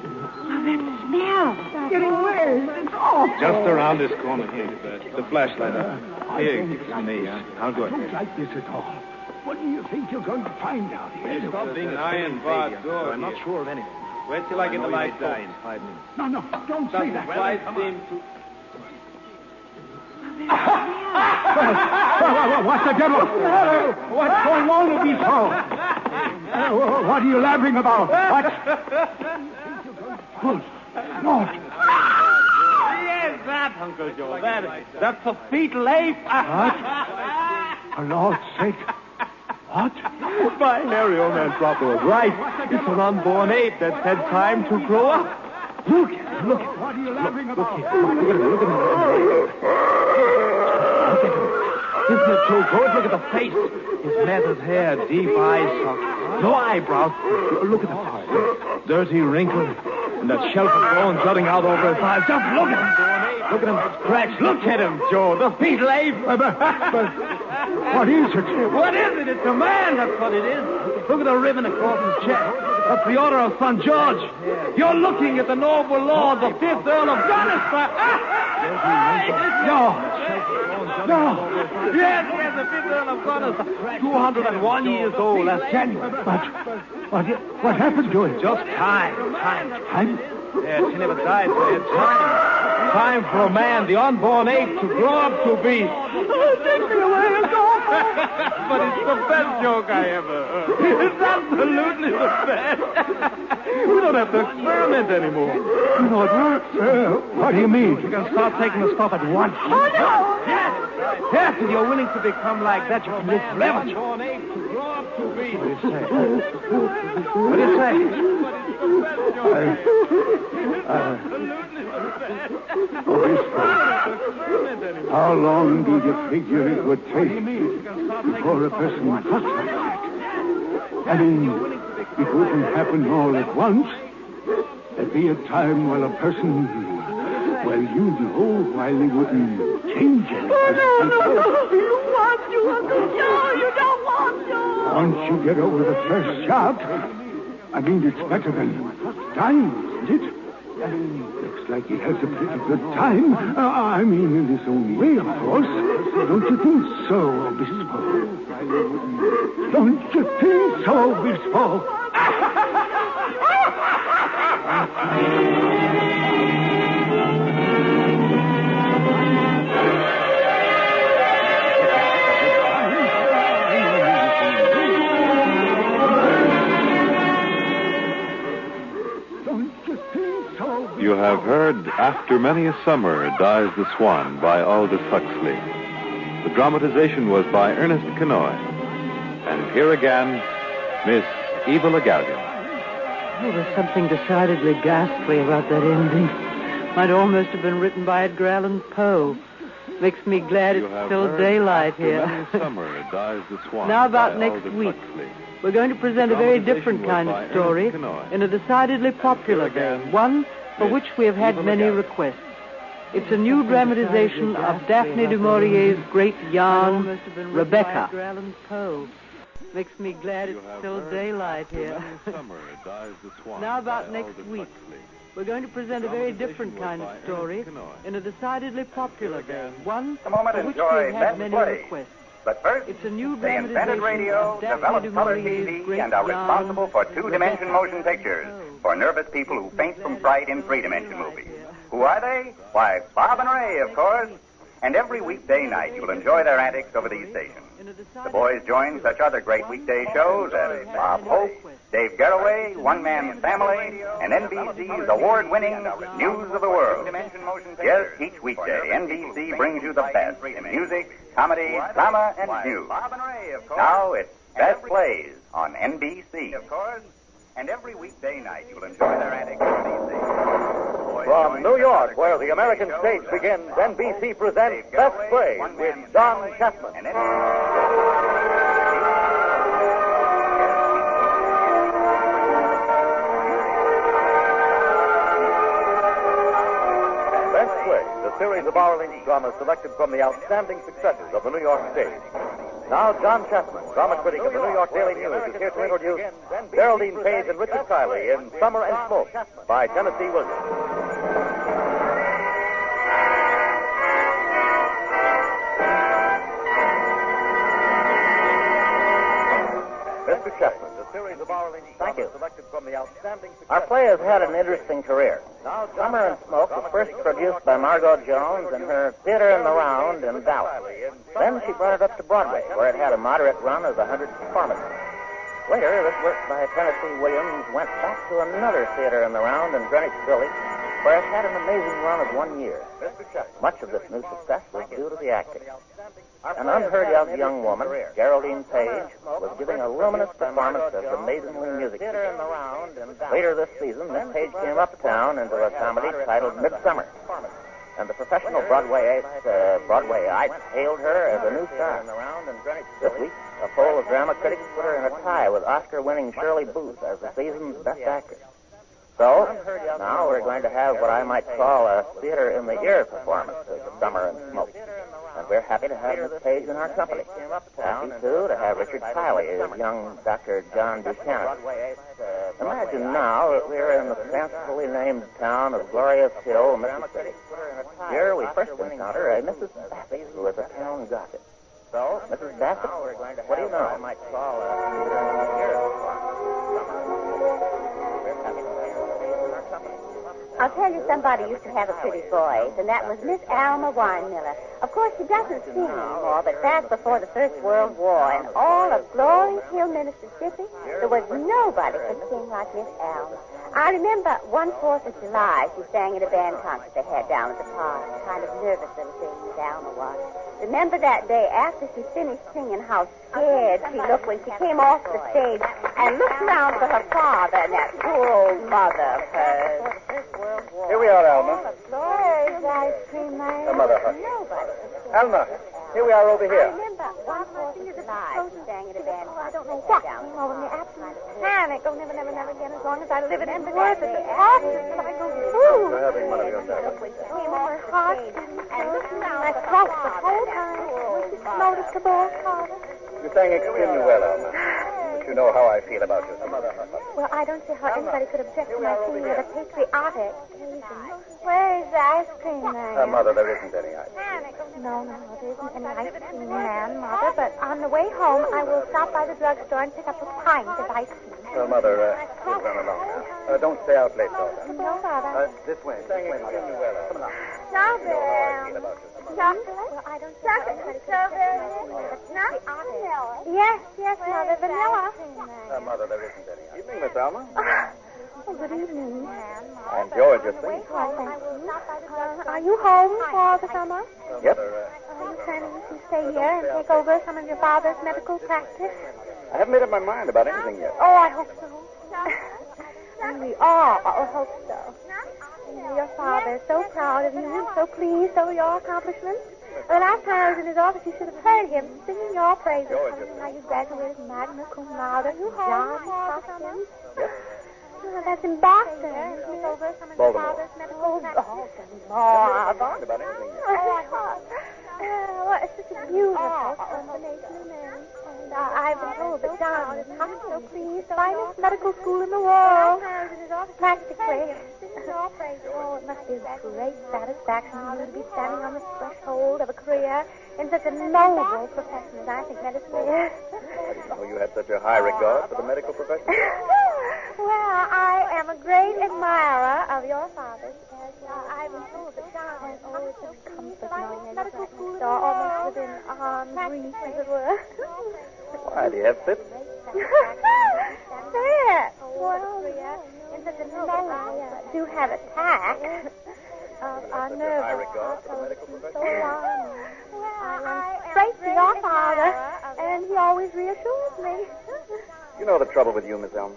S13: Oh, that smell. It's getting worse. It's awful.
S5: Just around this corner here. The flashlight up. Here, give it to me. I'll go
S10: I don't like this at all. What do you think you're going to find out here?
S5: Stop being an iron barred door. I'm not sure of anything. Wait till I get the light die in 5 minutes.
S10: No, don't say that.
S5: Light seem to...
S10: What's the devil? What's going on with these folks? What are you laughing about? What? Good Lord.
S12: Yes, that, Uncle Joe. That's a fetal ape.
S10: What? For Lord's sake. What?
S12: My Mary, old man Proper was right. It's an unborn ape that's had time to grow up.
S10: Look. What are you laughing about?
S12: Look at him. Isn't it too good? Look at the face. His matted hair, deep eyes, no eyebrows. Look at the face. Dirty, wrinkled, and that shelf of bone jutting out over his eyes. Just look at him. Look at him scratch. Look at him, Joe. The fetal ape.
S10: But what is it?
S12: What is it? It's a man. That's what it is. Look at the ribbon across his chest. That's the order of St. George. You're looking at the noble lord, the 5th Earl of Gunnisford.
S10: No.
S12: Yes, the 5th Earl of Gunnisford. 201 years old last January.
S10: But what happened to him?
S12: Just time.
S10: Time?
S12: Yes, he never died, so he had time. Time for a man, the unborn ape, to grow up to be.
S13: Take me away, it's awful.
S12: But it's the best joke I ever heard. It's absolutely the best. We don't have to experiment anymore.
S10: You know, it works. What do you mean?
S12: We can start taking the stuff at once.
S13: Oh, no.
S12: Yes, if you're willing to become like that, you can live forever. Unborn ape to grow up to be. What do you say?
S10: How long do you figure it would take before a person was like that? I mean, it wouldn't happen all at once. There'd be a time when a person, well, you know, while he wouldn't change anything.
S13: Oh, no. You want to, Uncle Joe. You don't want to.
S10: Once you get over the first shock, I mean, it's better than dying, isn't it? Looks like he has a pretty good time. I mean, in his own way, of course. Don't you think so, Obispo? Don't you think so, Obispo?
S1: You have heard After Many a Summer Dies the Swan by Aldous Huxley. The dramatization was by Ernest Kenoy. And here again, Miss Eva Le Gallion.
S22: Oh, there's something decidedly ghastly about that ending. Might almost have been written by Edgar Allan Poe. Makes me glad it's still daylight here. Now about next week. We're going to present a very different kind of story in a decidedly popular vein. One for which we have had many requests. It's a new dramatization of Daphne du Maurier's great yarn, Rebecca. Makes me glad it's still daylight here. Now about next week. We're going to present a very different kind of story in a decidedly popular vein. One for which we have had many requests.
S14: But first,
S22: it's a new
S14: they invented radio, developed color TV, and are responsible for two-dimension motion pictures for nervous people who faint from fright in three-dimension movies. Who are they? Why, Bob and Ray, of course. And every weekday night you'll enjoy their antics over these stations. The boys join such other great weekday shows as Bob Hope, Dave Garroway, One Man Family, and NBC's award-winning News of the World. Yes, each weekday, NBC brings you the best in music, comedy, drama, and news. Now it's Best Plays on NBC. Of course, and every weekday night you'll enjoy their antics on NBC.
S15: From New York, where the American stage begins, NBC presents Best Plays with John Chapman. A series of hour-length dramas selected from the outstanding successes of the New York stage. Now, John Chapman, drama critic of the New York Daily News, is here to introduce Geraldine Page and Richard Kiley in Summer and Smoke by Tennessee Williams. Mr. Chapman, a series of hour-length dramas selected from the outstanding successes.
S16: Our play has had an interesting career. Summer and Smoke was first produced by Margot Jones in her Theater in the Round in Dallas. Then she brought it up to Broadway, where it had a moderate run of 100 performances. Later, this work by Tennessee Williams went back to another Theater in the Round in Greenwich Village, where it had an amazing run of 1 year. Much of this new success was due to the acting. An unheard-of young woman, Geraldine Page, was giving a luminous performance as the Amazingly music teacher. Later this season, Miss Page came uptown into a comedy titled Midsummer, and the professional Broadwayites hailed her as a new star. This week, a poll of drama critics put her in a tie with Oscar-winning Shirley Booth as the season's best actress. So, now we're going to have what I might call a theater-in-the-ear performance of Summer and Smoke. And we're happy to have Miss Page in our company. Happy, too, to have Richard Kiley as young Dr. John Buchanan. Imagine now that we're in the fancifully named town of Glorious Hill, Mississippi. Here we first encounter a Mrs. Bassett, who is a town gossip. So, Mrs. Bassett, what do you know? I might call a theater-in-the-ear performance. We're happy to have Miss Page in our company.
S17: I'll tell you, somebody used to have a pretty voice, and that was Miss Alma Winemiller. Of course, she doesn't sing anymore, but back before the First World War, in all of Glorious Hill, Mississippi, there was nobody could sing like Miss Alma. I remember one 4th of July, she sang at a band concert they had down at the park. Kind of nervous little thing, Miss Alma was. Remember that day after she finished singing, how scared she looked when she came off the stage and looked around for her father and that poor old mother of hers.
S15: Here we are, Alma.
S17: Where's ice cream, man?
S15: Mother, hush. Alma, here we are over
S17: I
S15: here.
S17: remember one 4th of July, she sang at a band concert. I don't know what came over me. Absolute panic. Oh, never, never, never again. As long as I live it in the words at the top, I go through.
S15: You're having one of your nerves.
S17: Came on her heart and looked around my throat the whole time. Noticeable, Carter.
S15: You sang extremely well, Alma. But you know how I feel about you.
S17: Well, I don't see how anybody could object to my singing with a patriotic occasion. Where's the ice cream man?
S15: Mother, there isn't any ice.
S17: No, there isn't any ice cream man, Mother, but on the way home, I will stop by the drugstore and pick up a pint of ice cream.
S15: Well, Mother, we'll run along now. Don't stay out late, daughter.
S17: No, Father.
S15: This way. Sang extremely well, Alma.
S17: Strawberry. Chocolate? Well, I don't see how anybody could object to my singing with a patriotic. Yes, Mother, vanilla.
S15: Mother, there isn't any ice. Evening, Miss Alma.
S17: Oh, good evening.
S15: And George, you think?
S17: Are you home for the summer?
S15: Yep.
S17: Are you planning to stay here and take over some of your father's medical practice?
S15: I haven't made up my mind about anything yet.
S17: Oh, I hope so. And we all hope so. And your father is so proud of you and so pleased over your accomplishments. The last time I was in his office, you should have heard him singing your praises. How you graduated magna cum laude. You John Buchanan.
S15: Yes.
S17: Oh, that's in Boston.
S15: Baltimore.
S17: Baltimore.
S15: About anything yet.
S17: Oh, I hope. Well, it's such a beautiful combination of men. And I've been told that John is so pleased. The finest medical school in the world. Practically. Oh, it must be a great satisfaction for you to be standing on the threshold of a career in such a noble profession as I think medicine is.
S15: I didn't know you had such a high regard for the medical profession.
S17: Well, I am a great admirer of your father's. I've been told that John is always a comfort knowing that medical school is almost within arm's reach, as it were.
S15: Why, do you have fits?
S17: There. do have attacks of our nervous and so on. I went straight to your father, and he always reassures me.
S15: You know the trouble with you, Miss Elm.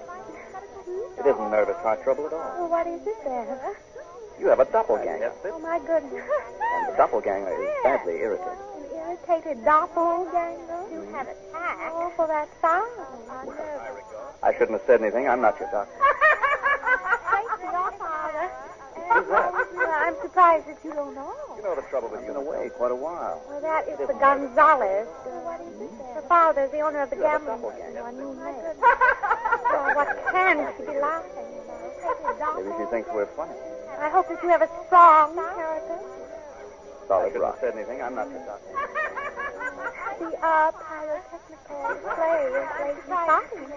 S15: It isn't nervous heart trouble at all.
S17: Well, what is it then?
S15: You have a doppelganger.
S17: Oh, my goodness.
S15: And the doppelganger is badly irritated.
S17: An irritated doppelganger? You have attacks. Oh, well, that sounds
S15: I shouldn't have said anything. I'm not your doctor.
S17: Straight to your father.
S15: Who's that?
S17: I'm surprised that you don't know.
S15: You know the trouble with you. Been away quite a while.
S17: Well, that is the Gonzalez. Her father's the owner of the gambling casino on Moon Lake. Oh, what can she be laughing about?
S15: Maybe she thinks we're funny.
S17: I hope that you have a strong character.
S15: Solid rock. I shouldn't have said anything. I'm not your doctor.
S17: The pyrotechnical play is late starting.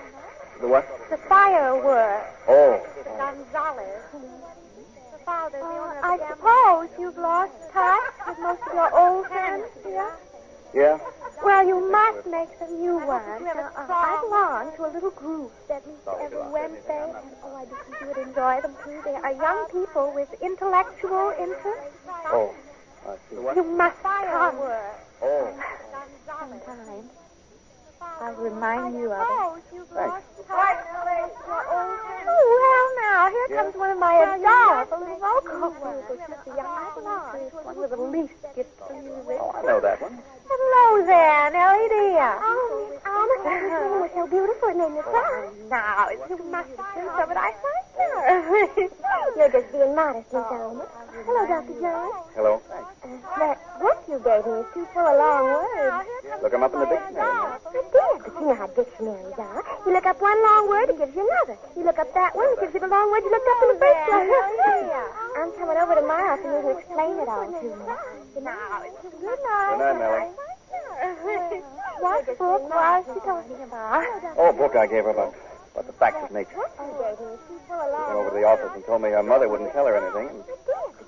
S15: The what?
S17: The fireworks.
S15: Oh.
S17: The Gonzalez. The father's the owner of the gambling. I suppose you've lost touch with most of your old friends here?
S15: Yeah?
S17: Well, you must make some new ones. I belong to a little group that meets every Wednesday, and I do think you would enjoy them, too. They are young people with intellectual interests.
S15: Oh, I see.
S17: You must come.
S15: Oh.
S17: Sometime. I'll remind you of it.
S15: Thanks.
S17: Oh, well, now, here comes one of my adorable little vocal groups. Mr. Young, I belong to one with the least gift for music.
S15: Oh, I know that one.
S17: Hello there, Nellie dear. Oh, Miss Alma, you were so beautiful it made me cry. Now, you must do so, but I thank you. You're just being modest, Miss Alma. Hello, Dr. John.
S15: Hello.
S17: That book you gave me is too full of long words.
S15: Look them up in the dictionary.
S17: I did, but you know how dictionaries are. You look up one long word, it gives you another. You look up that one, it gives you the long word you looked up in the first place. I'm coming over tomorrow for you to explain it all to me. Good night.
S15: Good night, Nellie.
S17: What book was she talking about?
S15: Oh, a book I gave her about the facts of nature.
S17: What you gave me? She
S15: She went over to the office and told me her mother wouldn't tell her anything. And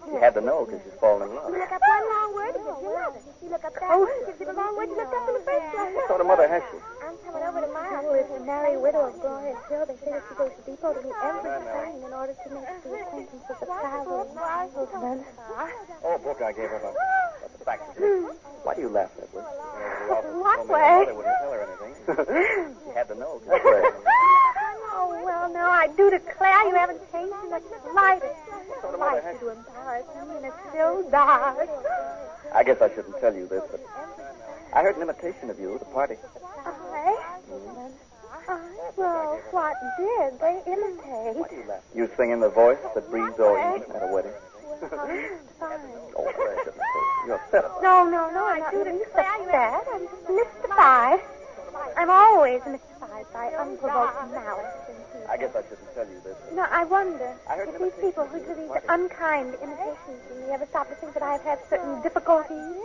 S15: she had to know because she's fallen in love.
S17: You look up one long word, it gives you another. You look up that one, it gives you the long word you looked up in the first place.
S15: What sort of mother has she?
S17: I'm coming over tomorrow with the married widow of Gloria Hill. They say that she goes to Depot to do everything in order to make the acquaintance of the traveling husband.
S15: Oh, a book I gave her about the facts of nature. Why do you laugh, Edward?
S17: What way?
S15: Her mother wouldn't tell her anything. She had to know.
S17: Oh, well, now I do declare you haven't changed in the slightest. I'd like you to embarrass me, and it's still dark.
S15: I guess I shouldn't tell you this, but I heard an imitation of you at the party.
S17: Well, what did they imitate?
S15: You sing in the voice that breathes all evening at a wedding.
S17: Fine.
S15: Oh, I shouldn't say. You're upset.
S17: No, I'm not in the least upset. I'm just mystified. I'm always mystified by unprovoked malice.
S15: I guess I shouldn't tell you this.
S17: No, I wonder if these people who do these unkind imitations of me ever stop to think that I've had certain difficulties.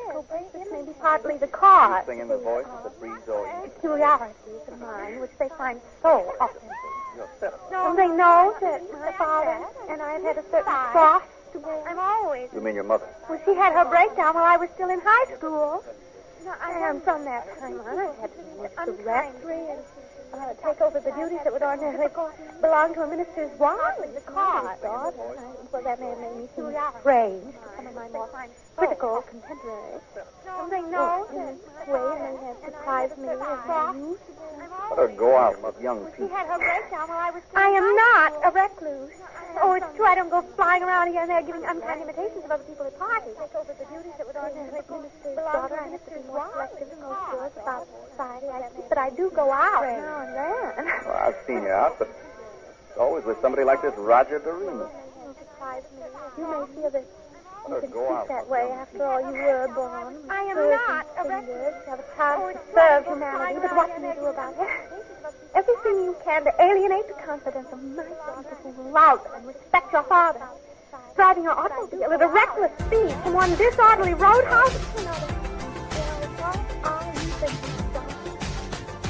S17: This may be partly the cause.
S15: You sing in the voice that breathes all evening.
S17: Peculiarities of mine, which they find so authentic.
S15: You're upset.
S17: Don't they know that my father and I have had a certain cross to bear? I'm always...
S15: You mean your mother?
S17: Well, she had her breakdown while I was still in high school. And from that time on, I've had to manage the rectory and take over the duties that would ordinarily belong to a minister's wife, the Carr daughter. Well, that may have made me seem strange to some of my more critical contemporaries. Don't they know that way they have surprised me as my youth?
S15: Let her go out with young people.
S17: She had her breakdown while I was still I am not a recluse. Oh, it's true I don't go flying around here and there giving unkind imitations of other people at parties. Take over the duties that would ordinarily minister's daughter. I have to be more selective and more serious about society. But I do go out now and then.
S15: Well, I've seen you out, but it's always with somebody like this Roger Doremus.
S17: You may feel that you can speak that way. After all, you were born. I am not a recluse. You have a chance to serve humanity, but what can you do about it? Everything you can to alienate the confidence of nice people who love and respect your father. Driving your automobile at a reckless speed from one disorderly roadhouse to another. What are you thinking, John?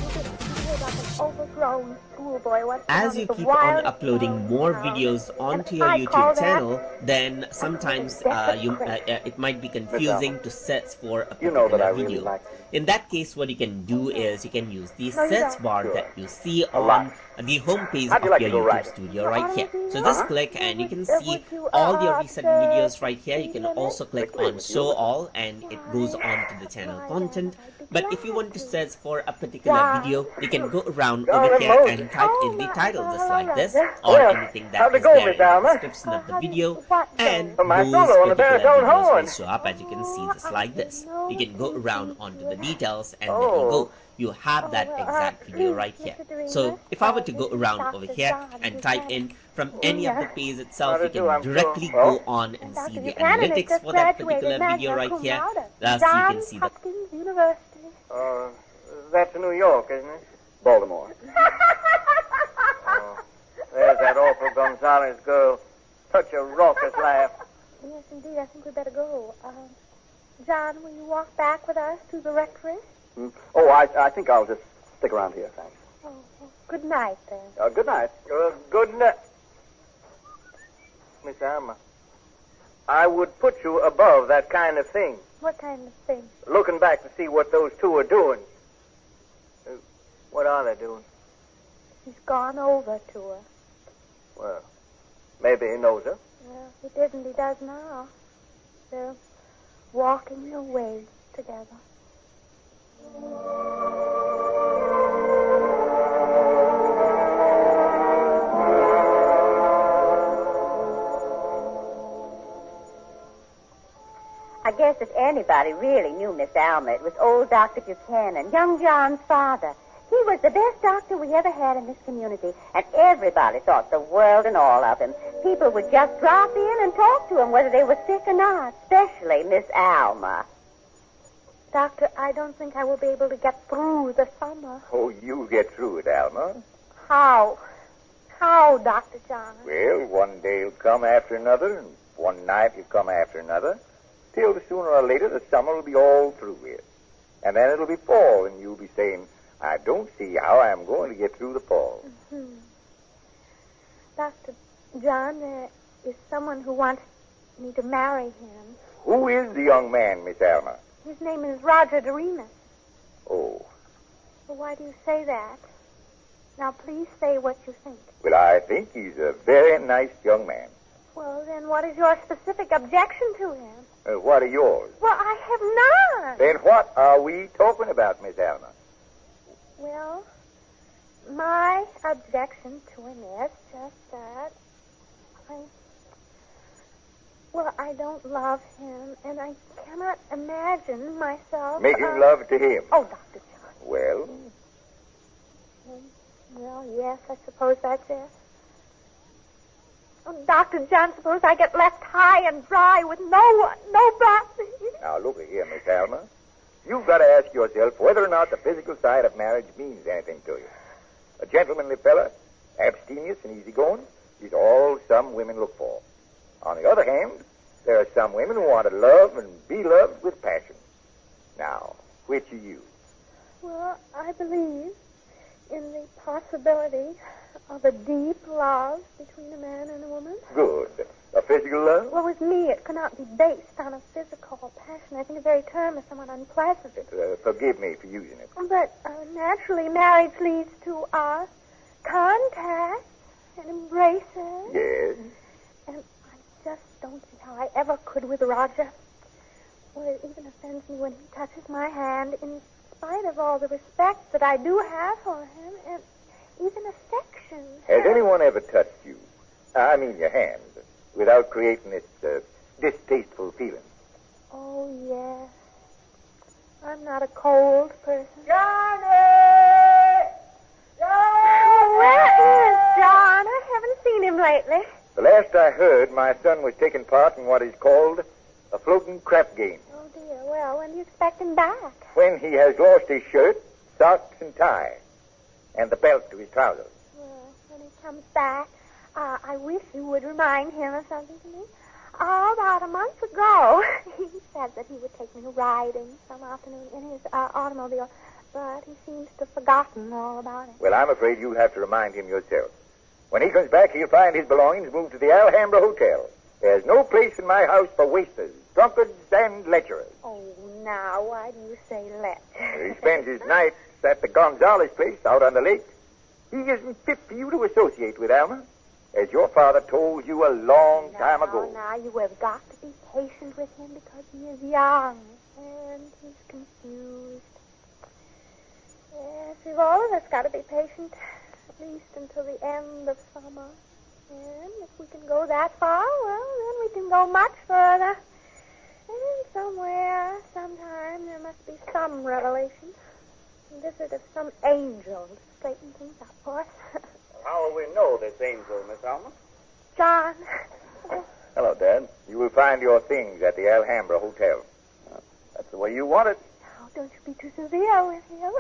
S17: You didn't behave like an overgrown schoolboy.
S8: As you keep on uploading more videos onto your YouTube channel, then sometimes it might be confusing to search for a particular video. In that case, what you can do is you can use the search bar that you see on the home page of your YouTube studio right here. So just click and you can see all your recent videos right here. You can also click on show all and it goes on to the channel content. But if you want to search for a particular video, you can go around over here and type in the title just like this, or anything that is there in the description of the video, and those particular videos will show up, as you can see, just like this. You can go around onto the details, and there you go. You have that exact video right here. So if I were to go around over here and type in from any of the page itself, you can directly go on and see the analytics for that particular video right here. Thus you can see the...
S16: That's New York, isn't it? Baltimore. There's that awful Gonzalez girl. Such a raucous laugh.
S17: Yes, indeed. I think we'd better go. John, will you walk back with us to the rectory?
S9: Oh, I think I'll just stick around here, thanks.
S17: Oh, well, good night, then.
S9: Good night.
S16: Good night. Miss Alma, I would put you above that kind of thing.
S17: What kind of thing?
S16: Looking back to see what those two are doing. What are they doing?
S17: He's gone over to her.
S16: Well, maybe he knows her.
S17: Well, he didn't. He does now. They're walking away together. I guess if anybody really knew Miss Alma, it was old Dr. Buchanan, young John's father. He was the best doctor we ever had in this community, and everybody thought the world and all of him. People would just drop in and talk to him whether they were sick or not, especially Miss Alma. Doctor, I don't think I will be able to get through the summer.
S16: Oh, you'll get through it, Alma.
S17: How? How, Dr. John?
S16: Well, one day will come after another, and one night will come after another, till sooner or later the summer will be all through with. And then it'll be fall, and you'll be saying, I don't see how I'm going to get through the fall.
S17: Mm-hmm. Dr. John, there is someone who wants me to marry him.
S16: Who is the young man, Miss Alma?
S17: His name is Roger Doremus.
S16: Oh.
S17: Well, why do you say that? Now, please say what you think.
S16: Well, I think he's a very nice young man.
S17: Well, then what is your specific objection to him?
S16: What are yours?
S17: Well, I have none.
S16: Then what are we talking about, Miss Alma?
S17: Well, my objection to him is just that I don't love him, and I cannot imagine myself...
S16: Making love to him?
S17: Oh, Dr. John.
S16: Well?
S17: Well, yes, I suppose that's it. Oh, Dr. John, suppose I get left high and dry with no one, nobody.
S16: Now, look here, Miss Alma. You've got to ask yourself whether or not the physical side of marriage means anything to you. A gentlemanly fella, abstemious and easygoing, is all some women look for. On the other hand, there are some women who want to love and be loved with passion. Now, which are you?
S17: Well, I believe in the possibility of a deep love between a man and a woman.
S16: Good. A physical love?
S17: Well, with me, it cannot be based on a physical passion. I think the very term is somewhat unpleasant.
S16: Forgive me for using it.
S17: But naturally, marriage leads to contact and embraces.
S16: Yes.
S17: And I just don't see how I ever could with Roger. Well, it even offends me when he touches my hand, in spite of all the respect that I do have for him, and even affection.
S16: Has anyone ever touched you? I mean your hand. Without creating this distasteful feeling.
S17: Oh, yes. I'm not a cold person.
S13: Johnny!
S17: Where is John? I haven't seen him lately.
S16: The last I heard, my son was taking part in what is called a floating crap game.
S17: Oh, dear. Well, when do you expect him back?
S16: When he has lost his shirt, socks, and tie, and the belt to his trousers.
S17: Well, when he comes back, I wish you would remind him of something to me. About a month ago, he said that he would take me riding some afternoon in his automobile. but he seems to have forgotten all about it.
S2: Well, I'm afraid you'll have to remind him yourself. When he comes back, he'll find his belongings moved to the Alhambra Hotel. There's no place in my house for wasters, drunkards, and lecherers.
S17: Oh, now, why do you say let?
S2: He spends his nights at the Gonzales place out on the lake. He isn't fit for you to associate with, Alma, as your father told you a long time ago.
S17: Now, you have got to be patient with him because he is young and he's confused. Yes, we've all of us got to be patient, at least until the end of summer. And if we can go that far, well, then we can go much further. And somewhere, sometime, there must be some revelation. A visit of some angel to straighten things up for us.
S14: How will we know this angel, Miss Alma?
S17: John.
S2: Hello, Dad. You will find your things at the Alhambra Hotel. That's the way you want it.
S17: Oh, don't you be too severe with him.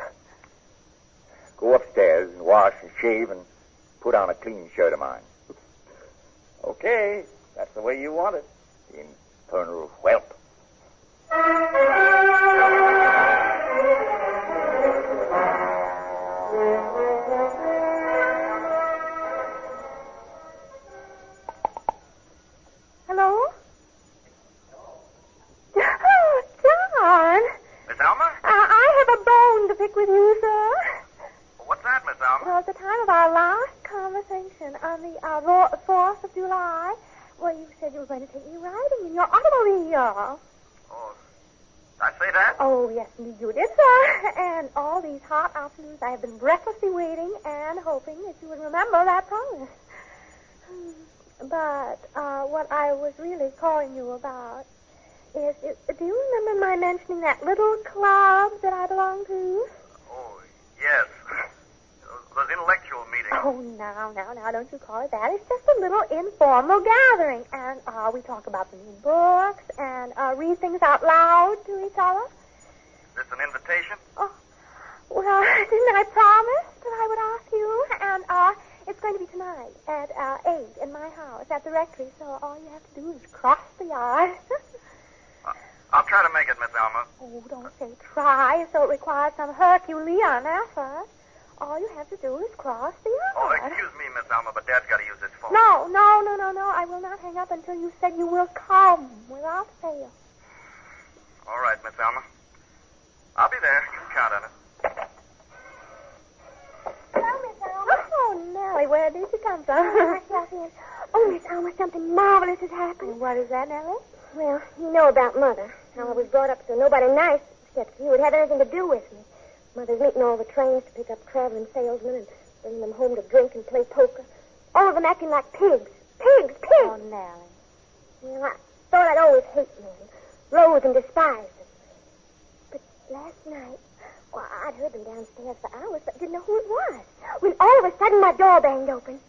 S2: Go upstairs and wash and shave and put on a clean shirt of mine. Okay, that's the way you want it. Infernal whelp.
S17: Hello? Oh, John.
S14: Miss Alma?
S17: I have a bone to pick with you, sir.
S14: What's that, Miss Alma?
S17: Well, at the time of our last conversation on the 4th of July, well, you said you were going to take me riding in your automobile.
S14: Oh, did I say that?
S17: Oh, yes, indeed you did, sir. And all these hot afternoons I have been breathlessly waiting and hoping that you would remember that promise. But what I was really calling you about is, do you remember my mentioning that little club that I belong to?
S14: Oh, yes. Those intellectual meetings.
S17: Oh, now, don't you call it that. It's just a little informal gathering. And we talk about the new books and read things out loud to each other.
S14: Is this an invitation?
S17: Oh, well, didn't I promise that I would ask you? And it's going to be tonight at 8 in my house at the rectory. So all you have to do is cross the yard.
S14: I'll try to make it, Miss Alma.
S17: Oh, don't say try, so it requires some Herculean effort. All you have to do is cross the yard.
S14: Oh, excuse me, Miss Alma, but Dad's got to use his phone.
S17: No. I will not hang up until you said you will come without fail.
S14: All right, Miss Alma. I'll be there. You can count on it.
S17: Hello, Miss Alma. Oh, Nellie, where did you come from? Oh, Miss Alma, something marvelous has happened. What is that, Nellie?
S6: Well, you know about Mother. How I was brought up so nobody nice, except you, would have anything to do with me. Mother's meeting all the trains to pick up traveling salesmen and bring them home to drink and play poker. All of them acting like pigs. Pigs!
S17: Oh, Nellie.
S6: Well, I thought I'd always hate men, loathe and despise them. But last night, well, I'd heard them downstairs for hours, but didn't know who it was. When all of a sudden my door banged open.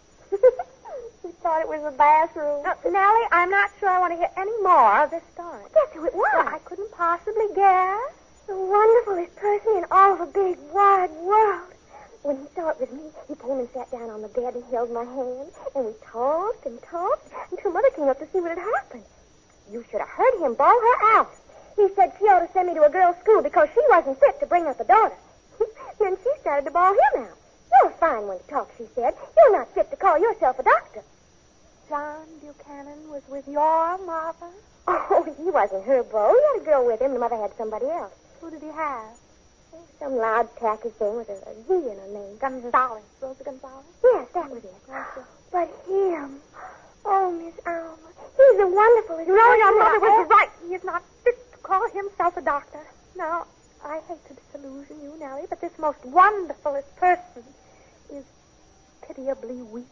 S17: We thought it was the bathroom. Nellie, I'm not sure I want to hear any more of this story.
S6: Guess who it was?
S17: Well, I couldn't possibly guess.
S6: The wonderfulest person in all the big, wide world. When he saw it was me, he came and sat down on the bed and held my hand. And we talked until Mother came up to see what had happened. You should have heard him bawl her out. He said she ought to send me to a girls' school because she wasn't fit to bring up a daughter. Then she started to bawl him out. You're a fine one to talk, she said. You're not fit to call yourself a doctor.
S17: John Buchanan was with your mother?
S6: Oh, he wasn't her beau. He had a girl with him. The mother had somebody else.
S17: Who did he have?
S6: Some loud, tacky thing with a Z in her name.
S17: Gonzales. Rosa Gonzales?
S6: Yes, that was it. But him... Oh, Miss Alma, he's the wonderfulest...
S17: You know, your mother was right. He is not fit to call himself a doctor. Now, I hate to disillusion you, Nellie, but this most wonderfulest person is pitiably weak.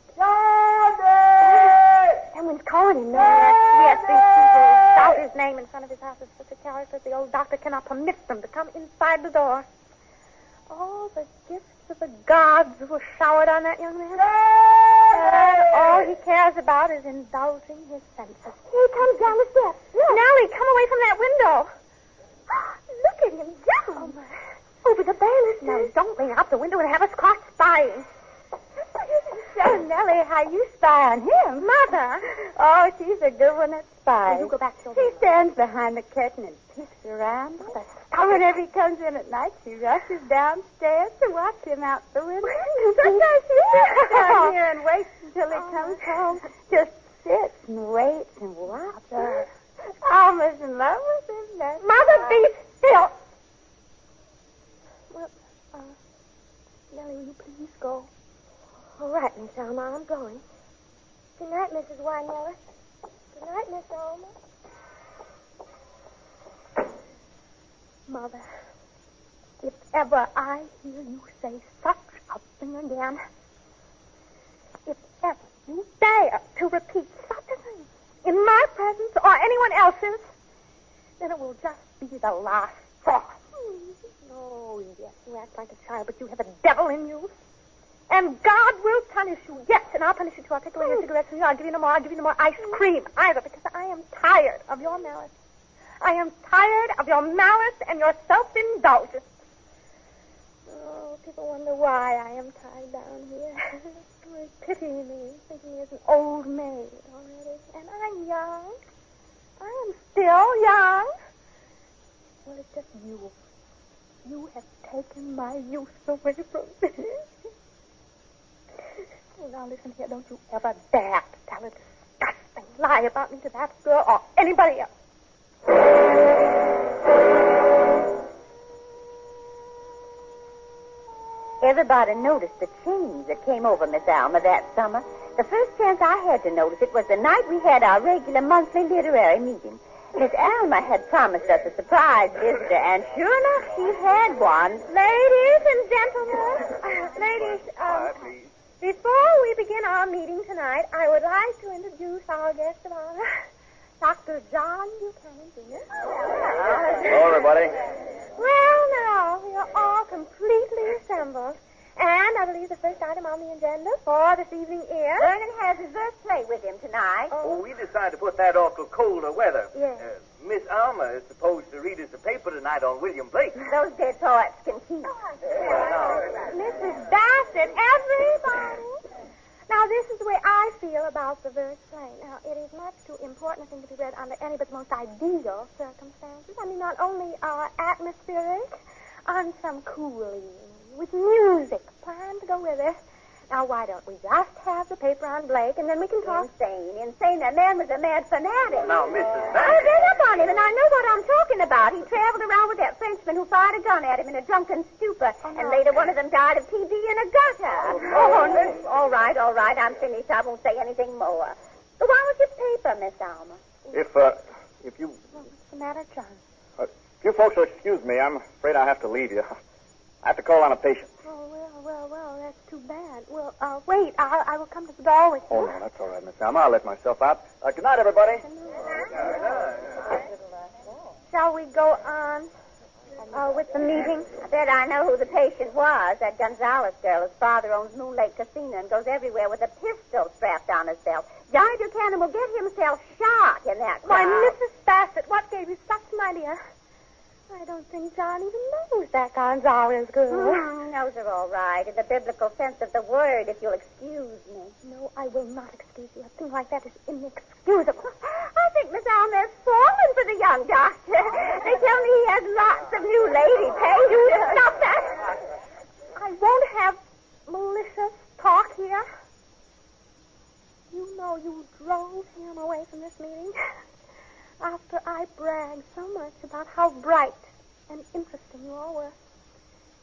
S6: Someone's calling him.
S17: Yes, these people shout his name in front of his house as such a character that the old doctor cannot permit them to come inside the door. All the gifts of the gods were showered on that young man. And all he cares about is indulging his senses.
S6: Here he comes down the steps. Look.
S17: Nellie, come away from that window.
S6: Look at him jump. Over the banisters.
S17: Now, don't lean out the window and have us caught spying. So, Nellie, how you spy on him? Mother. Oh, she's a good one at spying.
S6: You go back to
S17: She stands behind the curtain and peeks around. Mother
S6: And whenever he comes in at night, she rushes downstairs to watch him out the window. Sometimes she sits down here and waits until he comes home. Just sits and waits and watches. Alma's in love with him. Mother, be still. Well, Nellie, will you please go? All right, Miss Alma, I'm going. Good night, Mrs. Winemiller. Good night, Miss Alma. Mother, if ever I hear you say such a thing again, if ever you dare to repeat such a thing in my presence or anyone else's, then it will just be the last straw. Oh, yes, you act like a child, but you have a devil in you. And God will punish you. Yes, and I'll punish you too. I'll take away your cigarettes from you. I'll give you no more. I'll give you no more ice cream either, because I am tired of your malice. I am tired of your malice and your self-indulgence. Oh, people wonder why I am tied down here. They pity me, thinking me as an old maid already. And I'm young. I am still young. Well, it's just you. You have taken my youth away from me. Oh, now listen here. Don't you ever dare to tell a disgusting lie about me to that girl or anybody else.
S17: Everybody noticed the change that came over Miss Alma that summer. The first chance I had to notice it was the night we had our regular monthly literary meeting. Miss Alma had promised us a surprise visitor, and sure enough, she had one.
S6: Ladies and gentlemen, ladies, before we begin our meeting tonight, I would like to introduce our guest of honor, Dr. John Buchanan Jr.
S9: Hello, everybody.
S6: Well, now, we are all completely assembled. And I believe the first item on the agenda for this evening is...
S17: Vernon has his verse play with him tonight.
S9: Oh, we decided to put that off till colder weather.
S6: Yes.
S9: Miss Alma is supposed to read us a paper tonight on William Blake.
S17: Those dead poets can keep.
S6: Mrs. Bassett, everybody. Now, this is the way I feel about the verse play. Now, it is much too important a thing to be read under any but most ideal circumstances. I mean, not only atmospheric, on some cool evening, with music planned to go with it. Now, why don't we just have the paper on Blake, and then we can talk...
S17: Insane. That man was a mad fanatic.
S9: Now, Mrs.
S17: I
S9: Bassett.
S17: read up on him, and I know what I'm talking about. He traveled around with that Frenchman who fired a gun at him in a drunken stupor, and later one of them died of TB in a gutter. Oh, no. All right. I'm finished. I won't say anything more. So why was your paper, Miss Alma?
S9: If you...
S6: What's the matter, John?
S9: If you folks will excuse me, I'm afraid I'll have to leave you. I have to call on a patient.
S6: Oh, well, that's too bad. Well, wait, I will come to the door with you.
S9: Oh, no, that's all right, Miss Alma. I'll let myself out. Good night, everybody.
S6: Shall we go on with the meeting?
S17: I bet I know who the patient was. That Gonzalez girl. His father owns Moon Lake Casino and goes everywhere with a pistol strapped on his belt. John Buchanan will get himself shot in that
S6: Why,
S17: crowd.
S6: Mrs. Bassett, what gave you such an idea? I don't think John even knows that Gonzalez girl.
S17: Knows her all right, in the biblical sense of the word, if you'll excuse me.
S6: No, I will not excuse you. A thing like that is inexcusable.
S17: I think Miss Alma has fallen for the young doctor. They tell me he has lots of new lady patients.
S6: Stop that! I won't have malicious talk here. You know you drove him away from this meeting after I bragged so much about how bright and interesting you all were.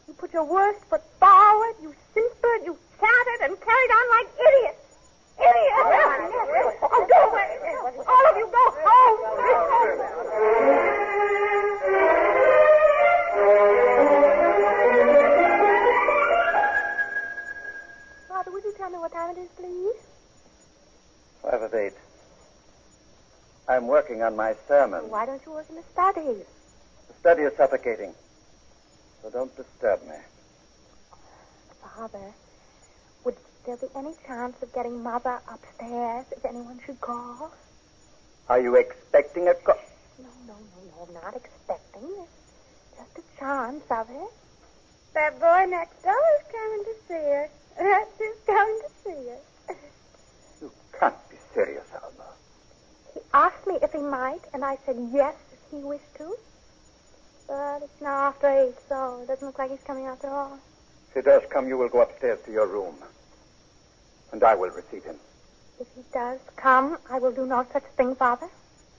S6: You put your worst foot forward, you simpered, you chattered, and carried on like idiots. Idiots! Oh, go away! All of you go home! Father, would you tell me what time it is, please?
S9: 5 of 8. I'm working on my sermon.
S6: Why don't you work in the study?
S9: The study is suffocating, so don't disturb me.
S6: Father, would there be any chance of getting Mother upstairs if anyone should call?
S9: Are you expecting a call?
S6: No, I'm not expecting. There's just a chance of it. That boy next door is coming to see us. That's just coming to see us.
S9: You can't be serious, Alma.
S6: He asked me if he might, and I said yes if he wished to. But it's now after 8, so it doesn't look like he's coming after all.
S14: If he does come, you will go upstairs to your room. And I will receive him.
S6: If he does come, I will do no such thing, Father.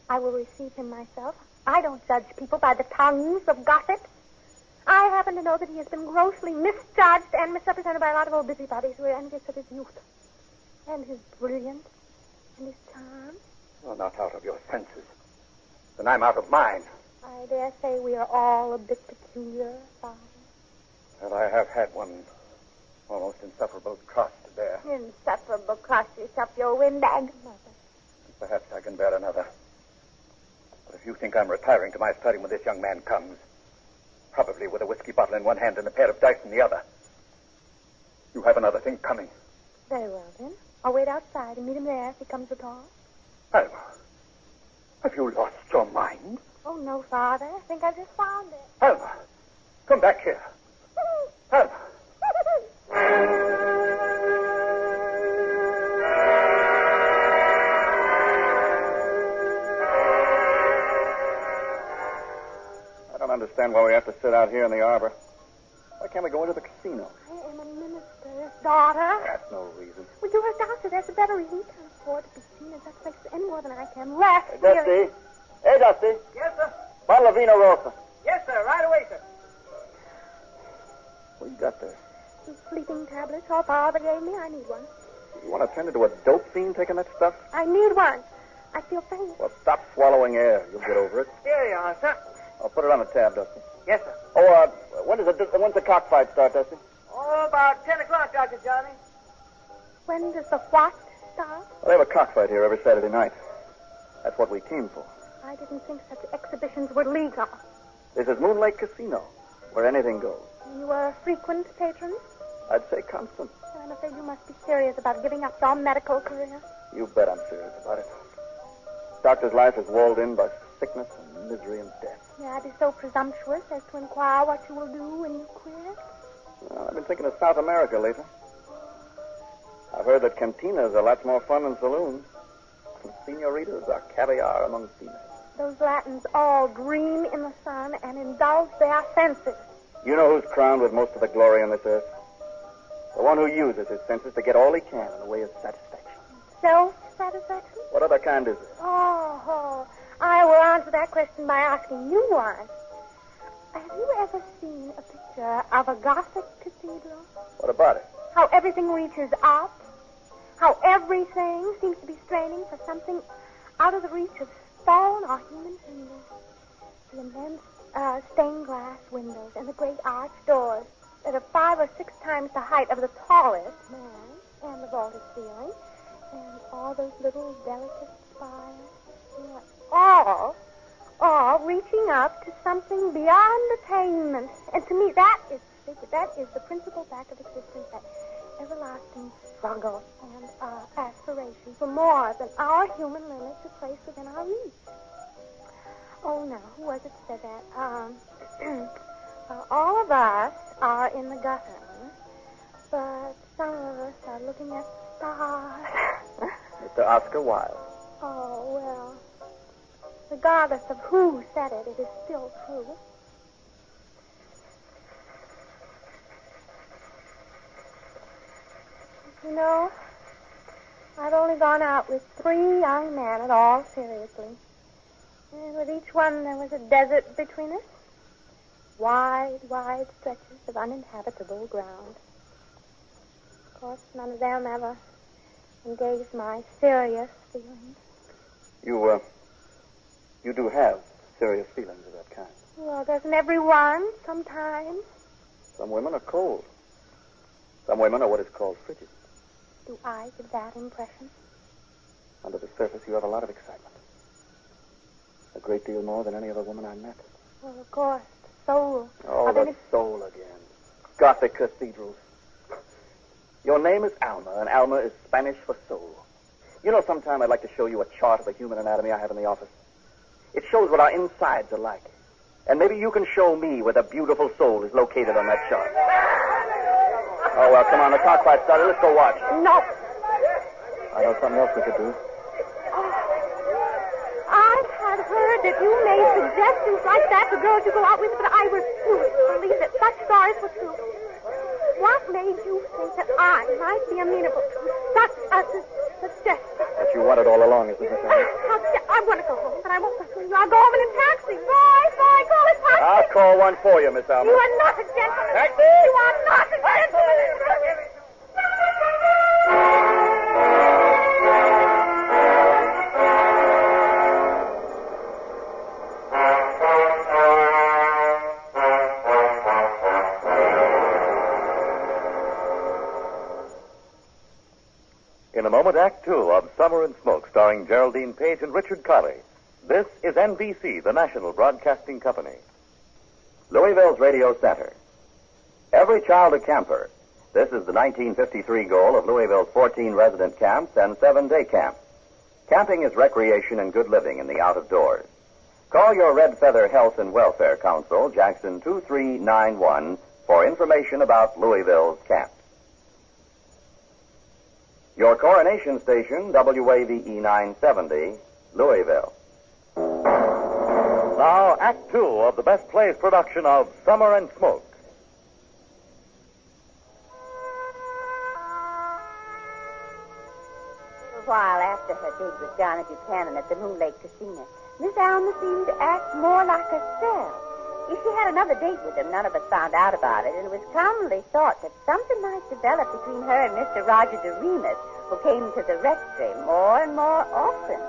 S6: I will receive him myself. I don't judge people by the tongues of gossip. I happen to know that he has been grossly misjudged and misrepresented by a lot of old busybodies who are envious of his youth. And his brilliance. And his charm.
S14: You're not out of your senses. Then I'm out of mine.
S6: I dare say we are all a bit peculiar, Father.
S14: And I have had one almost insufferable cross to bear.
S6: Insufferable cross yourself, your windbag, Mother.
S14: Perhaps I can bear another. But if you think I'm retiring to my study when this young man comes, probably with a whiskey bottle in one hand and a pair of dice in the other, you have another thing coming.
S6: Very well, then. I'll wait outside and meet him there if he comes at all.
S14: Alma, have you lost your mind?
S6: Oh, no, Father. I think I just found it.
S14: Alma, come back here. Alma. I don't understand why we have to sit out here in the arbor. Why can't we go into the casino?
S6: I am a minister's daughter.
S14: That's no reason.
S6: Well, you're a doctor. That's a better reason. You can't afford to be seen in such places any more than I can. Less.
S9: Hey, Dusty. Hey, Dusty.
S16: Yes, sir.
S9: Bottle of Vino Rosa.
S16: Yes, sir. Right away, sir.
S14: What you got there?
S6: Some sleeping tablets all Father gave me. I need one.
S14: You want to turn into a dope fiend taking that stuff?
S6: I need one. I feel faint.
S14: Well, stop swallowing air. You'll get over it.
S16: Here you are, sir.
S14: I'll put it on the tab, Dusty.
S16: Yes, sir.
S14: Oh, when's the cockfight start, Dusty?
S16: Oh, about 10 o'clock, Dr. Johnny.
S6: When does the what start?
S14: Well, they have a cockfight here every Saturday night. That's what we came for.
S6: I didn't think such exhibitions were legal.
S14: This is Moon Lake Casino, where anything goes.
S6: You are a frequent patron?
S14: I'd say constant.
S6: I'm afraid you must be serious about giving up your medical career.
S14: You bet I'm serious about it. Doctor's life is walled in by sickness and misery and death.
S6: May I be so presumptuous as to inquire what you will do when you quit?
S14: Well, I've been thinking of South America lately. I've heard that cantinas are lots more fun than saloons. And senoritas are caviar among females.
S6: Those Latins all dream in the sun and indulge their senses.
S14: You know who's crowned with most of the glory on this earth? The one who uses his senses to get all he can in the way of satisfaction.
S6: Self-satisfaction?
S14: What other kind is it?
S6: Oh, I will answer that question by asking you one. Have you ever seen a picture of a Gothic cathedral?
S14: What about it?
S6: How everything reaches up. How everything seems to be straining for something out of the reach of fallen or human fingers. The immense stained glass windows and the great arched doors that are 5 or 6 times the height of the tallest man, and the vaulted ceiling, and all those little delicate spires, all reaching up to something beyond attainment. And to me, that is the principal fact of existence, that everlasting struggle and aspiration for more than our human limits are placed within our reach. Oh, now, who was it that said that? All of us are in the gutter, but some of us are looking at stars.
S14: Mr. Oscar Wilde.
S6: Oh, well, regardless of who said it, it is still true. You know, I've only gone out with 3 young men at all seriously. And with each one there was a desert between us. Wide, wide stretches of uninhabitable ground. Of course, none of them ever engaged my serious feelings.
S14: You do have serious feelings of that kind.
S6: Well, doesn't everyone sometimes?
S14: Some women are cold. Some women are what is called frigid.
S6: Do I give that impression?
S14: Under the surface, you have a lot of excitement. A great deal more than any other woman I met.
S6: Well, of course, the soul.
S14: Oh, the soul again. Gothic cathedrals. Your name is Alma, and Alma is Spanish for soul. You know, sometime I'd like to show you a chart of the human anatomy I have in the office. It shows what our insides are like. And maybe you can show me where the beautiful soul is located on that chart. Oh, well, come on, the cockfight started. Let's go watch.
S6: No.
S14: I know something else we could do.
S6: I had heard that you made suggestions like that to girls you go out with, but I refuse to believe that such stories were true. What made you think that I might be amenable to such a suggestion?
S15: What you wanted all along, isn't it?
S6: I want to go home, but I won't listen to you. I'll go home in a taxi. Boy, call a taxi.
S15: I'll call one for you, Miss Alma.
S6: You are not a gentleman.
S15: Taxi!
S6: You are not a gentleman.
S15: In a moment, Act Two of Summer and Smoke, starring Geraldine Page and Richard Colley. This is NBC, the national broadcasting company.
S14: Louisville's Radio Center. Every child a camper. This is the 1953 goal of Louisville's 14 resident camps and 7-day camps. Camping is recreation and good living in the out of doors. Call your Red Feather Health and Welfare Council, Jackson 2391, for information about Louisville's camps. Your coronation station, WAVE 970, Louisville.
S15: Now, Act Two of the best plays production of Summer and Smoke.
S17: A while after her date with John Buchanan at the Moon Lake Casino, Miss Alma seemed to act more like herself. If she had another date with him, none of us found out about it, and it was commonly thought that something might develop between her and Mr. Roger DeRemus, who came to the rectory more and more often.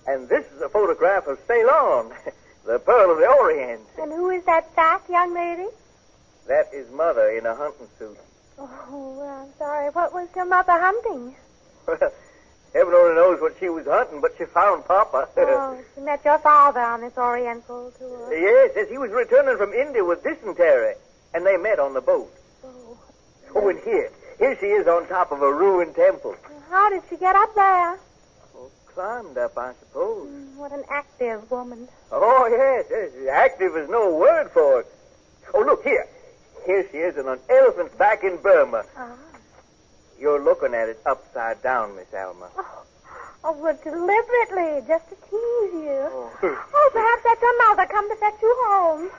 S12: And this is a photograph of Ceylon, the Pearl of the Orient.
S6: And who is that fat young lady?
S12: That is Mother in a hunting suit.
S6: Oh, well, I'm sorry. What was your mother hunting?
S12: Heaven only knows what she was hunting, but she found Papa.
S6: Oh, she met your father on this Oriental tour.
S12: Yes, he was returning from India with dysentery, and they met on the boat. Oh, and here she is on top of a ruined temple.
S6: How did she get up there?
S12: Oh, climbed up, I suppose.
S6: What an active woman.
S12: Oh, yes, active is no word for it. Oh, look, here. Here she is on an elephant's back in Burma. You're looking at it upside down, Miss Alma.
S6: Oh, but deliberately, just to tease you. Oh, perhaps that's your mother come to fetch you home.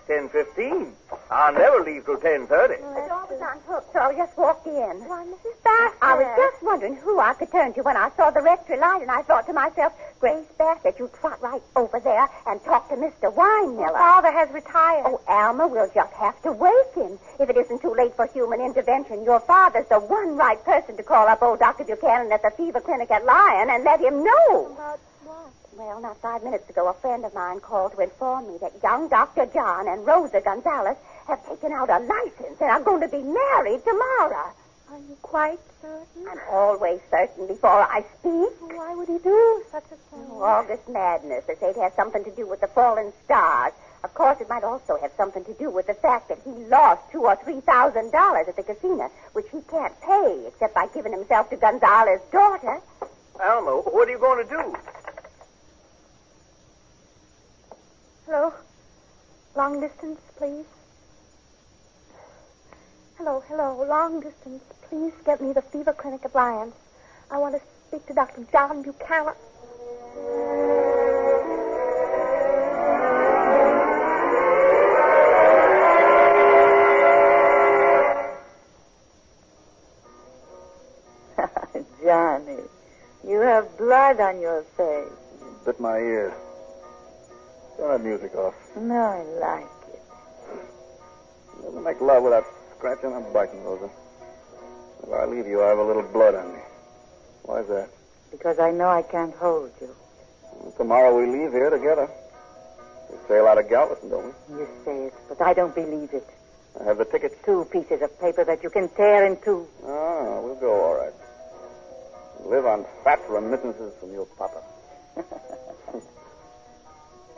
S12: 10:15. I'll never leave till 10:30.
S17: The door was unhooked, so I just walked in.
S6: Why, Mrs. Bassett.
S17: I was just wondering who I could turn to when I saw the rectory light, and I thought to myself, Grace Bassett, you trot right over there and talk to Mr. Winemiller.
S6: Father has retired.
S17: Oh, Alma, we'll just have to wake him. If it isn't too late for human intervention, your father's the one right person to call up old Dr. Buchanan at the fever clinic at Lyon and let him know.
S6: About what?
S17: Well, not 5 minutes ago, a friend of mine called to inform me that young Dr. John and Rosa Gonzalez have taken out a license and are going to be married tomorrow.
S6: Are you quite certain?
S17: I'm always certain before I speak.
S6: Why would he do such a thing?
S17: All this madness. They say it has something to do with the fallen stars. Of course, it might also have something to do with the fact that he lost $2,000 or $3,000 at the casino, which he can't pay except by giving himself to Gonzalez's daughter.
S12: Alma, what are you going to do?
S6: Hello? Long distance, please. Hello, long distance. Please get me the fever clinic at Lyons. I want to speak to Dr. John Buchanan.
S7: Johnny, you have blood on your face.
S15: Bit my ear. Turn that music off.
S7: No, I like it.
S15: Never make love without scratching and biting, Rosa. If I leave you, I have a little blood on me. Why is that?
S7: Because I know I can't hold you.
S15: Well, tomorrow we leave here together. We sail out of Galveston, don't we?
S7: You say it, but I don't believe it.
S15: I have the tickets. 2
S7: pieces of paper that you can tear in two.
S15: Oh, we'll go all right. Live on fat remittances from your papa.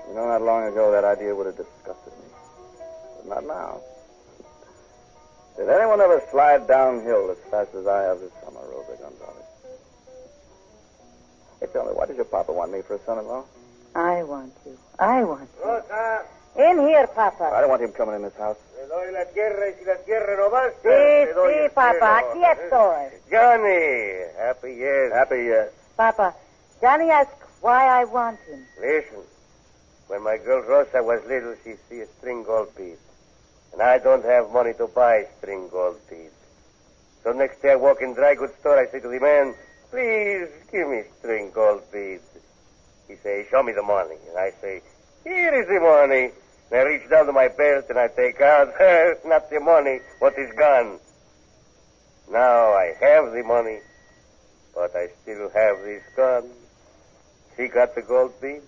S15: You know, not long ago, that idea would have disgusted me. But not now. Did anyone ever slide downhill as fast as I have this summer, Rosa Gonzalez? Hey, tell me, why does your papa want me for a son-in-law?
S7: I want you. I want you.
S12: Rosa.
S7: In here, Papa.
S15: I don't want him coming in this house.
S11: Te doy las guerras y las guerras no bastan.
S7: Sí, Papa, aquí estoy.
S11: Johnny, happy years. Happy years.
S7: Papa, Johnny asked why I want him.
S11: Listen, when my girl Rosa was little, she see a string gold bead. And I don't have money to buy string gold beads. So next day I walk in dry goods store, I say to the man, please give me string gold beads. He say, show me the money. And I say, here is the money. And I reach down to my belt and I take out, not the money, what is gone. Now I have the money, but I still have this gun. She got the gold beads.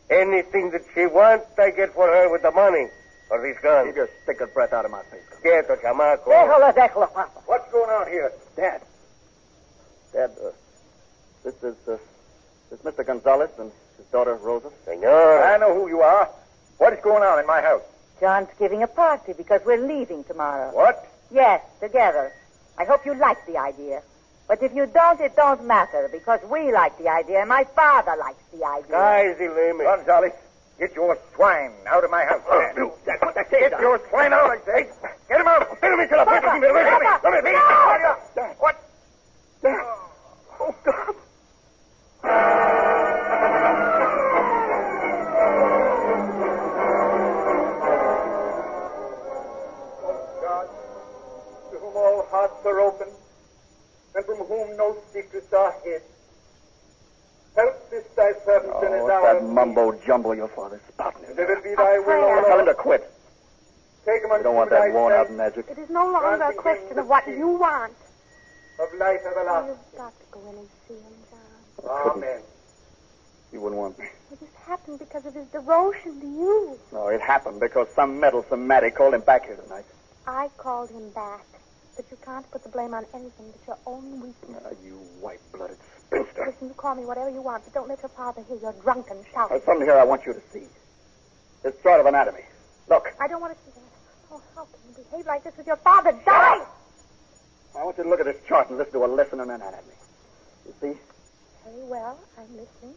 S11: Anything that she wants, I get for her with the money or this gun.
S9: Keep your stickered breath out of my face.
S11: Quieto, chamaco.
S7: Déjalo, Papa.
S9: What's going on here? Dad, this is Mr. Gonzalez and his daughter, Rosa.
S11: Senor.
S9: I know who you are. What is going on in my house?
S7: John's giving a party because we're leaving tomorrow.
S9: What?
S7: Yes, together. I hope you like the idea. But if you don't, it don't matter, because we like the idea, and my father likes the idea.
S11: Sky's the limit.
S9: Gonzalez, get your swine out of my house. Get your swine out, I say. Get him out. Get him into the
S7: Papa,
S9: Let me.
S7: no!
S9: What? Oh, God.
S11: To whom all hearts are open, and from whom no secrets are hid. Help this thy servant in his hour.
S9: That mumbo-jumbo your father's spouting.
S11: And if it be thy will, O
S9: Tell him
S11: Lord,
S9: to quit.
S11: take him
S9: You
S11: unto
S9: don't want
S11: thy
S9: that worn-out
S11: sight
S9: magic.
S6: It is no longer a question of what you want.
S11: of life everlasting.
S6: You've got to go in and see him, John.
S11: Amen.
S9: He wouldn't want me.
S6: It just happened because of his devotion to you.
S9: No, it happened because some meddlesome Matty called him back here tonight.
S6: I called him back. But you can't put the blame on anything but your own weakness.
S9: You white-blooded spinster.
S6: Listen, you call me whatever you want, but don't let your father hear your drunken shout.
S9: There's something here I want you to see. This chart of anatomy. Look.
S6: I don't want to see that. Oh, how can you behave like this with your father? Die!
S9: I want you to look at this chart and listen to a lesson in anatomy. You see?
S6: Very well, I'm listening.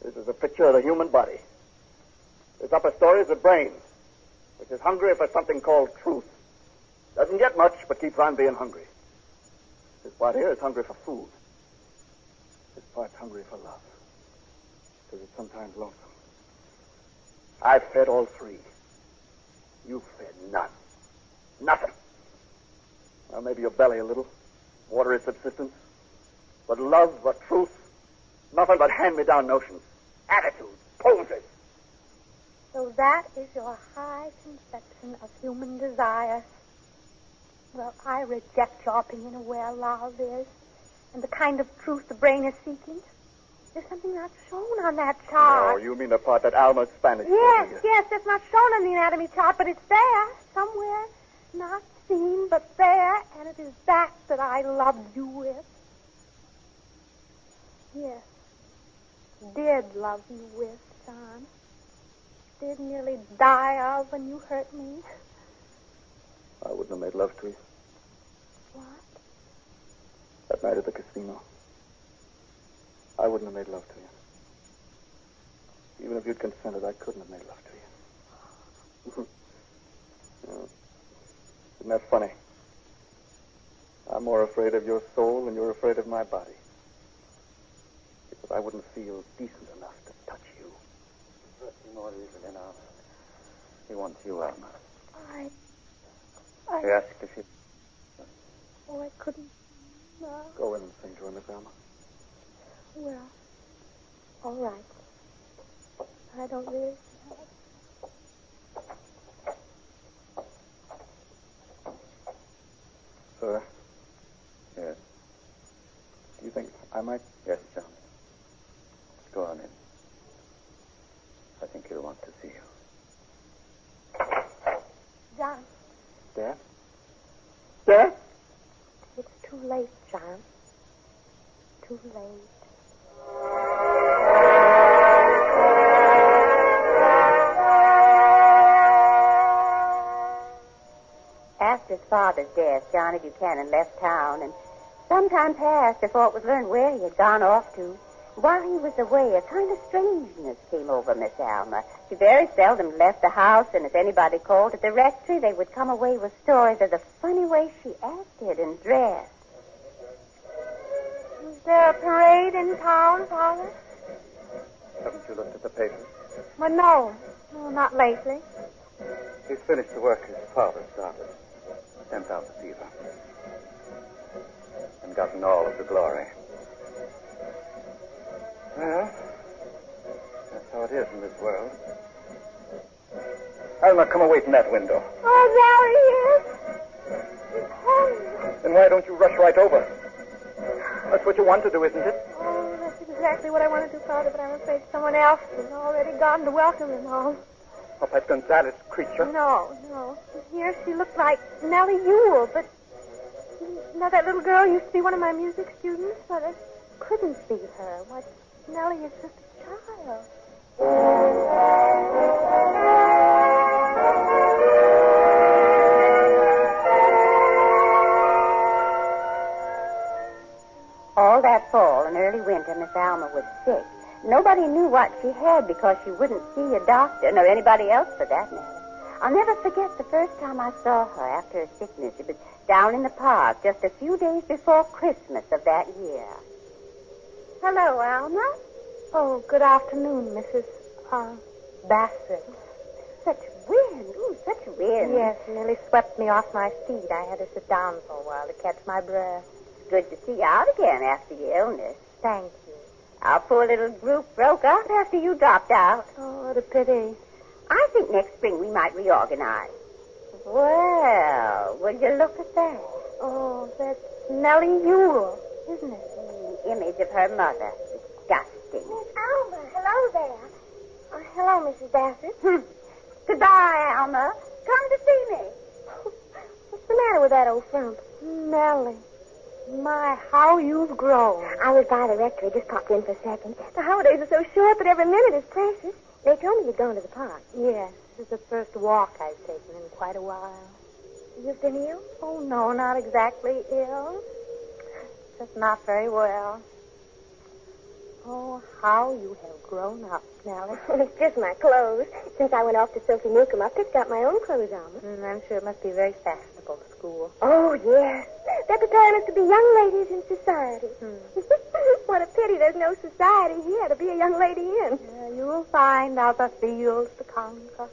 S9: This is a picture of the human body. This upper story is the brain, which is hungry for something called truth. Doesn't get much, but keeps on being hungry. This part here is hungry for food. This part's hungry for love. Because it's sometimes lonesome. I've fed all three. You've fed none. Nothing. Well, maybe your belly a little. Water is subsistence. But love, but truth, nothing but hand-me-down notions. Attitudes, poses.
S6: So that is your high conception of human desire. Well, I reject your opinion of where love is and the kind of truth the brain is seeking. There's something not shown on that chart.
S9: Oh, you mean the part that Alma's Spanish
S6: Yes, it's not shown on the anatomy chart, but it's there somewhere. Not seen, but there, and it is that I loved you with. Yes, did love you with, John. Did nearly die of when you hurt me.
S9: I wouldn't have made love to you.
S6: What?
S9: That night at the casino. I wouldn't have made love to you. Even if you'd consented, I couldn't have made love to you. Isn't that funny? I'm more afraid of your soul than you're afraid of my body. Because I wouldn't feel decent enough to touch you.
S2: More easily now. He wants you, Alma.
S6: I
S2: Yes, if you...
S6: Oh, I couldn't. No.
S9: Go in and sing to her, Miss Alma.
S6: Well, all right. I don't really...
S9: Sir?
S2: Yes.
S9: Do you think I might...
S2: Yes, John. Go on in. I think he'll want to see you.
S6: John.
S9: Dad? Dad?
S6: It's too late, John. Too late.
S17: After his father's death, Johnny Buchanan left town, and some time passed before it was learned where he had gone off to. While he was away, a kind of strangeness came over Miss Alma. She very seldom left the house, and if anybody called at the rectory, they would come away with stories of the funny way she acted and dressed.
S6: Is there a parade in town, Father?
S9: Haven't you looked at the papers?
S6: Well, no, not lately.
S9: He's finished the work his father started. Sent out the fever. And gotten all of the glory. Well, that's how it is in this world. Alma, come away from that window.
S6: Oh, there he is. He's home.
S9: Then why don't you rush right over? That's what you want to do, isn't it?
S6: Oh, that's exactly what I want to do, Father, but I'm afraid someone else has already gone to welcome him home.
S9: Oh, that Gonzalez creature.
S6: No. Here she looked like Nellie Ewell, but you know that little girl used to be one of my music students, but I couldn't see her. Why, Nellie is just a child.
S17: All that fall and early winter, Miss Alma was sick. Nobody knew what she had because she wouldn't see a doctor, nor anybody else for that matter. I'll never forget the first time I saw her after her sickness. It was down in the park just a few days before Christmas of that year.
S6: Hello, Alma. Oh, good afternoon, Mrs. Bassett.
S17: Such wind. Ooh, such wind.
S6: Yes, nearly swept me off my feet. I had to sit down for a while to catch my breath.
S17: Good to see you out again after your illness.
S6: Thank you.
S17: Our poor little group broke up after you dropped out.
S6: Oh, what a pity.
S17: I think next spring we might reorganize. Well, will you look at that?
S6: Oh, that's Nellie Ewell, isn't it?
S17: The image of her mother. Disgusting.
S6: Miss Alma, hello there. Hello, Mrs. Bassett.
S17: Goodbye, Alma. Come to see me.
S6: What's the matter with that old frump? Nellie. My, how you've grown.
S17: I was by the rectory, just popped in for a second.
S6: The holidays are so short, but every minute is precious. They told me you'd gone to the park. Yes, this is the first walk I've taken in quite a while.
S17: You've been ill?
S6: Oh, no, not exactly ill. Just not very well. Oh, how you have grown up, Nellie.
S17: It's just my clothes. Since I went off to Sophie Newcomb, I picked out my own clothes, Alma.
S6: I'm sure it must be very fashionable at school.
S17: Oh, yes. They're preparing us to be young ladies in society. What a pity there's no society here to be a young lady in.
S6: You'll find out the fields to conquer.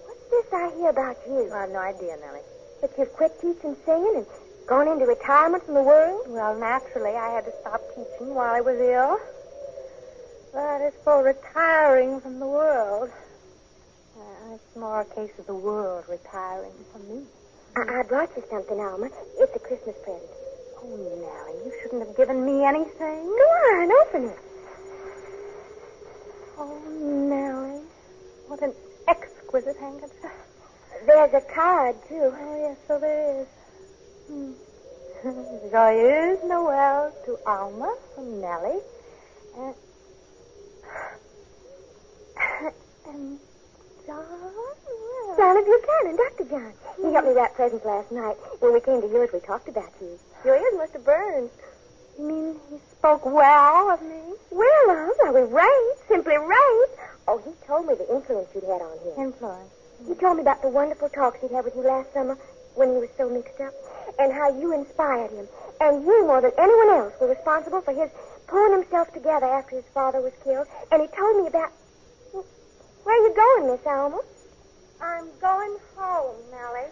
S17: What's this I hear about you?
S6: I have no idea, Nellie.
S17: That you've quit teaching singing and gone into retirement from the world?
S6: Well, naturally, I had to stop teaching while I was ill. But as for retiring from the world, it's more a case of the world retiring from me.
S17: I brought you something, Alma. It's a Christmas present.
S6: Oh, Nellie, you shouldn't have given me anything.
S17: Go on, open it.
S6: Oh, Nellie, what an exquisite handkerchief.
S17: There's a card, too.
S6: Oh, yes, so there is. Joyeux Noël to Alma from Nellie. And John?
S17: John Buchanan, Dr. John. He helped me wrap presents last night. When we came to yours, we talked about you. Your ears must have burned.
S6: You mean he spoke well of me?
S17: Well, I was raved, simply raved. Oh, he told me the influence you'd had on him.
S6: Influence?
S17: He told me about the wonderful talks he'd had with you last summer when he was so mixed up, and how you inspired him. And you, more than anyone else, were responsible for his pulling himself together after his father was killed. And he told me about... Where are you going, Miss Alma?
S6: I'm going home, Nellie.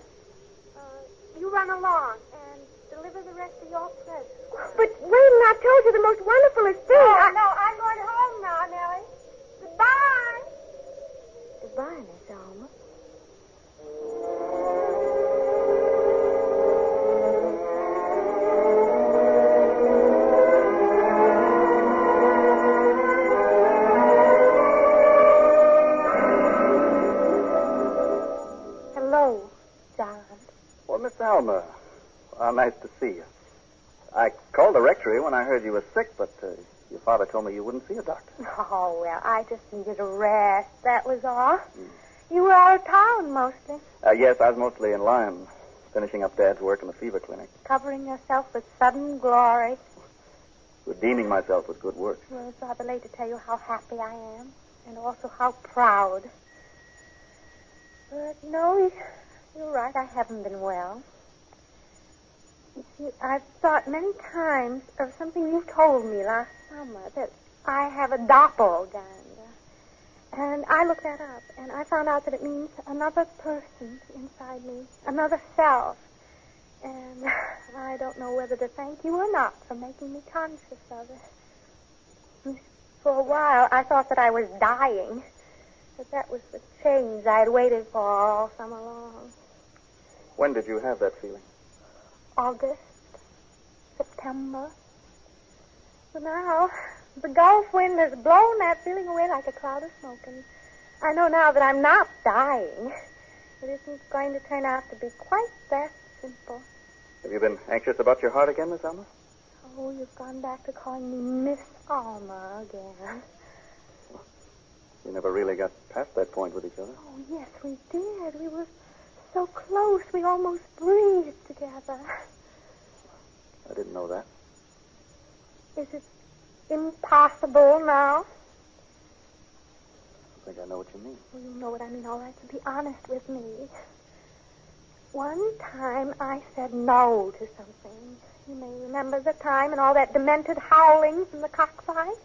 S6: You run along and deliver the rest of your presents.
S17: But wait till I told you the most wonderfulest thing.
S6: No, I'm going home now, Nellie. Goodbye.
S17: Goodbye, Miss Alma.
S6: Hello, John.
S9: Well, Miss Alma, how nice to see you. I called the rectory when I heard you were sick, but your father told me you wouldn't see a doctor.
S6: Oh, well, I just needed a rest. That was all. You were out of town mostly.
S9: Yes, I was mostly in Lyme, finishing up Dad's work in the fever clinic.
S6: Covering yourself with sudden glory.
S9: redeeming myself with good works.
S6: Well, it's rather late to tell you how happy I am, and also how proud. But, no, you're right, I haven't been well. You see, I've thought many times of something you told me last summer, that I have a doppelganger. And I looked that up, and I found out that it means another person inside me, another self. And I don't know whether to thank you or not for making me conscious of it. For a while, I thought that I was dying, but that was the change I had waited for all summer long.
S9: When did you have that feeling?
S6: August, September. But now, the Gulf wind has blown that feeling away like a cloud of smoke, and I know now that I'm not dying. It isn't going to turn out to be quite that simple.
S9: Have you been anxious about your heart again, Miss Alma?
S6: Oh, you've gone back to calling me Miss Alma again.
S9: We never really got past that point with each other.
S6: Oh, yes, we did. We were so close, we almost breathed together.
S9: I didn't know that.
S6: Is it impossible now?
S9: I think I know what you mean.
S6: Well, you know what I mean, all right, so be honest with me. One time I said no to something. You may remember the time and all that demented howling from the cockfight.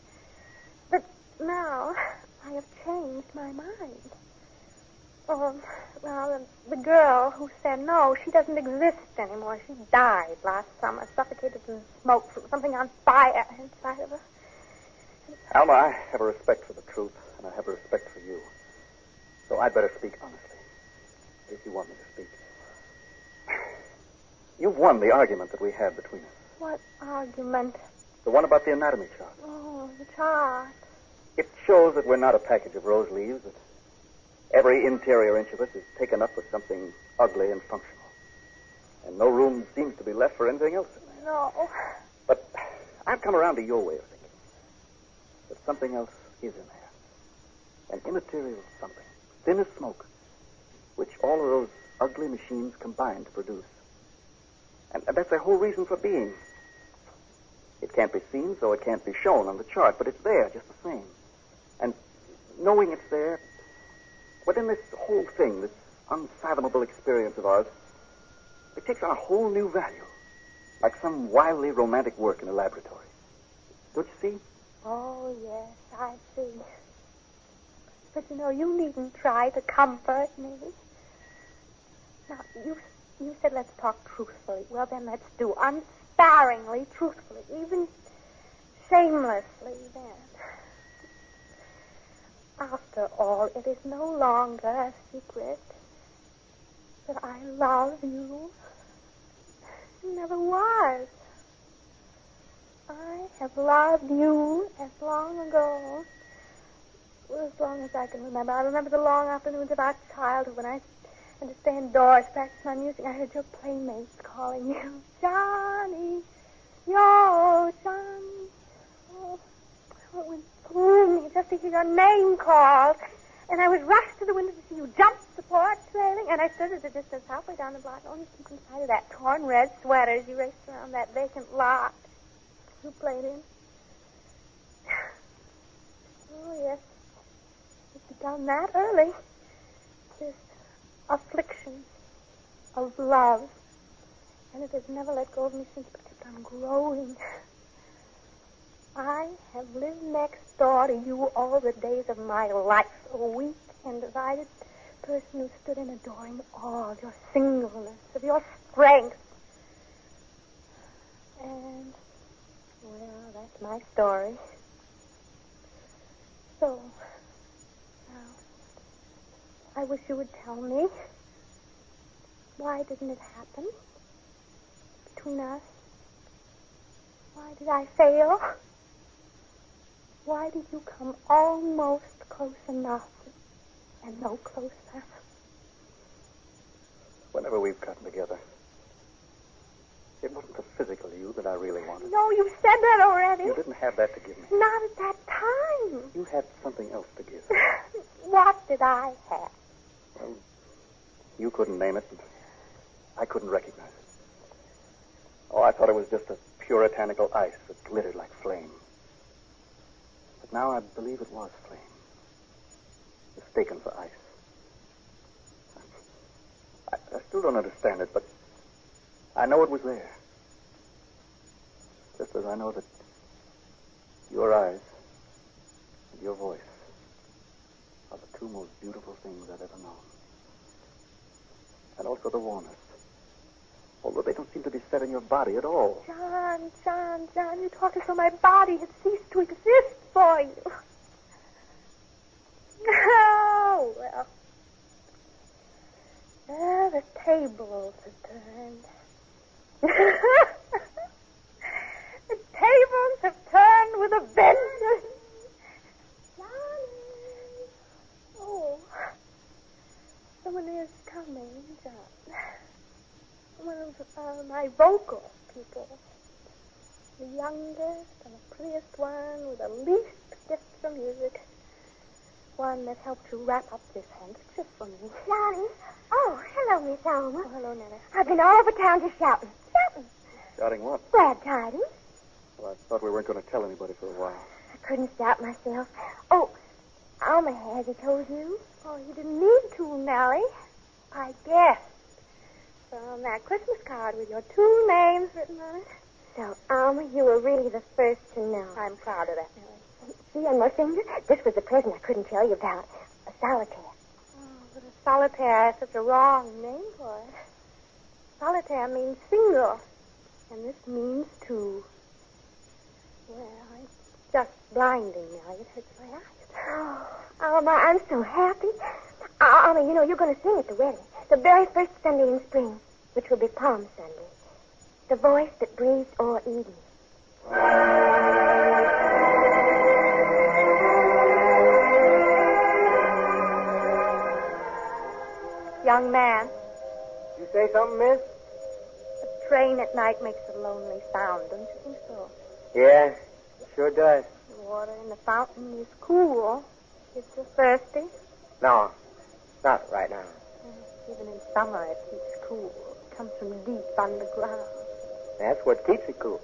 S6: But now I have changed my mind. Oh, well, the girl who said no, she doesn't exist anymore. She died last summer, suffocated in smoke from something on fire inside of her.
S9: Alma, I have a respect for the truth, and I have a respect for you. So I'd better speak honestly, if you want me to speak. You've won the argument that we had between us.
S6: What argument?
S9: The one about the anatomy chart.
S6: Oh, the chart.
S9: It shows that we're not a package of rose leaves, that every interior inch of us is taken up with something ugly and functional. And no room seems to be left for anything else in there.
S6: No.
S9: But I've come around to your way of thinking. That something else is in there. An immaterial something, thin as smoke, which all of those ugly machines combine to produce. And that's their whole reason for being. It can't be seen, so it can't be shown on the chart, but it's there just the same. And knowing it's there, within this whole thing, this unfathomable experience of ours, it takes on a whole new value, like some wildly romantic work in a laboratory. Don't you see?
S6: Oh, yes, I see. But, you needn't try to comfort me. Now, you said let's talk truthfully. Well, then let's do unsparingly, truthfully, even shamelessly, then. After all, it is no longer a secret that I love you. It never was. I have loved you as long ago, as long as I can remember. I remember the long afternoons of our childhood when I had to stay indoors, practice my music. I heard your playmates calling you, Johnny, yo, Johnny. Oh, it went through me just to hear your name called. And I was rushed to the window to see you jump the porch railing, and I stood at a distance halfway down the block, only keeping sight of that torn red sweater as you raced around that vacant lot you played in. Oh, yes. It's begun that early. This affliction of love. And it has never let go of me since, but kept on growing. I have lived next door to you all the days of my life, a weak and divided person who stood in adoring awe of your singleness, of your strength. And, well, that's my story. So, now, I wish you would tell me, why didn't it happen between us? Why did I fail? Why did you come almost close enough and no closer?
S9: Whenever we've gotten together, it wasn't the physical you that I really wanted.
S6: No, you said that already.
S9: You didn't have that to give me.
S6: Not at that time.
S9: You had something else to give.
S6: What did I have?
S9: Well, you couldn't name it, and I couldn't recognize it. Oh, I thought it was just a puritanical ice that glittered like flame. But now I believe it was flame. Mistaken for ice. I still don't understand it, but I know it was there. Just as I know that your eyes and your voice are the two most beautiful things I've ever known. And also the warmest. Although they don't seem to be set in your body at all.
S6: John, you talk as though my body had ceased to exist for you. Oh, well. The tables have turned. The tables have turned with a vengeance. Oh. Someone is coming, John. One of my vocal people. The youngest and the prettiest one with the least gift for music. One that helped to wrap up this handkerchief for me.
S17: Johnny. Oh, hello, Miss Alma.
S6: Oh, hello, Nana.
S17: I've been all over town just shouting.
S9: Shouting what?
S17: Glad tidings.
S9: Well, I thought we weren't going to tell anybody for a while.
S17: I couldn't stop myself. Oh, Alma has he told you?
S6: Oh, you didn't need to, Nellie. I guessed. From that Christmas card with your two names written on it.
S17: So, Alma, you were really the first to know.
S6: I'm proud of that, Nellie.
S17: See on my finger? This was the present I couldn't tell you about. A solitaire.
S6: Oh, but a solitaire is such a wrong name for it. Solitaire means single. And this means two. Well, it's just blinding now. It hurts my eyes.
S17: Oh, Alma, I'm so happy. Alma, you know, you're going to sing at the wedding. The very first Sunday in spring, which will be Palm Sunday. The voice that breathed o'er Eden.
S6: Young man.
S11: You say something, miss?
S6: A train at night makes a lonely sound, don't you think so?
S11: Yeah, it sure does.
S6: The water in the fountain is cool. Is you thirsty?
S11: No, not right now.
S6: Even in summer, it keeps cool. It comes from deep underground.
S11: That's what keeps it cool.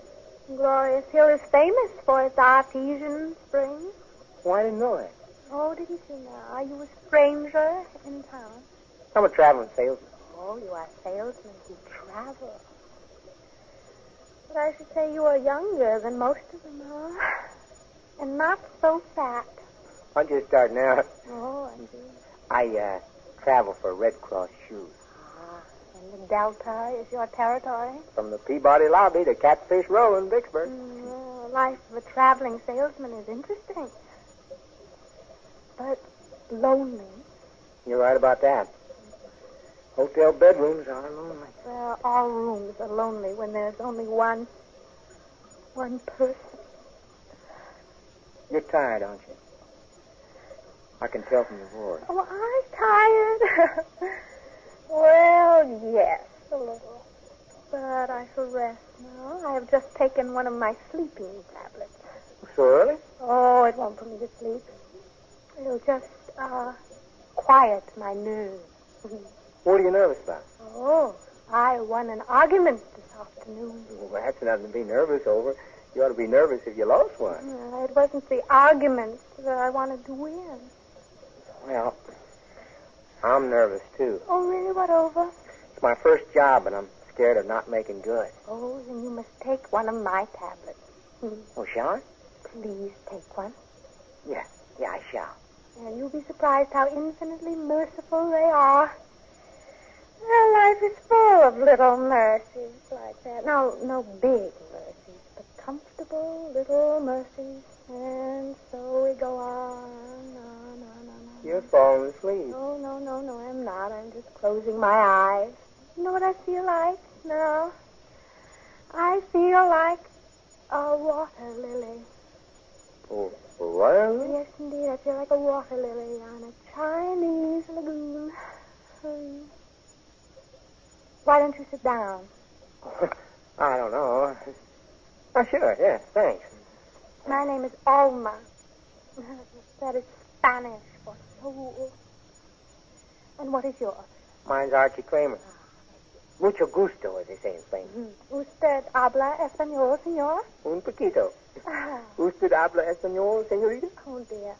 S6: Glorious Hill is famous for its artesian springs.
S11: Well, I didn't know that.
S6: Oh, didn't you now? Are you a stranger in town?
S11: I'm a traveling salesman.
S6: Oh, you are salesmen who travel. But I should say you are younger than most of them are. And not so fat.
S11: I'm just starting out.
S6: Oh, I see.
S11: I travel for Red Cross shoes.
S6: And the Delta is your territory?
S11: From the Peabody Lobby to Catfish Row in Vicksburg.
S6: The life of a traveling salesman is interesting. But lonely.
S11: You're right about that. Hotel bedrooms are lonely.
S6: Well, all rooms are lonely when there's only one person.
S11: You're tired, aren't you? I can tell from your voice.
S6: Oh, I'm tired. Well, yes, a little. But I shall rest now. I have just taken one of my sleeping tablets.
S11: So early?
S6: Oh, it won't put me to sleep. It'll just, quiet my nerves.
S11: What are you nervous about?
S6: Oh, I won an argument this afternoon.
S11: Well, that's nothing to be nervous over. You ought to be nervous if you lost one.
S6: It wasn't the argument that I wanted to win.
S11: Well, I'm nervous, too.
S6: Oh, really? What over?
S11: It's my first job, and I'm scared of not making good.
S6: Oh, then you must take one of my tablets.
S11: Oh, shall I?
S6: Please take one.
S11: Yeah, I shall.
S6: And you'll be surprised how infinitely merciful they are. Well, life is full of little mercies like that. No big mercies, but comfortable little mercies. And so we go on.
S11: You're falling asleep.
S6: Oh, no, I'm not. I'm just closing my eyes. You know what I feel like? No. I feel like a water lily.
S11: Oh, a water lily?
S6: Yes, indeed. I feel like a water lily on a Chinese lagoon. Why don't you sit down?
S11: I don't know. Oh, sure, yeah, thanks.
S6: My name is Alma. That is Spanish for soul. And what is yours?
S11: Mine's Archie Kramer.
S16: Mucho gusto, as they say in Spain.
S6: Usted habla español, señor?
S16: Un poquito. ¿Usted habla español, señorita?
S6: Oh, dear.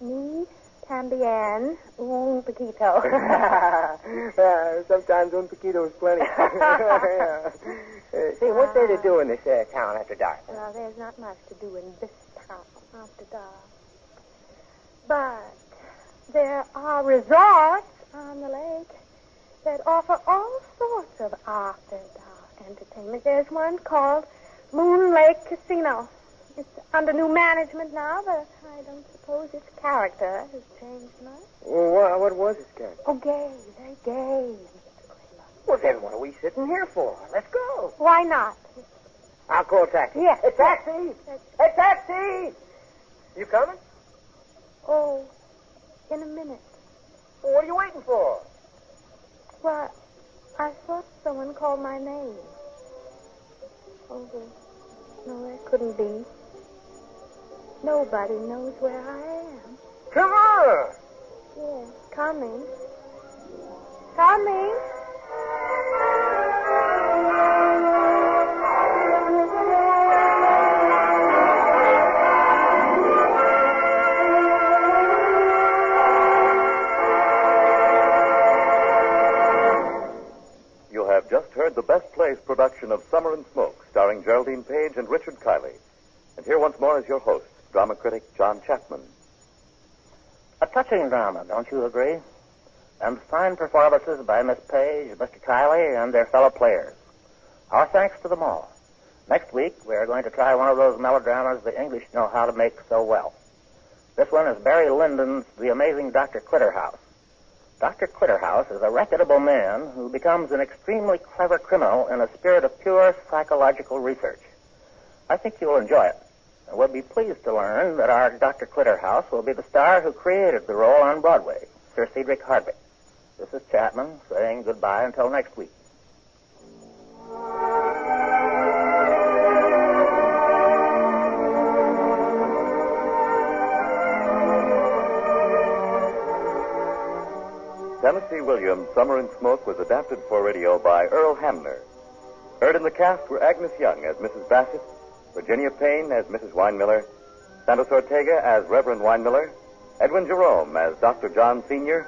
S6: Me también un poquito.
S16: Sometimes un poquito is plenty. See, what's there to do in this town after dark?
S6: Well, there's not much to do in this town after dark. But there are resorts on the lake that offer all sorts of after-dark entertainment. There's one called Moon Lake Casino. It's under new management now, but I don't suppose its character has changed much.
S16: Well, what was its character?
S6: Oh, gay, very gay.
S16: Well, then what are we sitting here for? Let's go.
S6: Why not?
S16: I'll call a taxi.
S6: Yes.
S16: Hey, taxi! Hey, taxi! You coming?
S6: Oh, in a minute.
S16: Well, what are you waiting for?
S6: Well, I thought someone called my name. Oh, no, that couldn't be. Nobody knows where I am.
S16: Come on!
S6: Yes, coming. Coming.
S15: You have just heard the Best Plays production of Summer and Smoke, starring Geraldine Page and Richard Kiley. And here once more is your host, drama critic John Chapman.
S16: A touching drama, don't you agree? And fine performances by Miss Page, Mr. Kiley, and their fellow players. Our thanks to them all. Next week, we're going to try one of those melodramas the English know how to make so well. This one is Barry Lyndon's The Amazing Dr. Quitterhouse. Dr. Quitterhouse is a reputable man who becomes an extremely clever criminal in a spirit of pure psychological research. I think you'll enjoy it. And we'll be pleased to learn that our Dr. Quitterhouse will be the star who created the role on Broadway, Sir Cedric Hardwicke. This is Chapman saying goodbye until next week.
S15: Tennessee Williams' Summer and Smoke was adapted for radio by Earl Hamner. Heard in the cast were Agnes Young as Mrs. Bassett, Virginia Payne as Mrs. Winemiller, Santos Ortega as Reverend Winemiller, Edwin Jerome as Dr. John Sr.,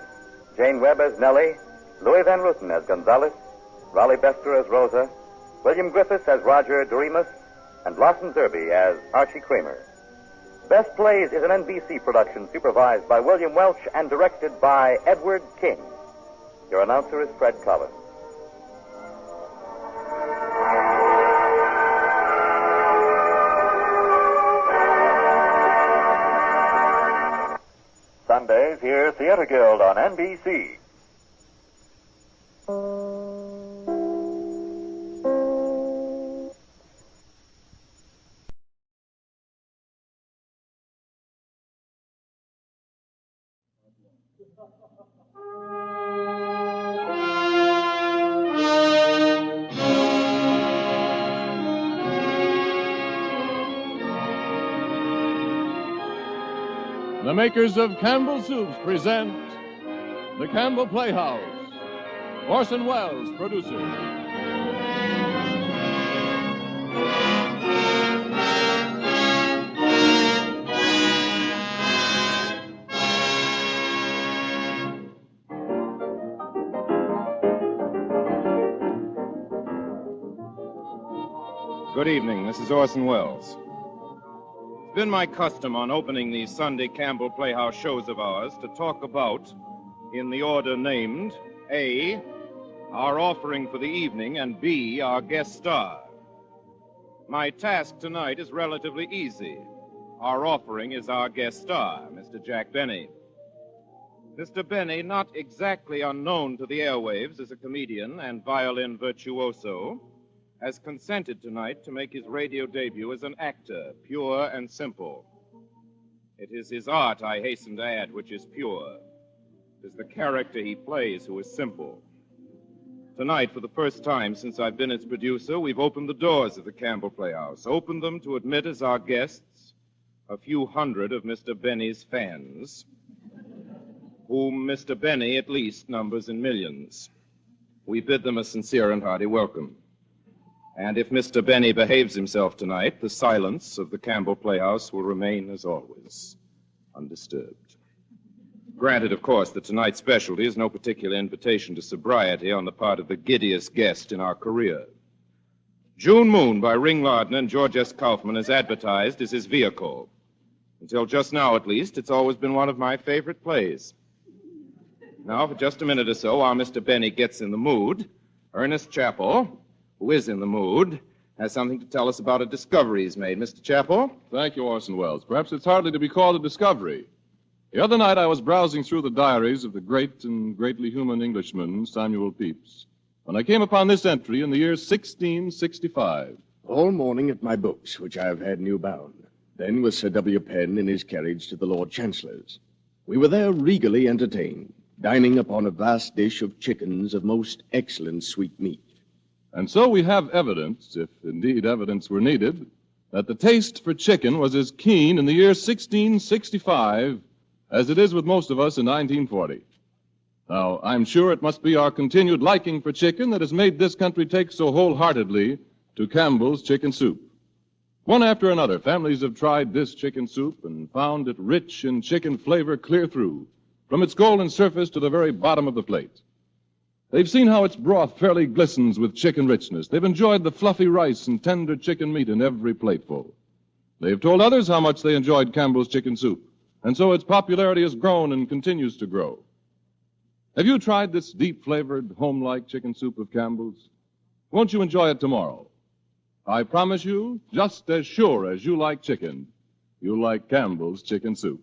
S15: Jane Webb as Nellie, Louis Van Ruten as Gonzales, Raleigh Bester as Rosa, William Griffiths as Roger Doremus, and Lawson Zerby as Archie Kramer. Best Plays is an NBC production supervised by William Welch and directed by Edward King. Your announcer is Fred Collins. Sundays, hear Theater Guild on NBC.
S18: The makers of Campbell Soups present The Campbell Playhouse. Orson Welles, producer.
S5: Good evening. This is Orson Welles. It's been my custom on opening these Sunday Campbell Playhouse shows of ours to talk about, in the order named, A, our offering for the evening, and B, our guest star. My task tonight is relatively easy. Our offering is our guest star, Mr. Jack Benny. Mr. Benny, not exactly unknown to the airwaves as a comedian and violin virtuoso, has consented tonight to make his radio debut as an actor, pure and simple. It is his art, I hasten to add, which is pure. It is the character he plays who is simple. Tonight, for the first time since I've been its producer, we've opened the doors of the Campbell Playhouse, opened them to admit as our guests a few hundred of Mr. Benny's fans, whom Mr. Benny at least numbers in millions.
S12: we bid them a sincere and hearty welcome. And if Mr. Benny behaves himself tonight, the silence of the Campbell Playhouse will remain, as always, undisturbed. Granted, of course, that tonight's specialty is no particular invitation to sobriety on the part of the giddiest guest in our career. June Moon by Ring Lardner and George S. Kaufman is advertised as his vehicle. Until just now, at least, it's always been one of my favorite plays. Now, for just a minute or so, while Mr. Benny gets in the mood, Ernest Chappell, who is in the mood, has something to tell us about a discovery he's made. Mr. Chappell?
S18: Thank you, Orson Welles. Perhaps it's hardly to be called a discovery. The other night I was browsing through the diaries of the great and greatly human Englishman, Samuel Pepys, when I came upon this entry in the year 1665.
S4: All morning at my books, which I have had new bound. Then with Sir W. Penn in his carriage to the Lord Chancellor's. We were there regally entertained, dining upon a vast dish of chickens of most excellent sweet meat.
S18: And so we have evidence, if indeed evidence were needed, that the taste for chicken was as keen in the year 1665 as it is with most of us in 1940. Now, I'm sure it must be our continued liking for chicken that has made this country take so wholeheartedly to Campbell's chicken soup. One after another, families have tried this chicken soup and found it rich in chicken flavor clear through, from its golden surface to the very bottom of the plate. They've seen how its broth fairly glistens with chicken richness. They've enjoyed the fluffy rice and tender chicken meat in every plateful. They've told others how much they enjoyed Campbell's chicken soup, and so its popularity has grown and continues to grow. Have you tried this deep-flavored, home-like chicken soup of Campbell's? Won't you enjoy it tomorrow? I promise you, just as sure as you like chicken, you'll like Campbell's chicken soup.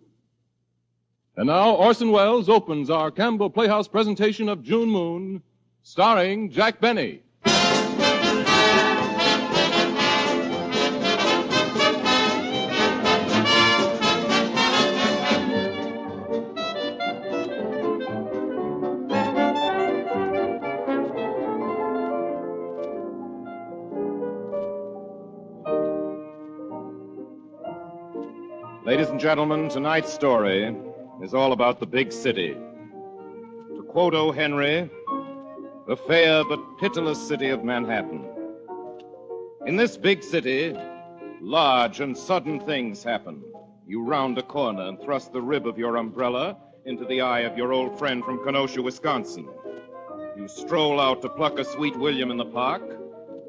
S18: And now, Orson Welles opens our Campbell Playhouse presentation of June Moon, starring Jack Benny.
S12: Ladies and gentlemen, tonight's story is all about the big city. To quote O. Henry, the fair but pitiless city of Manhattan. In this big city, large and sudden things happen. You round a corner and thrust the rib of your umbrella into the eye of your old friend from Kenosha, Wisconsin. You stroll out to pluck a sweet William in the park,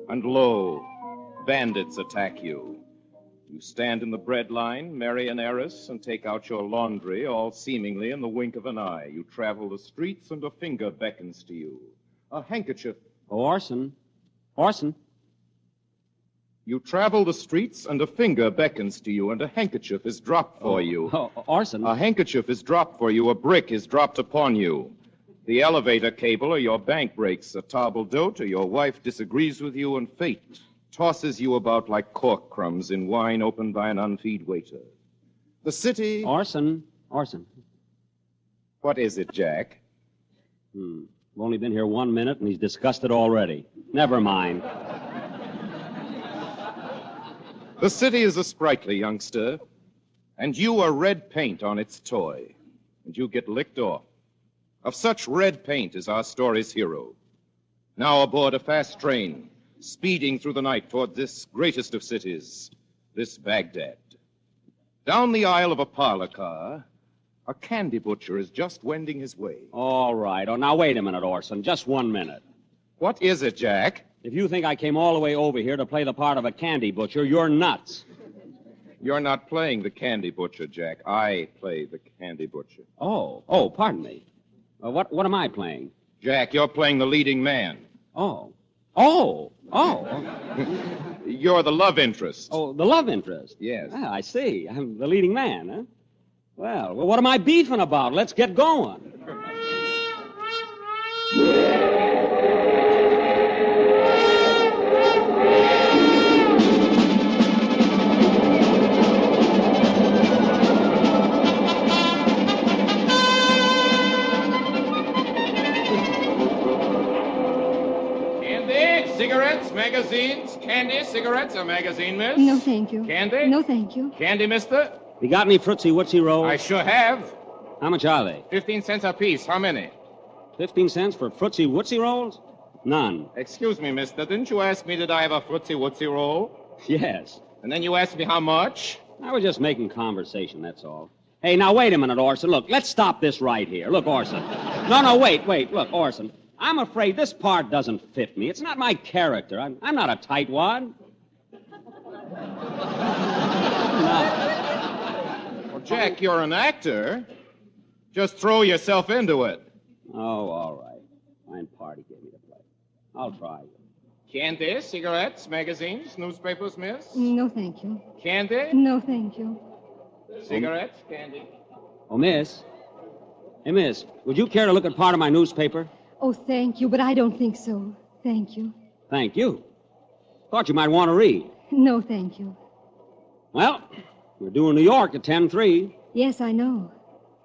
S12: and lo, bandits attack you. You stand in the bread line, marry an heiress, and take out your laundry, all seemingly in the wink of an eye. You travel the streets, and a finger beckons to you. A handkerchief.
S19: Oh, Orson. Orson.
S12: You travel the streets, and a finger beckons to you, and a handkerchief is dropped for you.
S19: Oh, Orson.
S12: A handkerchief is dropped for you. A brick is dropped upon you. The elevator cable or your bank breaks. A table d'hote or your wife disagrees with you, and fate tosses you about like cork crumbs in wine opened by an unfeed waiter. The city...
S19: Orson.
S12: What is it, Jack?
S19: I've only been here 1 minute, and he's disgusted already. Never mind.
S12: The city is a sprightly youngster, and you are red paint on its toy, and you get licked off. Of such red paint is our story's hero. Now aboard a fast train, speeding through the night toward this greatest of cities, this Baghdad. Down the aisle of a parlor car, a candy butcher is just wending his way.
S19: All right. Oh, now, wait a minute, Orson. Just 1 minute.
S12: What is it, Jack?
S19: If you think I came all the way over here to play the part of a candy butcher, you're nuts.
S12: You're not playing the candy butcher, Jack. I play the candy butcher.
S19: Oh, pardon me. What am I playing?
S12: Jack, you're playing the leading man.
S19: Oh.
S12: You're the love interest.
S19: Oh, the love interest?
S12: Yes.
S19: Ah, I see. I'm the leading man, huh? Well, what am I beefing about? Let's get going.
S12: Cigarettes, magazines, candy, cigarettes, a magazine, miss?
S21: No, thank you.
S12: Candy?
S21: No, thank you.
S12: Candy, mister?
S19: You got any Fritzy Wootsy rolls?
S12: I sure have.
S19: How much are they?
S12: 15 cents apiece. How many?
S19: 15 cents for Fritzy Wootsy rolls? None.
S20: Excuse me, mister. Didn't you ask me did I have a footsie-wootsy roll?
S19: Yes.
S20: And then you asked me how much?
S19: I was just making conversation, that's all. Hey, now, wait a minute, Orson. Look, let's stop this right here. Look, Orson. No, wait. Look, Orson. I'm afraid this part doesn't fit me. It's not my character. I'm not a tightwad. No.
S20: Well, Jack, you're an actor. Just throw yourself into it.
S19: Oh, all right. Fine party gave me the play. I'll try.
S20: Candy, cigarettes, magazines, newspapers, miss?
S21: No, thank you.
S20: Candy?
S21: No, thank you.
S20: Cigarettes, candy.
S19: Oh, miss. Hey, miss, would you care to look at part of my newspaper?
S21: Oh, thank you, but I don't think so. Thank you.
S19: Thank you. Thought you might want to read.
S21: No, thank you.
S19: Well, we're due in New York at 10:03.
S21: Yes, I know.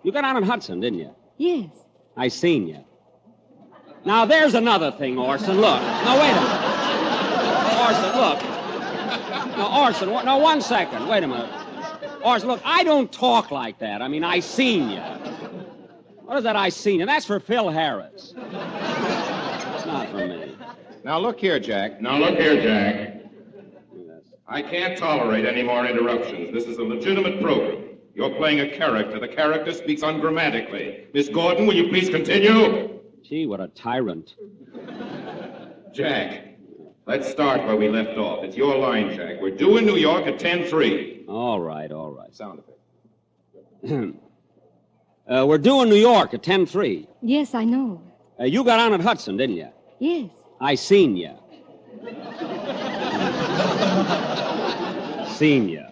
S19: You got on at Hudson, didn't you?
S21: Yes.
S19: I seen you. Now, there's another thing, Orson. Look. Now, wait a minute. Orson, look. Now, Orson, no, 1 second. Wait a minute. Orson, look, I don't talk like that. I mean, I seen you. What is that I seen you? That's for Phil Harris. It's not for me.
S20: Now, look here, Jack.
S23: I can't tolerate any more interruptions. This is a legitimate program. You're playing a character. The character speaks ungrammatically. Miss Gordon, will you please continue?
S19: Gee, what a tyrant.
S23: Jack, let's start where we left off. It's your line, Jack. We're due in New York at 10:03.
S19: All right.
S20: Sound effect.
S19: We're due in New York at 10:03.
S21: Yes, I know.
S19: You got on at Hudson, didn't you?
S21: Yes.
S19: I seen you. Seen you.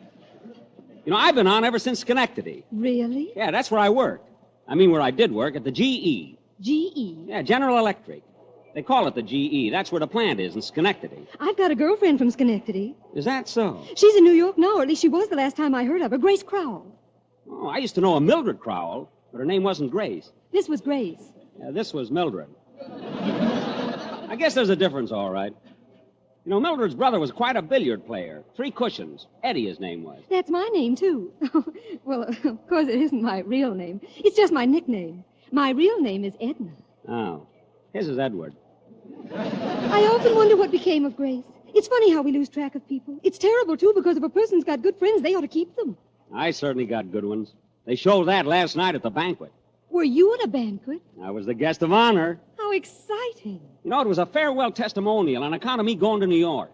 S19: You know, I've been on ever since Schenectady.
S21: Really?
S19: Yeah, that's where I worked. I mean, where I did work, at the GE.
S21: GE?
S19: Yeah, General Electric. They call it the GE. That's where the plant is in Schenectady.
S21: I've got a girlfriend from Schenectady.
S19: Is that so?
S21: She's in New York now, or at least she was the last time I heard of her. Grace Crowell.
S19: Oh, I used to know a Mildred Crowell, but her name wasn't Grace.
S21: This was Grace.
S19: Yeah, this was Mildred. I guess there's a difference, all right. You know, Mildred's brother was quite a billiard player. 3 cushions. Eddie, his name was.
S21: That's my name, too. Well, of course, it isn't my real name. It's just my nickname. My real name is Edna.
S19: Oh. His is Edward.
S21: I often wonder what became of Grace. It's funny how we lose track of people. It's terrible, too, because if a person's got good friends, they ought to keep them.
S19: I certainly got good ones. They showed that last night at the banquet.
S21: Were you at a banquet?
S19: I was the guest of honor.
S21: How exciting.
S19: You know, it was a farewell testimonial on account of me going to New York.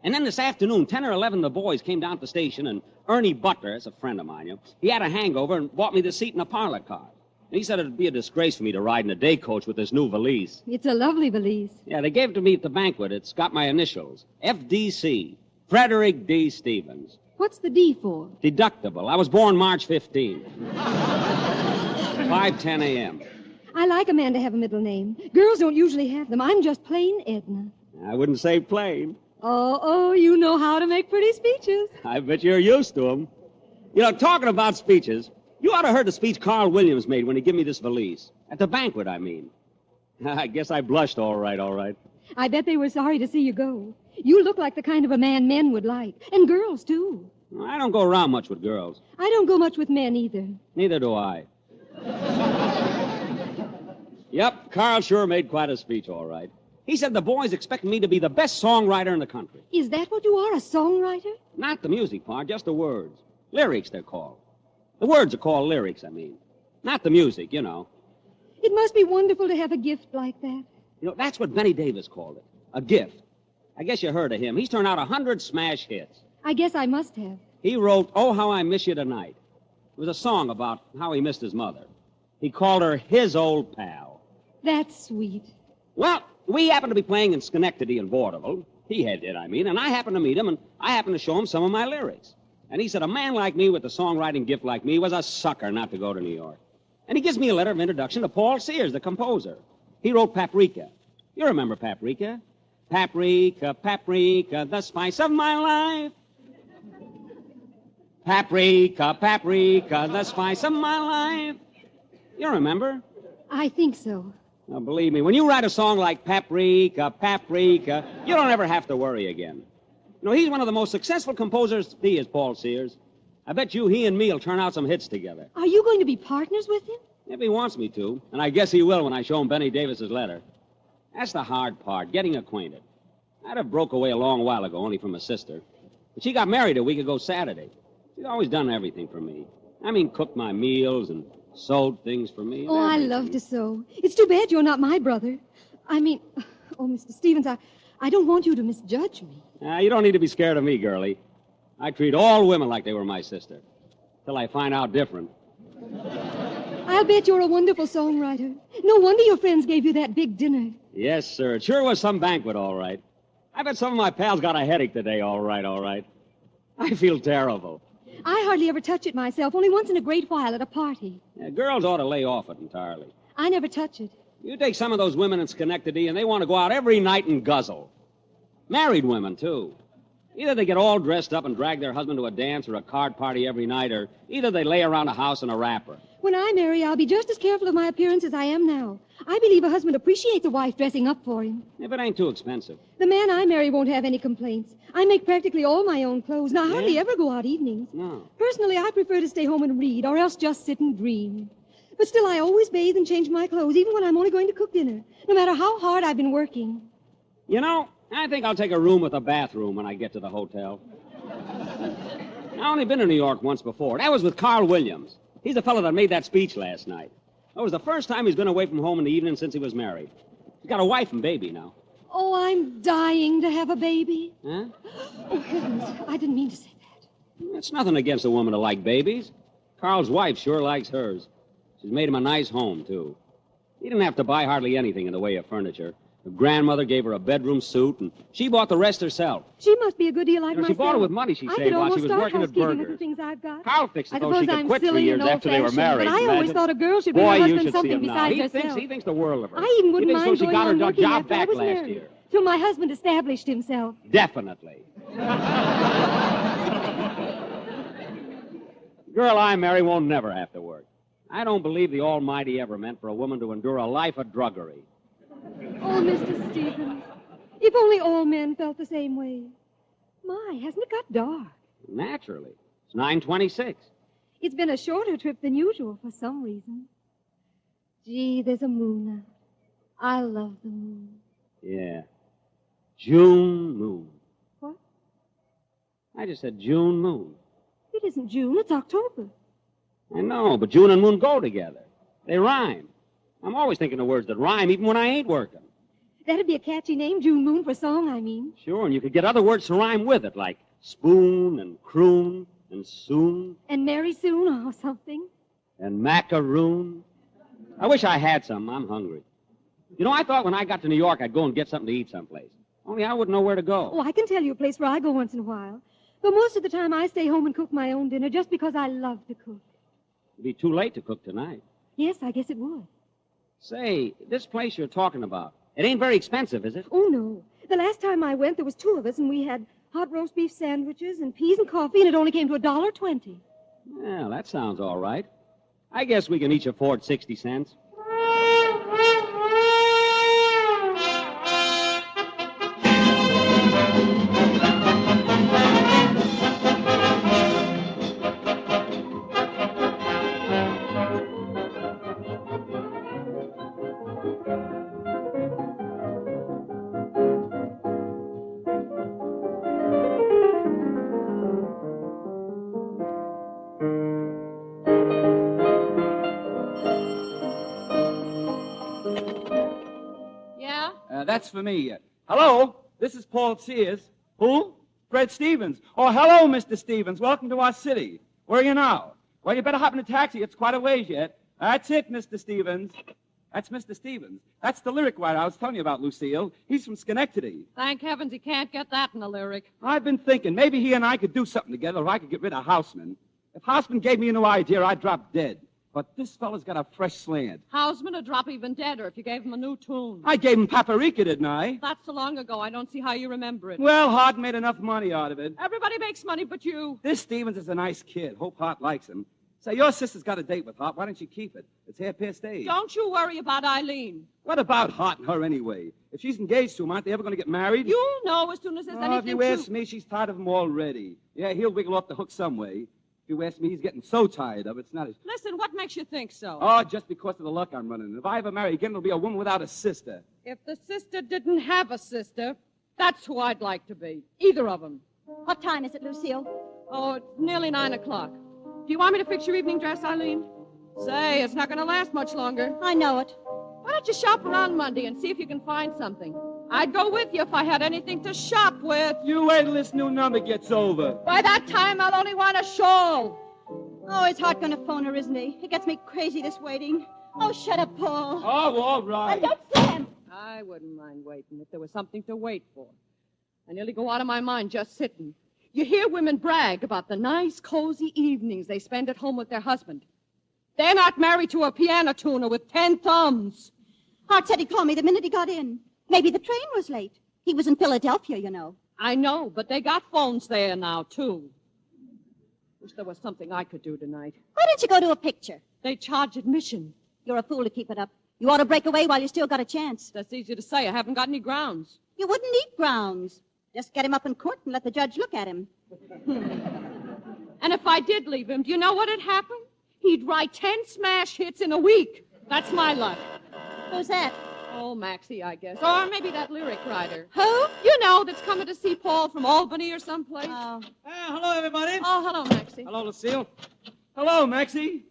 S19: And then this afternoon, 10 or 11 of the boys came down to the station, and Ernie Butler, that's a friend of mine, you know, he had a hangover and bought me the seat in a parlor car. And he said it'd be a disgrace for me to ride in a day coach with this new valise.
S21: It's a lovely valise.
S19: Yeah, they gave it to me at the banquet. It's got my initials. FDC. Frederick D. Stevens.
S21: What's the D for?
S19: Deductible. I was born March 15. 5:10 a.m.
S21: I like a man to have a middle name. Girls don't usually have them. I'm just plain Edna.
S19: I wouldn't say plain.
S21: Oh, you know how to make pretty speeches.
S19: I bet you're used to them. You know, talking about speeches, you ought to have heard the speech Carl Williams made when he gave me this valise. At the banquet, I mean. I guess I blushed all right.
S21: I bet they were sorry to see you go. You look like the kind of a man men would like. And girls, too.
S19: I don't go around much with girls.
S21: I don't go much with men, either.
S19: Neither do I. Yep, Carl sure made quite a speech, all right. He said the boys expect me to be the best songwriter in the country.
S21: Is that what you are, a songwriter?
S19: Not the music part, just the words. Lyrics, they're called. The words are called lyrics, I mean. Not the music, you know.
S21: It must be wonderful to have a gift like that.
S19: You know, that's what Benny Davis called it. A gift. I guess you heard of him. He's turned out 100 smash hits.
S21: I guess I must have.
S19: He wrote, Oh, How I Miss You Tonight. It was a song about how he missed his mother. He called her his old pal.
S21: That's sweet.
S19: Well, we happened to be playing in Schenectady and Vaudeville. He did, I mean, and I happened to meet him, and I happened to show him some of my lyrics. And he said a man like me with a songwriting gift like me was a sucker not to go to New York. And he gives me a letter of introduction to Paul Sears, the composer. He wrote Paprika. You remember Paprika? Paprika, paprika, the spice of my life. Paprika, paprika, the spice of my life. You remember?
S21: I think so.
S19: Now, believe me, when you write a song like Paprika, Paprika, you don't ever have to worry again. You know, he's one of the most successful composers he is, Paul Sears. I bet you he and me will turn out some hits together.
S21: Are you going to be partners with him?
S19: If he wants me to, and I guess he will when I show him Benny Davis's letter. That's the hard part, getting acquainted. I'd have broke away a long while ago, only from a sister. But she got married a week ago Saturday. She's always done everything for me. I mean, cooked my meals and sewed things for me.
S21: Oh, I love to sew. It's too bad you're not my brother. I mean, oh, Mr. Stevens, I don't want you to misjudge me.
S19: You don't need to be scared of me, girlie. I treat all women like they were my sister. Till I find out different.
S21: I'll bet you're a wonderful songwriter. No wonder your friends gave you that big dinner.
S19: Yes, sir. It sure was some banquet, all right. I bet some of my pals got a headache today, all right, all right. I feel terrible.
S21: I hardly ever touch it myself, only once in a great while at a party.
S19: Yeah, girls ought to lay off it entirely.
S21: I never touch it.
S19: You take some of those women in Schenectady, and they want to go out every night and guzzle. Married women, too. Either they get all dressed up and drag their husband to a dance or a card party every night, or either they lay around a house in a wrapper.
S21: When I marry, I'll be just as careful of my appearance as I am now. I believe a husband appreciates a wife dressing up for him.
S19: If it ain't too expensive.
S21: The man I marry won't have any complaints. I make practically all my own clothes, and I hardly ever go out evenings.
S19: No.
S21: Personally, I prefer to stay home and read, or else just sit and dream. But still, I always bathe and change my clothes, even when I'm only going to cook dinner, no matter how hard I've been working.
S19: You know, I think I'll take a room with a bathroom when I get to the hotel. I've only been to New York once before. That was with Carl Williams. He's the fellow that made that speech last night. That was the first time he's been away from home in the evening since he was married. He's got a wife and baby now.
S21: Oh, I'm dying to have a baby.
S19: Huh?
S21: Oh, heavens, I didn't mean to say that.
S19: It's nothing against a woman to like babies. Carl's wife sure likes hers. She's made him a nice home, too. He didn't have to buy hardly anything in the way of furniture. Her grandmother gave her a bedroom suit, and she bought the rest herself.
S21: She must be a good deal like myself.
S19: She bought it with money she saved while she was working at Burgers.
S21: With the things I've got.
S19: Carl fixed it, though she could quit 3 years after they were married.
S21: But I always thought a girl should bring her husband something besides herself.
S19: He thinks the world of her.
S21: I even wouldn't mind
S19: she
S21: going
S19: got her
S21: on working
S19: job
S21: after I
S19: back
S21: was
S19: last
S21: married,
S19: year.
S21: till my husband established himself.
S19: Definitely. Girl I marry won't never have to work. I don't believe the Almighty ever meant for a woman to endure a life of drudgery.
S21: Oh, Mr. Stevens, if only all men felt the same way. My, hasn't it got dark?
S19: Naturally. It's 9:26.
S21: It's been a shorter trip than usual for some reason. Gee, there's a moon out. I love the moon.
S19: Yeah. June moon.
S21: What?
S19: I just said June moon.
S21: It isn't June, it's October.
S19: I know, but June and moon go together. They rhyme. I'm always thinking of words that rhyme, even when I ain't working.
S21: That'd be a catchy name, June Moon, for a song, I mean.
S19: Sure, and you could get other words to rhyme with it, like spoon and croon and soon.
S21: And Mary Soon or something.
S19: And macaroon. I wish I had some. I'm hungry. You know, I thought when I got to New York I'd go and get something to eat someplace. Only I wouldn't know where to go.
S21: Oh, I can tell you a place where I go once in a while. But most of the time I stay home and cook my own dinner just because I love to cook.
S19: It'd be too late to cook tonight.
S21: Yes, I guess it would.
S19: Say, this place you're talking about, it ain't very expensive, is it?
S21: Oh, no. The last time I went, there was 2 of us, and we had hot roast beef sandwiches and peas and coffee, and it only came to $1.20.
S19: Well, that sounds all right. I guess we can each afford 60 cents.
S1: That's for me. Hello, this is Paul Sears. Who? Fred Stevens. Oh, hello, Mr. Stevens. Welcome to our city. Where are you now? Well, you better hop in a taxi. It's quite a ways yet. That's it, Mr. Stevens. That's Mr. Stevens. That's the lyric writer I was telling you about, Lucille. He's from Schenectady.
S3: Thank heavens he can't get that in a lyric.
S1: I've been thinking maybe he and I could do something together, or I could get rid of Houseman. If Houseman gave me a new idea, I'd drop dead. But this fella's got a fresh slant.
S3: Houseman would drop even deader if you gave him a new tune.
S1: I gave him Paprika, didn't I?
S3: That's so long ago, I don't see how you remember it.
S1: Well, Hart made enough money out of it.
S3: Everybody makes money but you.
S1: This Stevens is a nice kid. Hope Hart likes him. Say, your sister's got a date with Hart. Why don't you keep it? It's hair past age.
S3: Don't you worry about Eileen.
S1: What about Hart and her anyway? If she's engaged to him, aren't they ever going to get married?
S3: You'll know as soon as there's anything
S1: if you ask me, she's tired of him already. Yeah, he'll wiggle off the hook some way. If you ask me, he's getting so tired of it, it's not his...
S3: Listen, what makes you think so?
S1: Oh, just because of the luck I'm running. If I ever marry again, it'll be a woman without a sister.
S3: If the sister didn't have a sister, that's who I'd like to be. Either of them.
S21: What time is it, Lucille?
S3: Oh, it's nearly 9 o'clock. Do you want me to fix your evening dress, Eileen? Say, it's not going to last much longer.
S21: I know it.
S3: Why don't you shop around Monday and see if you can find something? I'd go with you if I had anything to shop with.
S1: You wait till this new number gets over.
S3: By that time, I'll only want a shawl.
S21: Oh, it's Hart going to phone her, isn't he? It gets me crazy, this waiting. Oh, shut up, Paul.
S1: Oh, all right.
S21: And don't slam.
S3: I wouldn't mind waiting if there was something to wait for. I nearly go out of my mind just sitting. You hear women brag about the nice, cozy evenings they spend at home with their husband. They're not married to a piano tuner with 10 thumbs.
S21: Hart said he'd call me the minute he got in. Maybe the train was late. He was in Philadelphia, you know.
S3: I know, but they got phones there now, too. Wish there was something I could do tonight.
S21: Why don't you go to a picture?
S3: They charge admission.
S21: You're a fool to keep it up. You ought to break away while you still got a chance.
S3: That's easy to say. I haven't got any grounds.
S21: You wouldn't need grounds. Just get him up in court and let the judge look at him.
S3: And if I did leave him, do you know what'd happen? He'd write 10 smash hits in a week. That's my luck.
S21: Who's that?
S3: Oh, Maxie, I guess. Or maybe that lyric writer.
S21: Who?
S3: You know, that's coming to see Paul from Albany or someplace.
S21: Oh.
S8: Hello, everybody.
S3: Oh, hello, Maxie.
S8: Hello, Lucille.
S1: Hello, Maxie.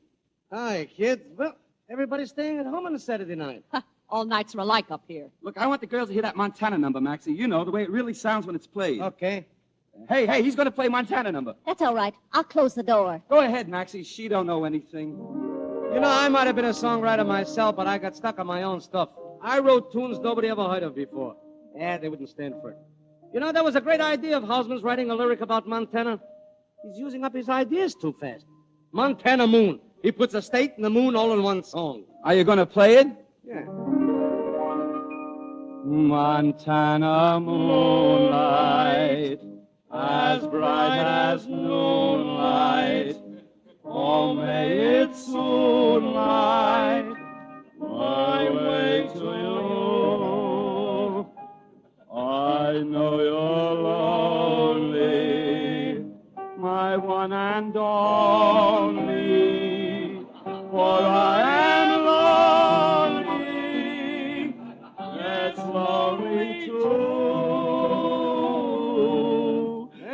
S8: Hi, kids. Well, everybody's staying at home on a Saturday night.
S3: All nights are alike up here.
S1: Look, I want the girls to hear that Montana number, Maxie. You know, the way it really sounds when it's played.
S8: Okay.
S1: Hey, he's going to play Montana number.
S21: That's all right. I'll close the door.
S1: Go ahead, Maxie. She don't know anything.
S8: You know, I might have been a songwriter myself, but I got stuck on my own stuff. I wrote tunes nobody ever heard of before. Yeah, they wouldn't stand for it. You know, that was a great idea of Hausman's writing a lyric about Montana. He's using up his ideas too fast. Montana Moon. He puts a state and the moon all in one song.
S1: Are you going to play it?
S8: Yeah.
S1: Montana moonlight, as bright as noonlight. Oh, may it soon light my way to you. I know you're lonely, my one and only, for I am lonely, that's lonely too.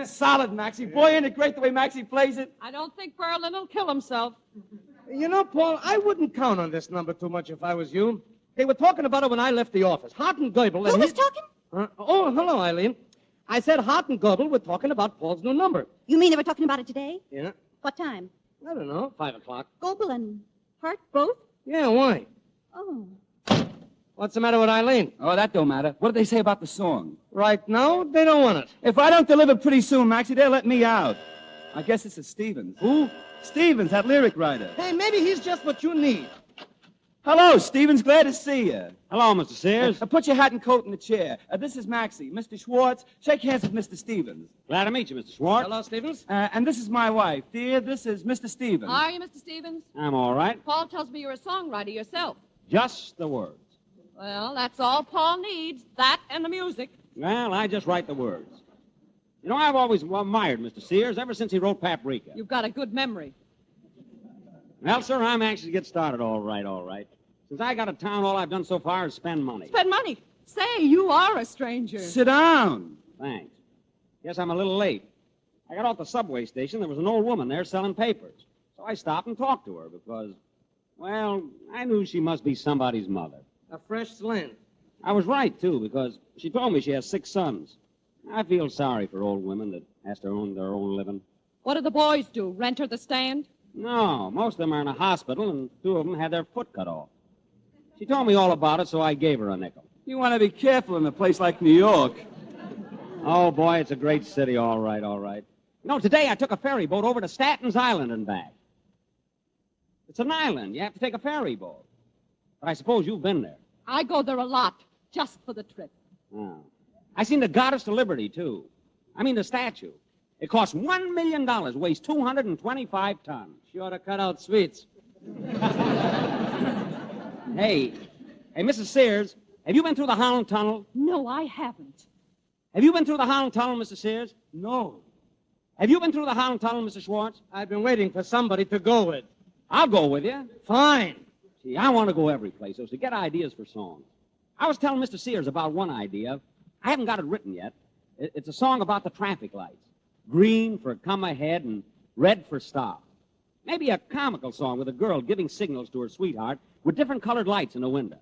S1: Solid, Maxie. Boy, ain't it great the way Maxie plays it?
S3: I don't think Berlin will kill himself.
S8: You know, Paul, I wouldn't count on this number too much if I was you. They were talking about it when I left the office. Hart and Goebel.
S21: Who was talking?
S8: Oh, hello, Eileen. I said Hart and Goebel were talking about Paul's new number.
S21: You mean they were talking about it today?
S8: Yeah.
S21: What time?
S8: I don't know, 5 o'clock.
S21: Goebel and Hart both?
S8: Yeah, why?
S21: Oh.
S8: What's the matter with Eileen?
S1: Oh, that don't matter. What did they say about the song?
S8: Right now, they don't want it.
S1: If I don't deliver pretty soon, Maxie, they'll let me out. I guess this is Stevens.
S8: Who?
S1: Stevens, that lyric writer.
S8: Hey, maybe he's just what you need.
S1: Hello, Stevens. Glad to see you.
S19: Hello, Mr. Sears.
S1: Put your hat and coat in the chair. This is Maxie. Mr. Schwartz, shake hands with Mr. Stevens.
S19: Glad to meet you, Mr. Schwartz.
S8: Hello, Stevens.
S1: And this is my wife. Dear, this is Mr. Stevens.
S3: How are you, Mr. Stevens?
S19: I'm all right.
S3: Paul tells me you're a songwriter yourself.
S19: Just the words.
S3: Well, that's all Paul needs, that and the music.
S19: Well, I just write the words. You know, I've always admired Mr. Sears ever since he wrote Paprika.
S3: You've got a good memory.
S19: Well, sir, I'm anxious to get started. All right. Since I got to town, all I've done so far is spend money.
S3: Spend money? Say, you are a stranger.
S1: Sit down.
S19: Thanks. Guess I'm a little late. I got off the subway station. There was an old woman there selling papers. So I stopped and talked to her because, well, I knew she must be somebody's mother.
S8: A fresh slant.
S19: I was right, too, because she told me she has 6 sons. I feel sorry for old women that has to earn their own living.
S3: What do the boys do, rent her the stand?
S19: No, most of them are in a hospital, and 2 of them had their foot cut off. She told me all about it, so I gave her a nickel.
S1: You want to be careful in a place like New York.
S19: Oh, boy, it's a great city, all right. You know, today I took a ferry boat over to Statten's Island and back. It's an island. You have to take a ferry boat. But I suppose you've been there.
S3: I go there a lot, just for the trip.
S19: Oh. I seen the Goddess of Liberty, too. I mean, the statue. It costs $1 million, weighs 225 tons.
S8: She ought to cut out sweets.
S19: Hey, Mrs. Sears, have you been through the Holland Tunnel?
S3: No, I haven't.
S19: Have you been through the Holland Tunnel, Mr. Sears?
S8: No.
S19: Have you been through the Holland Tunnel, Mr. Schwartz?
S8: I've been waiting for somebody to go with.
S19: I'll go with you.
S8: Fine.
S19: See, I want to go every place, so to get ideas for songs. I was telling Mr. Sears about one idea. I haven't got it written yet. It's a song about the traffic lights. Green for come ahead and red for stop. Maybe a comical song with a girl giving signals to her sweetheart with different colored lights in the window.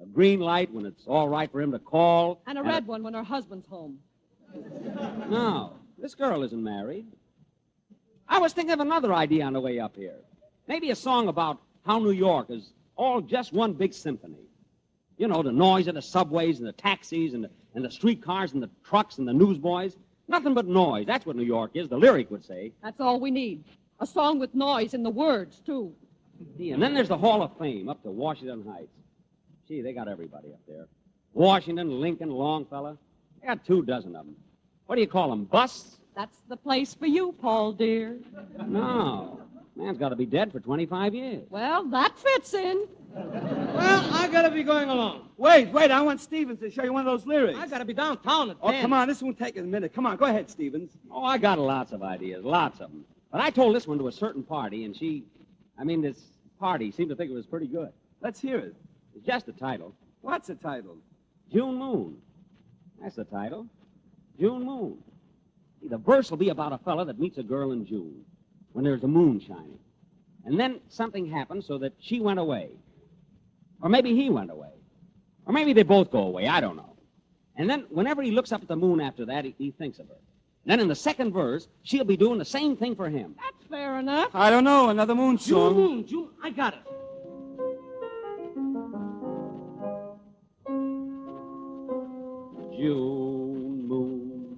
S19: A green light when it's all right for him to call.
S3: And a red one when her husband's home.
S19: No, this girl isn't married. I was thinking of another idea on the way up here. Maybe a song about how New York is all just one big symphony. You know, the noise of the subways and the taxis and the streetcars and the trucks and the newsboys. Nothing but noise. That's what New York is, the lyric would say.
S3: That's all we need. A song with noise in the words, too.
S19: Yeah, and then there's the Hall of Fame up to Washington Heights. Gee, they got everybody up there. Washington, Lincoln, Longfellow. They got 24 of them. What do you call them, busts?
S3: That's the place for you, Paul, dear.
S19: No. Man's got to be dead for 25 years.
S3: Well, that fits in.
S8: Well, I gotta be going along.
S1: Wait, I want Stevens to show you one of those lyrics.
S8: I gotta be downtown at 10.
S1: Oh, come on, this won't take a minute. Come on, go ahead, Stevens.
S19: Oh, I got lots of ideas, lots of them. But I told this one to a certain party, and this party seemed to think it was pretty good.
S1: Let's hear it.
S19: It's just the title.
S1: What's the title?
S19: June Moon. That's the title. June Moon. See, the verse will be about a fella that meets a girl in June, when there's a moon shining. And then something happened so that she went away. Or maybe he went away. Or maybe they both go away, I don't know. And then whenever he looks up at the moon after that, he thinks of her. Then in the second verse, she'll be doing the same thing for him.
S3: That's fair enough.
S1: I don't know, another moon song.
S8: June, I got it.
S19: June moon,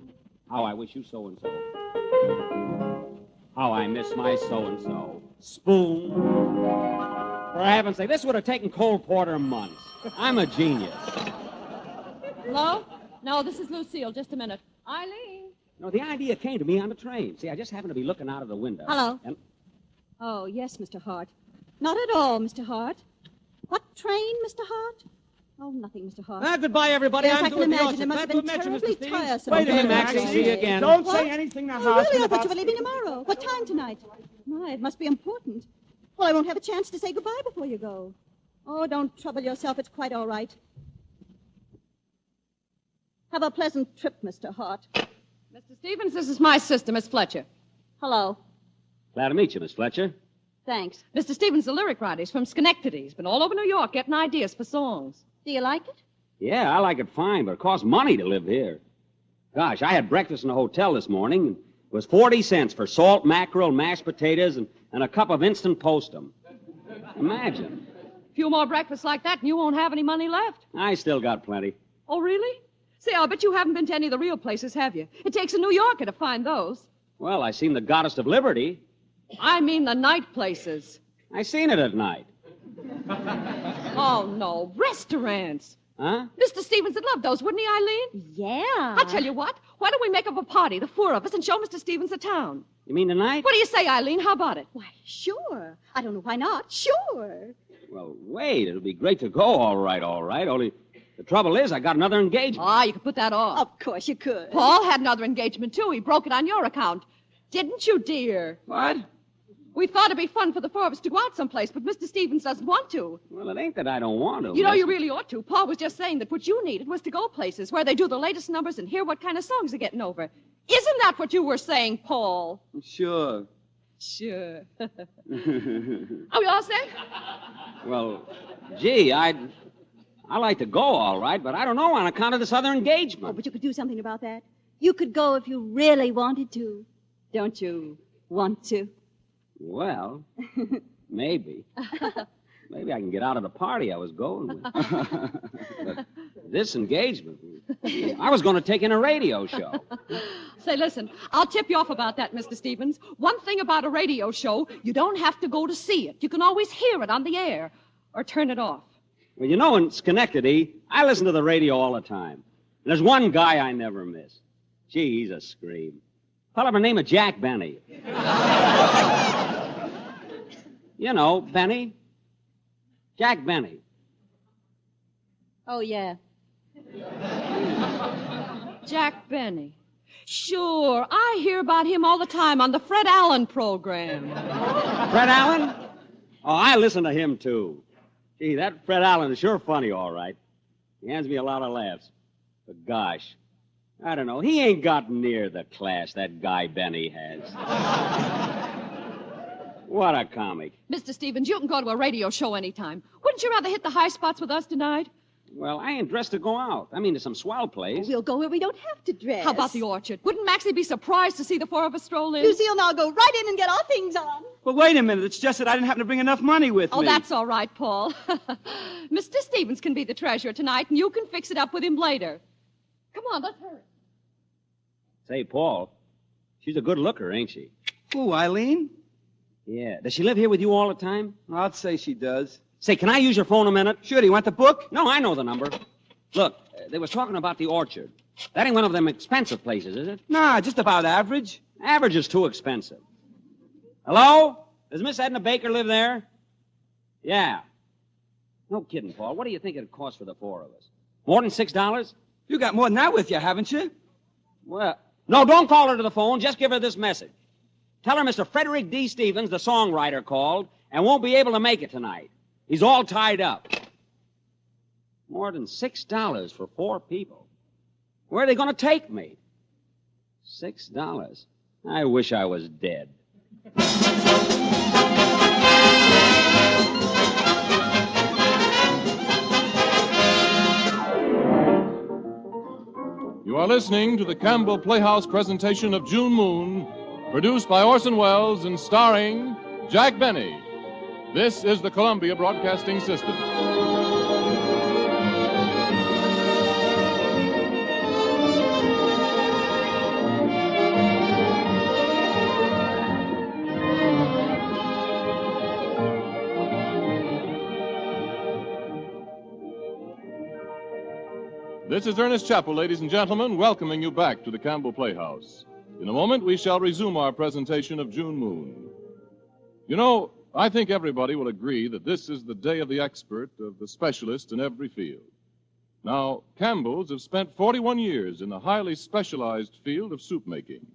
S19: how I wish you so-and-so. How I miss my so-and-so. Spoon. For heaven's sake, this would have taken Cole Porter months. I'm a genius.
S3: Hello? No, this is Lucille. Just a minute. Eileen.
S19: No, the idea came to me on the train. See, I just happened to be looking out of the window.
S21: Hello.
S19: And
S21: Oh, yes, Mr. Hart. Not at all, Mr. Hart. What train, Mr. Hart? Oh, nothing, Mr. Hart.
S8: Goodbye, everybody.
S21: Yes,
S8: I'm
S21: I can
S8: doing the
S21: imagine. It
S8: ocean.
S21: must have
S8: Glad to
S21: been
S8: have met you, Mr.
S21: terribly
S8: Stevens.
S21: tiresome.
S19: Wait a minute,
S21: Maxie.
S19: Maxie. See you again.
S1: Don't
S21: What?
S1: say anything now,
S21: Oh, really? I
S1: husband,
S21: thought you were
S1: about...
S21: leaving tomorrow. What time tonight? My, it must be important. Well, I won't have a chance to say goodbye before you go. Oh, don't trouble yourself. It's quite all right. Have a pleasant trip, Mr. Hart.
S3: Mr. Stevens, this is my sister, Miss Fletcher.
S21: Hello.
S19: glad to meet you, Miss Fletcher.
S21: Thanks.
S3: Mr. Stevens, the lyric writer. He's from Schenectady. He's been all over New York getting ideas for songs.
S21: Do you like it?
S19: Yeah, I like it fine, but it costs money to live here. Gosh, I had breakfast in a hotel this morning. And it was 40 cents for salt, mackerel, mashed potatoes, and a cup of instant postum. Imagine.
S3: A few more breakfasts like that, and you won't have any money left.
S19: I still got plenty.
S3: Oh, really? Say, I'll bet you haven't been to any of the real places, have you? It takes a New Yorker to find those.
S19: Well, I seen the Goddess of Liberty.
S3: I mean the night places.
S19: I seen it at night.
S3: Oh, no. Restaurants.
S19: Huh?
S3: Mr. Stevens would love those, wouldn't he, Eileen?
S21: Yeah.
S3: I'll tell you what. Why don't we make up a party, the four of us, and show Mr. Stevens the town?
S19: You mean tonight?
S3: What do you say, Eileen? How about it?
S21: Why, sure. I don't know why not. Sure.
S19: Well, wait. It'll be great to go, all right. Only the trouble is I got another engagement.
S3: Ah, you could put that off.
S21: Of course you could.
S3: Paul had another engagement, too. He broke it on your account. Didn't you, dear?
S1: What?
S3: We thought it'd be fun for the four of us to go out someplace, but Mr. Stevens doesn't want to.
S19: Well, it ain't that I don't want to.
S3: You know, you really ought to. Paul was just saying that what you needed was to go places where they do the latest numbers and hear what kind of songs they're getting over. Isn't that what you were saying, Paul?
S1: Sure.
S3: Sure. Are we all set?
S19: Well, gee, I'd like to go, all right, but I don't know on account of this other engagement.
S21: Oh, but you could do something about that. You could go if you really wanted to. Don't you want to?
S19: Well, maybe. Maybe I can get out of the party I was going with. But this engagement, I was going to take in a radio show.
S3: Say, listen, I'll tip you off about that, Mr. Stevens. One thing about a radio show, you don't have to go to see it. You can always hear it on the air or turn it off.
S19: Well, you know, in Schenectady, I listen to the radio all the time. And there's one guy I never miss. Gee, he's a scream. A fellow by the name of Jack Benny. You know, Benny. Jack Benny.
S21: Oh, yeah.
S3: Jack Benny. Sure. I hear about him all the time on the Fred Allen program.
S19: Fred Allen? Oh, I listen to him, too. Gee, that Fred Allen is sure funny, all right. He hands me a lot of laughs. But gosh, I don't know. He ain't got near the class that guy Benny has. What a comic.
S3: Mr. Stevens, you can go to a radio show anytime. Wouldn't you rather hit the high spots with us tonight?
S19: Well, I ain't dressed to go out. I mean, to some swell place.
S21: We'll go where we don't have to dress.
S3: How about the orchard? Wouldn't Maxie be surprised to see the four of us stroll in?
S21: Lucille and I'll go right in and get our things on.
S1: Well, wait a minute. It's just that I didn't happen to bring enough money with me.
S3: Oh, that's all right, Paul. Mr. Stevens can be the treasurer tonight, and you can fix it up with him later. Come on, let's hurry.
S19: Say, Paul, she's a good looker, ain't she?
S1: Who, Eileen?
S19: Yeah. Does she live here with you all the time?
S1: I'd say she does.
S19: Say, can I use your phone a minute?
S1: Sure. Do you want the book?
S19: No, I know the number. Look, they was talking about the orchard. That ain't one of them expensive places, is it?
S1: Nah, just about average.
S19: Average is too expensive. Hello? Does Miss Edna Baker live there? Yeah. No kidding, Paul. What do you think it'd cost for the four of us? More than $6?
S1: You got more than that with you, haven't you?
S19: Well, no, don't call her to the phone. Just give her this message. Tell her Mr. Frederick D. Stevens, the songwriter, called and won't be able to make it tonight. He's all tied up. More than $6 for four people. Where are they going to take me? $6. I wish I was dead.
S18: You are listening to the Campbell Playhouse presentation of June Moon, produced by Orson Welles and starring Jack Benny. This is the Columbia Broadcasting System. This is Ernest Chappell, ladies and gentlemen, welcoming you back to the Campbell Playhouse. In a moment, we shall resume our presentation of June Moon. You know, I think everybody will agree that this is the day of the expert, of the specialist in every field. Now, Campbell's have spent 41 years in the highly specialized field of soup making.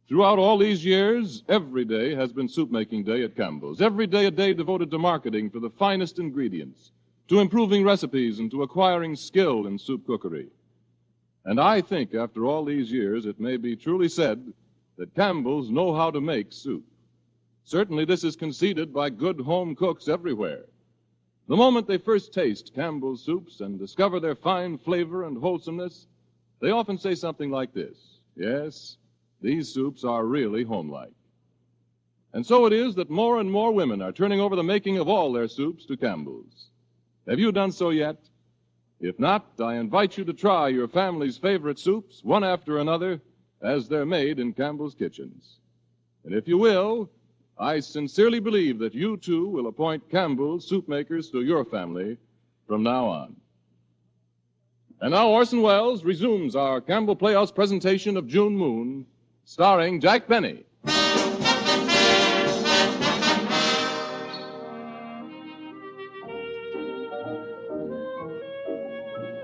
S18: Throughout all these years, every day has been soup making day at Campbell's. Every day a day devoted to marketing for the finest ingredients, to improving recipes and to acquiring skill in soup cookery. And I think after all these years, it may be truly said that Campbell's know how to make soup. Certainly this is conceded by good home cooks everywhere. The moment they first taste Campbell's soups and discover their fine flavor and wholesomeness, they often say something like this: yes, these soups are really homelike. And so it is that more and more women are turning over the making of all their soups to Campbell's. Have you done so yet? If not, I invite you to try your family's favorite soups, one after another, as they're made in Campbell's kitchens. And if you will, I sincerely believe that you, too, will appoint Campbell's soup makers to your family from now on. And now Orson Welles resumes our Campbell Playhouse presentation of June Moon, starring Jack Benny.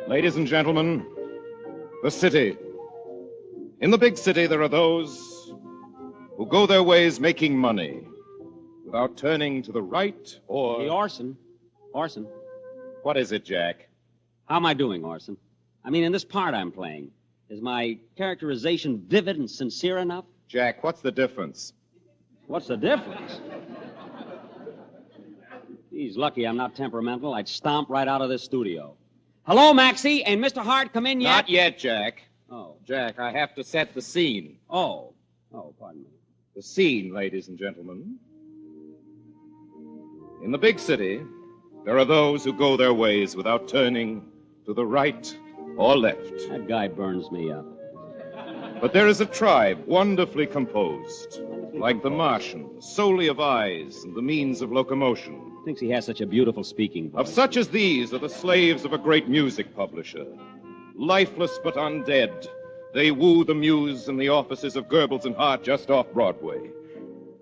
S23: Ladies and gentlemen, the city. In the big city, there are those who go their ways making money without turning to the right or...
S19: Hey, Orson. Orson.
S23: What is it, Jack?
S19: How am I doing, Orson? I mean, in this part I'm playing, is my characterization vivid and sincere enough?
S23: Jack, what's the difference?
S19: What's the difference? He's lucky I'm not temperamental. I'd stomp right out of this studio. Hello, Maxie. Ain't Mr. Hart come in yet?
S23: Not yet, Jack.
S19: Oh.
S23: Jack, I have to set the scene.
S19: Oh, pardon me.
S23: The scene, ladies and gentlemen. In the big city, there are those who go their ways without turning to the right or left.
S19: That guy burns me up.
S23: But there is a tribe wonderfully composed, like the Martians, solely of eyes and the means of locomotion.
S19: Thinks he has such a beautiful speaking voice.
S23: Of such as these are the slaves of a great music publisher. Lifeless but undead, they woo the muse in the offices of Goebbels and Hart just off Broadway.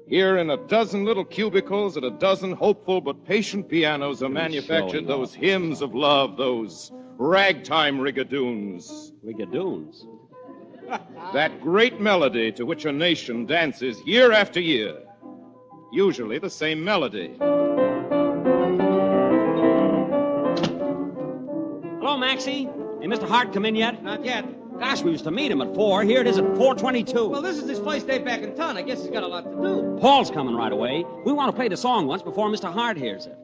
S23: Here in a dozen little cubicles at a dozen hopeful but patient pianos are manufactured those hymns of love, those ragtime rigadoons.
S19: Rigadoons?
S23: That great melody to which a nation dances year after year. Usually the same melody.
S19: Hello, Maxie. Hey, Mr. Hart come in yet?
S8: Not yet.
S19: Gosh, we used to meet him at 4. Here it is at 4:22.
S8: Well, this is his first day back in town. I guess he's got a lot to do.
S19: Paul's coming right away. We want to play the song once before Mr. Hart hears it.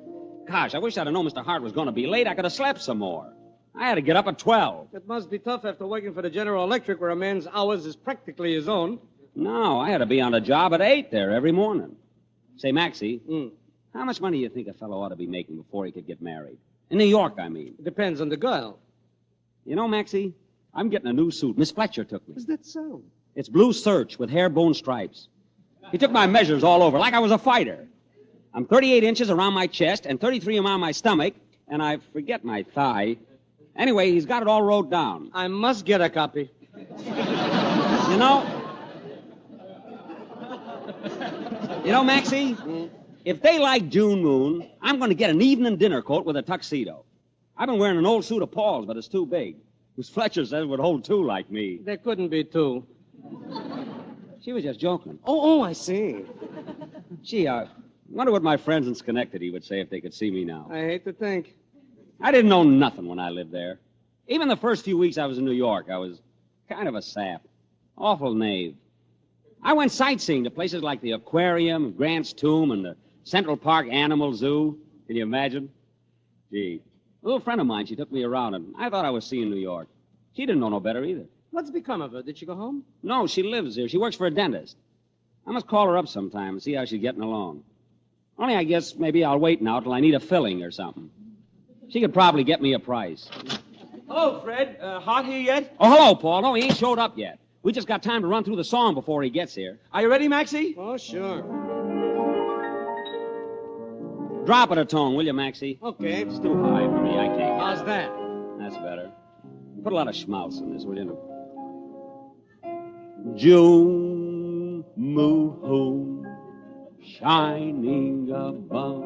S19: Gosh, I wish I'd have known Mr. Hart was going to be late. I could have slept some more. I had to get up at 12.
S8: It must be tough after working for the General Electric, where a man's hours is practically his own.
S19: No, I had to be on the job at 8 there every morning. Say, Maxie, how much money do you think a fellow ought to be making before he could get married? In New York, I mean.
S8: It depends on the girl.
S19: You know, Maxie, I'm getting a new suit. Miss Fletcher took me.
S8: Is that so?
S19: It's blue serge with hair-bone stripes. He took my measures all over, like I was a fighter. I'm 38 inches around my chest and 33 around my stomach, and I forget my thigh. Anyway, he's got it all wrote down.
S8: I must get a copy.
S19: You know, Maxie, if they like June Moon, I'm going to get an evening dinner coat with a tuxedo. I've been wearing an old suit of Paul's, but it's too big. Miss Fletcher says it would hold two like me.
S8: There couldn't be two.
S19: She was just joking.
S8: Oh, I see.
S19: Gee, I wonder what my friends in Schenectady would say if they could see me now.
S8: I hate to think.
S19: I didn't know nothing when I lived there. Even the first few weeks I was in New York, I was kind of a sap. Awful knave. I went sightseeing to places like the Aquarium, Grant's Tomb, and the Central Park Animal Zoo. Can you imagine? Gee, a little friend of mine, she took me around, and I thought I was seeing New York. She didn't know no better either.
S8: What's become of her? Did she go home?
S19: No, she lives here. She works for a dentist. I must call her up sometime and see how she's getting along. Only I guess maybe I'll wait now till I need a filling or something. She could probably get me a price.
S1: Hello, Fred. Hart here yet?
S19: Oh, hello, Paul. No, he ain't showed up yet. We just got time to run through the song before he gets here.
S1: Are you ready, Maxie?
S8: Oh, sure.
S19: Drop it a tone, will you, Maxie?
S8: Okay.
S19: It's too high for me. I can't.
S8: How's that?
S19: That's better. Put a lot of schmaltz in this, will you? June moon shining above.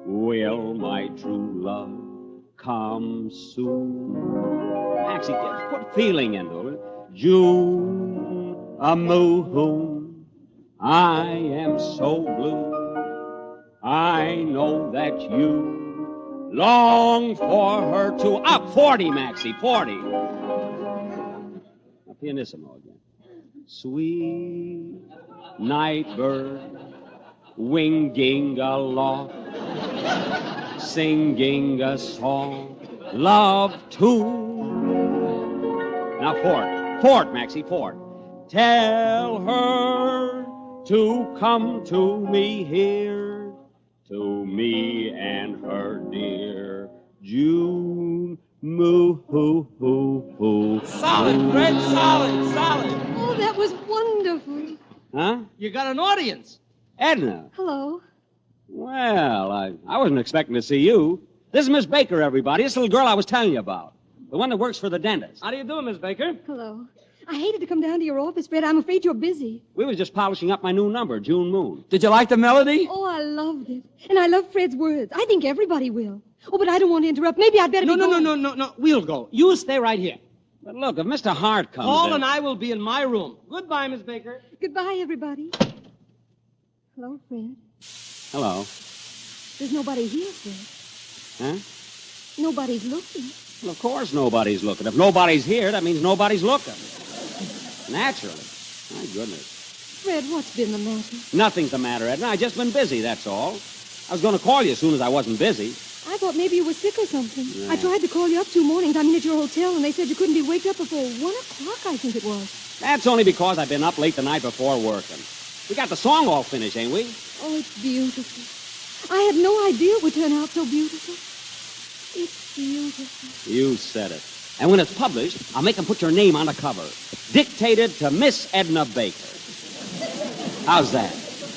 S19: Will my true love come soon? Maxie, put feeling into it. June moon, I am so blue. I know that you long for her to... Up, 40, Maxie, 40. Now, pianissimo again. Sweet night bird, winging aloft, singing a song, love tune. Now, fort, Maxie, fort. Tell her to come to me here, to me and her dear June moo.
S8: Solid, Fred, solid.
S21: Oh, that was wonderful.
S19: Huh?
S8: You got an audience.
S19: Edna.
S21: Hello.
S19: Well, I wasn't expecting to see you. This is Miss Baker, everybody. This little girl I was telling you about. The one that works for the dentist.
S8: How do you do, Miss Baker?
S21: Hello. I hated to come down to your office, Fred. I'm afraid you're busy.
S19: We was just polishing up my new number, June Moon.
S1: Did you like the melody?
S21: Oh, I loved it. And I love Fred's words. I think everybody will. Oh, but I don't want to interrupt. Maybe I'd better
S8: No. We'll go. You stay right here.
S19: But look, if Mr. Hart comes
S8: Paul
S19: in...
S8: and I will be in my room. Goodbye, Miss Baker.
S21: Goodbye, everybody. Hello, Fred.
S19: Hello.
S21: There's nobody here, Fred.
S19: Huh?
S21: Nobody's looking.
S19: Well, of course nobody's looking. If nobody's here, that means nobody's looking. Naturally. My goodness.
S21: Fred, what's been the matter?
S19: Nothing's the matter, Edna. I've just been busy, that's all. I was going to call you as soon as I wasn't busy.
S21: I thought maybe you were sick or something.
S19: Yeah.
S21: I tried to call you up 2 mornings. I mean, at your hotel, and they said you couldn't be waked up before 1 o'clock, I think it was.
S19: That's only because I've been up late the night before working. We got the song all finished, ain't we?
S21: Oh, it's beautiful. I had no idea it would turn out so beautiful. It's beautiful.
S19: You said it. And when it's published, I'll make them put your name on the cover. Dictated to Miss Edna Baker. How's that?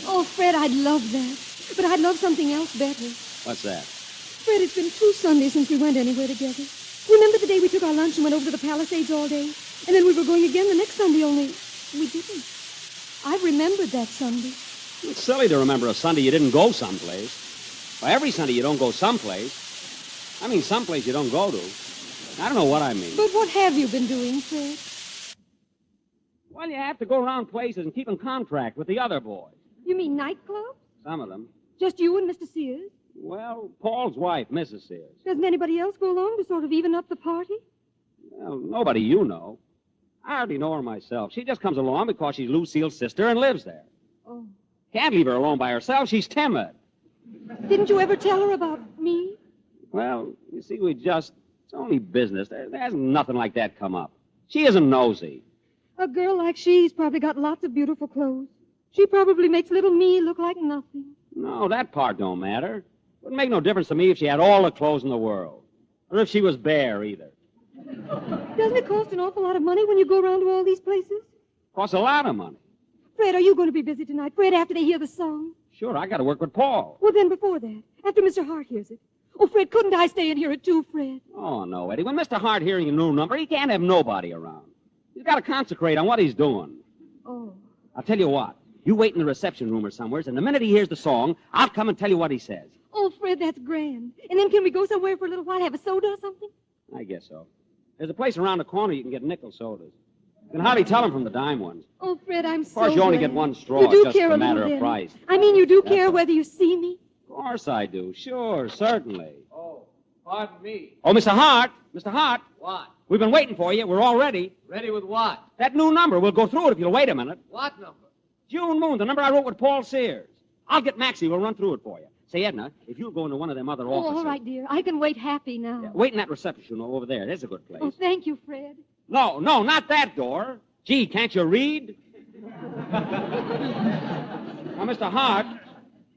S21: Oh, Fred, I'd love that. But I'd love something else better.
S19: What's that?
S21: Fred, it's been 2 Sundays since we went anywhere together. Remember the day we took our lunch and went over to the Palisades all day? And then we were going again the next Sunday, only we didn't. I remembered that Sunday.
S19: It's silly to remember a Sunday you didn't go someplace. Well, every Sunday you don't go someplace. I mean, someplace you don't go to. I don't know what I mean.
S21: But what have you been doing, Fred?
S19: Well, you have to go around places and keep in contract with the other boys.
S21: You mean nightclubs?
S19: Some of them.
S21: Just you and Mr. Sears?
S19: Well, Paul's wife, Mrs. Sears.
S21: Doesn't anybody else go along to sort of even up the party?
S19: Well, nobody you know. I hardly know her myself. She just comes along because she's Lucille's sister and lives there.
S21: Oh.
S19: Can't leave her alone by herself. She's timid.
S21: Didn't you ever tell her about me?
S19: Well, you see, it's only business. There's nothing like that come up. She isn't nosy.
S21: A girl like she's probably got lots of beautiful clothes. She probably makes little me look like nothing.
S19: No, that part don't matter. Wouldn't make no difference to me if she had all the clothes in the world. Or if she was bare, either.
S21: Doesn't it cost an awful lot of money when you go around to all these places?
S19: Costs a lot of money.
S21: Fred, are you going to be busy tonight? Fred, after they hear the song?
S19: Sure, I got to work with Paul.
S21: Well, then before that, after Mr. Hart hears it. Oh, Fred, couldn't I stay and hear it too, Fred?
S19: Oh, no, Eddie. When Mr. Hart hearing a new number, he can't have nobody around. He's got to concentrate on what he's doing.
S21: Oh.
S19: I'll tell you what. You wait in the reception room or somewheres, and the minute he hears the song, I'll come and tell you what he says.
S21: Oh, Fred, that's grand. And then can we go somewhere for a little while, have a soda or something?
S19: I guess so. There's a place around the corner you can get nickel sodas. You can hardly tell them from the dime ones.
S21: Oh, Fred, I'm so
S19: Of course, you only
S21: glad.
S19: get one straw.
S21: You do
S19: It's just
S21: care
S19: a
S21: a
S19: matter
S21: little
S19: of
S21: then.
S19: price.
S21: I mean, you do care whether you see me?
S19: Of course I do. Sure, certainly.
S8: Oh, pardon me.
S19: Oh, Mr. Hart. Mr. Hart.
S8: What?
S19: We've been waiting for you. We're all ready.
S8: Ready with what?
S19: That new number. We'll go through it if you'll wait a minute.
S8: What number?
S19: June Moon, the number I wrote with Paul Sears. I'll get Maxie. We'll run through it for you. Say, Edna, if you'll go into one of them other
S21: Oh,
S19: offices.
S21: all right, dear. I can wait happy now.
S19: Yeah, wait in that reception over there. There's a good place.
S21: Oh, thank you, Fred.
S19: No, not that door. Gee, can't you read? Now, Mr. Hart.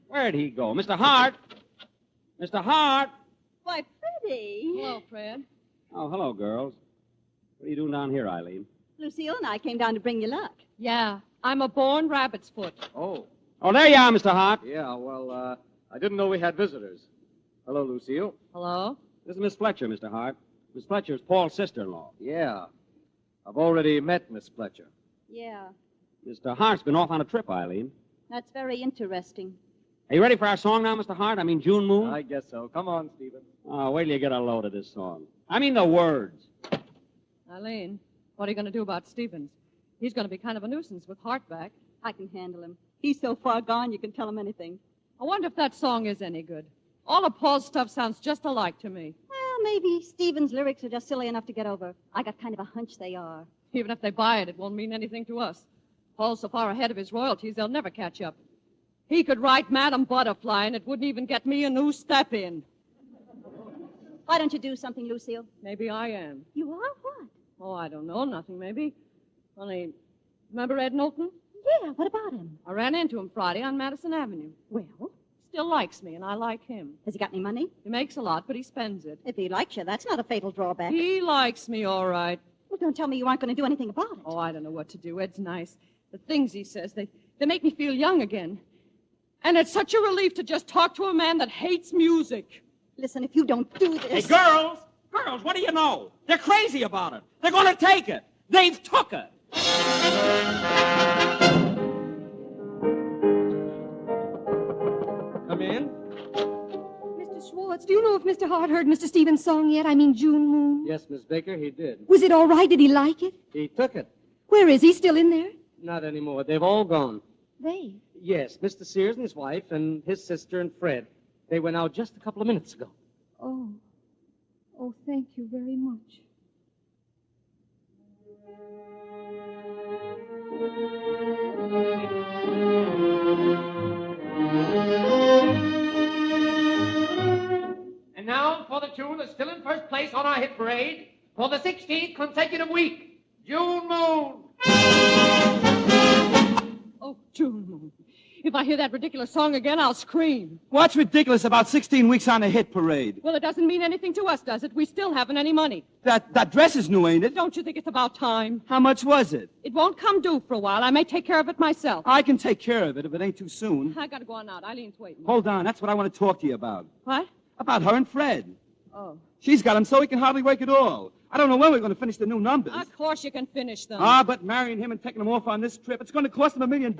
S19: Where'd he go? Mr. Hart. Mr. Hart.
S17: Why, Freddie.
S3: Hello, Fred.
S19: Oh, hello, girls. What are you doing down here, Eileen?
S17: Lucille and I came down to bring you luck.
S3: Yeah, I'm a born rabbit's foot.
S8: Oh.
S19: Oh, there you are, Mr. Hart.
S8: Yeah, well, I didn't know we had visitors. Hello, Lucille.
S3: Hello?
S19: This is Miss Fletcher, Mr. Hart. Miss Fletcher is Paul's sister-in-law.
S8: Yeah. I've already met Miss Fletcher.
S17: Yeah,
S19: Mr. Hart's been off on a trip, Eileen.
S17: that's very interesting.
S19: Are you ready for our song now, Mr. Hart? I mean, June Moon?
S8: I guess so. Come on, Stephen.
S19: Oh, wait till you get a load of this song. I mean the words.
S3: Eileen, what are you going to do about Stevens? He's going to be kind of a nuisance with Hart back.
S17: I can handle him. He's so far gone, you can tell him anything.
S3: I wonder if that song is any good. All of Paul's stuff sounds just alike to me.
S17: Well, maybe Stephen's lyrics are just silly enough to get over. I got kind of a hunch they are.
S3: Even if they buy it, it won't mean anything to us. Paul's so far ahead of his royalties, they'll never catch up. He could write Madam Butterfly, and it wouldn't even get me a new step in.
S17: Why don't you do something, Lucille?
S3: Maybe I am.
S17: You are? What?
S3: Oh, I don't know. Nothing, maybe. Only, remember Ed Knowlton?
S17: Yeah, what about him?
S3: I ran into him Friday on Madison Avenue.
S17: Well?
S3: Still likes me, and I like him.
S17: Has he got any money?
S3: He makes a lot, but he spends it.
S17: If he likes you, that's not a fatal drawback.
S3: He likes me, all right.
S17: Well, don't tell me you aren't going to do anything about it.
S3: Oh, I don't know what to do. Ed's nice. The things he says, they make me feel young again. And it's such a relief to just talk to a man that hates music.
S17: Listen, if you don't do this...
S19: Hey, girls! Girls, what do you know? They're crazy about it. They're going to take it. They've took it.
S8: Come in.
S21: Mr. Schwartz, do you know if Mr. Hart heard Mr. Stevens' song yet? I mean, June Moon.
S8: Yes, Miss Baker, he did.
S21: Was it all right? Did he like it?
S8: He took it.
S21: Where is he? Still in there?
S8: Not anymore. They've all gone.
S21: They?
S8: Yes, Mr. Sears and his wife and his sister and Fred. They went out just a couple of minutes ago.
S21: Oh. Oh, thank you very much.
S10: And now for the tune that's still in first place on our hit parade for the 16th consecutive week, June Moon.
S3: Oh, June Moon. If I hear that ridiculous song again, I'll scream.
S1: What's ridiculous about 16 weeks on a hit parade?
S3: Well, it doesn't mean anything to us, does it? We still haven't any money.
S1: That dress is new, ain't it?
S3: Don't you think it's about time?
S1: How much was it?
S3: It won't come due for a while. I may take care of it myself.
S1: I can take care of it if it ain't too soon.
S3: I gotta go on out. Eileen's waiting.
S1: Hold on, that's what I want to talk to you about.
S3: What?
S1: About her and Fred.
S3: Oh.
S1: She's got him so he can hardly work at all. I don't know when we're going to finish the new numbers.
S3: Of course you can finish them.
S1: But marrying him and taking him off on this trip, it's going to cost him $1 million.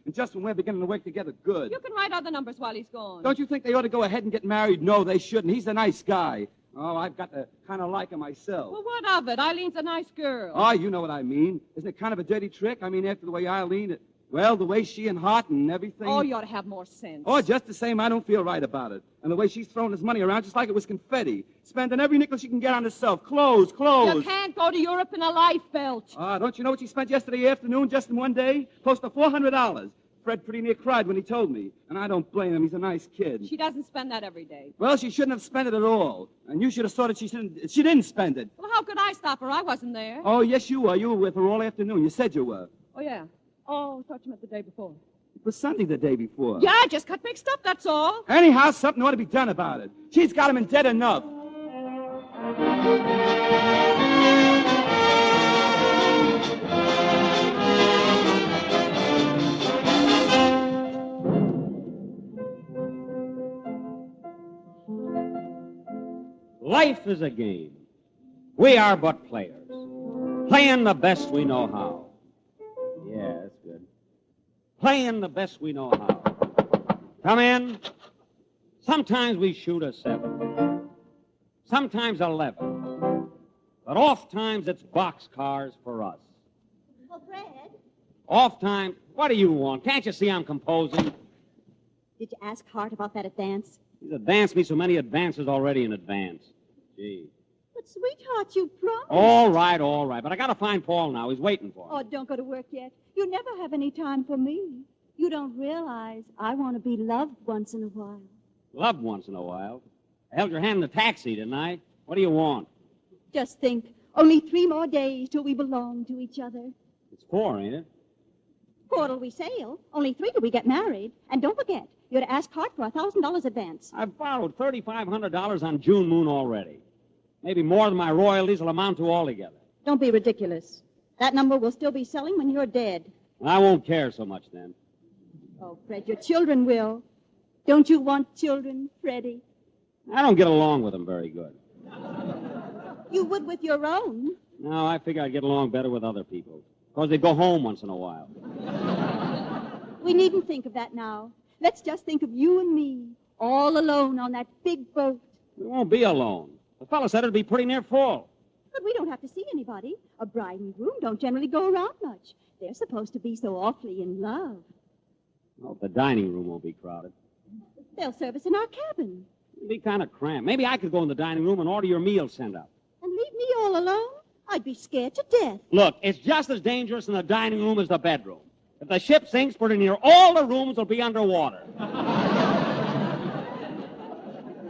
S1: And just when we're beginning to work together good.
S3: You can write other numbers while he's gone.
S1: Don't you think they ought to go ahead and get married? No, they shouldn't. He's a nice guy. Oh, I've got to kind of like her myself.
S3: Well, what of it? Eileen's a nice girl.
S1: Oh, you know what I mean. Isn't it kind of a dirty trick? I mean, after the way Eileen... Well, the way she and Hart and everything...
S3: Oh, you ought to have more sense.
S1: Oh, just the same, I don't feel right about it. And the way she's throwing this money around just like it was confetti. Spending every nickel she can get on herself. Clothes.
S3: You can't go to Europe in a lifebelt.
S1: Ah, don't you know what she spent yesterday afternoon just in one day? Close to $400. Fred pretty near cried when he told me. And I don't blame him. He's a nice kid.
S3: She doesn't spend that every day.
S1: Well, she shouldn't have spent it at all. And you should have saw that she didn't spend it.
S3: Well, how could I stop her? I wasn't there.
S1: Oh, yes, you were. You were with her all afternoon. You said you were.
S3: Oh, yeah. Oh, I thought you meant the day before.
S1: It was Sunday the day before.
S3: Yeah, I just got mixed up, that's all.
S1: Anyhow, something ought to be done about it. She's got him in debt enough.
S19: Life is a game. We are but players, playing the best we know how. Yeah, that's good. Playing the best we know how. Come in. Sometimes we shoot a 7. Sometimes 11. But oft times it's boxcars for us.
S17: Well, Fred,
S19: Oft times, what do you want? Can't you see I'm composing?
S17: did you ask Hart about that advance?
S19: He's advanced me so many advances already in advance. Gee.
S17: But, sweetheart, you promised.
S19: All right. But I gotta find Paul now. He's waiting for me.
S17: Oh, don't go to work yet. You never have any time for me. You don't realize I want to be loved once in a while.
S19: Loved once in a while. I held your hand in the taxi, didn't I? What do you want?
S17: Just think, only 3 more days till we belong to each other.
S19: It's 4, ain't it?
S17: 4 till we sail. Only 3 till we get married. And don't forget, you're to ask Hart for $1,000 advance.
S19: I've borrowed $3,500 on June Moon already. Maybe more than my royalties will amount to altogether.
S17: Don't be ridiculous. That number will still be selling when you're dead.
S19: I won't care so much then.
S17: Oh, Fred, your children will. Don't you want children, Freddie?
S19: I don't get along with them very good.
S17: You would with your own.
S19: No, I figure I'd get along better with other people. Because they go home once in a while.
S17: We needn't think of that now. Let's just think of you and me, all alone on that big boat.
S19: We won't be alone. The fellow said it'd be pretty near full.
S17: But we don't have to see anybody. A bride and groom don't generally go around much. They're supposed to be so awfully in love.
S19: I hope the dining room won't be crowded.
S17: They'll serve us in our cabin.
S19: It'd be kind of cramped. Maybe I could go in the dining room and order your meal sent up.
S17: And leave me all alone? I'd be scared to death.
S19: Look, it's just as dangerous in the dining room as the bedroom. If the ship sinks pretty near, all the rooms will be underwater.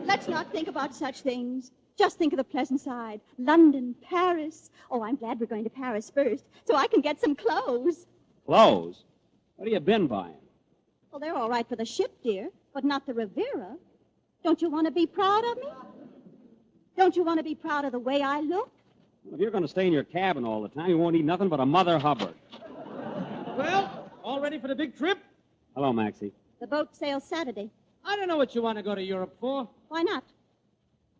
S17: Let's not think about such things. Just think of the pleasant side. London, Paris. Oh, I'm glad we're going to Paris first, so I can get some clothes.
S19: Clothes? What have you been buying?
S17: Well, they're all right for the ship, dear, but not the Riviera. Don't you want to be proud of me? Don't you want to be proud of the way I look?
S19: Well, if you're going to stay in your cabin all the time, you won't eat nothing but a Mother Hubbard.
S8: Well, all ready for the big trip?
S19: Hello, Maxie.
S17: The boat sails Saturday.
S8: I don't know what you want to go to Europe for.
S17: Why not?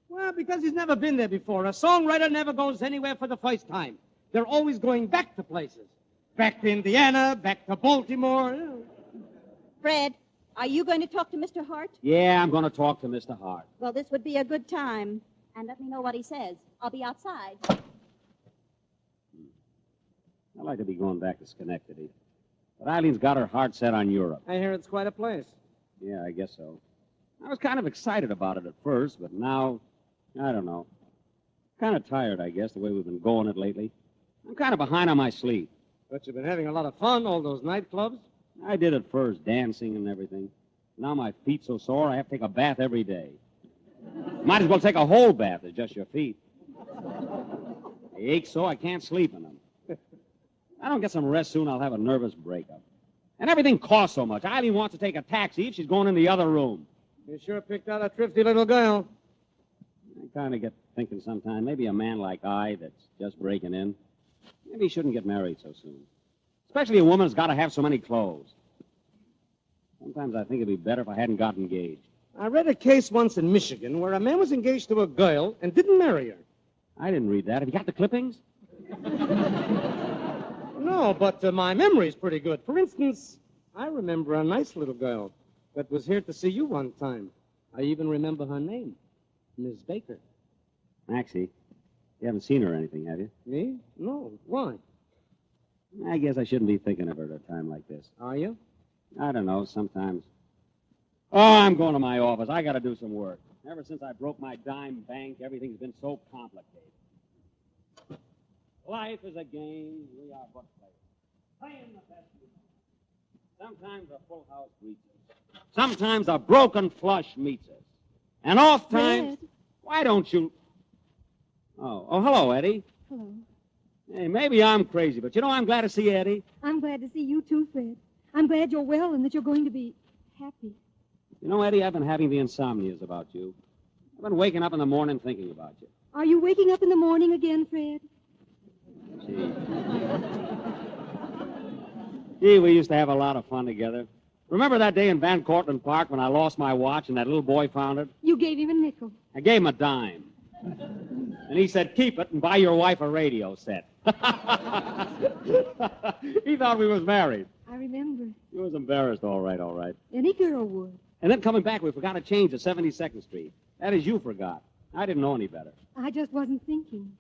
S8: Well, because he's never been there before. A songwriter never goes anywhere for the first time. They're always going back to places. Back to Indiana, back to Baltimore.
S17: Fred, are you going to talk to Mr. Hart?
S19: Yeah, I'm going to talk to Mr. Hart.
S17: Well, this would be a good time. And let me know what he says. I'll be outside.
S19: I'd like to be going back to Schenectady. But Eileen's got her heart set on Europe.
S8: I hear it's quite a place.
S19: Yeah, I guess so. I was kind of excited about it at first, but now, I don't know. Kind of tired, I guess, the way we've been going it lately. I'm kind of behind on my sleep.
S8: But you've been having a lot of fun, all those nightclubs.
S19: I did at first, dancing and everything. Now my feet's so sore, I have to take a bath every day. Might as well take a whole bath as just your feet. They ache so I can't sleep in them. If I don't get some rest soon, I'll have a nervous breakup. And everything costs so much. Eileen wants to take a taxi if she's going in the other room.
S8: You sure picked out a thrifty little girl.
S19: I kind of get thinking sometime, maybe a man like I that's just breaking in, maybe he shouldn't get married so soon. Especially a woman who's got to have so many clothes. Sometimes I think it'd be better if I hadn't got engaged.
S8: I read a case once in Michigan where a man was engaged to a girl and didn't marry her.
S19: I didn't read that. Have you got the clippings?
S8: No, but my memory's pretty good. For instance, I remember a nice little girl that was here to see you one time. I even remember her name, Miss Baker.
S19: Maxie, you haven't seen her or anything, have you?
S8: Me? No. Why?
S19: I guess I shouldn't be thinking of her at a time like this.
S8: Are you?
S19: I don't know, sometimes. Oh, I'm going to my office. I got to do some work. Ever since I broke my dime bank, everything's been so complicated. Life is a game. We are but players. Playing the best we know. Sometimes a full house greets us. Sometimes a broken flush meets us. And oft times...
S21: Fred.
S19: Why don't you... Oh, hello, Eddie.
S21: Hello.
S19: Hey, maybe I'm crazy, but I'm glad to see Eddie.
S21: I'm glad to see you too, Fred. I'm glad you're well and that you're going to be happy.
S19: Eddie, I've been having the insomnias about you. I've been waking up in the morning thinking about you.
S21: Are you waking up in the morning again, Fred?
S19: Gee, we used to have a lot of fun together. Remember that day in Van Cortlandt Park when I lost my watch and that little boy found it?
S21: You gave him a nickel.
S19: I gave him a dime. And he said, keep it and buy your wife a radio set. He thought we was married.
S21: I remember.
S19: He was embarrassed, all right.
S21: Any girl would.
S19: And then coming back, we forgot to change to 72nd Street. That is, you forgot. I didn't know any better.
S21: I just wasn't thinking.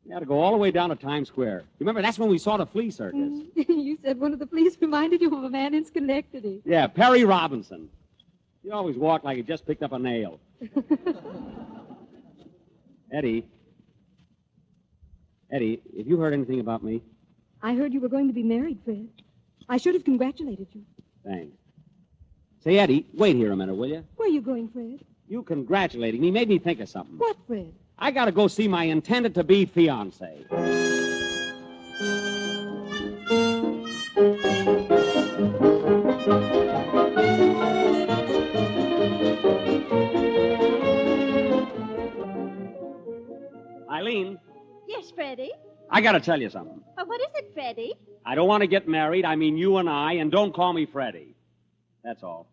S19: We had to go all the way down to Times Square. Remember, that's when we saw the flea circus.
S21: You said one of the police reminded you of a man in Schenectady.
S19: Yeah, Perry Robinson. He always walked like he just picked up a nail. Eddie, have you heard anything about me?
S21: I heard you were going to be married, Fred. I should have congratulated you.
S19: Thanks. Say, Eddie, wait here a minute, will you?
S21: Where are you going, Fred?
S19: You congratulating me made me think of something.
S21: What, Fred?
S19: I got to go see my intended-to-be fiancé. Eileen,
S17: Yes, Freddie.
S19: I got to tell you something.
S17: What is it, Freddie?
S19: I don't want to get married. I mean you and I, and don't call me Freddie. That's all.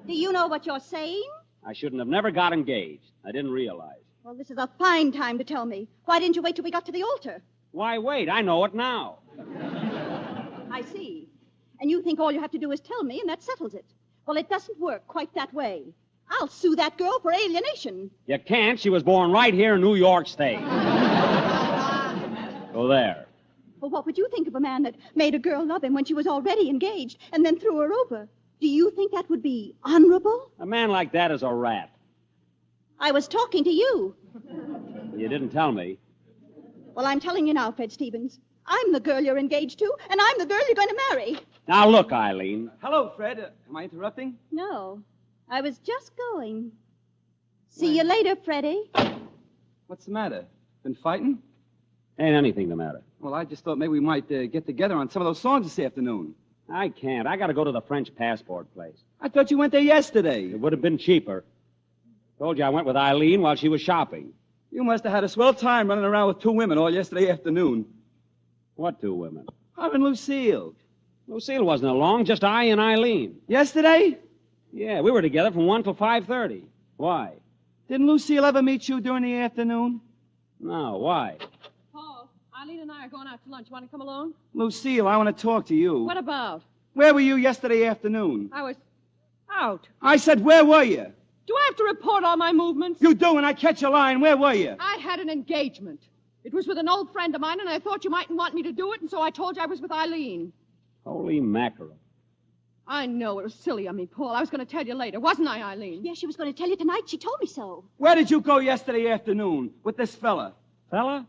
S17: Do you know what you're saying?
S19: I shouldn't have never got engaged. I didn't realize.
S17: Well, this is a fine time to tell me. Why didn't you wait till we got to the altar?
S19: Why wait? I know it now.
S17: I see. And you think all you have to do is tell me, and that settles it. Well, it doesn't work quite that way. I'll sue that girl for alienation.
S19: You can't. She was born right here in New York State. Go there.
S17: Well, what would you think of a man that made a girl love him when she was already engaged and then threw her over? Do you think that would be honorable?
S19: A man like that is a rat.
S17: I was talking to you.
S19: You didn't tell me.
S17: Well, I'm telling you now, Fred Stevens. I'm the girl you're engaged to, and I'm the girl you're going to marry.
S19: Now, look, Eileen.
S1: Hello, Fred. Am I interrupting?
S17: No, I was just going. See you later, Freddie.
S1: What's the matter? Been fighting?
S19: Ain't anything the matter.
S1: Well, I just thought maybe we might get together on some of those songs this afternoon.
S19: I can't. I got to go to the French passport place.
S1: I thought you went there yesterday.
S19: It would have been cheaper. Told you I went with Eileen while she was shopping.
S1: You must have had a swell time running around with two women all yesterday afternoon.
S19: What two women?
S1: Her and Lucille.
S19: Lucille wasn't along, just I and Eileen.
S1: Yesterday?
S19: Yeah, we were together from 1 till 5:30. Why?
S1: Didn't Lucille ever meet you during the afternoon?
S19: No, why?
S3: Paul, Eileen and I are going out to lunch. Want to come along?
S1: Lucille, I want to talk to you.
S3: What about?
S1: Where were you yesterday afternoon?
S3: I was out.
S1: I said, where were you?
S3: Do I have to report all my movements?
S1: You do, and I catch a line. Where were you?
S3: I had an engagement. It was with an old friend of mine, and I thought you mightn't want me to do it, and so I told you I was with Eileen.
S19: Holy mackerel.
S3: I know it was silly of me, Paul. I was going to tell you later, wasn't I, Eileen?
S17: Yes, she was going to tell you tonight. She told me so.
S1: Where did you go yesterday afternoon with this fella?
S19: Fella?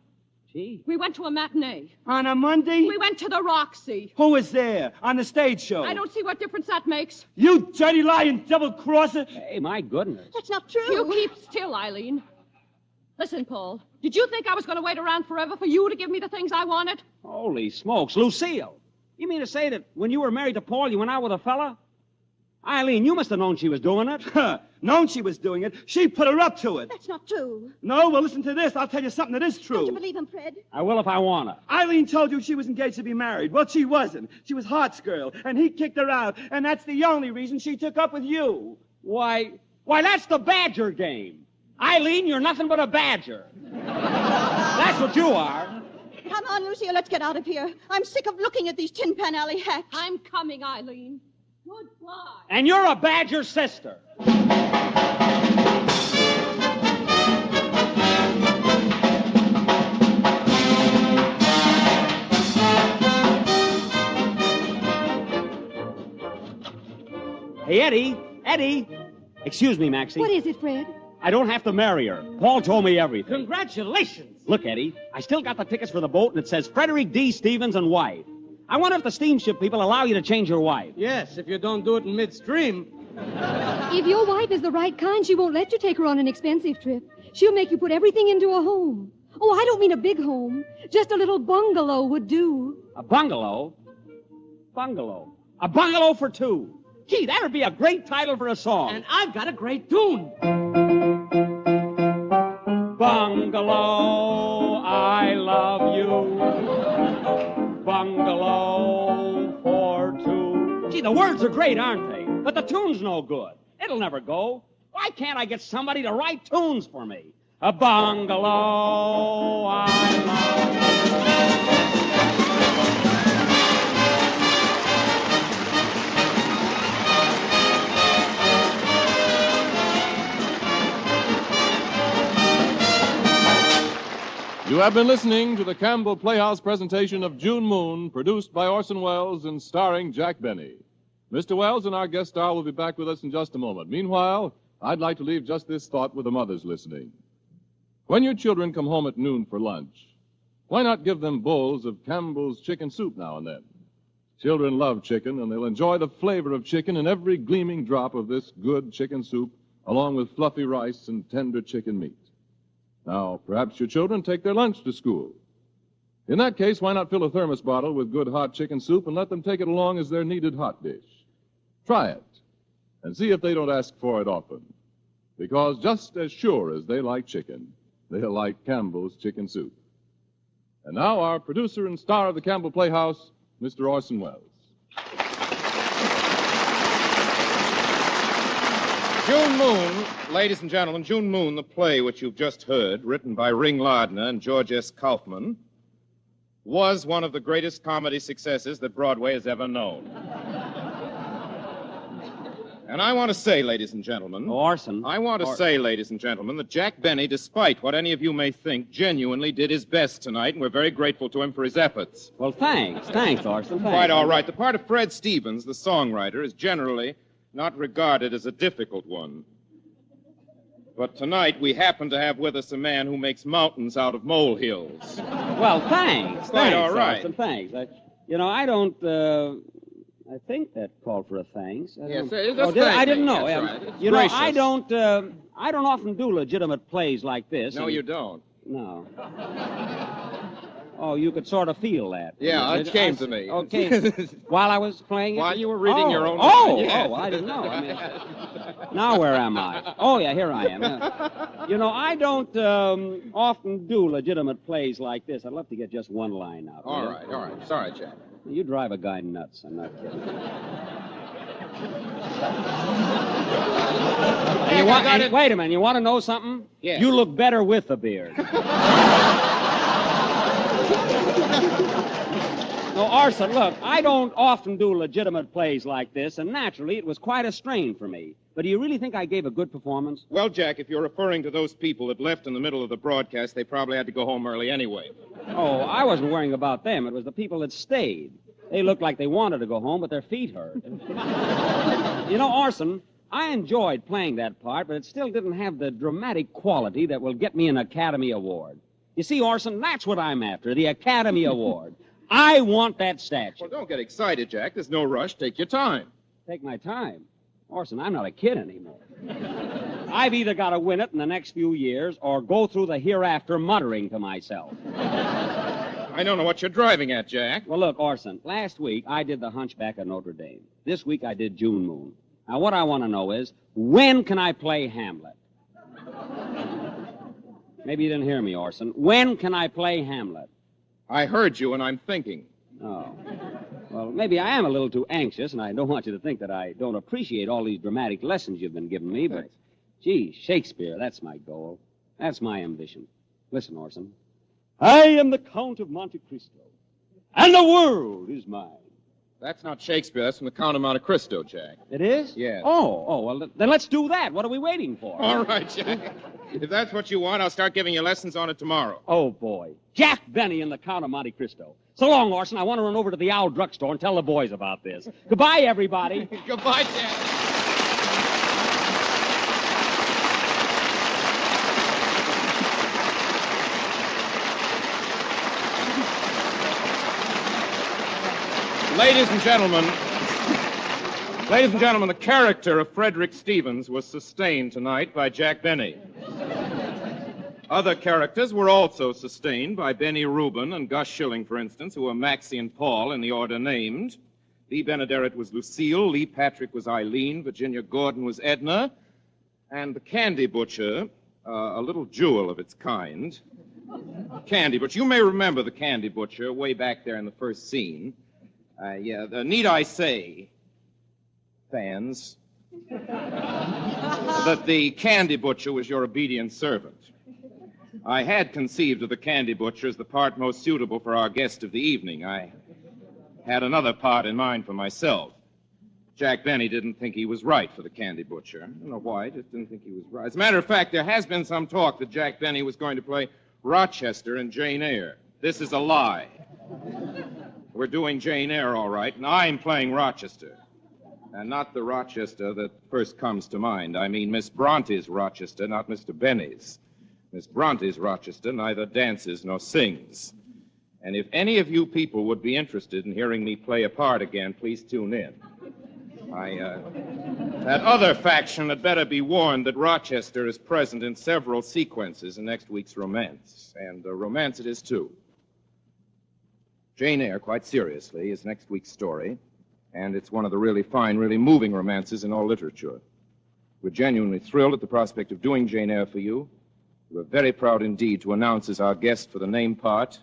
S19: Gee.
S3: We went to a matinee.
S1: On a Monday?
S3: We went to the Roxy.
S1: Who was there? On the stage show?
S3: I don't see what difference that makes.
S1: You dirty lying double-crosser!
S19: Hey, my goodness.
S17: That's not true.
S3: You keep still, Eileen. Listen, Paul, did you think I was going to wait around forever for you to give me the things I wanted?
S19: Holy smokes, Lucille. You mean to say that when you were married to Paul, you went out with a fella? Eileen, you must have known she was doing it.
S1: Known she was doing it? She put her up to it.
S17: That's not true.
S1: No? Well, listen to this. I'll tell you something that is true.
S17: Don't you believe him, Fred?
S19: I will if I want to.
S1: Eileen told you she was engaged to be married. Well, she wasn't. She was Hart's girl, and he kicked her out, and that's the only reason she took up with you.
S19: Why, that's the Badger game. Eileen, you're nothing but a badger. That's what you are.
S17: Come on, Lucia, let's get out of here. I'm sick of looking at these Tin Pan Alley hacks.
S3: I'm coming, Eileen. Goodbye.
S19: And you're a badger sister. Hey, Eddie. Eddie. Excuse me, Maxie.
S21: What is it, Fred?
S19: I don't have to marry her. Paul told me everything.
S8: Congratulations.
S19: Look, Eddie, I still got the tickets for the boat, and it says Frederick D. Stevens and wife. I wonder if the steamship people allow you to change your wife.
S8: Yes, if you don't do it in midstream.
S21: If your wife is the right kind, she won't let you take her on an expensive trip. She'll make you put everything into a home. Oh, I don't mean a big home. Just a little bungalow would do.
S19: A bungalow? Bungalow. A bungalow for two. Gee, that'd be a great title for a song.
S8: And I've got a great tune.
S19: Bungalow, I love you. Bungalow for two. Gee, the words are great, aren't they? But the tune's no good. It'll never go. Why can't I get somebody to write tunes for me? A bungalow, I love you.
S18: You have been listening to the Campbell Playhouse presentation of June Moon, produced by Orson Welles and starring Jack Benny. Mr. Welles and our guest star will be back with us in just a moment. Meanwhile, I'd like to leave just this thought with the mothers listening. When your children come home at noon for lunch, why not give them bowls of Campbell's chicken soup now and then? Children love chicken, and they'll enjoy the flavor of chicken in every gleaming drop of this good chicken soup, along with fluffy rice and tender chicken meat. Now, perhaps your children take their lunch to school. In that case, why not fill a thermos bottle with good hot chicken soup and let them take it along as their needed hot dish? Try it, and see if they don't ask for it often. Because just as sure as they like chicken, they'll like Campbell's chicken soup. And now, our producer and star of the Campbell Playhouse, Mr. Orson Welles.
S23: June Moon, ladies and gentlemen, June Moon, the play which you've just heard, written by Ring Lardner and George S. Kaufman, was one of the greatest comedy successes that Broadway has ever known. And I want to say, ladies and gentlemen...
S19: Orson.
S23: I want to say, ladies and gentlemen, that Jack Benny, despite what any of you may think, genuinely did his best tonight, and we're very grateful to him for his efforts.
S19: Well, thanks. Thanks, Orson. Thanks.
S23: Quite all right. The part of Fred Stevens, the songwriter, is generally not regarded as a difficult one. But tonight we happen to have with us a man who makes mountains out of molehills.
S19: Well, thanks.
S23: Quite
S19: Thanks,
S23: all right.
S19: Orson, thanks. I don't, I think that called for a thanks.
S23: Yes,
S19: I didn't know.
S23: That's right.
S19: You know, I don't often do legitimate plays like this.
S23: No, you don't.
S19: No. Oh, you could sort of feel that.
S23: Yeah, it came to me.
S19: Okay. While I was playing it?
S23: While you were reading your own
S19: line,
S23: yes.
S19: Oh, I didn't know. Now where am I? Oh, yeah, here I am. You know, I don't often do legitimate plays like this. I'd love to get just one line out.
S23: All right. Sorry, Jack.
S19: You drive a guy nuts. I'm not kidding. Wait a minute. You want to know something?
S23: Yeah.
S19: You look better with a beard. No, Orson, look, I don't often do legitimate plays like this, and naturally it was quite a strain for me. But do you really think I gave a good performance?
S23: Well, Jack, if you're referring to those people that left in the middle of the broadcast, they probably had to go home early anyway.
S19: Oh, I wasn't worrying about them. It was the people that stayed. They looked like they wanted to go home, but their feet hurt. You know, Orson, I enjoyed playing that part, but it still didn't have the dramatic quality that will get me an Academy Award. You see, Orson, that's what I'm after, the Academy Award. I want that statue.
S23: Well, don't get excited, Jack. There's no rush. Take your time.
S19: Take my time? Orson, I'm not a kid anymore. I've either got to win it in the next few years or go through the hereafter muttering to myself.
S23: I don't know what you're driving at, Jack.
S19: Well, look, Orson, last week I did The Hunchback of Notre Dame. This week I did June Moon. Now, what I want to know is, when can I play Hamlet? Maybe you didn't hear me, Orson. When can I play Hamlet?
S23: I heard you, and I'm thinking.
S19: Oh. Well, maybe I am a little too anxious, and I don't want you to think that I don't appreciate all these dramatic lessons you've been giving me, but, gee, Shakespeare, that's my goal. That's my ambition. Listen, Orson. I am the Count of Monte Cristo, and the world is mine.
S23: That's not Shakespeare. That's from the Count of Monte Cristo, Jack.
S19: It is?
S23: Yes.
S19: Oh, well, then let's do that. What are we waiting for?
S23: All right, Jack. If that's what you want, I'll start giving you lessons on it tomorrow.
S19: Oh, boy. Jack Benny and the Count of Monte Cristo. So long, Orson. I want to run over to the Owl drugstore and tell the boys about this. Goodbye, everybody.
S23: Goodbye, Jack. Ladies and gentlemen, the character of Frederick Stevens was sustained tonight by Jack Benny. Other characters were also sustained by Benny Rubin and Gus Schilling, for instance, who were Maxie and Paul in the order named. Lee Benaderet was Lucille, Lee Patrick was Eileen, Virginia Gordon was Edna, and the Candy Butcher, a little jewel of its kind. Candy Butcher. You may remember the Candy Butcher way back there in the first scene. Need I say, fans, that the Candy Butcher was your obedient servant. I had conceived of the Candy Butcher as the part most suitable for our guest of the evening. I had another part in mind for myself. Jack Benny didn't think he was right for the Candy Butcher. I don't know why, just didn't think he was right. As a matter of fact, there has been some talk that Jack Benny was going to play Rochester in Jane Eyre. This is a lie. We're doing Jane Eyre, all right, and I'm playing Rochester. And not the Rochester that first comes to mind. I mean Miss Bronte's Rochester, not Mr. Benny's. Miss Bronte's Rochester neither dances nor sings. And if any of you people would be interested in hearing me play a part again, please tune in. That other faction had better be warned that Rochester is present in several sequences in next week's romance. And romance it is, too. Jane Eyre, quite seriously, is next week's story, and it's one of the really fine, really moving romances in all literature. We're genuinely thrilled at the prospect of doing Jane Eyre for you. We're very proud indeed to announce as our guest for the name part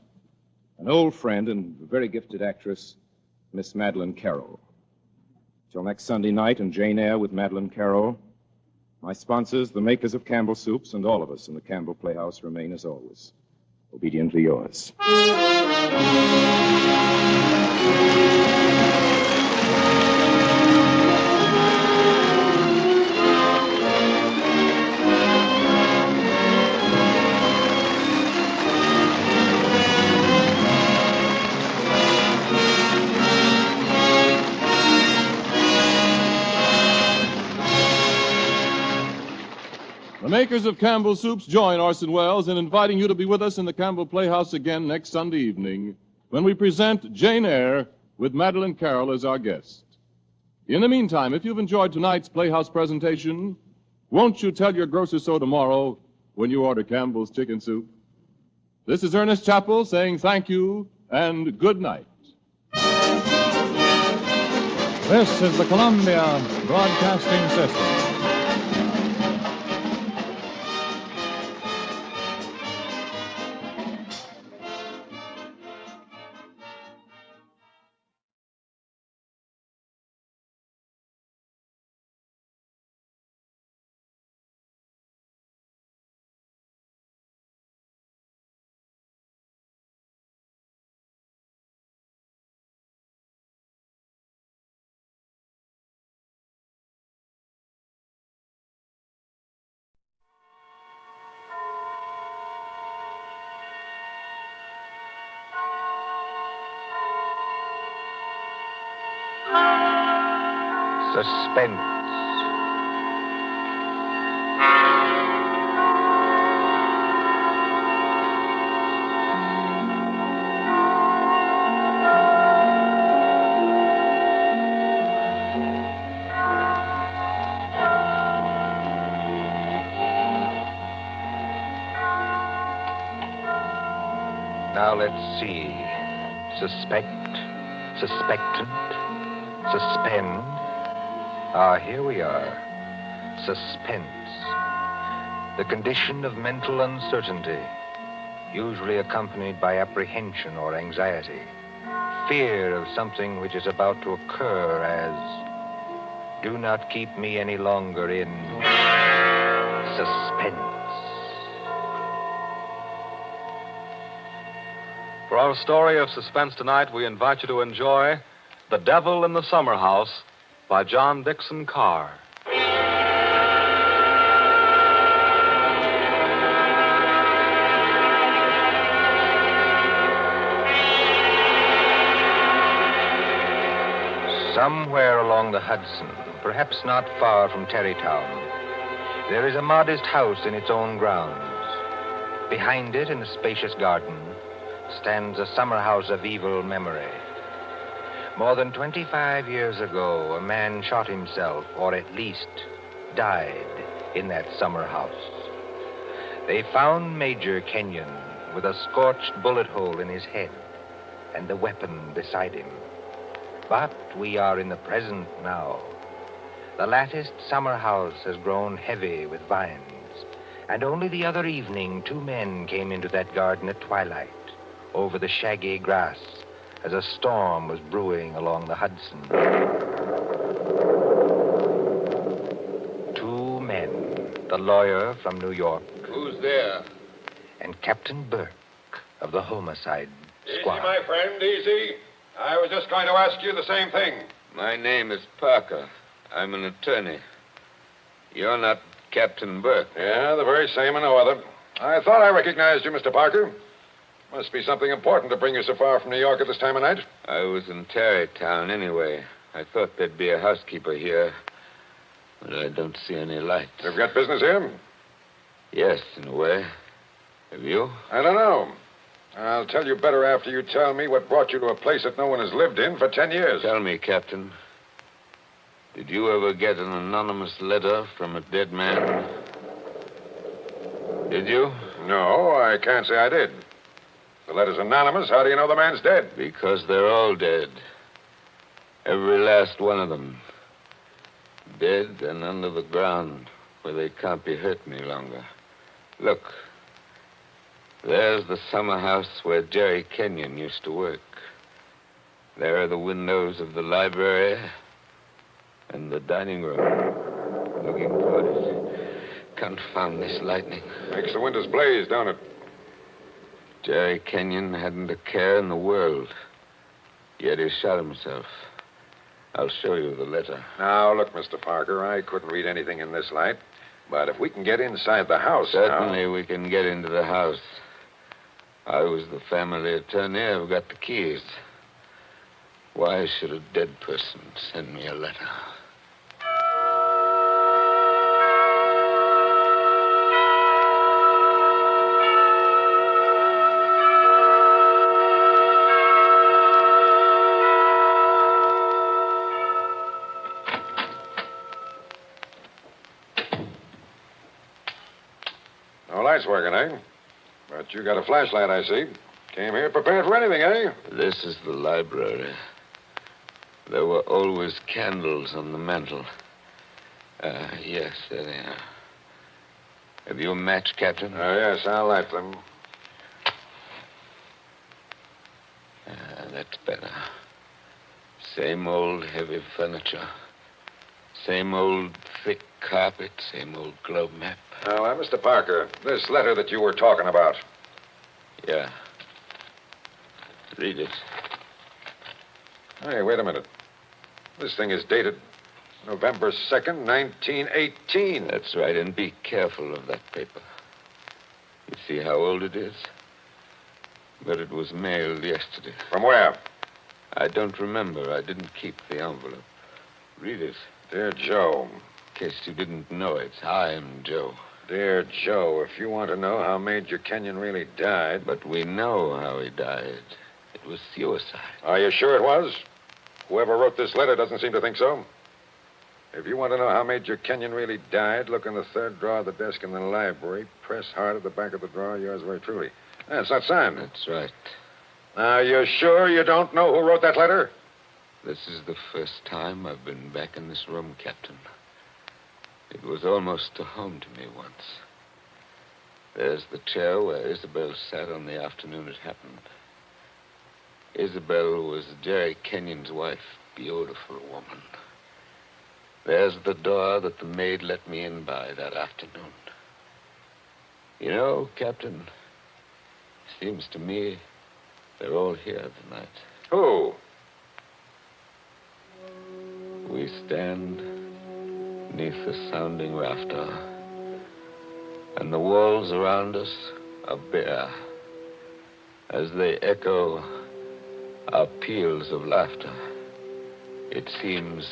S23: an old friend and very gifted actress, Miss Madeleine Carroll. Till next Sunday night and Jane Eyre with Madeleine Carroll, my sponsors, the makers of Campbell Soups, and all of us in the Campbell Playhouse remain, as always, obediently yours.
S18: The makers of Campbell Soups join Orson Welles in inviting you to be with us in the Campbell Playhouse again next Sunday evening when we present Jane Eyre with Madeleine Carroll as our guest. In the meantime, if you've enjoyed tonight's Playhouse presentation, won't you tell your grocer so tomorrow when you order Campbell's Chicken Soup? This is Ernest Chappell saying thank you and good night.
S13: This is the Columbia Broadcasting System.
S14: Suspense. Now let's see. Suspect, suspectant, suspend. Here we are. Suspense. The condition of mental uncertainty, usually accompanied by apprehension or anxiety. Fear of something which is about to occur as, do not keep me any longer in suspense.
S22: For our story of suspense tonight, we invite you to enjoy The Devil in the Summer House by John Dickson Carr.
S14: Somewhere along the Hudson, perhaps not far from Terrytown, there is a modest house in its own grounds. Behind it, in a spacious garden, stands a summer house of evil memory. More than 25 years ago, a man shot himself, or at least died, in that summer house. They found Major Kenyon with a scorched bullet hole in his head and the weapon beside him. But we are in the present now. The latticed summer house has grown heavy with vines, and only the other evening 2 men came into that garden at twilight, over the shaggy grass, as a storm was brewing along the Hudson. 2 men, the lawyer from New York.
S2: Who's there?
S14: And Captain Burke of the homicide squad.
S2: Easy, my friend, easy. I was just going to ask you the same thing.
S5: My name is Parker. I'm an attorney. You're not Captain Burke.
S2: Yeah, the very same and no other. I thought I recognized you, Mr. Parker. Must be something important to bring you so far from New York at this time of night.
S5: I was in Tarrytown anyway. I thought there'd be a housekeeper here, but I don't see any lights.
S2: You've got business here?
S5: Yes, in a way. Have you?
S2: I don't know. I'll tell you better after you tell me what brought you to a place that no one has lived in for 10 years.
S5: Tell me, Captain. Did you ever get an anonymous letter from a dead man? Did you?
S2: No, I can't say I did. The letter's anonymous. How do you know the man's dead?
S5: Because they're all dead. Every last one of them. Dead and under the ground, where they can't be hurt any longer. Look. There's the summer house where Jerry Kenyon used to work. There are the windows of the library and the dining room. Looking for it. Confound this lightning.
S2: Makes the windows blaze, don't it?
S5: Jerry Kenyon hadn't a care in the world. Yet he shot himself. I'll show you the letter.
S2: Now, look, Mr. Parker, I couldn't read anything in this light. But if we can get inside the house
S5: Certainly we can get into the house. I was the family attorney. I've got the keys. Why should a dead person send me a letter?
S2: No lights working, eh? But you got a flashlight, I see. Came here prepared for anything, eh?
S5: This is the library. There were always candles on the mantel. Yes, there they are. Have you a match, Captain?
S2: Yes, I'll light them.
S5: That's better. Same old heavy furniture. Same old thick carpet. Same old globe map.
S2: Now, Mr. Parker, this letter that you were talking about.
S5: Yeah. Read it.
S2: Hey, wait a minute. This thing is dated November 2nd, 1918.
S5: That's right, and be careful of that paper. You see how old it is? But it was mailed yesterday.
S2: From where?
S5: I don't remember. I didn't keep the envelope. Read it.
S2: Dear Joe.
S5: In case you didn't know it, I'm Joe.
S2: Dear Joe, if you want to know how Major Kenyon really died...
S5: But we know how he died. It was suicide.
S2: Are you sure it was? Whoever wrote this letter doesn't seem to think so. If you want to know how Major Kenyon really died, look in the third drawer of the desk in the library. Press hard at the back of the drawer. Yours very truly. It's not signed.
S5: That's right.
S2: Now, you sure you don't know who wrote that letter?
S5: This is the first time I've been back in this room, Captain. It was almost a home to me once. There's the chair where Isabel sat on the afternoon it happened. Isabel was Jerry Kenyon's wife. Beautiful woman. There's the door that the maid let me in by that afternoon. You know, Captain, seems to me they're all here tonight.
S2: Who?
S5: We stand beneath the sounding rafter, and the walls around us are bare as they echo our peals of laughter. It seems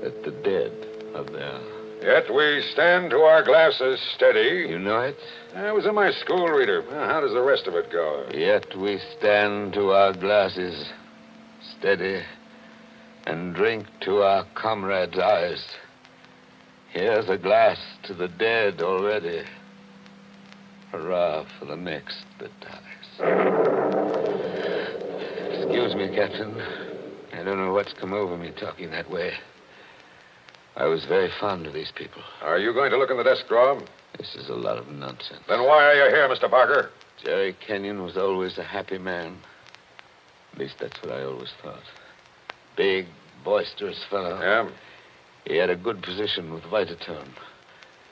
S5: that the dead are there.
S2: Yet we stand to our glasses steady.
S5: You know it?
S2: I was in my school reader. How does the rest of it go?
S5: Yet we stand to our glasses
S7: Steady, and drink to our comrades' eyes. Here's a glass to the dead already. Hurrah for the next that dies. Excuse me, Captain. I don't know what's come over me talking that way. I was very fond of these people.
S2: Are you going to look in the desk drawer?
S7: This is a lot of nonsense.
S2: Then why are you here, Mr. Barker?
S7: Jerry Kenyon was always a happy man. At least that's what I always thought. Big, boisterous fellow.
S2: Yeah?
S7: He had a good position with Vitaton.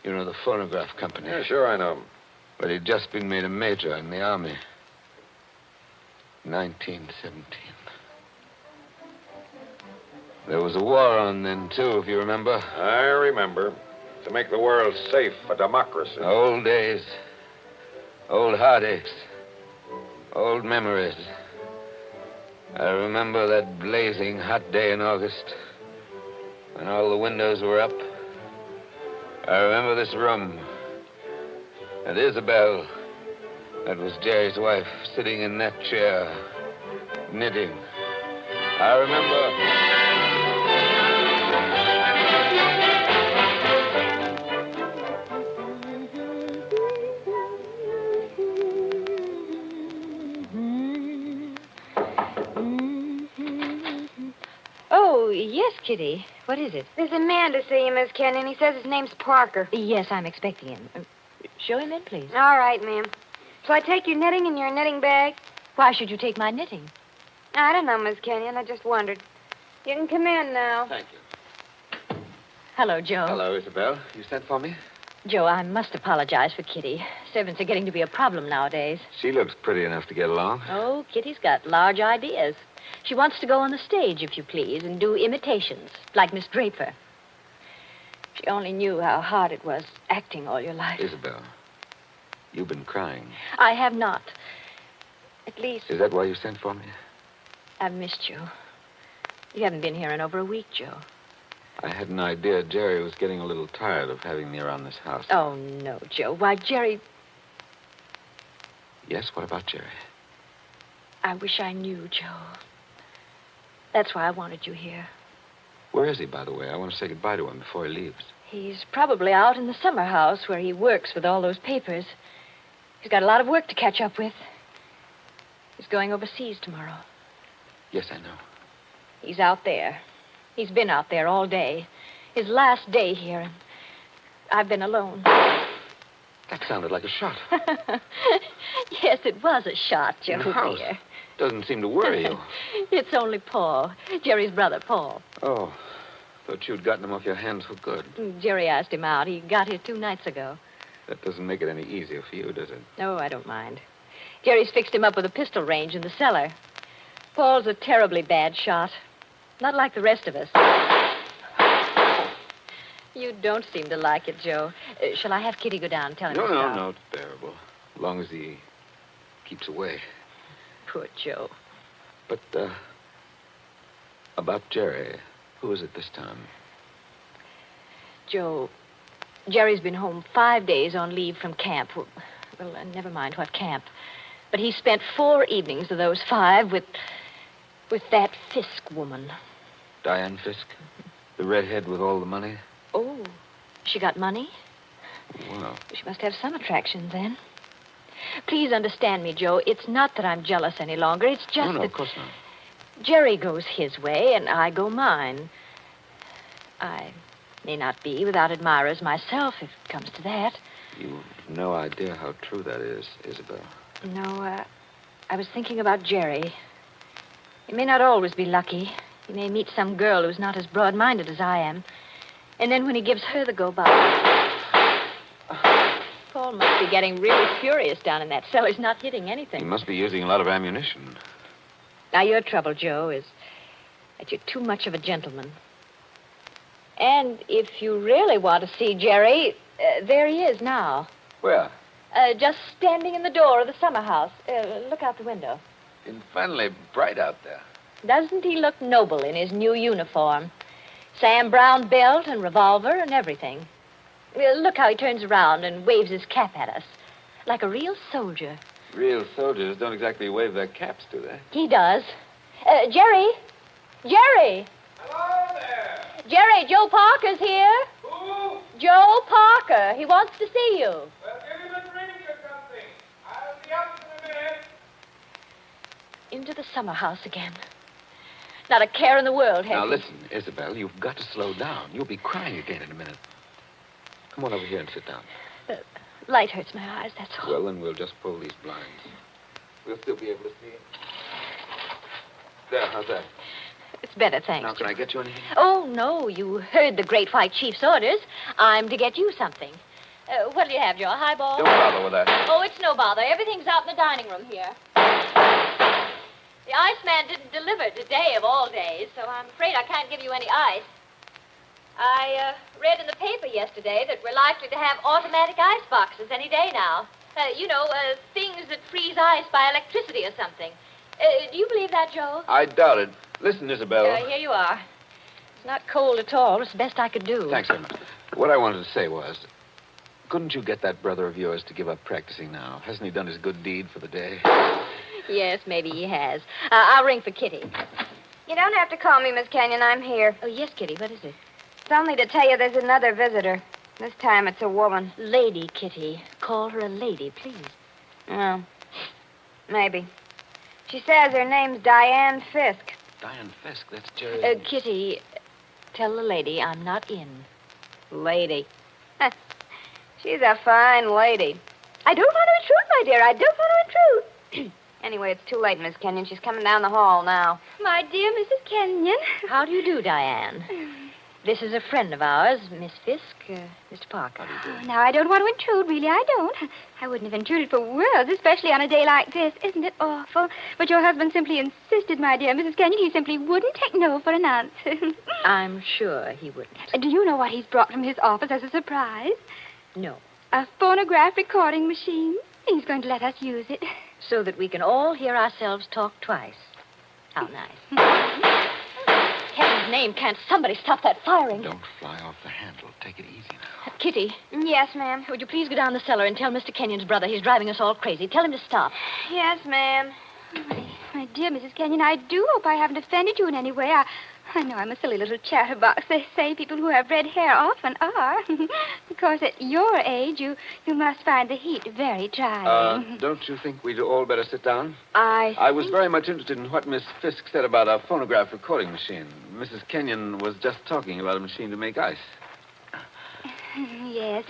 S7: You know, the phonograph company.
S2: Yeah, sure, I know.
S7: But he'd just been made a major in the Army. 1917. There was a war on then, too, if you remember.
S2: I remember. To make the world safe for democracy.
S7: Old days. Old heartaches. Old memories. I remember that blazing hot day in August when all the windows were up. I remember this room. And Isabel, that was Jerry's wife, sitting in that chair, knitting. I remember...
S9: Oh, yes, Kitty. What is it?
S11: There's a man to see you, Miss Kenyon. He says his name's Parker.
S9: Yes, I'm expecting him. Show him in, please.
S11: All right, ma'am. Shall I take your knitting in your knitting bag?
S9: Why should you take my knitting?
S11: I don't know, Miss Kenyon. I just wondered. You can come in now.
S7: Thank you.
S9: Hello, Joe.
S7: Hello, Isabel. You sent for me?
S9: Joe, I must apologize for Kitty. Servants are getting to be a problem nowadays.
S7: She looks pretty enough to get along.
S9: Oh, Kitty's got large ideas. She wants to go on the stage, if you please, and do imitations, like Miss Draper. She only knew how hard it was acting all your life.
S7: Isabel, you've been crying.
S9: I have not. At least,
S7: Is that why you sent for me?
S9: I've missed you. You haven't been here in over a week, Joe.
S7: I had an idea Jerry was getting a little tired of having me around this house.
S9: Oh, no, Joe. Why, Jerry...
S7: Yes, what about Jerry?
S9: I wish I knew, Joe. That's why I wanted you here.
S7: Where is he, by the way? I want to say goodbye to him before he leaves.
S9: He's probably out in the summer house where he works with all those papers. He's got a lot of work to catch up with. He's going overseas tomorrow.
S7: Yes, I know.
S9: He's out there. He's been out there all day. His last day here, and I've been alone.
S7: That sounded like a shot.
S9: Yes, it was a shot, Joe,
S7: In the house.
S9: dear.
S7: Doesn't seem to worry you.
S9: It's only Paul, Jerry's brother, Paul.
S7: Oh, thought you'd gotten him off your hands for good.
S9: Jerry asked him out. He got here 2 nights ago.
S7: That doesn't make it any easier for you, does it?
S9: No, I don't mind. Jerry's fixed him up with a pistol range in the cellar. Paul's a terribly bad shot. Not like the rest of us. You don't seem to like it, Joe. Shall I have Kitty go down and tell him to stop?
S7: No, it's bearable. As long as he keeps away.
S9: Poor Joe.
S7: But, about Jerry, who is it this time?
S9: Joe, Jerry's been home 5 days on leave from camp. Well, never mind what camp. But he spent 4 evenings of those 5 with that Fisk woman.
S7: Diane Fisk? The redhead with all the money?
S9: Oh, she got money?
S7: Wow.
S9: She must have some attraction then. Please understand me, Joe. It's not that I'm jealous any longer. It's just
S7: No,
S9: that
S7: of course not.
S9: Jerry goes his way and I go mine. I may not be without admirers myself, if it comes to that.
S7: You've no idea how true that is, Isabel.
S9: No, I was thinking about Jerry. He may not always be lucky. He may meet some girl who's not as broad-minded as I am. And then when he gives her the go-by... Paul must be getting really furious down in that cellar. He's not hitting anything.
S7: He must be using a lot of ammunition.
S9: Now, your trouble, Joe, is that you're too much of a gentleman. And if you really want to see Jerry, there he is now.
S7: Where?
S9: Just standing in the door of the summer house. Look out the window.
S7: Infernally bright out there.
S9: Doesn't he look noble in his new uniform? Sam Brown belt and revolver and everything. Look how he turns around and waves his cap at us. Like a real soldier.
S7: Real soldiers don't exactly wave their caps, do they?
S9: He does. Jerry? Jerry?
S12: Hello there.
S9: Jerry, Joe Parker's here.
S12: Who?
S9: Joe Parker. He wants to see you.
S12: Well, give him a drink or something. I'll be up in a minute.
S9: Into the summer house again. Not a care in the world,
S7: Now,
S9: has he?
S7: listen, Isabel, you've got to slow down. You'll be crying again in a minute. Come on over here and sit down.
S9: The light hurts my eyes, that's all.
S7: Well, then we'll just pull these blinds. We'll still be able to see. There, how's that?
S9: It's better, thanks.
S7: Now, can I get you anything?
S9: Oh, no, you heard the Great White Chief's orders. I'm to get you something. What'll you have, Joe? A highball?
S7: Don't bother with that.
S9: Oh, it's no bother. Everything's out in the dining room here. The iceman didn't deliver today of all days, so I'm afraid I can't give you any ice. I read in the paper yesterday that we're likely to have automatic ice boxes any day now. Things that freeze ice by electricity or something. Do you believe that, Joe?
S7: I doubt it. Listen, Isabel.
S9: Here you are. It's not cold at all. It's the best I could do.
S7: Thanks very much. What I wanted to say was, couldn't you get that brother of yours to give up practicing now? Hasn't he done his good deed for the day?
S9: Yes, maybe he has. I'll ring for Kitty.
S11: You don't have to call me, Miss Kenyon. I'm here.
S9: Oh, yes, Kitty. What is it?
S11: It's only to tell you there's another visitor. This time it's a woman.
S9: Lady Kitty. Call her a lady, please.
S11: Oh, maybe. She says her name's Diane Fisk.
S7: Diane Fisk, that's Jerry.
S9: Kitty, tell the lady I'm not in.
S11: Lady. She's a fine lady. I don't want to intrude, my dear. I don't want to intrude. Anyway, it's too late, Miss Kenyon. She's coming down the hall now.
S21: My dear Mrs. Kenyon.
S9: How do you do, Diane? This is a friend of ours, Miss Fisk, Mr. Parker.
S21: Now, I don't want to intrude, really, I don't. I wouldn't have intruded for worlds, especially on a day like this. Isn't it awful? But your husband simply insisted, my dear Mrs. Kenyon. He simply wouldn't take no for an answer.
S9: I'm sure he wouldn't.
S21: Do you know what he's brought from his office as a surprise?
S9: No.
S21: A phonograph recording machine. He's going to let us use it.
S9: So that we can all hear ourselves talk twice. How nice. Heaven's name, can't somebody stop that firing?
S7: Don't fly off the handle. Take it easy now.
S9: Kitty.
S11: Yes, ma'am.
S9: Would you please go down the cellar and tell Mr. Kenyon's brother he's driving us all crazy. Tell him to stop.
S11: Yes, ma'am.
S21: My dear Mrs. Kenyon, I do hope I haven't offended you in any way. I know I'm a silly little chatterbox. They say people who have red hair often are. Of course, at your age, you must find the heat very trying.
S7: Don't you think we'd all better sit down?
S9: I
S7: was very much interested in what Miss Fisk said about a phonograph recording machine. Mrs. Kenyon was just talking about a machine to make ice.
S21: Yes.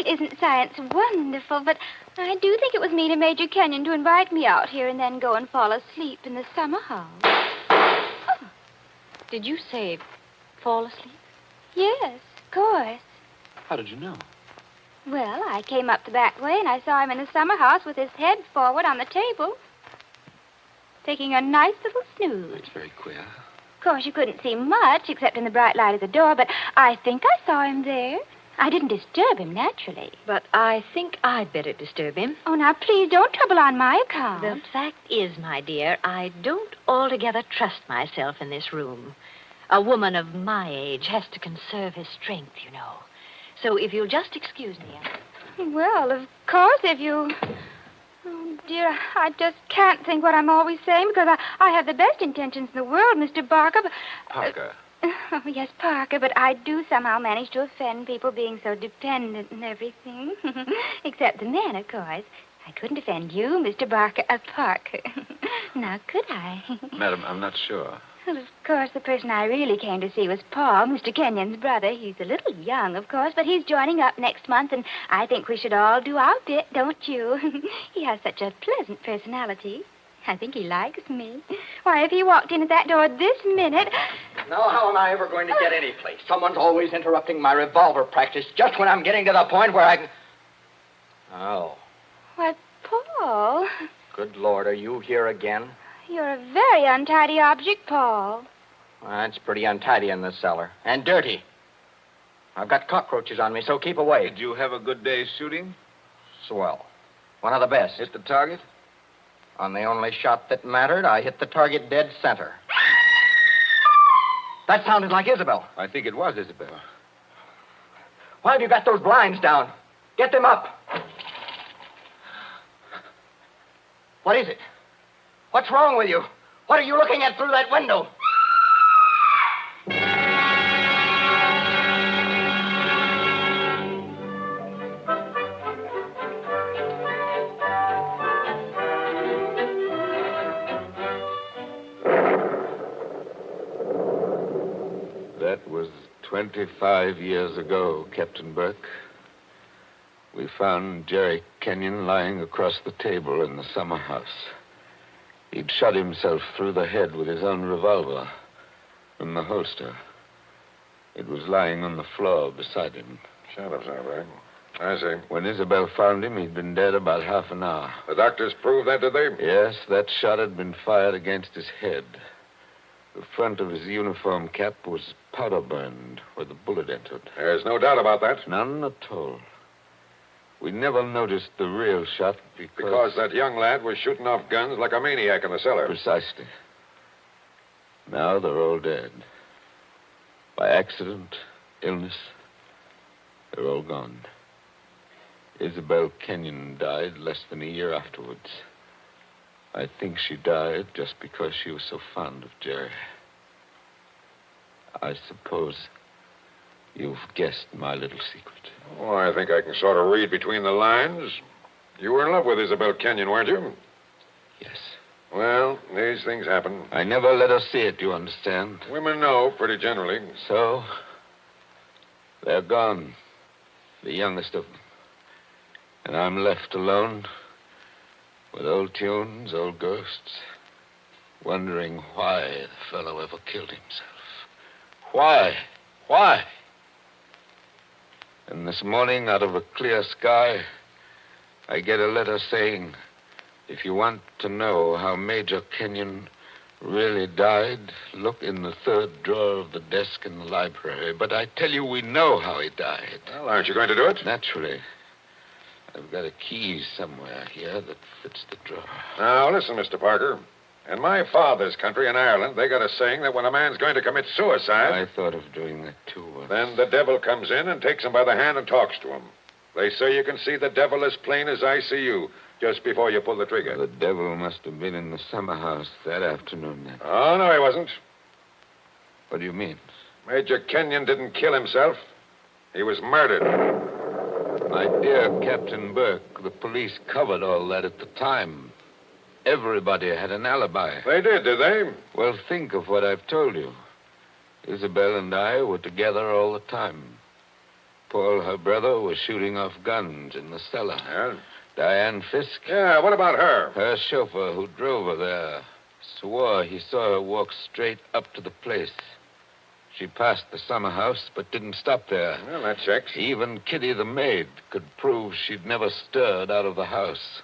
S21: Isn't science wonderful? But I do think it was mean of Major Kenyon to invite me out here and then go and fall asleep in the summer house.
S9: Did you say fall asleep?
S21: Yes, of course.
S7: How did you know?
S21: Well, I came up the back way and I saw him in the summer house with his head forward on the table, taking a nice little snooze.
S7: That's very queer.
S21: Of course, you couldn't see much except in the bright light of the door, but I think I saw him there. I didn't disturb him, naturally.
S9: But I think I'd better disturb him.
S21: Oh, now, please don't trouble on my account.
S9: The fact is, my dear, I don't altogether trust myself in this room. A woman of my age has to conserve her strength, you know. So if you'll just excuse me.
S21: Well, of course, if you... Oh, dear, I just can't think what I'm always saying because I have the best intentions in the world, Mr. Barker. But,
S7: Parker.
S21: Oh, yes, Parker, but I do somehow manage to offend people being so dependent and everything. Except the men, of course. I couldn't offend you, Mr. Parker. Now, could I?
S7: Madam, I'm not sure.
S21: Well, of course, the person I really came to see was Paul, Mr. Kenyon's brother. He's a little young, of course, but he's joining up next month, and I think we should all do our bit, don't you? He has such a pleasant personality. I think he likes me. Why, if he walked in at that door this minute...
S6: Now, how am I ever going to get any place? Someone's always interrupting my revolver practice just when I'm getting to the point where I can... Oh.
S21: Why, Paul...
S6: Good Lord, are you here again?
S21: You're a very untidy object, Paul.
S6: Well, it's pretty untidy in this cellar. And dirty. I've got cockroaches on me, so keep away.
S7: Did you have a good day shooting?
S6: Swell. One of the best.
S7: Hit the target?
S6: On the only shot that mattered, I hit the target dead center. That sounded like Isabel.
S7: I think it was Isabel.
S6: Why have you got those blinds down? Get them up. What is it? What's wrong with you? What are you looking at through that window?
S7: That was 25 years ago, Captain Burke. We found Jerry Kenyon lying across the table in the summer house. He'd shot himself through the head with his own revolver from the holster. It was lying on the floor beside him.
S2: Shut up, right? I see.
S7: When Isabel found him, he'd been dead about half an hour.
S2: The doctors proved that, did they?
S7: Yes, that shot had been fired against his head. The front of his uniform cap was powder burned where the bullet entered.
S2: There's no doubt about that.
S7: None at all. We never noticed the real shot
S2: Because that young lad was shooting off guns like a maniac in the cellar.
S7: Precisely. Now they're all dead. By accident, illness, they're all gone. Isabel Kenyon died less than a year afterwards. I think she died just because she was so fond of Jerry. I suppose you've guessed my little secret.
S2: Oh, I think I can sort of read between the lines. You were in love with Isabel Kenyon, weren't you?
S7: Yes.
S2: Well, these things happen.
S7: I never let her see it, you understand?
S2: Women know, pretty generally.
S7: So, they're gone. The youngest of them. And I'm left alone with old tunes, old ghosts, wondering why the fellow ever killed himself. Why? Why? And this morning, out of a clear sky, I get a letter saying, if you want to know how Major Kenyon really died, look in the third drawer of the desk in the library. But I tell you, we know how he died.
S2: Well, aren't you going to do it?
S7: Naturally. I've got a key somewhere here that fits the drawer.
S2: Now, listen, Mr. Parker. In my father's country, in Ireland, they got a saying that when a man's going to commit suicide...
S7: I thought of doing that, too.
S2: Then the devil comes in and takes him by the hand and talks to him. They say you can see the devil as plain as I see you just before you pull the trigger.
S7: The devil must have been in the summer house that afternoon, then.
S2: Oh, no, he wasn't.
S7: What do you mean?
S2: Major Kenyon didn't kill himself. He was murdered.
S7: My dear Captain Burke, the police covered all that at the time. Everybody had an alibi.
S2: They did they?
S7: Well, think of what I've told you. Isabel and I were together all the time. Paul, her brother, was shooting off guns in the cellar.
S2: Yeah?
S7: Diane Fisk.
S2: Yeah, what about her?
S7: Her chauffeur who drove her there swore he saw her walk straight up to the place. She passed the summer house, but didn't stop there.
S2: Well, that checks.
S7: Even Kitty, the maid, could prove she'd never stirred out of the house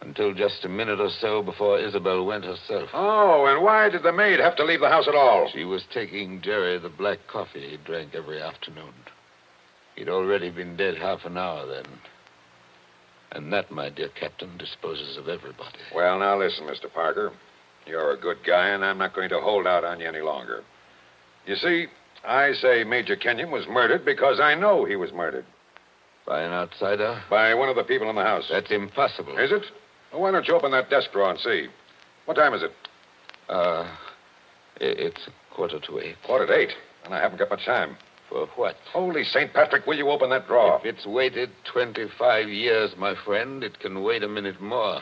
S7: until just a minute or so before Isabel went herself.
S2: Oh, and why did the maid have to leave the house at all?
S7: She was taking Jerry the black coffee he drank every afternoon. He'd already been dead half an hour then. And that, my dear Captain, disposes of everybody.
S2: Well, now listen, Mr. Parker. You're a good guy, and I'm not going to hold out on you any longer. You see, I say Major Kenyon was murdered because I know he was murdered.
S7: By an outsider?
S2: By one of the people in the house.
S7: That's impossible.
S2: Is it? Well, why don't you open that desk drawer and see? What time is it?
S7: It's 7:45.
S2: 7:45? And I haven't got much time.
S7: For what?
S2: Holy St. Patrick, will you open that drawer?
S7: If it's waited 25 years, my friend, it can wait a minute more.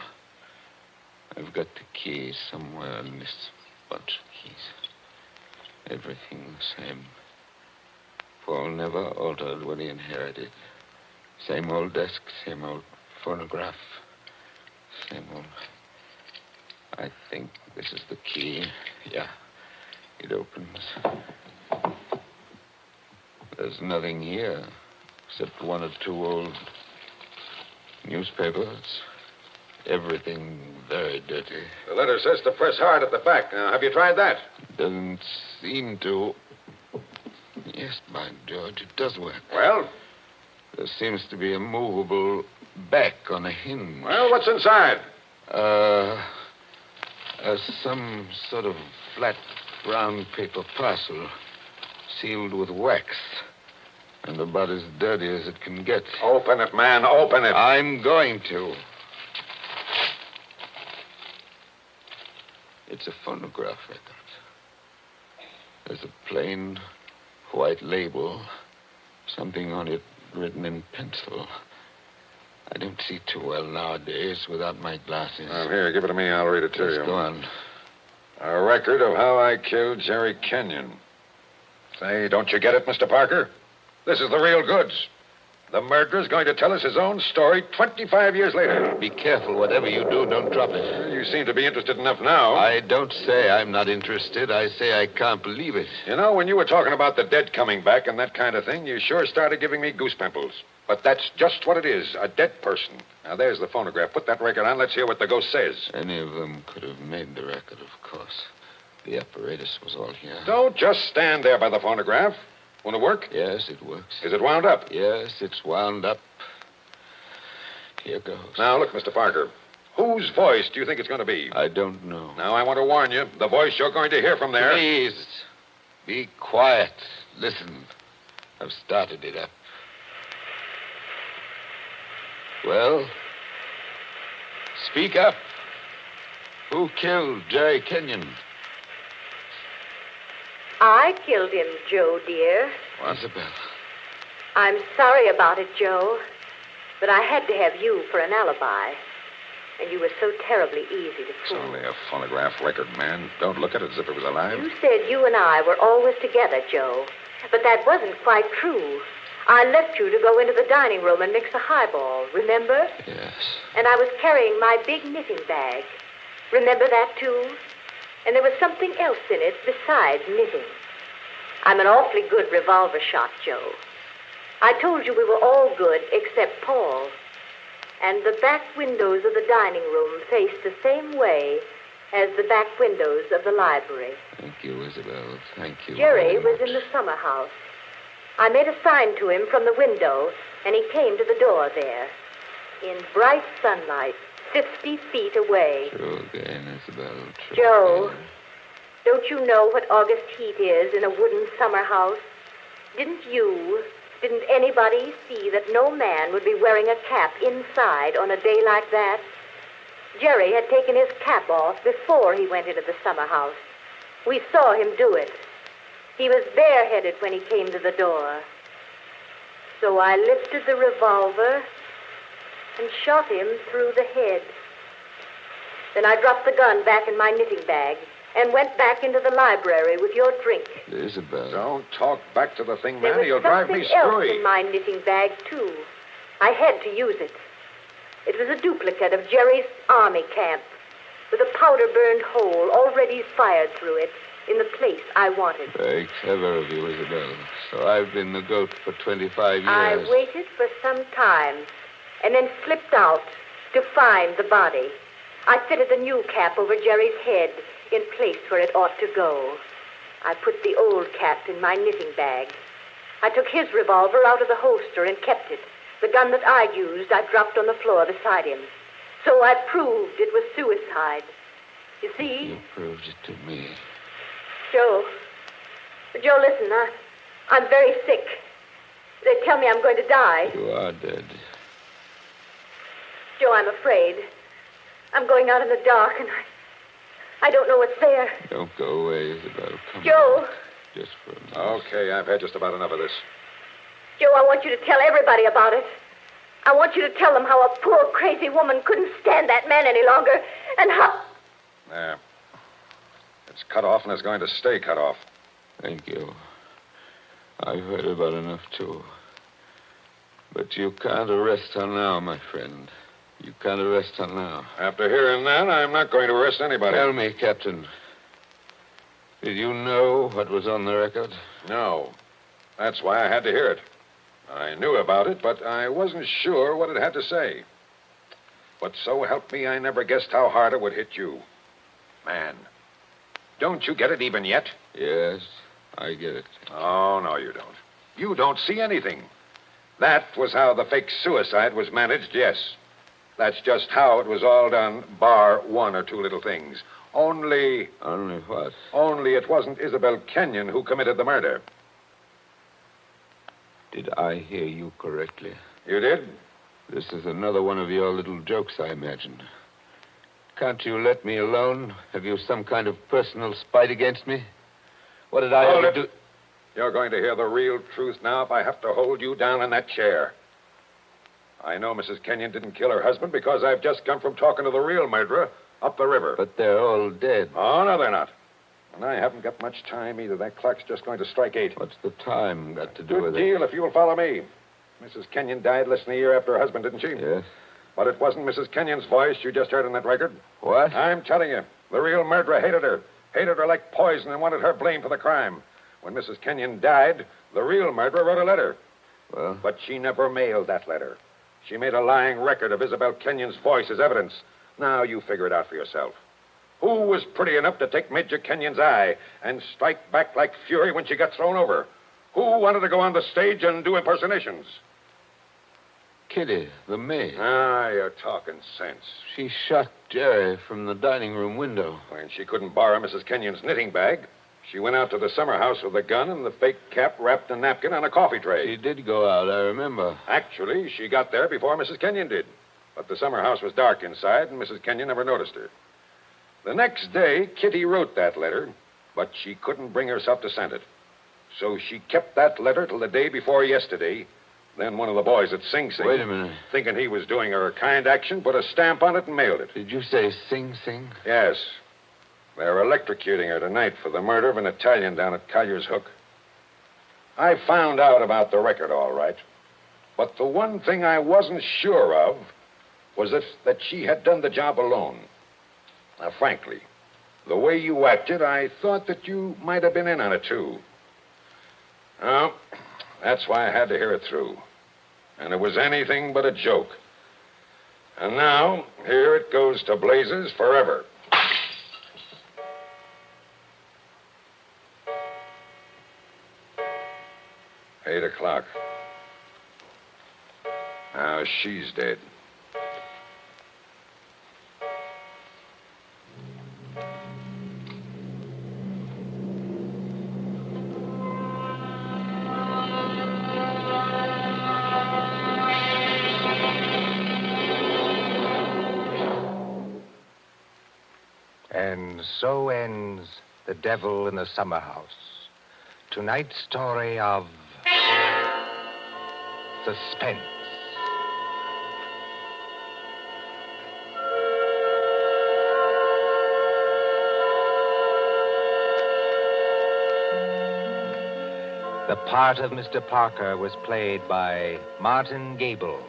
S7: I've got the key somewhere in this bunch of keys. Everything the same. Paul never altered what he inherited. Same old desk, same old phonograph. Same old... I think this is the key. Yeah, it opens. There's nothing here except one or two old newspapers. Everything very dirty.
S2: The letter says to press hard at the back. Now, have you tried that?
S7: Doesn't seem to. Yes, by George, it does work.
S2: Well?
S7: There seems to be a movable back on a hinge.
S2: Well, what's inside?
S7: Some sort of flat brown paper parcel sealed with wax. And about as dirty as it can get.
S2: Open it, man. Open it.
S7: I'm going to. It's a phonograph record. There's a plain white label, something on it written in pencil. I don't see too well nowadays without my glasses.
S2: Well, here, give it to me. I'll read it to you.
S7: Go on.
S2: A record of how I killed Jerry Kenyon. Say, don't you get it, Mr. Parker? This is the real goods. The murderer's going to tell us his own story 25 years later.
S7: Be careful. Whatever you do, don't drop it.
S2: You seem to be interested enough now.
S7: I don't say I'm not interested. I say I can't believe it.
S2: You know, when you were talking about the dead coming back and that kind of thing, you sure started giving me goose pimples. But that's just what it is, a dead person. Now, there's the phonograph. Put that record on. Let's hear what the ghost says.
S7: Any of them could have made the record, of course. The apparatus was all here.
S2: Don't just stand there by the phonograph. Won't it work?
S7: Yes, it works.
S2: Is it wound up?
S7: Yes, it's wound up. Here goes.
S2: Now, look, Mr. Parker. Whose voice do you think it's going to be?
S7: I don't know.
S2: Now, I want to warn you. The voice you're going to hear from there...
S7: Please, be quiet. Listen. I've started it up. Well, speak up. Who killed Jerry Kenyon?
S4: I killed him, Joe, dear.
S7: Isabel.
S4: I'm sorry about it, Joe, but I had to have you for an alibi. And you were so terribly easy to
S2: It's
S4: fool.
S2: only a phonograph record, man. Don't look at it as if it was alive.
S4: You said you and I were always together, Joe, but that wasn't quite true. I left you to go into the dining room and mix a highball, remember?
S7: Yes.
S4: And I was carrying my big knitting bag. Remember that, too? And there was something else in it besides knitting. I'm an awfully good revolver shot, Joe. I told you we were all good except Paul. And the back windows of the dining room faced the same way as the back windows of the library.
S7: Thank you, Isabel. Thank you.
S4: Jerry was in the summer house. I made a sign to him from the window, and he came to the door there. In bright sunlight, 50 feet away.
S7: True again, Isabel. True
S4: Joe,
S7: again.
S4: don't you know what August heat is in a wooden summer house? Didn't anybody see that no man would be wearing a cap inside on a day like that? Jerry had taken his cap off before he went into the summer house. We saw him do it. He was bareheaded when he came to the door. So I lifted the revolver and shot him through the head. Then I dropped the gun back in my knitting bag and went back into the library with your drink.
S7: Isabel.
S2: Don't talk back to the thing,
S4: There
S2: man.
S4: was
S2: You'll drive me
S4: something else
S2: screwy.
S4: in my knitting bag, too. I had to use it. It was a duplicate of Jerry's army camp with a powder-burned hole already fired through it in the place I wanted.
S7: Very clever of you, Isabel. So I've been the goat for 25 years.
S4: I waited for some time and then slipped out to find the body. I fitted the new cap over Jerry's head in place where it ought to go. I put the old cap in my knitting bag. I took his revolver out of the holster and kept it. The gun that I used, I dropped on the floor beside him. So I proved it was suicide. You see?
S7: You proved it to me.
S4: Joe, listen, I'm very sick. They tell me I'm going to die.
S7: You are dead.
S4: Joe, I'm afraid. I'm going out in the dark, and I don't know what's there.
S7: Don't go away, Isabel. Come
S4: Joe.
S7: on. Just for a minute.
S2: Okay, I've had just about enough of this.
S4: Joe, I want you to tell everybody about it. I want you to tell them how a poor, crazy woman couldn't stand that man any longer, and how...
S2: There. It's cut off, and it's going to stay cut off.
S7: Thank you. I've heard about enough, too. But you can't arrest her now, my friend. You can't arrest her now.
S2: After hearing that, I'm not going to arrest anybody.
S7: Tell me, Captain. Did you know what was on the record?
S2: No. That's why I had to hear it. I knew about it, but I wasn't sure what it had to say. But so help me, I never guessed how hard it would hit you. Man, don't you get it even yet?
S7: Yes, I get it.
S2: Oh, no, you don't. You don't see anything. That was how the fake suicide was managed, yes. That's just how it was all done, bar one or two little things. Only...
S7: Only what?
S2: Only it wasn't Isabel Kenyon who committed the murder.
S7: Did I hear you correctly?
S2: You did?
S7: This is another one of your little jokes, I imagine. Can't you let me alone? Have you some kind of personal spite against me? What did I ever do?
S2: You're going to hear the real truth now if I have to hold you down in that chair. I know Mrs. Kenyon didn't kill her husband because I've just come from talking to the real murderer up the river.
S7: But they're all dead.
S2: Oh, no, they're not. And I haven't got much time either. That clock's just going to strike 8.
S7: What's the time got to do
S2: Good
S7: with it?
S2: deal if you'll follow me. Mrs. Kenyon died less than a year after her husband, didn't she?
S7: Yes.
S2: But it wasn't Mrs. Kenyon's voice you just heard on that record.
S7: What?
S2: I'm telling you, the real murderer hated her. Hated her like poison and wanted her blamed for the crime. When Mrs. Kenyon died, the real murderer wrote a letter.
S7: Well?
S2: But she never mailed that letter. She made a lying record of Isabel Kenyon's voice as evidence. Now you figure it out for yourself. Who was pretty enough to take Major Kenyon's eye and strike back like fury when she got thrown over? Who wanted to go on the stage and do impersonations?
S7: Kitty, the maid.
S2: Ah, you're talking sense.
S7: She shot Jerry from the dining room window.
S2: When she couldn't borrow Mrs. Kenyon's knitting bag, she went out to the summer house with a gun and the fake cap wrapped in a napkin on a coffee tray.
S7: She did go out, I remember.
S2: Actually, she got there before Mrs. Kenyon did. But the summer house was dark inside, and Mrs. Kenyon never noticed her. The next day, Kitty wrote that letter, but she couldn't bring herself to send it. So she kept that letter till the day before yesterday. Then one of the boys at Sing Sing...
S7: Wait a minute.
S2: ...thinking he was doing her a kind action, put a stamp on it and mailed it.
S7: Did you say Sing Sing?
S2: Yes. They're electrocuting her tonight for the murder of an Italian down at Collier's Hook. I found out about the record, all right. But the one thing I wasn't sure of was that she had done the job alone. Now, frankly, the way you acted, I thought that you might have been in on it, too. Well, that's why I had to hear it through. And it was anything but a joke. And now, here it goes to blazes forever. Eight o'clock. Now she's dead.
S14: And so ends The Devil in the Summer House. Tonight's story of Suspense. The part of Mr. Parker was played by Martin Gable.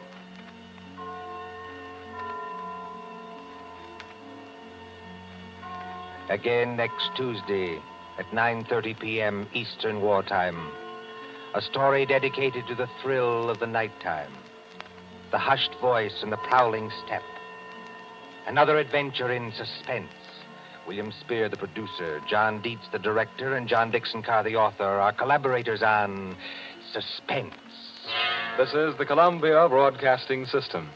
S14: Again next Tuesday at 9:30 p.m. Eastern Wartime. A story dedicated to the thrill of the nighttime, the hushed voice and the prowling step. Another adventure in suspense. William Spear, the producer, John Dietz, the director, and John Dickson Carr, the author, are collaborators on Suspense.
S22: This is the Columbia Broadcasting System.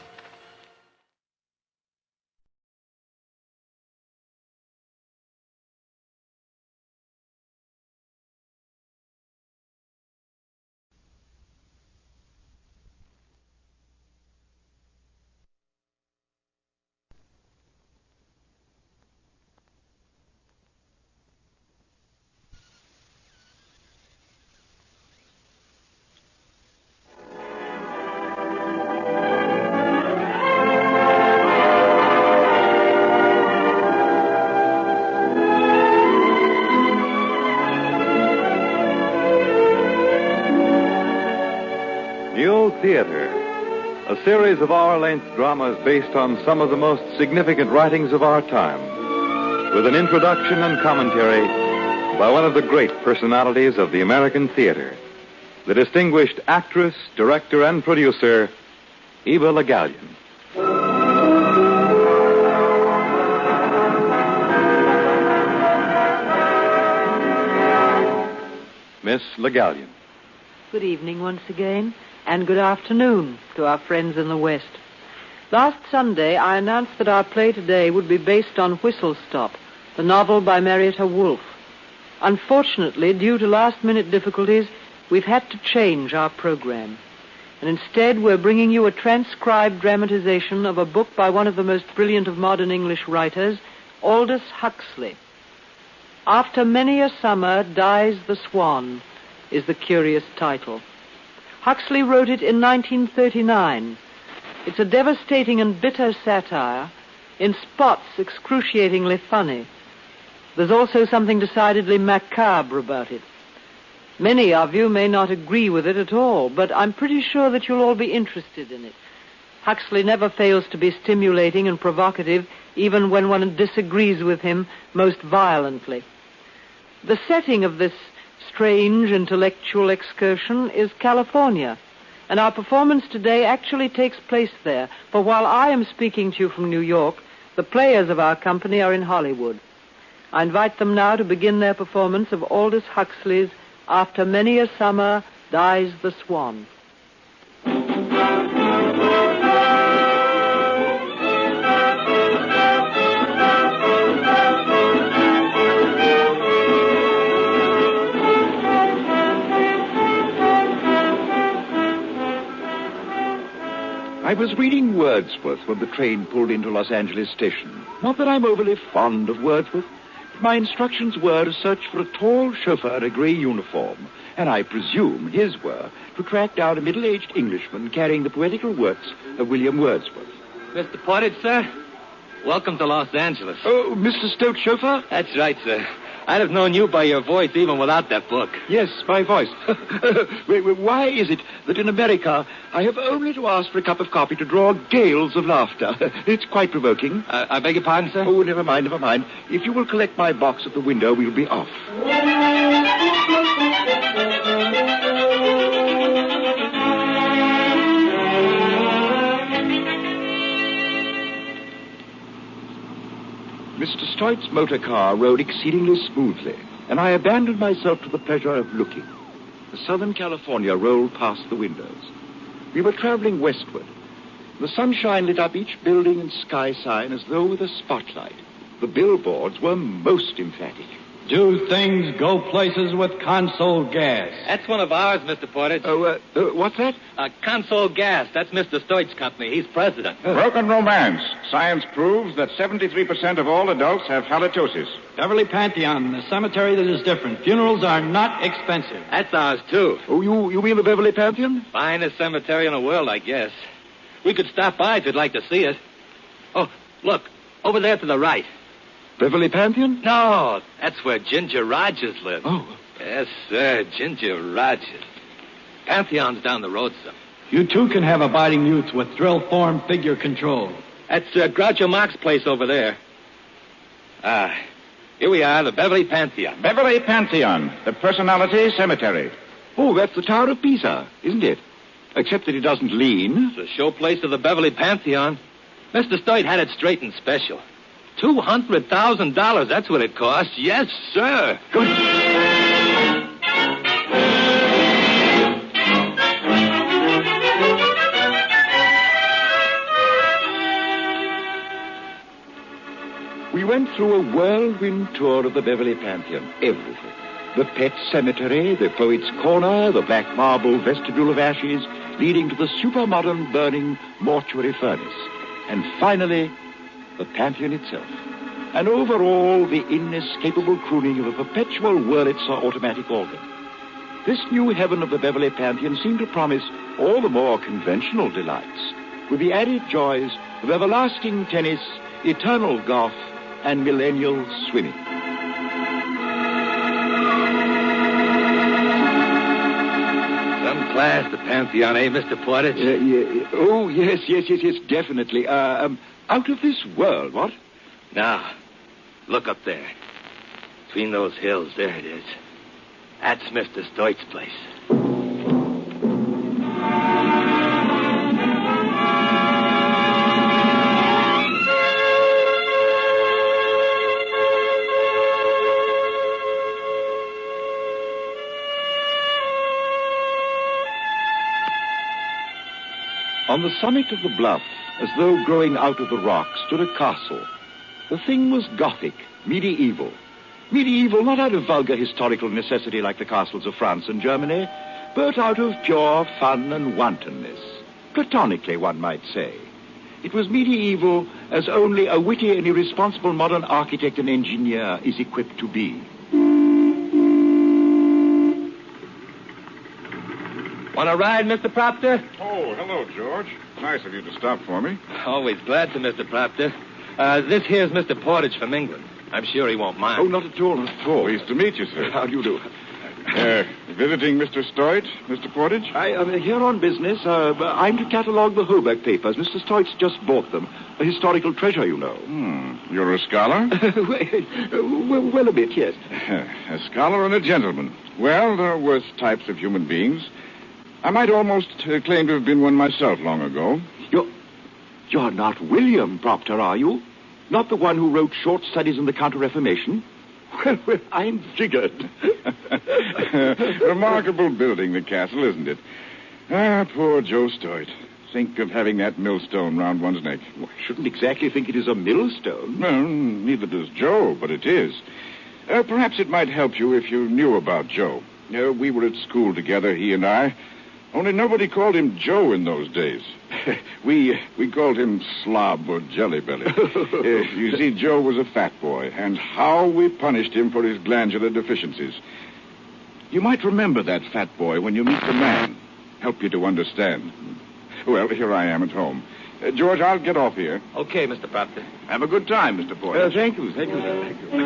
S15: Theater, a series of hour-length dramas based on some of the most significant writings of our time, with an introduction and commentary by one of the great personalities of the American theater, the distinguished actress, director, and producer, Eva Le Gallienne. Miss Le Gallienne.
S16: Good evening once again. And good afternoon to our friends in the West. Last Sunday, I announced that our play today would be based on Whistle Stop, the novel by Marietta Wolfe. Unfortunately, due to last-minute difficulties, we've had to change our program. And instead, we're bringing you a transcribed dramatization of a book by one of the most brilliant of modern English writers, Aldous Huxley. After Many a Summer Dies the Swan is the curious title. Huxley wrote it in 1939. It's a devastating and bitter satire, in spots excruciatingly funny. There's also something decidedly macabre about it. Many of you may not agree with it at all, but I'm pretty sure that you'll all be interested in it. Huxley never fails to be stimulating and provocative, even when one disagrees with him most violently. The setting of this strange intellectual excursion is California, and our performance today actually takes place there, for while I am speaking to you from New York, the players of our company are in Hollywood. I invite them now to begin their performance of Aldous Huxley's After Many a Summer Dies the Swan.
S1: I was reading Wordsworth when the train pulled into Los Angeles station. Not that I'm overly fond of Wordsworth. My instructions were to search for a tall chauffeur in a grey uniform, and I presume his were to track down a middle-aged Englishman carrying the poetical works of William Wordsworth.
S10: Mr. Portage, sir, welcome to Los Angeles.
S1: Oh, Mr. Stoyte, chauffeur?
S10: That's right, sir. I'd have known you by your voice even without that book.
S1: Yes, my voice. Why is it that in America I have only to ask for a cup of coffee to draw gales of laughter? It's quite provoking.
S10: I beg your pardon, sir?
S1: Oh, never mind. If you will collect my box at the window, we'll be off. Mr. Stoyte's motor car rode exceedingly smoothly, and I abandoned myself to the pleasure of looking. The Southern California rolled past the windows. We were traveling westward. The sunshine lit up each building and sky sign as though with a spotlight. The billboards were most emphatic.
S10: Do things, go places with Consol Gas. That's one of ours, Mr. Portage.
S1: What's that?
S10: Consol Gas. That's Mr. Stoyte's company. He's president.
S23: Broken romance. Science proves that 73% of all adults have halitosis.
S10: Beverly Pantheon, a cemetery that is different. Funerals are not expensive. That's ours, too.
S1: Oh, you mean the Beverly Pantheon?
S10: Finest cemetery in the world, I guess. We could stop by if you'd like to see it. Oh, look, over there to the right.
S1: Beverly Pantheon?
S10: No, that's where Ginger Rogers lives.
S1: Oh.
S10: Yes, sir, Ginger Rogers. Pantheon's down the road, sir.
S20: You, too, can have abiding youths with drill form figure control.
S10: That's Groucho Marx's place over there. Here we are, the Beverly Pantheon.
S23: Beverly Pantheon, the personality cemetery.
S1: Oh, that's the Tower of Pisa, isn't it? Except that it doesn't lean.
S10: It's the showplace of the Beverly Pantheon. Mr. Stoyte had it straightened special. $200,000, that's what it cost. Yes, sir.
S1: Good. We went through a whirlwind tour of the Beverly Pantheon. Everything. The pet cemetery, the poet's corner, the black marble vestibule of ashes leading to the super-modern burning mortuary furnace. And finally, the Pantheon itself. And over all, the inescapable crooning of a perpetual Wurlitzer automatic organ. This new heaven of the Beverly Pantheon seemed to promise all the more conventional delights, with the added joys of everlasting tennis, eternal golf, and millennial swimming.
S10: Some class, the Pantheon, eh, Mr. Portage?
S1: Oh, yes, definitely. Out of this world, what?
S10: Now, look up there. Between those hills, there it is. That's Mr. Stoyte's place.
S1: On the summit of the bluff, as though growing out of the rock, stood a castle. The thing was Gothic, medieval. Medieval not out of vulgar historical necessity like the castles of France and Germany, but out of pure fun and wantonness. Platonically, one might say. It was medieval as only a witty and irresponsible modern architect and engineer is equipped to be.
S10: Want a ride, Mr. Proctor?
S23: Oh, hello, George. Nice of you to stop for me.
S10: Always glad to, Mr. Proctor. This here's Mr. Portage from England. I'm sure he won't mind.
S23: Oh, not at all, not at all. Pleased to meet you, sir.
S1: How do you do?
S23: Visiting Mr. Stoyte, Mr. Portage?
S1: I am here on business. I'm to catalogue the Hoback papers. Mr. Stoyte's just bought them. A historical treasure, you know.
S23: You're a scholar?
S1: well, a bit, yes.
S23: A scholar and a gentleman. Well, there are worse types of human beings. I might almost claim to have been one myself long ago.
S1: You're not William Proctor, are you? Not the one who wrote short studies in the Counter-Reformation? Well, I'm figured.
S23: Remarkable building, the castle, isn't it? Ah, poor Joe Stoyte. Think of having that millstone round one's neck.
S1: Well, I shouldn't exactly think it is a millstone.
S23: Well, neither does Joe, but it is. Perhaps it might help you if you knew about Joe. We were at school together, he and I. Only nobody called him Joe in those days. We called him Slob or Jelly Belly. You see, Joe was a fat boy, and how we punished him for his glandular deficiencies. You might remember that fat boy when you meet the man. Help you to understand. Well, here I am at home. George, I'll get off here.
S10: Okay, Mr. Proctor.
S23: Have a good time, Mr. Portage.
S1: Thank you, sir. Thank you.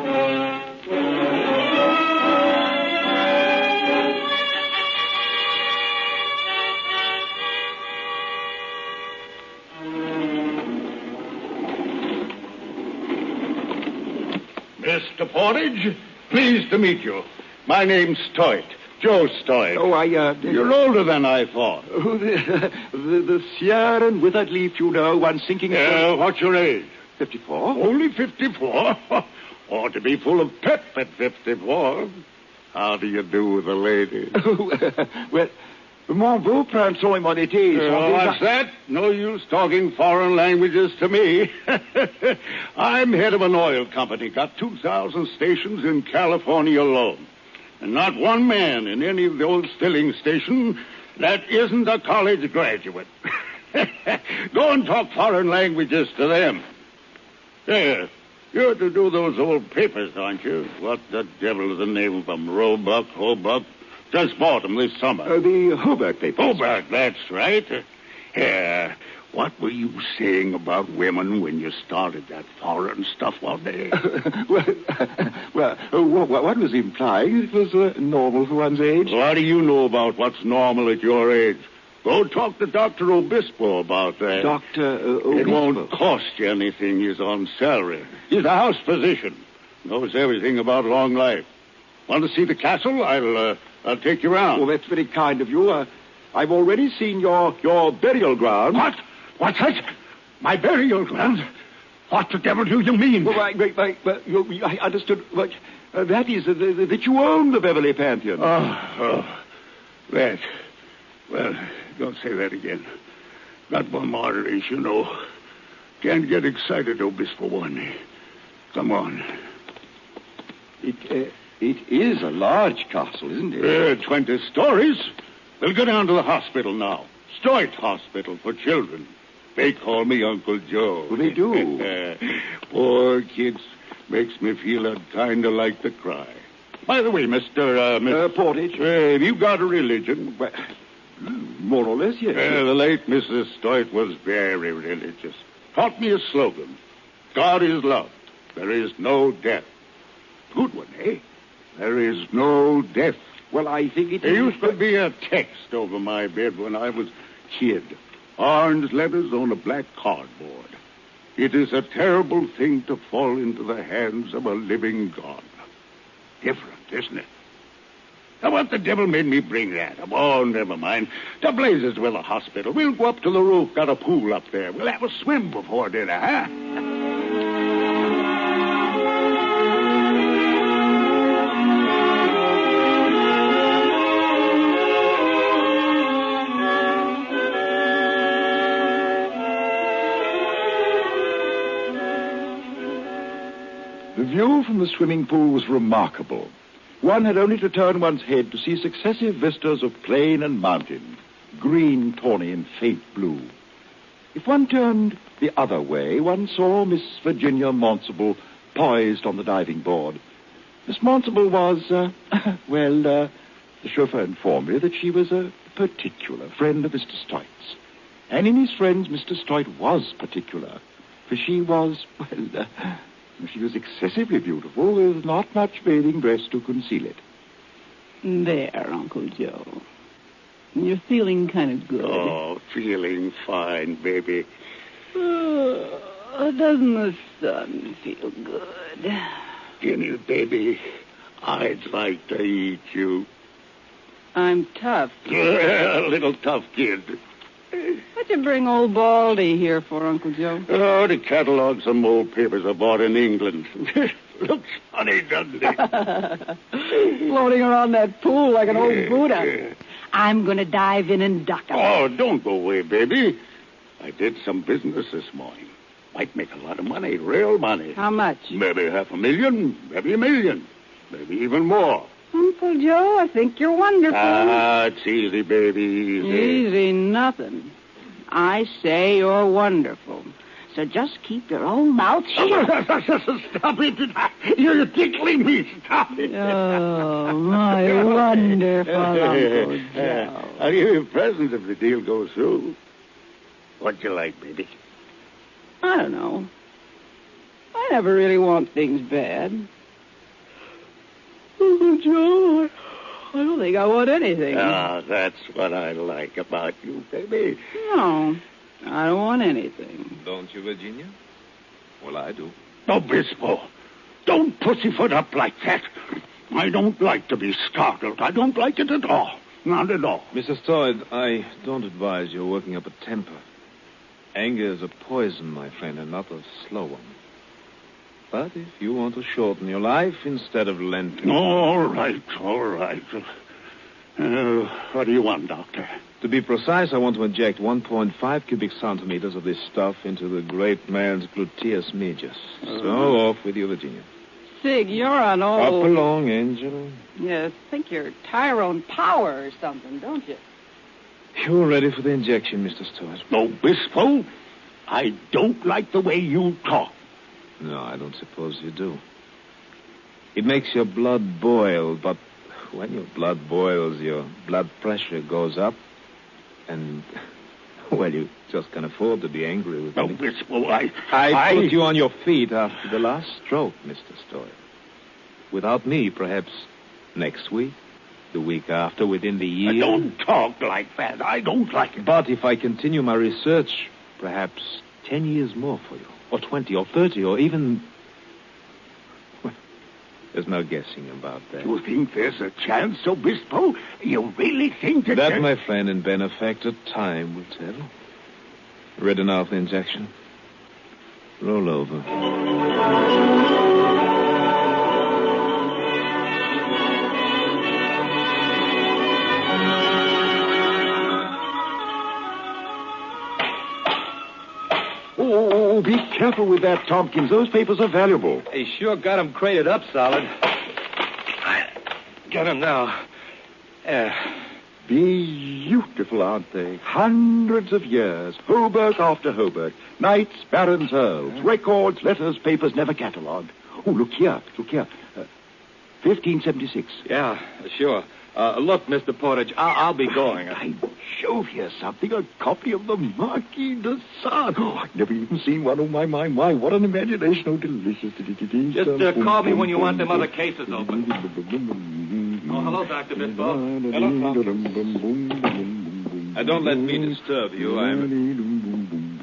S3: Mr. Portage, pleased to meet you. My name's Stoyte, Joe Stoyte.
S1: Oh,
S3: You're older than I thought.
S1: The sere and withered leaf, you know, one sinking...
S3: What's your age?
S1: 54.
S3: Only 54? Ought to be full of pep at 54. How do you do with the ladies?
S1: Well, mon beau prince, mon été.
S3: What's that? No use talking foreign languages to me. I'm head of an oil company. Got 2,000 stations in California alone. And not one man in any of those filling stations that isn't a college graduate. Go and talk foreign languages to them. There. You're to do those old papers, aren't you? What the devil is the name of them? Hobuck? Just bought them this summer.
S1: The Hoback papers.
S3: Hoback, that's right. What were you saying about women when you started that foreign stuff one day?
S1: What was implying? It was normal for one's age.
S3: What do you know about what's normal at your age? Go talk to Dr. Obispo about that.
S1: Dr. Obispo?
S3: It won't cost you anything. He's on salary. He's a house physician. Knows everything about long life. Want to see the castle? I'll take you round.
S1: Oh, that's very kind of you. I've already seen your burial ground.
S3: What? What's that? My burial ground? What the devil do you mean?
S1: Well, I understood. That is that you own the Beverly Pantheon.
S3: That. Well, don't say that again. Got one arteries, you know. Can't get excited, Obispo one. Come on.
S1: It is a large castle, isn't it?
S3: 20 stories. We'll go down to the hospital now. Stoyte Hospital for Children. They call me Uncle Joe.
S1: Well, they do.
S3: Poor kids. Makes me feel I'd kind of like to cry. By the way, Mr.
S1: Portage.
S3: Have you got a religion?
S1: Well, more or less, yes.
S3: The late Mrs. Stoyte was very religious. Taught me a slogan. God is love. There is no death. Good one, eh? There is no death.
S1: Well, I think it
S3: There used to be a text over my bed when I was kid. Orange letters on a black cardboard. It is a terrible thing to fall into the hands of a living God. Different, isn't it? Now, what the devil made me bring that? Oh, never mind. To blazes with a hospital. We'll go up to the roof. Got a pool up there. We'll have a swim before dinner, huh?
S1: The view from the swimming pool was remarkable. One had only to turn one's head to see successive vistas of plain and mountain, green, tawny, and faint blue. If one turned the other way, one saw Miss Virginia Monsable poised on the diving board. Miss Monsable was, the chauffeur informed me that she was a particular friend of Mr. Stoyte's. And in his friends, Mr. Stoyte was particular, for she was, she was excessively beautiful with not much bathing dress to conceal it.
S8: There, Uncle Joe. You're feeling kind of good.
S3: Oh, feeling fine, baby.
S8: Doesn't the sun feel good?
S3: Guinea, baby, I'd like to eat you.
S8: I'm tough.
S3: A little tough kid.
S8: What'd you bring old Baldy here for, Uncle Joe?
S3: Oh, to catalog some old papers I bought in England. Looks funny, doesn't it?
S8: Floating around that pool like an old Buddha. I'm going to dive in and duck him.
S3: Oh, don't go away, baby. I did some business this morning. Might make a lot of money, real money.
S8: How much?
S3: Maybe $500,000, maybe $1 million, maybe even more.
S8: Uncle Joe, I think you're wonderful.
S3: Ah, it's easy, baby, easy.
S8: Easy nothing. I say you're wonderful. So just keep your own mouth shut.
S3: Stop it. You're tickling me. Stop it.
S8: Oh, my wonderful Uncle Joe.
S3: I'll give you a present if the deal goes through. What'd you like, baby?
S8: I don't know. I never really want things bad. Uncle Joe, I don't think I want anything.
S3: Ah, that's what I like about you, baby.
S8: No, I don't want anything.
S5: Don't you, Virginia? Well, I do.
S3: Obispo, don't pussyfoot up like that. I don't like to be startled. I don't like it at all. Not at all.
S5: Mr. Stoyte, I don't advise your working up a temper. Anger is a poison, my friend, and not a slow one. But if you want to shorten your life instead of lengthening...
S3: All right. What do you want, Doctor?
S5: To be precise, I want to inject 1.5 cubic centimeters of this stuff into the great man's gluteus medius. So off with you, Virginia.
S8: Sig, you're an old...
S5: Up along, Angel.
S8: You think you're Tyrone Power or something, don't you?
S5: You're ready for the injection, Mr. Stoyte.
S3: Obispo, I don't like the way you talk.
S5: No, I don't suppose you do. It makes your blood boil, but when your blood boils, your blood pressure goes up, and, well, you just can't afford to be angry with me.
S3: Obispo,
S5: I put you on your feet after the last stroke, Mr. Stoyte. Without me, perhaps next week, the week after, within the year.
S3: Don't talk like that. I don't like it.
S5: But if I continue my research, perhaps 10 years more for you, or 20, or 30, or even... Well, there's no guessing about that.
S3: You think there's a chance, Obispo? You really think that...
S5: That, my friend and benefactor, time will tell. Ready now for the injection? Roll over.
S1: Oh, be careful with that, Tompkins. Those papers are valuable.
S10: They sure got them crated up solid. I got them now.
S1: Beautiful, aren't they? Hundreds of years. Hobart after Hobart. Knights, barons, earls. Records, letters, papers, never catalogued. Oh, look here. 1576.
S10: Yeah, sure. Look, Mr. Portage, I'll be going.
S1: I showed you something, a copy of the Marquis de Sade. Oh, I've never even seen one. Oh, my, what an imagination. Oh, delicious.
S10: Just call me when you want them other cases open. Oh, hello, Dr. Bispo. Hello,
S5: Don't let me disturb you.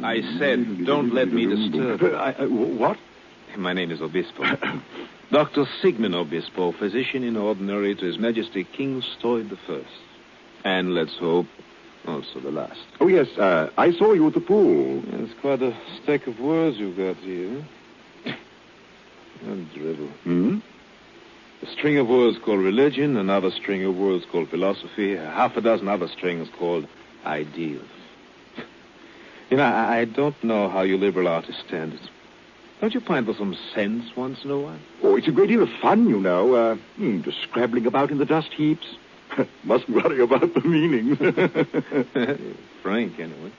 S5: I said, don't let me disturb you.
S1: What?
S5: My name is Obispo. Dr. Sigmund Obispo, physician in ordinary to His Majesty King Stoyte I. And let's hope, also the last.
S1: Oh, yes, I saw you at the pool.
S5: Yeah, it's quite a stack of words you've got here. A dribble.
S1: Hmm?
S5: A string of words called religion, another string of words called philosophy, half a dozen other strings called ideals. You know, I don't know how you liberal artists stand it. Don't you pine for some sense once in a while?
S1: Oh, it's a great deal of fun, you know. Just scrabbling about in the dust heaps. Mustn't worry about the meaning.
S5: Frank, anyway.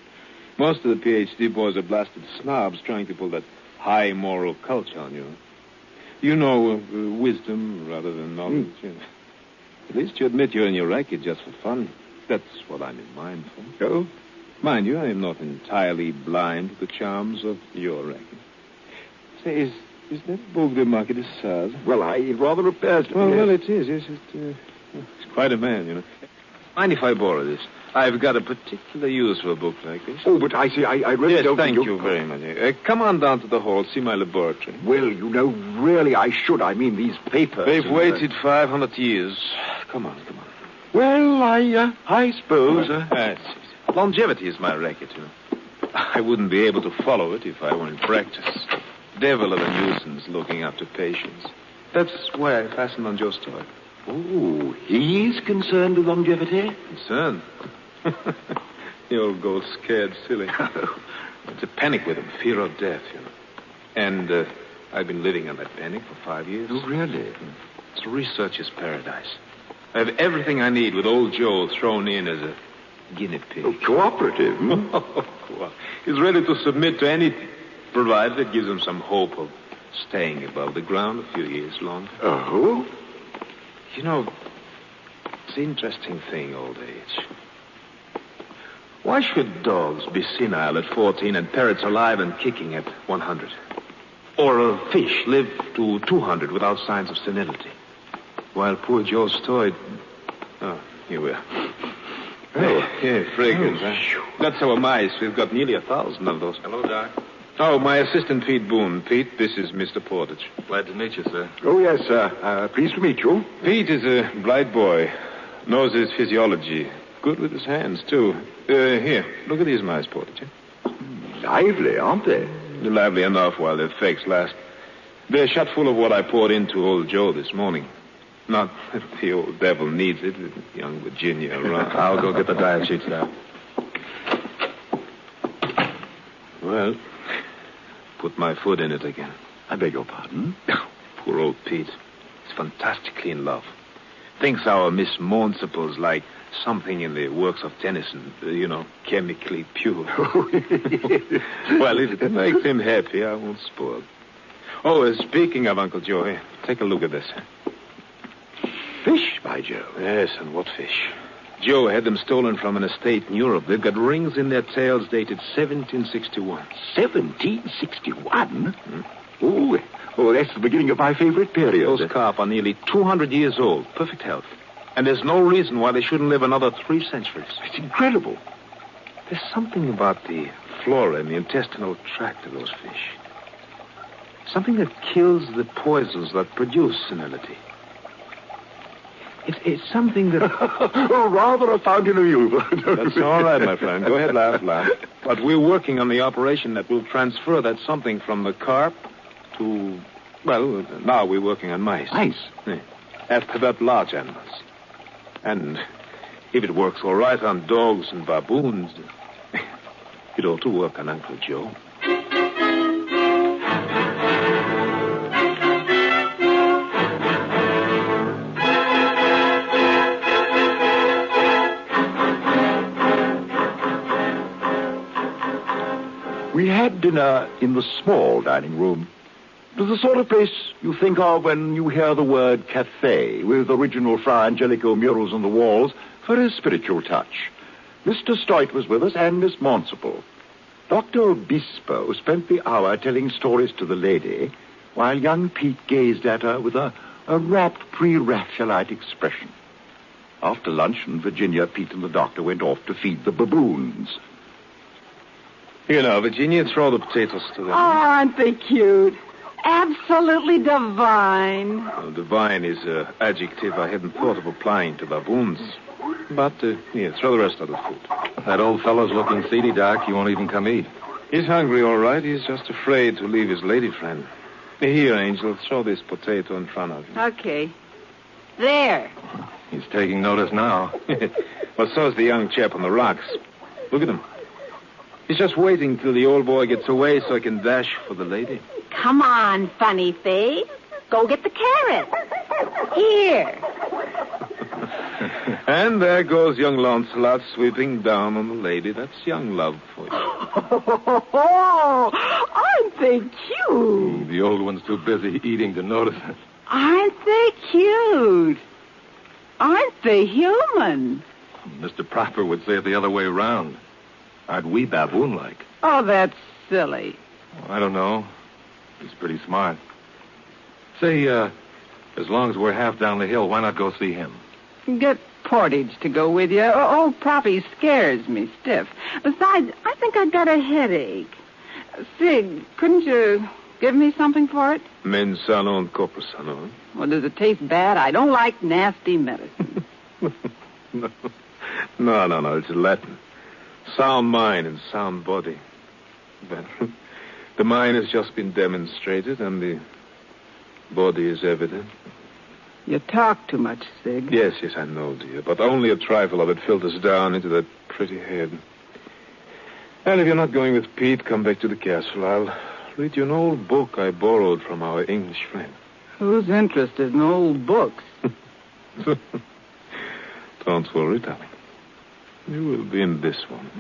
S5: Most of the Ph.D. boys are blasted snobs trying to pull that high moral culture on you. You know, wisdom rather than knowledge. You know. At least you admit you're in your racket just for fun. That's what I'm in mind for.
S1: Oh?
S5: Mind you, I am not entirely blind to the charms of your racket. Say, is that book the Marquis de Sade?
S1: Well, it rather appears to be.
S5: Well, it is. Yes, it's quite a man, you know. Mind if I borrow this? I've got a particular use for a book like this.
S1: Oh, but I see, I really don't...
S5: Yes, thank you very much. Come on down to the hall, see my laboratory.
S1: Well, you know, really, I should. I mean, these papers...
S5: They've waited 500 years. Come on.
S1: Well, I suppose...
S5: Yes. Longevity is my racket, you know. I wouldn't be able to follow it if I were in practice. Devil of a nuisance looking after patients. That's why I fastened on Joe Stoyte.
S1: Oh, he's concerned with longevity?
S5: Concerned? The old goat's scared silly. It's a panic with him, fear of death, you know. And I've been living on that panic for 5 years.
S1: Oh, really?
S5: It's a researcher's paradise. I have everything I need with old Joe thrown in as a guinea pig.
S1: Oh, cooperative.
S5: He's ready to submit to anything, provided it gives him some hope of staying above the ground a few years longer.
S1: Oh?
S5: You know, it's an interesting thing, old age. Why should dogs be senile at 14 and parrots alive and kicking at 100? Or a fish live to 200 without signs of senility? While poor Joe Stoyte... Oh, here we are. Oh, yeah, fragrance, huh? That's our mice. We've got nearly 1,000 of those.
S2: Hello, Doc.
S5: Oh, my assistant, Pete Boone. Pete, this is Mr. Portage.
S2: Glad to meet you, sir.
S1: Oh, yes, sir. Pleased to meet you.
S5: Pete is a bright boy. Knows his physiology. Good with his hands, too. Here, look at these mice, Portage.
S1: Lively, aren't they?
S5: Lively enough while their fakes last. They're shot full of what I poured into old Joe this morning. Not that the old devil needs it, with young Virginia around.
S2: I'll go get the diet sheets now.
S5: Well, put my foot in it again.
S1: I beg your pardon?
S5: Poor old Pete. He's fantastically in love. Thinks our Miss Monsiple's like something in the works of Tennyson, chemically pure. Well, if it makes him happy, I won't spoil. Oh, speaking of Uncle Joe, take a look at this.
S1: Fish, by Joe.
S5: Yes, and what fish? Joe had them stolen from an estate in Europe. They've got rings in their tails dated 1761.
S1: 1761? Oh, that's the beginning of my favorite period.
S5: Those carp are nearly 200 years old, perfect health. And there's no reason why they shouldn't live another 3 centuries.
S1: It's incredible.
S5: There's something about the flora and the intestinal tract of those fish. Something that kills the poisons that produce senility. It's something that...
S1: rather a fountain of youth.
S5: That's all right, my friend. Go ahead, laugh. But we're working on the operation that will transfer that something from the carp to... Well, now we're working on mice.
S1: Mice?
S5: Yeah. After that, large animals. And if it works all right on dogs and baboons, it ought to work on Uncle Joe.
S1: We had dinner in the small dining room. It was the sort of place you think of when you hear the word cafe, with original Fra Angelico murals on the walls for a spiritual touch. Mr. Stoyte was with us and Miss Monsiple. Dr. Obispo spent the hour telling stories to the lady, while young Pete gazed at her with a rapt pre-Raphaelite expression. After luncheon, Virginia, Pete, and the doctor went off to feed the baboons.
S5: Here now, Virginia, throw the potatoes to them.
S8: Oh, aren't they cute? Absolutely divine.
S5: Well, divine is an adjective I hadn't thought of applying to baboons. But, here, throw the rest of the food.
S2: That old fellow's looking seedy, Doc. He won't even come eat.
S5: He's hungry, all right. He's just afraid to leave his lady friend. Here, Angel, throw this potato in front of you.
S8: Okay. There.
S2: He's taking notice now.
S5: Well, so's the young chap on the rocks. Look at him. He's just waiting till the old boy gets away so I can dash for the lady.
S8: Come on, funny face. Go get the carrot. Here.
S5: And there goes young Launcelot sweeping down on the lady. That's young love for you.
S8: Oh, aren't they cute?
S10: The old one's too busy eating to notice it.
S8: Aren't they cute? Aren't they human?
S10: Mr. Proper would say it the other way around. Aren't we baboon-like?
S8: Oh, that's silly.
S10: I don't know. He's pretty smart. Say, as long as we're half down the hill, why not go see him?
S8: Get Portage to go with you. Old Proppy scares me stiff. Besides, I think I've got a headache. Sig, couldn't you give me something for it?
S5: Mens sana und corpus sano.
S8: Well, does it taste bad? I don't like nasty medicine.
S5: No. It's Latin. Sound mind and sound body. But the mind has just been demonstrated, and the body is evident.
S8: You talk too much, Sig.
S5: Yes, I know, dear. But only a trifle of it filters down into that pretty head. And if you're not going with Pete, come back to the castle. I'll read you an old book I borrowed from our English friend.
S8: Who's interested in old books?
S5: Don't worry, darling. You will be in this one.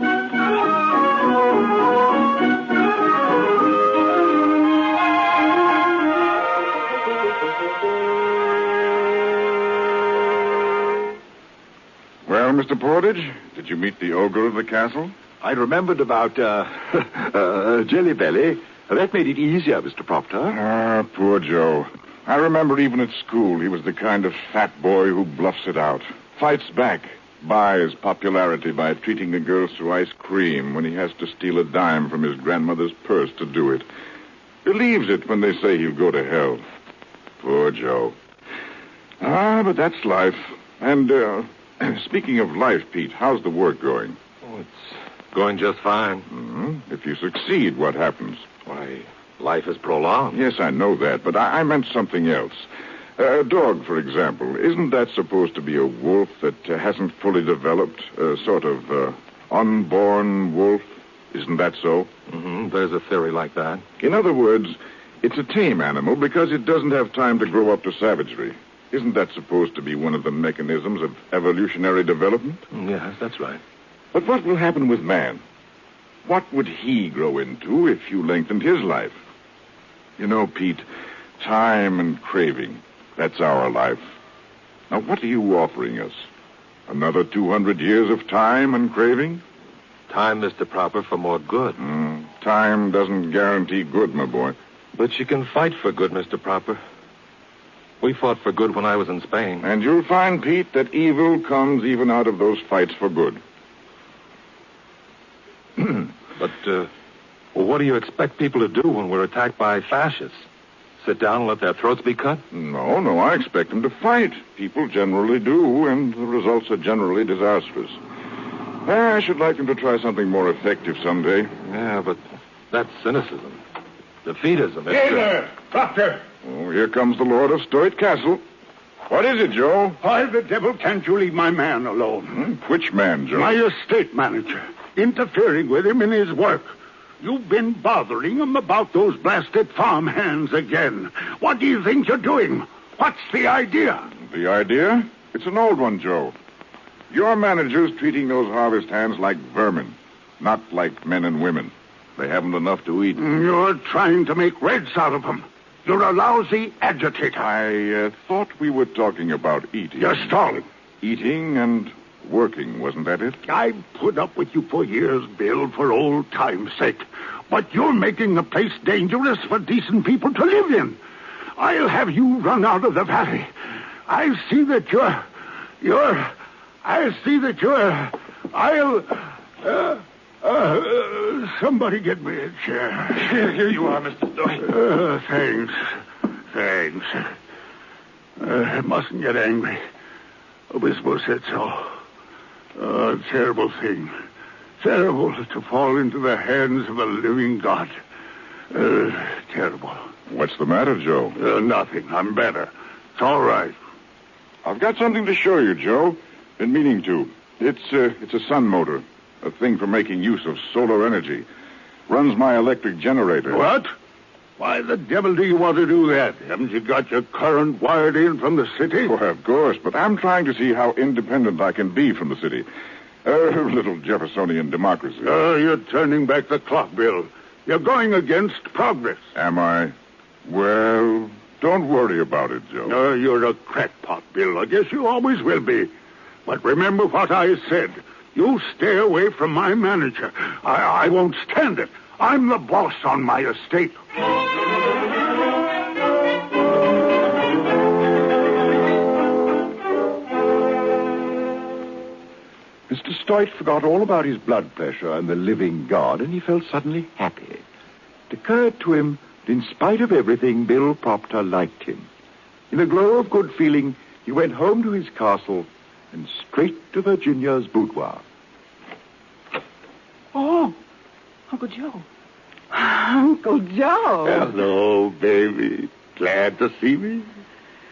S3: Well, Mr. Portage, did you meet the ogre of the castle?
S1: I remembered about, Jelly Belly. That made it easier, Mr. Proctor.
S3: Ah, poor Joe. I remember even at school he was the kind of fat boy who bluffs it out, fights back, buys popularity by treating the girls to ice cream when he has to steal a dime from his grandmother's purse to do it. Believes it when they say he'll go to hell. Poor Joe. Ah, but that's life. And, speaking of life, Pete, how's the work going?
S10: Oh, it's going just fine.
S3: Mm-hmm. If you succeed, what happens?
S10: Why, life is prolonged.
S3: Yes, I know that, but I meant something else. A dog, for example, isn't that supposed to be a wolf that hasn't fully developed? A sort of unborn wolf? Isn't that so?
S10: Mm-hmm. There's a theory like that.
S3: In other words, it's a tame animal because it doesn't have time to grow up to savagery. Isn't that supposed to be one of the mechanisms of evolutionary development?
S10: Yes, that's right.
S3: But what will happen with man? What would he grow into if you lengthened his life? You know, Pete, time and craving, that's our life. Now, what are you offering us? Another 200 years of time and craving?
S10: Time, Mr. Proper, for more good.
S3: Time doesn't guarantee good, my boy.
S10: But you can fight for good, Mr. Proper. We fought for good when I was in Spain.
S3: And you'll find, Pete, that evil comes even out of those fights for good.
S10: But, what do you expect people to do when we're attacked by fascists? Sit down and let their throats be cut?
S3: No, I expect them to fight. People generally do, and the results are generally disastrous. I should like them to try something more effective someday.
S10: Yeah, but that's cynicism. Defeatism.
S3: Hey there, Proctor. Oh, here comes the Lord of Stoyte Castle. What is it, Joe? Why the devil can't you leave my man alone? Which man, Joe?
S17: My estate manager. Interfering with him in his work. You've been bothering him about those blasted farm hands again. What do you think you're doing? What's the idea?
S3: The idea? It's an old one, Joe. Your manager's treating those harvest hands like vermin, not like men and women. They haven't enough to eat.
S17: You're trying to make reds out of them. You're a lousy agitator.
S3: I thought we were talking about eating.
S17: You're stalling.
S3: Eating and working, wasn't that it?
S17: I've put up with you for years, Bill, for old time's sake. But you're making the place dangerous for decent people to live in. I'll have you run out of the valley. I'll see that somebody get me a chair.
S10: Here you are, Mr. Stoyte.
S17: Thanks. Mustn't get angry. Obispo said so. Terrible thing. Terrible to fall into the hands of a living God. Terrible.
S3: What's the matter, Joe?
S17: Nothing. I'm better. It's all right.
S3: I've got something to show you, Joe. Been meaning to. It's a sun motor. A thing for making use of solar energy. Runs my electric generator.
S17: What? Why the devil do you want to do that? Haven't you got your current wired in from the city?
S13: Well, of course, but I'm trying to see how independent I can be from the city. Little Jeffersonian democracy.
S17: You're turning back the clock, Bill. You're going against progress.
S13: Am I? Well, don't worry about it, Joe.
S17: You're a crackpot, Bill. I guess you always will be. But remember what I said. You stay away from my manager. I won't stand it. I'm the boss on my estate.
S1: Mr. Stoyte forgot all about his blood pressure and the living God, and he felt suddenly happy. It occurred to him that in spite of everything, Bill Proctor liked him. In a glow of good feeling, he went home to his castle and straight to Virginia's boudoir.
S8: Oh, Uncle Joe. Uncle Joe.
S17: Hello, baby. Glad to see me?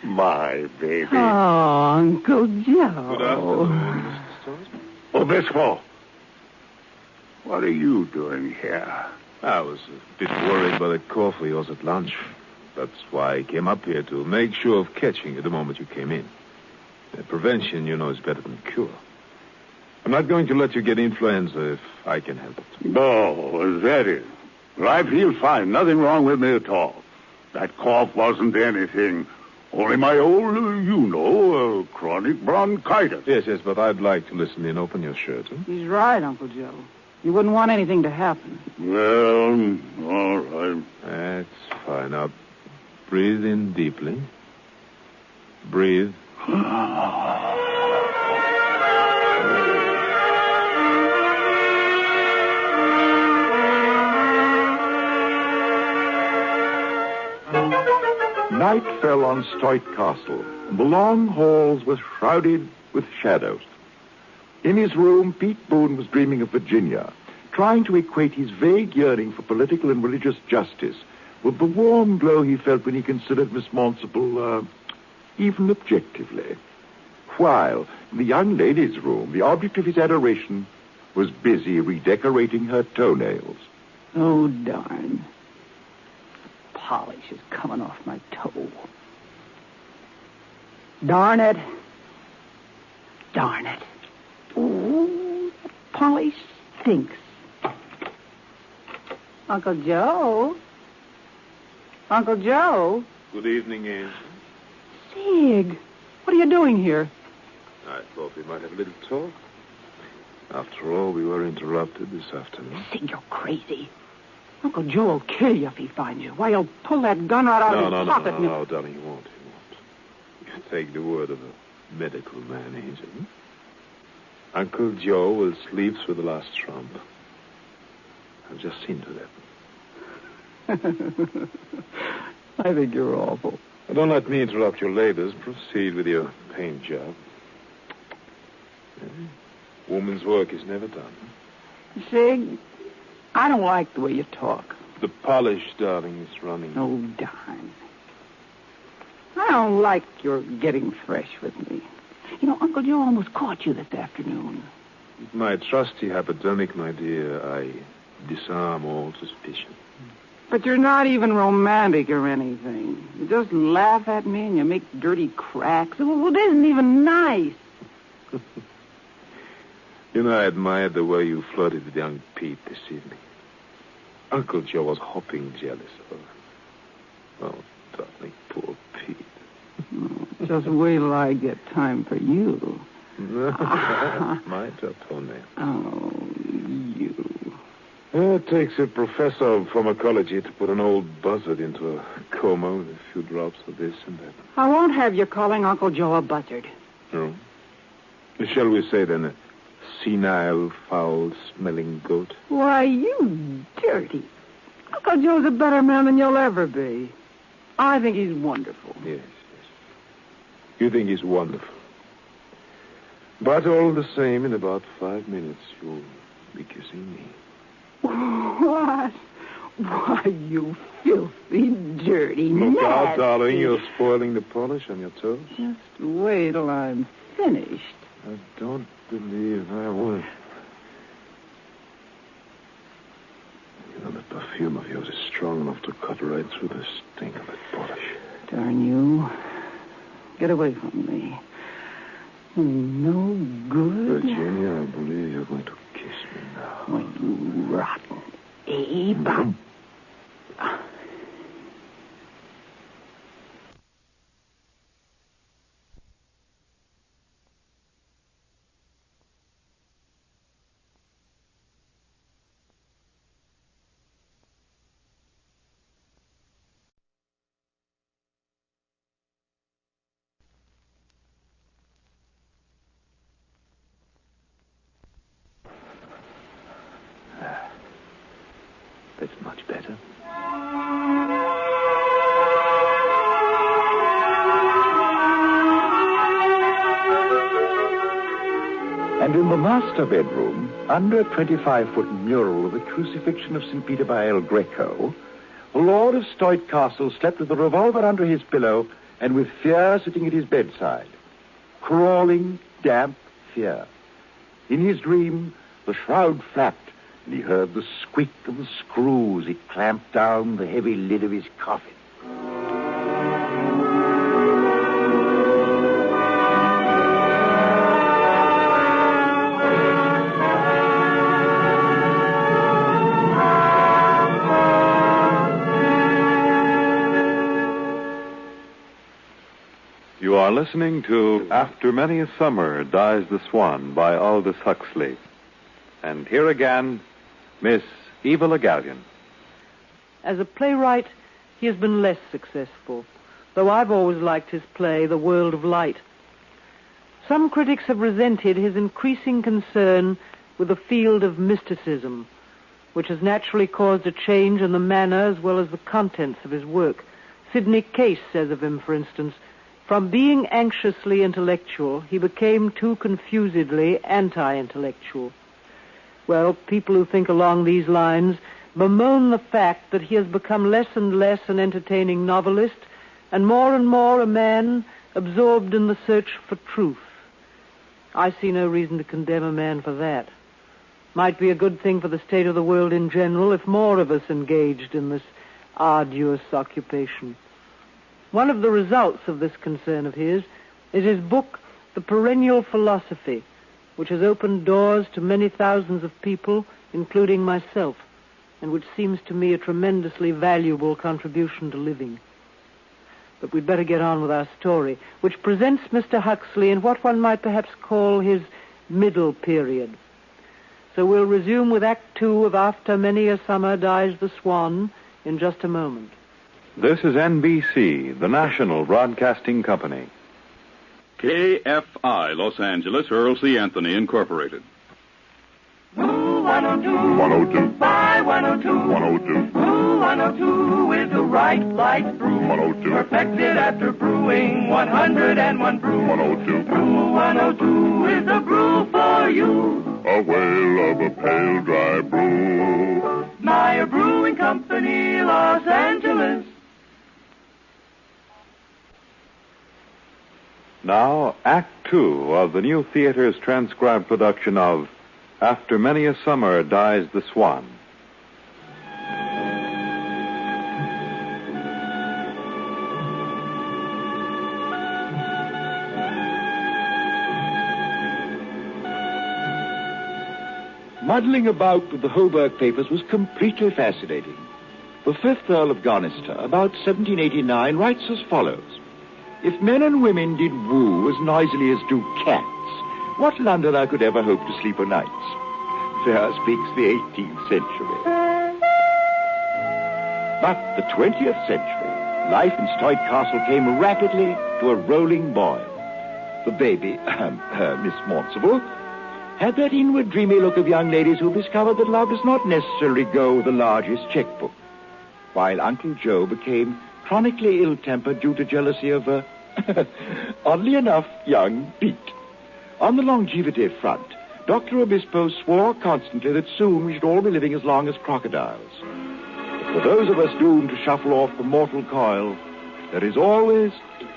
S17: My baby.
S8: Oh, Uncle Joe.
S5: Good afternoon, Mr. Stoyte.
S17: Obispo, what are you doing here?
S5: I was a bit worried by the cough of yours at lunch. That's why I came up here, to make sure of catching you the moment you came in. Prevention, you know, is better than cure. I'm not going to let you get influenza if I can help it.
S17: No, is that it? Well, I feel fine. Nothing wrong with me at all. That cough wasn't anything. Only my old, chronic bronchitis.
S5: Yes, but I'd like to listen in. Open your shirt. Huh?
S8: He's right, Uncle Joe. You wouldn't want anything to happen.
S17: Well, all right.
S5: That's fine. Now, breathe in deeply. Breathe.
S1: Night fell on Stoyte Castle, and the long halls were shrouded with shadows. In his room, Pete Boone was dreaming of Virginia, trying to equate his vague yearning for political and religious justice with the warm glow he felt when he considered Miss Monsable, even objectively. While, in the young lady's room, the object of his adoration was busy redecorating her toenails.
S8: Oh, darn. Polish is coming off my toe. Darn it. Darn it. Ooh, that polish stinks. Uncle Joe? Uncle Joe?
S5: Good evening, Anne.
S8: Sig, what are you doing here?
S5: I thought we might have a little talk. After all, we were interrupted this afternoon.
S8: Sig, you're crazy. Uncle Joe will kill you if he finds you. Why, he'll pull that gun right out of his pocket.
S5: No, darling, he won't. You take the word of a medical man, ain't you? Uncle Joe will sleep through the last trump. I've just seen to that.
S8: I think you're awful.
S5: Don't let me interrupt your labors. Proceed with your paint job. Woman's work is never done.
S8: Sig, I don't like the way you talk.
S5: The polish, darling, is running.
S8: Oh, darn. I don't like your getting fresh with me. You know, Uncle Joe almost caught you this afternoon.
S5: With my trusty hypodermic, my dear, I disarm all suspicion.
S8: But you're not even romantic or anything. You just laugh at me and you make dirty cracks. Well, it isn't even nice.
S5: You know, I admired the way you flirted with young Pete this evening. Uncle Joe was hopping jealous of her. Oh, darling, poor Pete.
S8: Oh, just wait till I get time for you.
S5: That's my toenail.
S8: Oh, you.
S5: It takes a professor of pharmacology to put an old buzzard into a coma with a few drops of this and that.
S8: I won't have you calling Uncle Joe a buzzard.
S5: No. Shall we say, then, a senile, foul-smelling goat?
S8: Why, you dirty. Uncle Joe's a better man than you'll ever be. I think he's wonderful.
S5: Yes. You think he's wonderful. But all the same, in about 5 minutes, you'll be kissing me.
S8: What? Why, you filthy, dirty,
S5: Look out,
S8: nasty.
S5: darling. You're spoiling the polish on your toes.
S8: Just wait till I'm finished.
S5: I don't believe I will. You know, the perfume
S12: perfume of yours is strong enough to cut right through the stink of that polish.
S8: Darn you. Get away from me. No good.
S12: Virginia, I believe you're going to kiss me now.
S8: Why, you rotten ape.
S5: That's much better.
S1: And in the master bedroom, under a 25-foot mural of the crucifixion of St. Peter by El Greco, the lord of Stoyte Castle slept with a revolver under his pillow and with fear sitting at his bedside. Crawling, damp fear. In his dream, the shroud flapped, and he heard the squeak of the screws. It clamped down the heavy lid of his coffin.
S15: You are listening to After Many a Summer Dies the Swan by Aldous Huxley. And here again, Miss Eva Le Gallion.
S16: As a playwright, he has been less successful, though I've always liked his play, The World of Light. Some critics have resented his increasing concern with the field of mysticism, which has naturally caused a change in the manner as well as the contents of his work. Sidney Case says of him, for instance, from being anxiously intellectual, he became too confusedly anti-intellectual. Well, people who think along these lines bemoan the fact that he has become less and less an entertaining novelist and more a man absorbed in the search for truth. I see no reason to condemn a man for that. Might be a good thing for the state of the world in general if more of us engaged in this arduous occupation. One of the results of this concern of his is his book, The Perennial Philosophy, which has opened doors to many thousands of people, including myself, and which seems to me a tremendously valuable contribution to living. But we'd better get on with our story, which presents Mr. Huxley in what one might perhaps call his middle period. So we'll resume with Act 2 of After Many a Summer Dies the Swan in just a moment.
S15: This is NBC, the National Broadcasting Company.
S18: KFI, Los Angeles, Earl C. Anthony, Incorporated.
S19: Ooh, 102.
S13: 102.
S19: By 102.
S13: 102.
S19: Ooh, 102 is the right light brew.
S13: 102.
S19: Perfected after brewing 101 brew.
S13: 102.
S19: Brew 102 is the brew for you.
S13: A whale of a pale, dry brew.
S19: Meyer Brewing Company, Los Angeles.
S15: Now, Act 2 of the New Theater's transcribed production of After Many a Summer Dies the Swan.
S1: Muddling about with the Holberg papers was completely fascinating. The 5th Earl of Garnister, about 1789, writes as follows. If men and women did woo as noisily as do cats, what Londoner could ever hope to sleep o' nights? There speaks the 18th century. But the 20th century, life in Stoyte Castle came rapidly to a rolling boil. The baby, Miss Maunsable, had that inward dreamy look of young ladies who discovered that love does not necessarily go with the largest checkbook, while Uncle Joe became chronically ill-tempered due to jealousy of, oddly enough, young Pete. On the longevity front, Dr. Obispo swore constantly that soon we should all be living as long as crocodiles. But for those of us doomed to shuffle off the mortal coil, there is always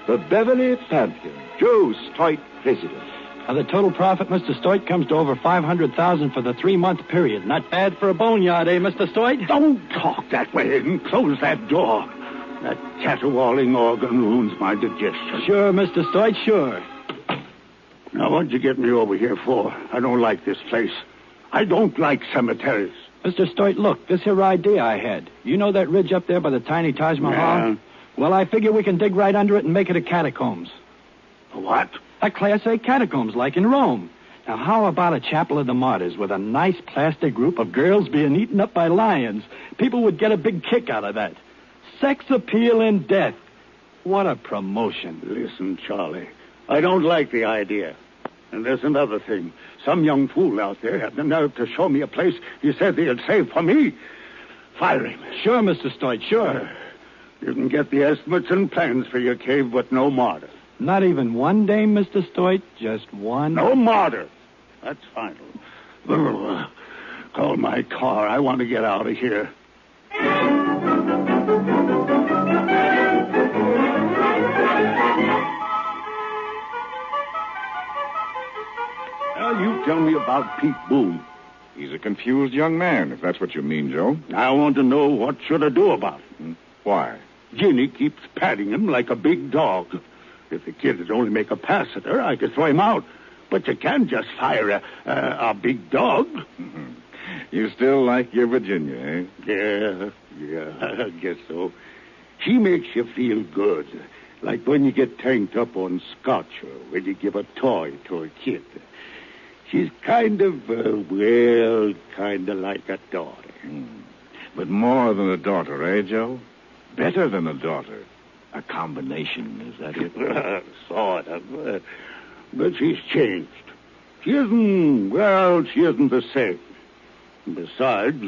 S1: the Beverly Pantheon, Joe Stoyte, president.
S20: The total profit, Mr. Stoyte, comes to over $500,000 for the 3-month period. Not bad for a boneyard, eh, Mr. Stoyte?
S17: Don't talk that way and close that door. That caterwauling organ ruins my digestion.
S20: Sure, Mr. Stoyte, sure.
S17: Now, what'd you get me over here for? I don't like this place. I don't like cemeteries.
S20: Mr. Stoyte, look, this here idea I had. You know that ridge up there by the tiny Taj Mahal?
S17: Yeah.
S20: Well, I figure we can dig right under it and make it a catacombs.
S17: A what?
S20: A Class A catacombs, like in Rome. Now, how about a chapel of the martyrs with a nice plastic group of girls being eaten up by lions? People would get a big kick out of that. Sex appeal in death. What a promotion.
S17: Listen, Charlie, I don't like the idea. And there's another thing. Some young fool out there had the nerve to show me a place he said he'd save for me. Fire him.
S20: Sure, Mr. Stoyte, sure.
S17: You can get the estimates and plans for your cave, but no martyr.
S20: Not even one dame, Mr. Stoyte? Just one?
S17: No martyr. That's final. Call my car. I want to get out of here. Now, you tell me about Pete Boone.
S13: He's a confused young man, if that's what you mean, Joe.
S17: I want to know what should I do about it.
S13: Why?
S17: Ginny keeps patting him like a big dog. If the kid would only make a pass at her, I could throw him out. But you can't just fire a big dog.
S13: Mm-hmm. You still like your Virginia, eh?
S17: Yeah, I guess so. She makes you feel good. Like when you get tanked up on scotch or when you give a toy to a kid. She's kind of like a daughter.
S13: But more than a daughter, eh, Joe? Better than a daughter. A combination, is that it?
S17: Sort of. But she's changed. She isn't the same. Besides,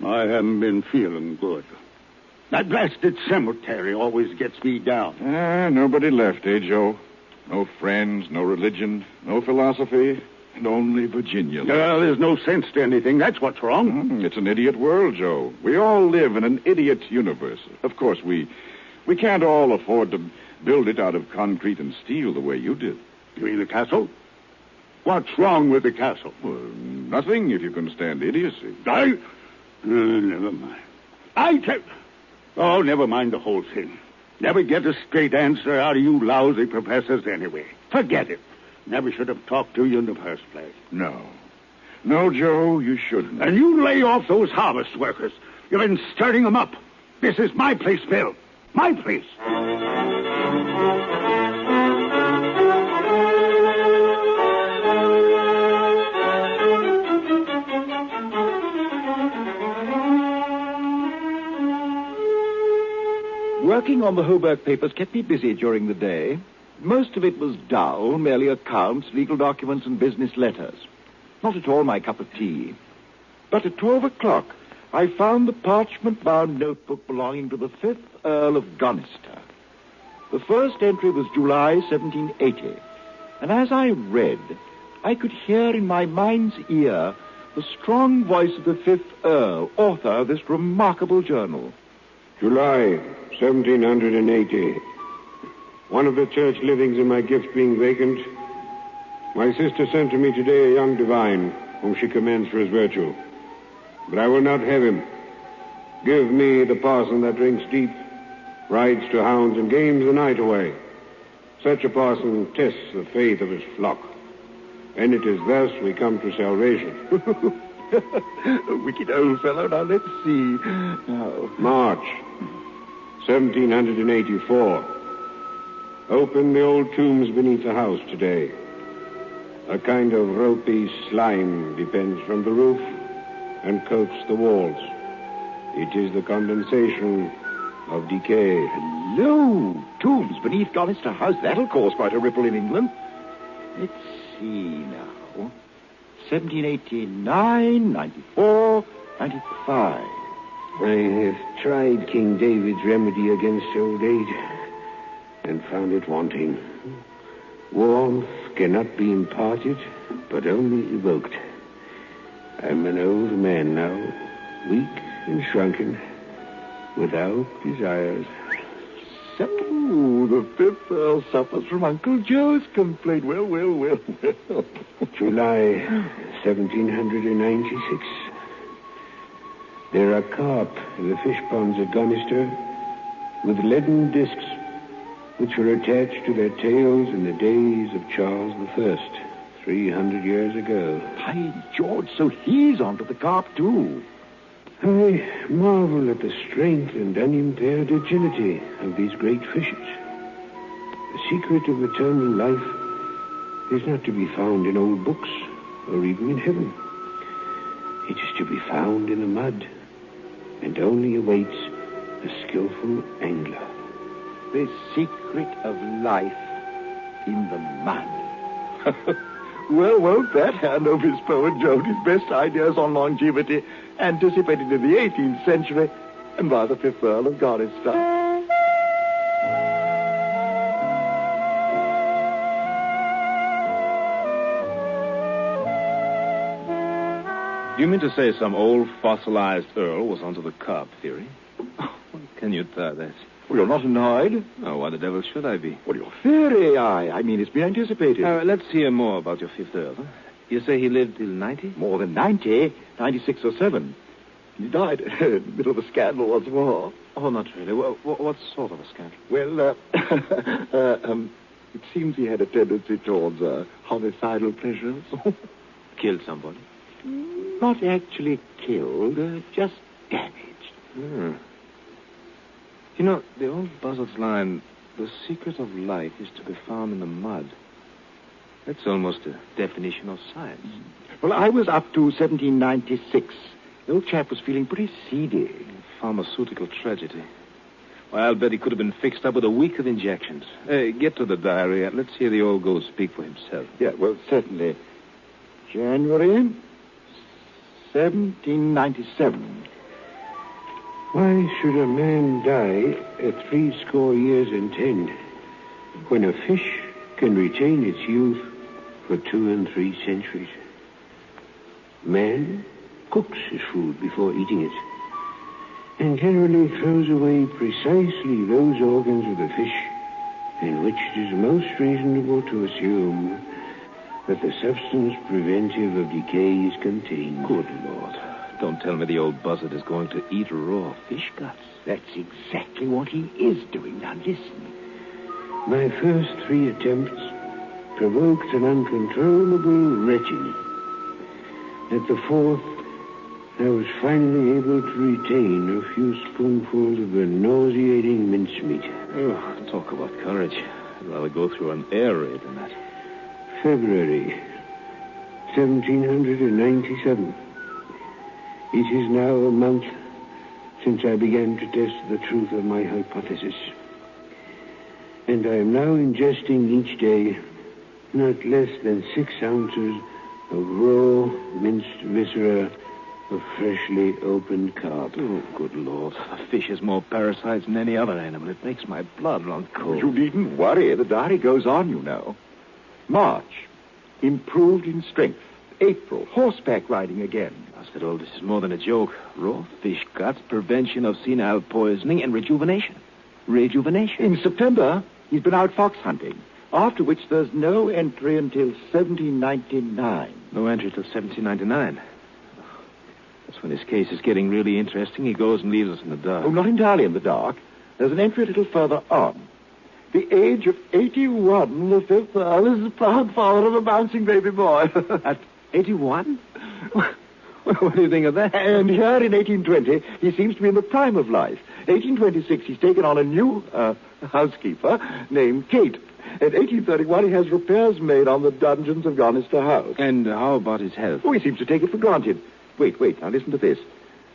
S17: I haven't been feeling good. That blasted cemetery always gets me down.
S13: Nobody left, eh, Joe? No friends, no religion, no philosophy, and only Virginia left.
S17: Well, there's no sense to anything. That's what's wrong.
S13: It's an idiot world, Joe. We all live in an idiot universe. Of course, we can't all afford to build it out of concrete and steel the way you did.
S17: You mean the castle? What's wrong with the castle?
S13: Well, nothing if you can stand idiocy.
S17: Never mind. Never mind the whole thing. Never get a straight answer out of you lousy professors anyway. Forget it. Never should have talked to you in the first place.
S13: No, Joe, you shouldn't.
S17: And you lay off those harvest workers. You've been stirring them up. This is my place, Bill. My place.
S1: Working on the Hoburg papers kept me busy during the day. Most of it was dull, merely accounts, legal documents, and business letters. Not at all my cup of tea. But at 12 o'clock, I found the parchment-bound notebook belonging to the 5th Earl of Gonister. The first entry was July 1780, and as I read, I could hear in my mind's ear the strong voice of the 5th Earl, author of this remarkable journal.
S9: July 1780. One of the church livings in my gift being vacant, my sister sent to me today a young divine whom she commends for his virtue. But I will not have him. Give me the parson that drinks deep, rides to hounds and games the night away. Such a parson tests the faith of his flock. And it is thus we come to salvation.
S1: A wicked old fellow. Now, let's see. Now.
S9: March 1784. Open the old tombs beneath the house today. A kind of ropey slime depends from the roof and coats the walls. It is the condensation of decay.
S1: Hello! Tombs beneath Gonister House. That'll cause quite a ripple in England. Let's see now. 1789, 94, 95.
S9: I have tried King David's remedy against old age and found it wanting. Warmth cannot be imparted, but only evoked. I'm an old man now, weak and shrunken, without desires.
S12: Ooh, the fifth Earl suffers from Uncle Joe's complaint. Well.
S9: July 1796. There are carp in the fish ponds at Gonister with leaden discs which were attached to their tails in the days of Charles I, 300 years ago.
S12: By George, so he's onto the carp, too.
S9: I marvel at the strength and unimpaired agility of these great fishes. The secret of eternal life is not to be found in old books or even in heaven. It is to be found in the mud and only awaits a skillful angler.
S12: The secret of life in the mud. Well, won't that hand of his poet Joad his best ideas on longevity anticipated in the 18th century and by the fifth Earl of Gonister?
S5: Do you mean to say some old fossilized Earl was onto the carp theory? Can you tell that?
S12: Well, you're not annoyed?
S5: Oh, why the devil should I be?
S12: Well, your theory, I mean, it's been anticipated.
S5: Let's hear more about your fifth Earl. You say he lived till 90?
S12: More than 90, 96 or 7. He died in the middle of a scandal once more.
S5: Oh, not really. What sort of a scandal?
S12: Well, it seems he had a tendency towards homicidal pleasures.
S5: Killed somebody?
S12: Not actually killed, just damaged.
S5: You know, the old buzzard's line, the secret of life is to be found in the mud. That's almost a definition of science.
S12: Well, I was up to 1796. The old chap was feeling pretty seedy.
S5: Pharmaceutical tragedy. Well, I'll bet he could have been fixed up with a week of injections. Get to the diary. Let's hear the old ghost speak for himself.
S12: Yeah, well, certainly. January 1797.
S9: Why should a man die at 80 years and 10 when a fish can retain its youth for 2 and 3 centuries? Man cooks his food before eating it and generally throws away precisely those organs of the fish in which it is most reasonable to assume that the substance preventive of decay is contained.
S5: Good Lord. Don't tell me the old buzzard is going to eat raw fish guts.
S12: That's exactly what he is doing. Now, listen.
S9: My first 3 attempts provoked an uncontrollable retching. At the 4th, I was finally able to retain a few spoonfuls of the nauseating mincemeat.
S5: Oh, talk about courage. I'd rather go through an air raid than that.
S9: February 1797. It is now a month since I began to test the truth of my hypothesis. And I am now ingesting each day not less than 6 ounces of raw minced viscera of freshly opened carp.
S5: Oh, good Lord. A fish has more parasites than any other animal. It makes my blood run cold.
S12: You needn't worry. The diary goes on, you know. March, improved in strength. April, horseback riding again.
S5: I said, oh, this is more than a joke. Raw fish guts, prevention of senile poisoning, and rejuvenation. Rejuvenation.
S12: In September, he's been out fox hunting, after which there's no entry until 1799.
S5: No entry till 1799. That's when his case is getting really interesting. He goes and leaves us in the dark.
S12: Oh, not entirely in the dark. There's an entry a little further on. The age of 81, the fifth Earl is the proud father of a bouncing baby boy.
S5: At 81? What do you think of that?
S12: And here in 1820, he seems to be in the prime of life. 1826, he's taken on a new housekeeper named Kate. In 1831, he has repairs made on the dungeons of Gonister House.
S5: And how about his health?
S12: Oh, he seems to take it for granted. Wait, now listen to this.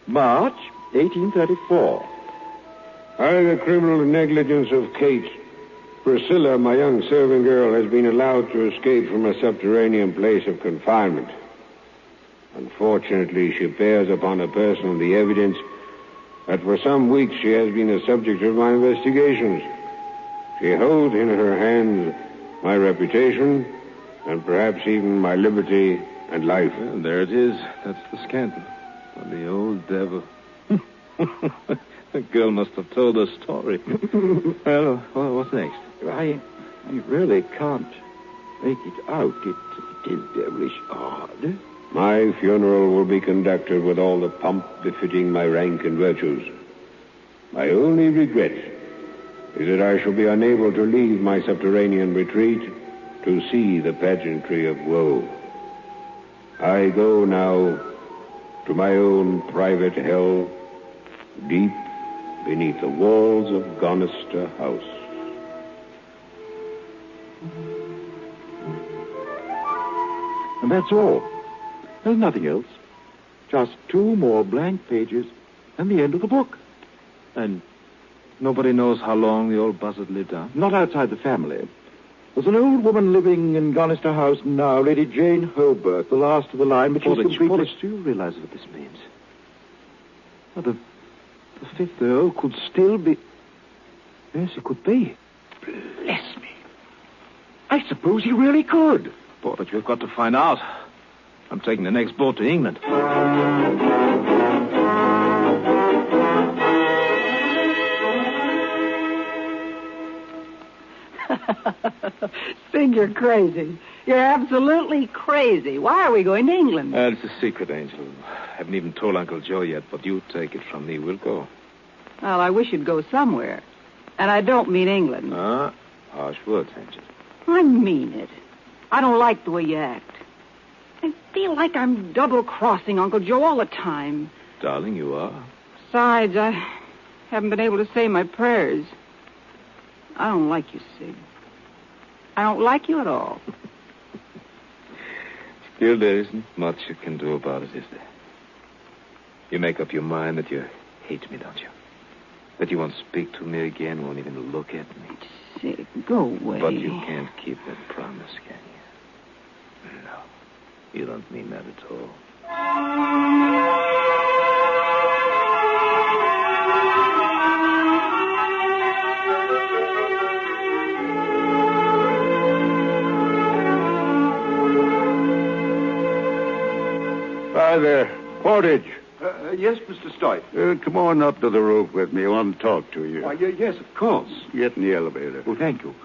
S12: March 1834.
S9: By the criminal negligence of Kate, Priscilla, my young servant girl, has been allowed to escape from a subterranean place of confinement. Unfortunately, she bears upon her person the evidence that for some weeks she has been the subject of my investigations. She holds in her hands my reputation and perhaps even my liberty and life.
S5: Well, there it is. That's the scandal. Well, the old devil. The girl must have told a story. Well, what's next?
S9: I really can't make it out. It is devilish odd. My funeral will be conducted with all the pomp befitting my rank and virtues. My only regret is that I shall be unable to leave my subterranean retreat to see the pageantry of woe. I go now to my own private hell, deep beneath the walls of Gonister House.
S12: And that's all. There's nothing else. Just 2 more blank pages and the end of the book.
S5: And nobody knows how long the old buzzard lived, huh?
S12: Not outside the family. There's an old woman living in Gonister House now, Lady Jane Holbert, the last of the line, but she's completely...
S5: Porridge, do you realize what this means? Well, the 5th Earl could still be... Yes, it could be.
S12: Bless me. I suppose he really could.
S5: Porridge, we've got to find out. I'm taking the next boat to England.
S8: Sig, you're crazy. You're absolutely crazy. Why are we going to England?
S5: It's a secret, Angel. Haven't even told Uncle Joe yet, but you take it from me. We'll go.
S8: Well, I wish you'd go somewhere. And I don't mean England.
S5: Harsh words, Angel.
S8: I mean it. I don't like the way you act. I feel like I'm double-crossing Uncle Joe all the time.
S5: Darling, you are.
S8: Besides, I haven't been able to say my prayers. I don't like you, Sig. I don't like you at all.
S5: Still, there isn't much you can do about it, is there? You make up your mind that you hate me, don't you? That you won't speak to me again, won't even look at me.
S8: Sig, go away.
S5: But you can't keep that promise, can you? No. You don't mean that at all.
S17: Hi there. Portage.
S12: Yes, Mr. Stoyte.
S17: Come on up to the roof with me. I want to talk to you.
S12: Why, yes, of course.
S17: Get in the elevator.
S12: Oh, thank you.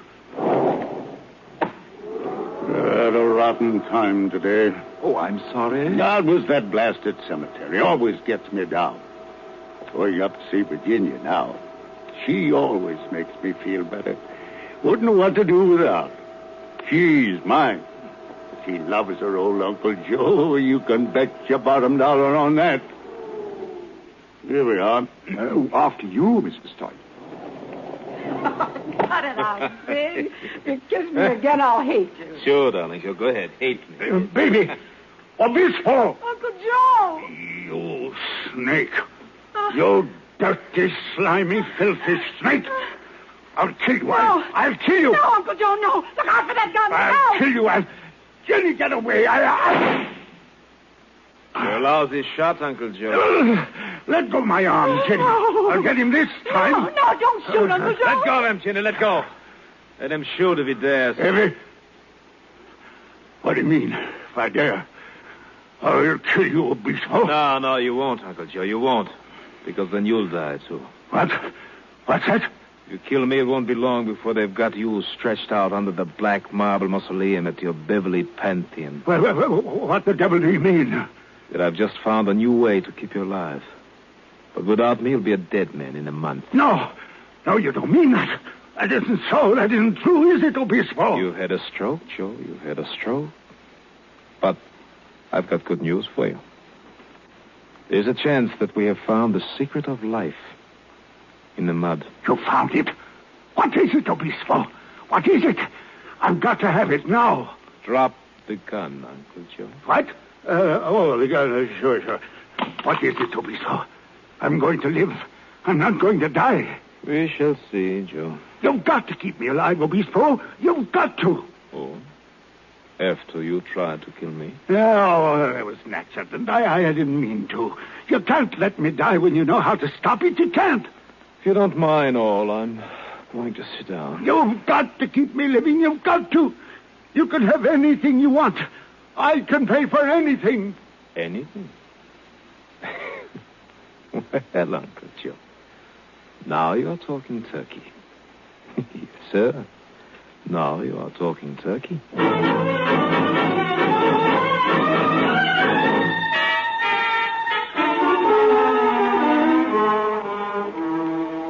S17: Had a rotten time today.
S12: Oh, I'm sorry.
S17: God was that blasted cemetery. Always gets me down. Going up to see Virginia now. She always makes me feel better. Wouldn't know what to do without. She's mine. She loves her old Uncle Joe. You can bet your bottom dollar on that. Here we are.
S12: After you, Mr. Stoyte.
S8: Cut it out, Sig. If you kiss me again, I'll hate you.
S5: Sure, darling. Sure, go ahead. Hate me.
S17: Baby. Obispo.
S8: Uncle Joe.
S17: You snake. You dirty, slimy, filthy snake. I'll kill you.
S8: No.
S17: I'll kill you.
S8: No, Uncle Joe, no. Look out for that gun.
S17: I'll kill you. Jenny, get away.
S5: You're a lousy shot, Uncle Joe.
S17: Let go my arm, Jenny. I'll get him this time.
S8: No, don't shoot, Uncle Joe.
S5: Let go of him, Jenny. Let go. Let him shoot if he dares.
S17: Evie? What do you mean, if I dare? I'll kill you, Obispo.
S5: No, you won't, Uncle Joe. You won't. Because then you'll die, too.
S17: What? What's that?
S5: You kill me, it won't be long before they've got you stretched out under the black marble mausoleum at your Beverly Pantheon.
S17: Well, what the devil do you mean?
S5: That I've just found a new way to keep you alive. But without me, you'll be a dead man in a month.
S17: No, you don't mean that. That isn't so. That isn't true, is it, Obispo?
S5: You've had a stroke, Joe. You've had a stroke. But I've got good news for you. There's a chance that we have found the secret of life in the mud.
S17: You found it? What is it, Obispo? What is it? I've got to have it now.
S5: Drop the gun, Uncle Joe.
S17: What? The gun. Sure. What is it, Obispo? I'm going to live. I'm not going to die.
S5: We shall see, Joe.
S17: You've got to keep me alive, Obispo. You've got to.
S5: Oh? After you tried to kill me?
S17: Oh, that was an accident. I didn't mean to. You can't let me die when you know how to stop it. You can't.
S5: If you don't mind all, I'm going to sit down.
S17: You've got to keep me living. You've got to. You can have anything you want. I can pay for anything.
S5: Anything? Well, Uncle Joe, now you are talking turkey. Yes, sir. Now you are talking turkey.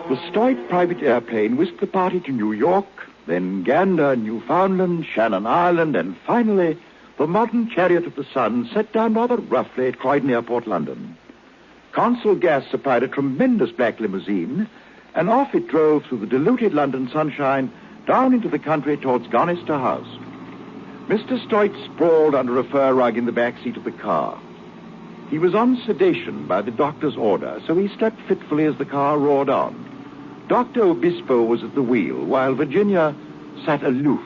S12: The Stoyte private airplane whisked the party to New York, then Gander, Newfoundland, Shannon Island, and finally, the modern Chariot of the Sun set down rather roughly at Croydon Airport, London. Consul Gas supplied a tremendous black limousine, and off it drove through the diluted London sunshine down into the country towards Gonister House. Mr. Stoyte sprawled under a fur rug in the back seat of the car. He was on sedation by the doctor's order, so he slept fitfully as the car roared on. Dr. Obispo was at the wheel, while Virginia sat aloof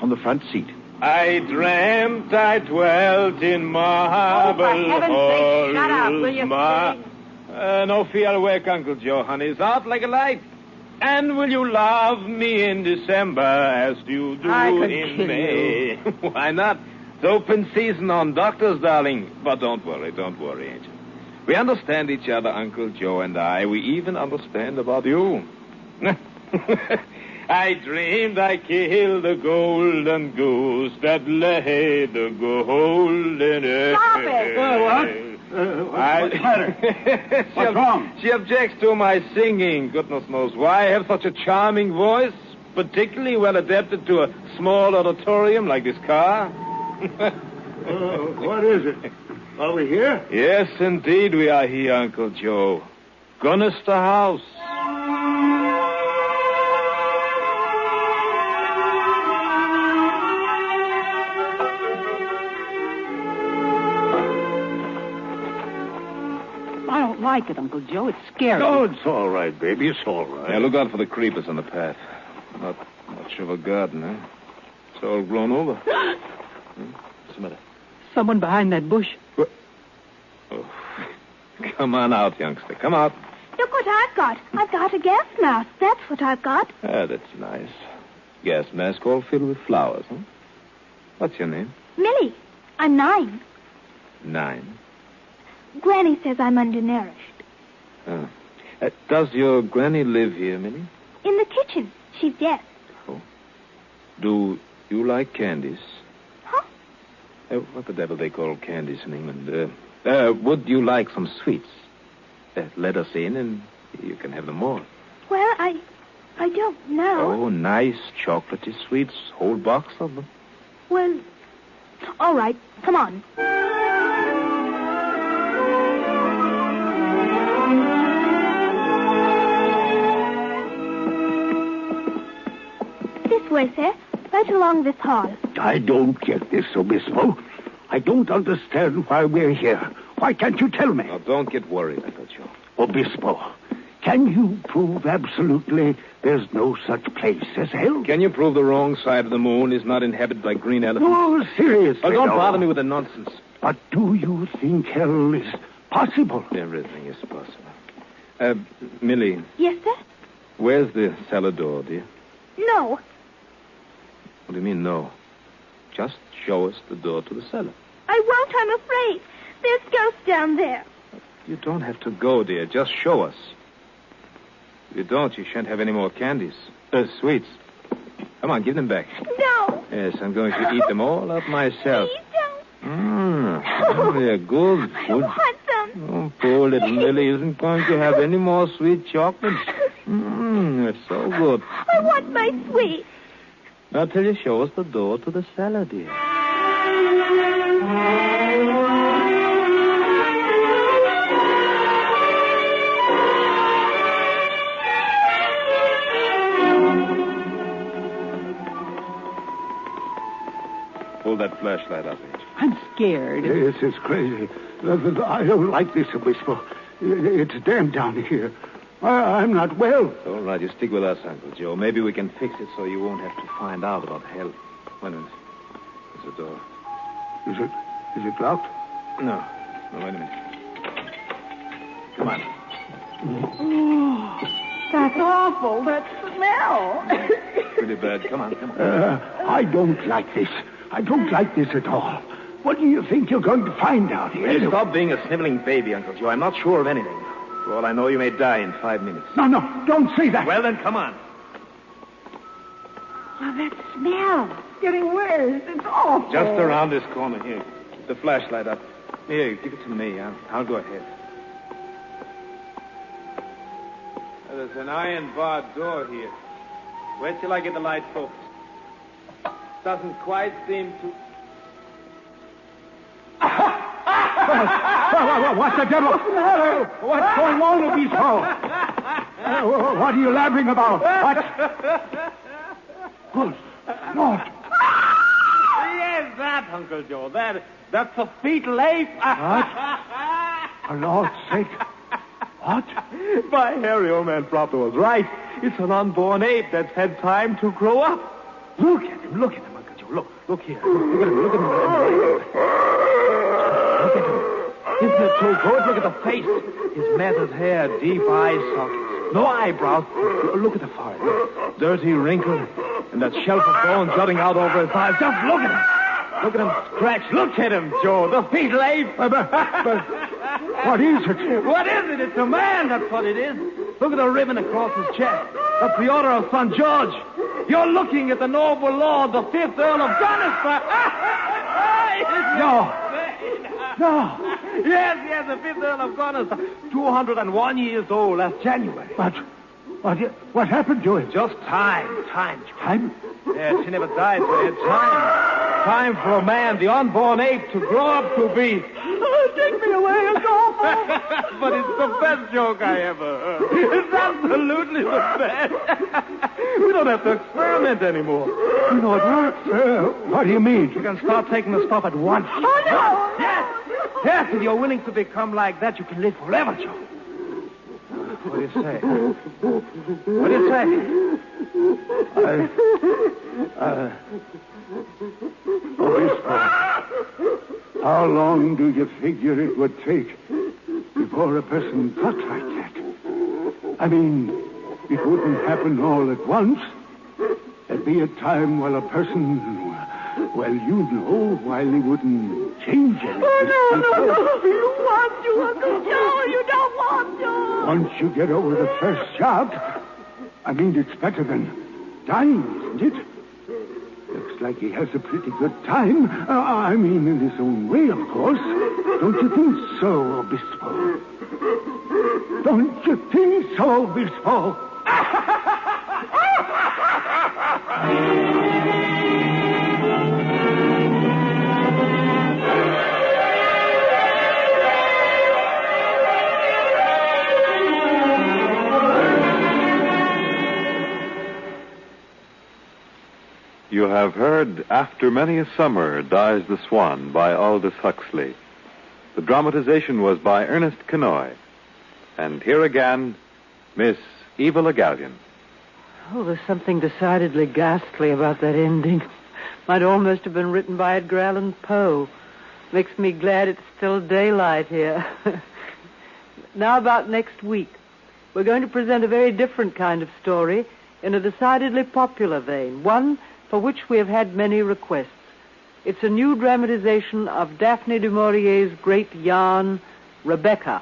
S12: on the front seat.
S6: I dreamt I dwelt in marble halls.
S8: For heaven's sake, shut up, will you,
S6: no fear, awake, Uncle Joe, honey. It's out like a light. And will you love me in December as you do in May? Why not? It's open season on doctors, darling. But don't worry, Angel. We understand each other, Uncle Joe and I. We even understand about you. I dreamed I killed a golden goose that laid the golden egg.
S8: Stop it!
S6: What's the matter? What's wrong? She objects to my singing. Goodness knows why. I have such a charming voice, particularly well adapted to a small auditorium like this car.
S17: What is it? Are we here?
S6: Yes, indeed we are here, Uncle Joe. Gonister House.
S8: I don't like it, Uncle Joe. It's scary.
S17: Oh, it's all right, baby. It's all right.
S5: Yeah, look out for the creepers on the path. Not much of a garden, eh? It's all grown over. What's the matter?
S8: Someone behind that bush.
S5: What? Oh. Come on out, youngster. Come out.
S11: Look what I've got. I've got a gas mask. That's what I've got.
S5: Ah, that's nice. Gas mask all filled with flowers, huh? What's your name?
S11: Millie. I'm 9.
S5: 9.
S11: Granny says I'm undernourished.
S5: Oh. Does your granny live here, Millie?
S11: In the kitchen. She's deaf.
S5: Oh. Do you like candies?
S11: Huh?
S5: What the devil they call candies in England? Would you like some sweets? Let us in and you can have them all.
S11: Well, I don't know.
S5: Oh, nice chocolatey sweets. Whole box of them.
S11: Well, all right. Come on. This way, sir. Right along this hall.
S17: I don't get this, Obispo. I don't understand why we're here. Why can't you tell me?
S5: Now, don't get worried, Uncle Joe.
S17: Obispo, can you prove absolutely there's no such place as hell?
S5: Can you prove the wrong side of the moon is not inhabited by green elephants?
S17: Oh, seriously.
S5: Oh, don't bother me with the nonsense.
S17: But do you think hell is possible?
S5: Everything is possible. Millie.
S11: Yes, sir?
S5: Where's the cellar door, dear?
S11: No.
S5: What do you mean, no? Just show us the door to the cellar.
S11: I won't, I'm afraid. There's ghosts down there.
S5: You don't have to go, dear. Just show us. If you don't, you shan't have any more candies. Sweets. Come on, give them back.
S11: No.
S5: Yes, I'm going to eat them all up myself.
S11: Please don't.
S5: They're good.
S11: I want them.
S5: Oh, poor little Millie isn't going to have any more sweet chocolates. It's so good.
S11: I want my sweets.
S5: Now, till you show us the door to the cellar, dear. Pull that flashlight up, Angel.
S8: I'm scared.
S17: Yes, it's crazy. I don't like this, Obispo. It's damn down here. I'm not well.
S5: All right, you stick with us, Uncle Joe. Maybe we can fix it so you won't have to find out about hell. Wait a minute. There's the door.
S17: Is it locked?
S5: No, wait a minute. Come on.
S8: Oh, that's awful. That smell.
S5: Pretty bad. Come on.
S17: I don't like this. I don't like this at all. What do you think you're going to find out here?
S5: Hey, stop being a sniveling baby, Uncle Joe. I'm not sure of anything. For all I know, you may die in 5 minutes.
S17: No, don't say that.
S5: Well, then, come on.
S8: Oh, that smell. It's getting worse. It's awful.
S5: Just around this corner. Here, keep the flashlight up. Here, give it to me. I'll go ahead. There's an iron-barred door here. Wait till I get the light focused. Doesn't quite seem to...
S17: What's the devil? What's going on with these fellows? What are you laughing about? What? Good Lord.
S6: Yes, that, Uncle Joe. That's a fetal ape.
S17: What? For Lord's sake. What?
S5: My Harry, old man Proctor was right. It's an unborn ape that's had time to grow up. Look at him, Uncle Joe. Look here. Look at him. Look at him. Isn't it so good? Look at the face. His matted hair, deep eye sockets. No eyebrows. Look at the forehead. Dirty, wrinkled, and that shelf of bone jutting out over his eyes. Just look at him. Look at him scratch. Look at him, Joe. The fetal ape.
S17: But what is it?
S5: What is it? It's a man, that's what it is. Look at the ribbon across his chest. That's the order of St. George. You're looking at the noble lord, the 5th Earl of Gunnersbury.
S17: No.
S5: Yes, the 5th Earl of Gunnersbury. 201 years old last January.
S17: But what happened to him?
S5: Just time.
S17: Time?
S5: Yes, he never died, so he had time. Time for a man, the unborn ape, to grow up to be...
S8: Oh, take me away. It's awful.
S5: But it's the best joke I ever heard. It's absolutely the best. We don't have to experiment anymore.
S17: You know, it works. What do you mean?
S5: You can start taking the stuff at once.
S8: Oh, no.
S5: Yes, if you're willing to become like that, you can live forever, Joe. What do you say?
S17: Obispo, how long do you figure it would take before a person got like that? I mean, it wouldn't happen all at once. There'd be a time while a person, while he wouldn't change anything.
S8: Oh, no. You want to, Uncle Joe. You don't want to.
S17: Once you get over the first shock, I mean, it's better than dying, isn't it? Looks like he has a pretty good time. I mean, in his own way, of course. Don't you think so, Obispo? Don't you think so, Obispo?
S15: You have heard After Many a Summer Dies the Swan by Aldous Huxley. The dramatization was by Ernest Kenoy. And here again, Miss Eva Le Gallion.
S16: Oh, there's something decidedly ghastly about that ending. Might almost have been written by Edgar Allan Poe. Makes me glad it's still daylight here. Now about next week. We're going to present a very different kind of story in a decidedly popular vein, one for which we have had many requests. It's a new dramatization of Daphne du Maurier's great yarn, Rebecca.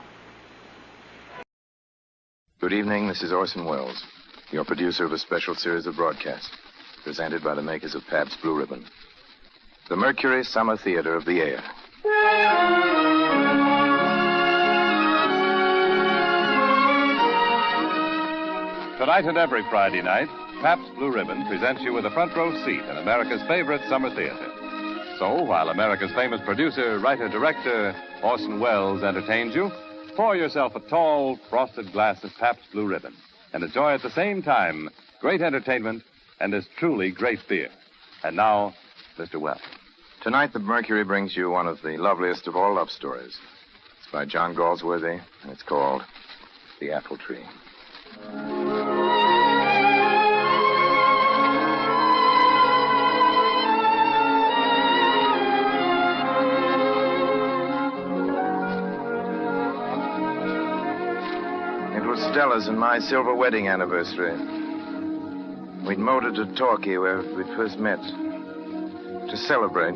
S4: Good evening, this is Orson Welles, your producer of a special series of broadcasts, presented by the makers of Pabst Blue Ribbon. The Mercury Summer Theater of the Air.
S15: Tonight and every Friday night, Pabst Blue Ribbon presents you with a front row seat in America's favorite summer theater. So, while America's famous producer, writer, director, Orson Welles entertains you, pour yourself a tall, frosted glass of Pabst Blue Ribbon and enjoy at the same time great entertainment and this truly great beer. And now, Mr. Welles.
S4: Tonight, the Mercury brings you one of the loveliest of all love stories. It's by John Galsworthy, and it's called The Apple Tree. It was Stella's and my silver wedding anniversary. We'd motored to Torquay where we'd first met to celebrate.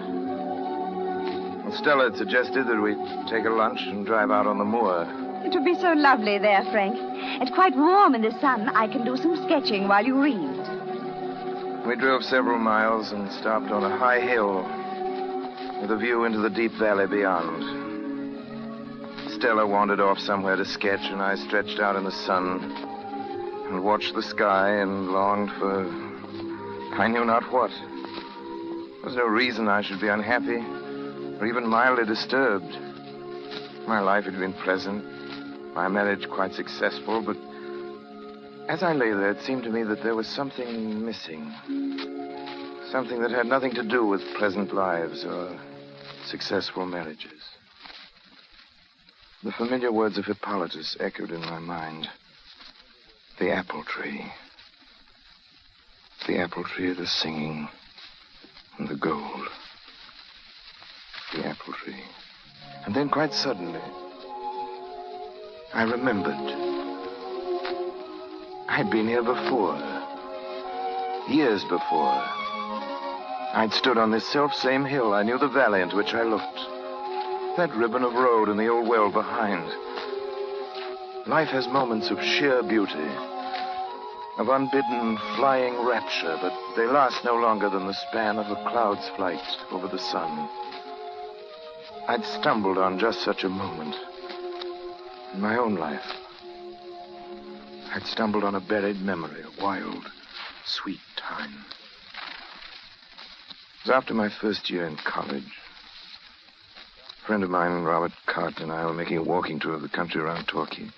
S4: Stella had suggested that we take a lunch and drive out on the moor.
S7: It would be so lovely there, Frank. It's quite warm in the sun. I can do some sketching while you read.
S4: We drove several miles and stopped on a high hill with a view into the deep valley beyond. Stella wandered off somewhere to sketch, and I stretched out in the sun and watched the sky and longed for I knew not what. There was no reason I should be unhappy or even mildly disturbed. My life had been pleasant, my marriage quite successful, but as I lay there, it seemed to me that there was something missing. Something that had nothing to do with pleasant lives or successful marriages. The familiar words of Hippolytus echoed in my mind. The apple tree. The apple tree, the singing, and the gold. The apple tree. And then quite suddenly, I remembered. I'd been here before. Years before. I'd stood on this self-same hill. I knew the valley into which I looked. That ribbon of road and the old well behind. Life has moments of sheer beauty, of unbidden flying rapture, but they last no longer than the span of a cloud's flight over the sun. I'd stumbled on just such a moment in my own life. I'd stumbled on a buried memory, a wild, sweet time. It was after my first year in college. A friend of mine, Robert Cott, and I were making a walking tour of the country around Torquay.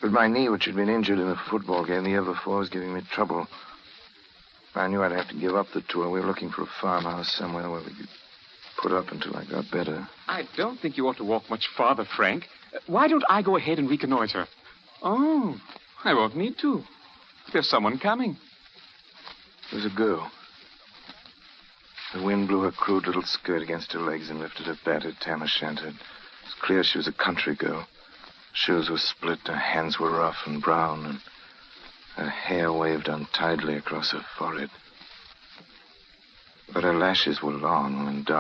S4: But my knee, which had been injured in a football game the year before, was giving me trouble. I knew I'd have to give up the tour. We were looking for a farmhouse somewhere where we could put up until I got better.
S14: I don't think you ought to walk much farther, Frank. Why don't I go ahead and reconnoiter? Oh, I won't need to. There's someone coming.
S4: It was a girl. The wind blew her crude little skirt against her legs and lifted her battered tam o' shanter. It was clear she was a country girl. Shoes were split, her hands were rough and brown, and her hair waved untidily across her forehead. But her lashes were long and dark.